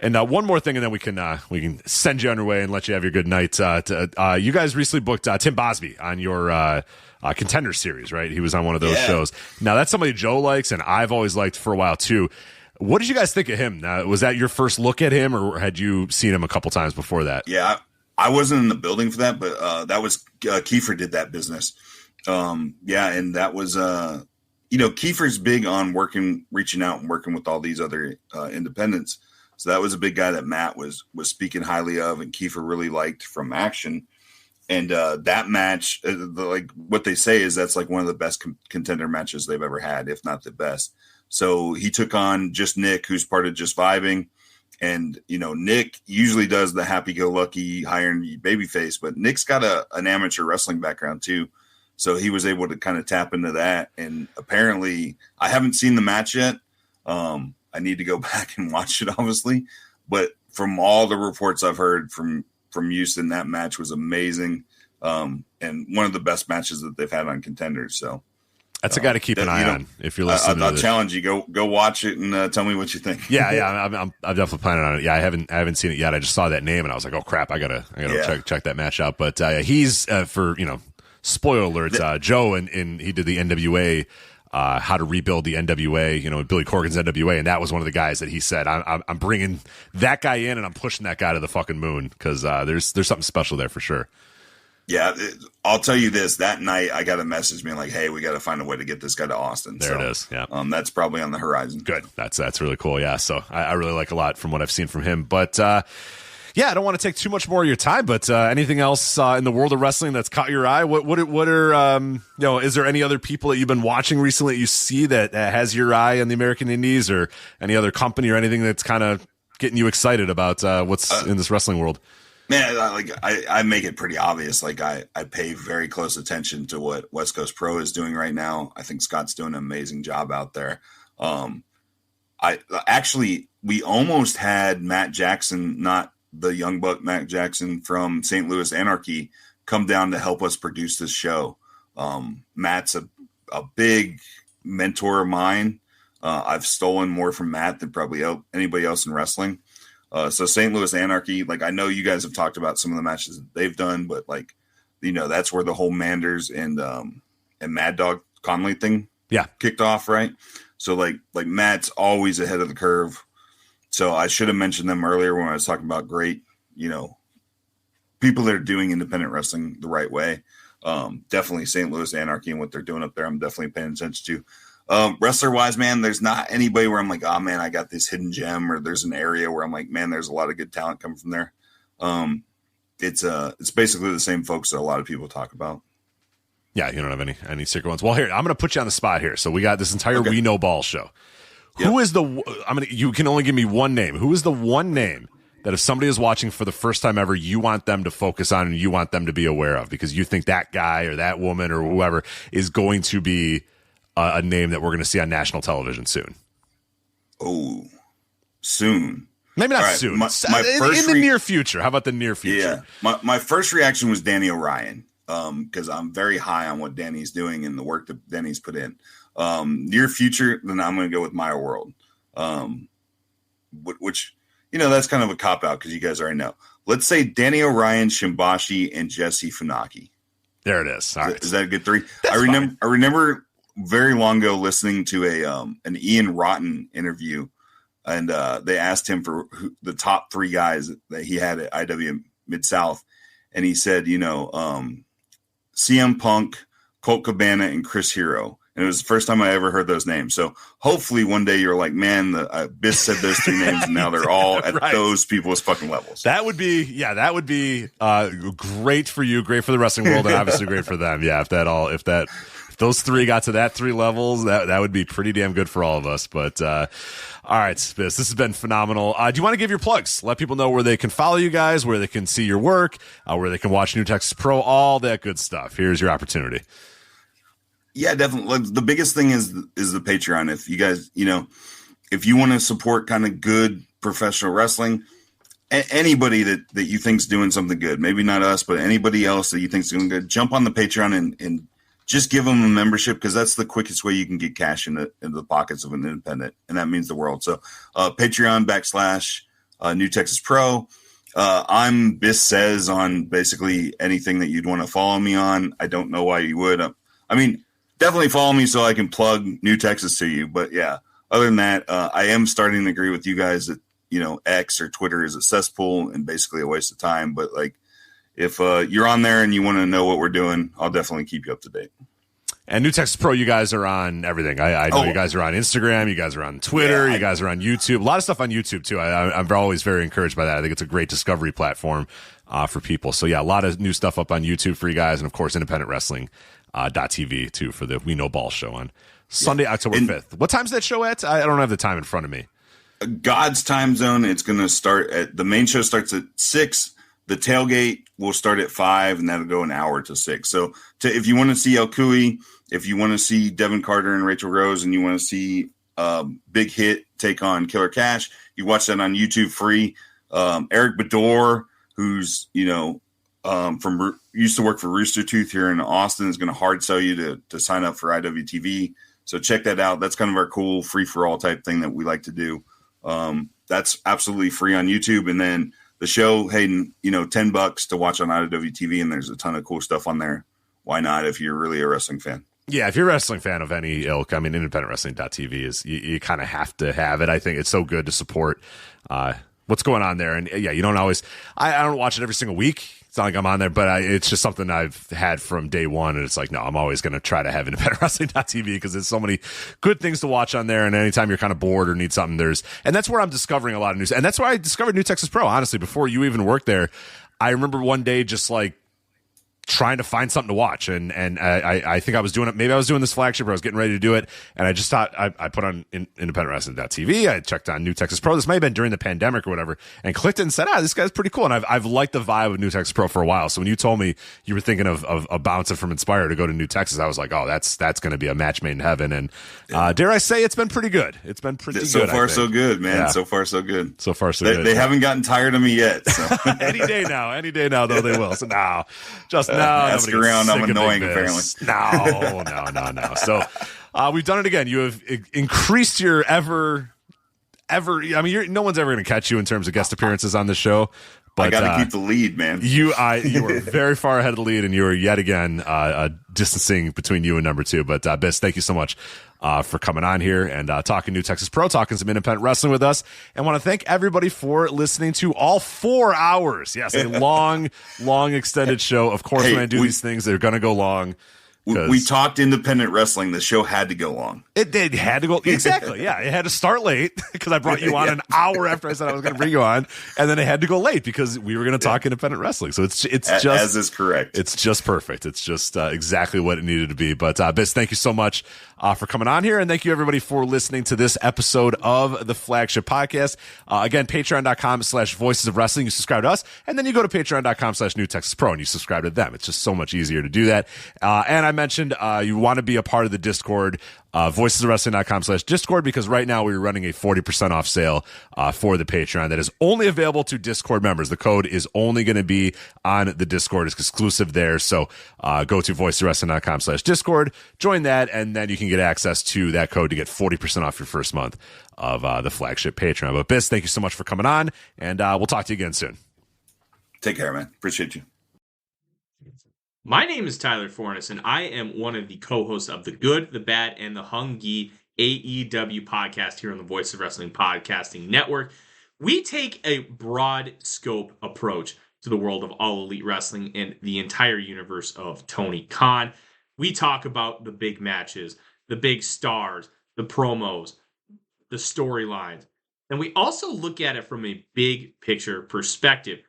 And one more thing, and then we can send you on your way and let you have your good night. You guys recently booked Tim Bosby on your Contender series, right? He was on one of those shows. Now, that's somebody Joe likes, and I've always liked for a while, too. What did you guys think of him? Was that your first look at him, or had you seen him a couple times before that? Yeah, I wasn't in the building for that, but that was Kiefer did that business. Yeah, and that was Kiefer's big on reaching out and working with all these other independents. So that was a big guy that Matt was speaking highly of, and Kiefer really liked from Action. And that match, like what they say is that's like one of the best contender matches they've ever had, if not the best. So he took on just Nick, who's part of Just Vibing. And, Nick usually does the happy-go-lucky, high-energy babyface, but Nick's got an amateur wrestling background too. So he was able to kind of tap into that. And apparently, I haven't seen the match yet. I need to go back and watch it, obviously. But from all the reports I've heard from Houston, that match was amazing. And one of the best matches that they've had on Contenders. So that's a guy to keep an eye on if you're listening. I'll challenge you. Go watch it and tell me what you think. Yeah. I'm definitely planning on it. Yeah, I haven't seen it yet. I just saw that name and I was like, oh crap, I gotta check that match out. But he's for spoiler alerts. Joe and he did the NWA. How to rebuild the NWA, Billy Corgan's NWA, and that was one of the guys that he said, I'm bringing that guy in and I'm pushing that guy to the fucking moon because there's something special there for sure. Yeah, I'll tell you this. That night, I got a message being like, "Hey, we got to find a way to get this guy to Austin." There it is. Yeah, that's probably on the horizon. Good. That's really cool. Yeah, so I really like a lot from what I've seen from him. But yeah, I don't want to take too much more of your time. But anything else in the world of wrestling that's caught your eye? What are is there any other people that you've been watching recently that you see that has your eye on the American Indies, or any other company or anything that's kind of getting you excited about what's in this wrestling world? Man, I make it pretty obvious. Like I pay very close attention to what West Coast Pro is doing right now. I think Scott's doing an amazing job out there. We almost had Matt Jackson, not the young buck Matt Jackson from St. Louis Anarchy, come down to help us produce this show. Matt's a big mentor of mine. I've stolen more from Matt than probably anybody else in wrestling. So St. Louis Anarchy, like I know you guys have talked about some of the matches that they've done, but that's where the whole Manders and Mad Dog Conley thing kicked off, right? So like Matt's always ahead of the curve. So I should have mentioned them earlier when I was talking about great, people that are doing independent wrestling the right way. Definitely St. Louis Anarchy and what they're doing up there, I'm definitely paying attention to. Wrestler wise, man, there's not anybody where I'm like, oh man, I got this hidden gem, or there's an area where I'm like, man, there's a lot of good talent coming from there. It's basically the same folks that a lot of people talk about. Yeah, you don't have any secret ones. Well, here, I'm going to put you on the spot here. So we got this entire We Know Ball show. Yep. Who is you can only give me one name. Who is the one name that if somebody is watching for the first time ever, you want them to focus on and you want them to be aware of, because you think that guy or that woman or whoever is going to be a name that we're going to see on national television soon? Oh, soon. Maybe not soon. In the near future. How about the near future? Yeah. My first reaction was Danny O'Ryan, because I'm very high on what Danny's doing and the work that Danny's put in. Near future, then I'm going to go with Maya World, which, that's kind of a cop-out because you guys already know. Let's say Danny O'Ryan, Shimbashi, and Jesse Funaki. There it is. All right. Is that a good three? I remember very long ago listening to an Ian Rotten interview, and they asked him for the top three guys that he had at IW Mid-South, and he said, CM Punk, Colt Cabana, and Chris Hero. And it was the first time I ever heard those names. So hopefully one day you're like, man, Biss said those three names, and now they're all at those people's fucking levels. That would be great for you, great for the wrestling world, and obviously great for them. Yeah, if those three got to that three levels, that would be pretty damn good for all of us. But all right, Biss, this has been phenomenal. Do you want to give your plugs? Let people know where they can follow you guys, where they can see your work, where they can watch New Texas Pro, all that good stuff. Here's your opportunity. Yeah, definitely. The biggest thing is the Patreon. If you guys, if you want to support kind of good professional wrestling, anybody that you think's doing something good, maybe not us, but anybody else that you think's doing good, jump on the Patreon and just give them a membership, because that's the quickest way you can get cash into the pockets of an independent, and that means the world. So Patreon / New Texas Pro. I'm Biss Says on basically anything that you'd want to follow me on. I don't know why you would. Definitely follow me so I can plug New Texas to you. But yeah, other than that, I am starting to agree with you guys that, X or Twitter is a cesspool and basically a waste of time. But like, if you're on there and you want to know what we're doing, I'll definitely keep you up to date. And New Texas Pro, you guys are on everything. I know you guys are on Instagram, you guys are on Twitter, you guys are on YouTube. A lot of stuff on YouTube, too. I'm always very encouraged by that. I think it's a great discovery platform for people. So, yeah, a lot of new stuff up on YouTube for you guys. And, of course, Independent Wrestling .tv, too, for the We Know Ball show on Sunday, October 5th. What time's that show at? I don't have the time in front of me. God's time zone, it's going to start at – the main show starts at 6. The tailgate will start at 5, and that'll go an hour to 6. So, if you want to see El Cooey – if you want to see Devin Carter and Rachel Rose and you want to see Big Hit take on Killer Cash, you watch that on YouTube free. Eric Bador, who's, from used to work for Rooster Tooth here in Austin, is going to hard sell you to sign up for IWTV. So check that out. That's kind of our cool free-for-all type thing that we like to do. That's absolutely free on YouTube. And then the show, hey, $10 to watch on IWTV, and there's a ton of cool stuff on there. Why not if you're really a wrestling fan? Yeah, if you're a wrestling fan of any ilk, I mean, independentwrestling.tv is you kind of have to have it. I think it's so good to support what's going on there. And yeah, you don't always, I don't watch it every single week. It's not like I'm on there, but it's just something I've had from day one. And it's like, no, I'm always going to try to have independentwrestling.tv because there's so many good things to watch on there. And anytime you're kind of bored or need something, and that's where I'm discovering a lot of news. And that's where I discovered New Texas Pro, honestly, before you even worked there. I remember one day just like, trying to find something to watch, and I think I was doing it. Maybe I was doing this Flagship, or I was getting ready to do it, and I just thought I put on independentwrestling.tv. I checked on New Texas Pro. This may have been during the pandemic or whatever, and clicked it and said, this guy's pretty cool. And I've liked the vibe of New Texas Pro for a while. So when you told me you were thinking of bouncing from Inspire to go to New Texas, I was like, that's going to be a match made in heaven. And dare I say, it's been pretty good. It's been pretty so good. So far, so good, man. Yeah. So far, so good. So far, so good. They haven't gotten tired of me yet. So. Any day now, though they will. So now, ask around. I'm annoying, apparently. No. So we've done it again. You have increased your ever. I mean, no one's ever going to catch you in terms of guest appearances on the show. But I got to keep the lead, man. You are very far ahead of the lead, and you are yet again distancing between you and number 2. But Biss, thank you so much for coming on here and talking New Texas Pro, talking some independent wrestling with us. And want to thank everybody for listening to all 4 hours. Yes, a long extended show. Of course, when I do these things, they're going to go long. We talked independent wrestling. The show had to go long. It did. Had to go. Exactly. Yeah. It had to start late because I brought you on an hour after I said I was going to bring you on. And then it had to go late because we were going to talk independent wrestling. So it's just. As is correct. It's just perfect. It's just exactly what it needed to be. But Biss, thank you so much for coming on here. And thank you everybody for listening to this episode of the Flagship Podcast. Again, patreon.com/voices of wrestling. You subscribe to us. And then you go to patreon.com/New Texas Pro and you subscribe to them. It's just so much easier to do that. And I mentioned you want to be a part of the Discord, voicesofwrestling.com/Discord, because right now we're running a 40% off sale for the Patreon that is only available to Discord members. The code is only going to be on the Discord. It's exclusive there. So go to voicesofwrestling.com/Discord, join that, and then you can get access to that code to get 40% off your first month of the Flagship Patreon. But Biss, thank you so much for coming on, and we'll talk to you again soon. Take care, man. Appreciate you. My name is Tyler Fornes, and I am one of the co-hosts of the Good, the Bad, and the Hungy AEW podcast here on the Voice of Wrestling Podcasting Network. We take a broad scope approach to the world of All Elite Wrestling and the entire universe of Tony Khan. We talk about the big matches, the big stars, the promos, the storylines, and we also look at it from a big picture perspective.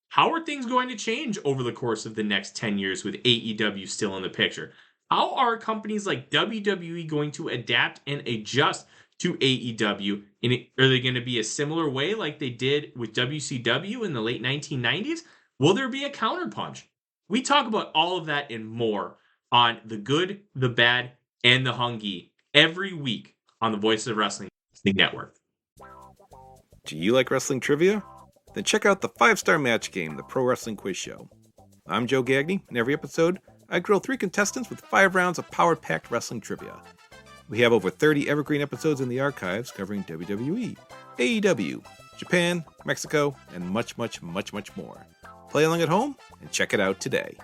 How are things going to change over the course of the next 10 years with AEW still in the picture? How are companies like WWE going to adapt and adjust to AEW? Are they going to be a similar way like they did with WCW in the late 1990s? Will there be a counterpunch? We talk about all of that and more on The Good, the Bad, and the Hungy every week on the Voices of Wrestling Network. Do you like wrestling trivia? Then check out the 5-Star Match Game, the Pro Wrestling Quiz Show. I'm Joe Gagney, and every episode, I grill 3 contestants with 5 rounds of power-packed wrestling trivia. We have over 30 evergreen episodes in the archives covering WWE, AEW, Japan, Mexico, and much, much, much, much more. Play along at home and check it out today.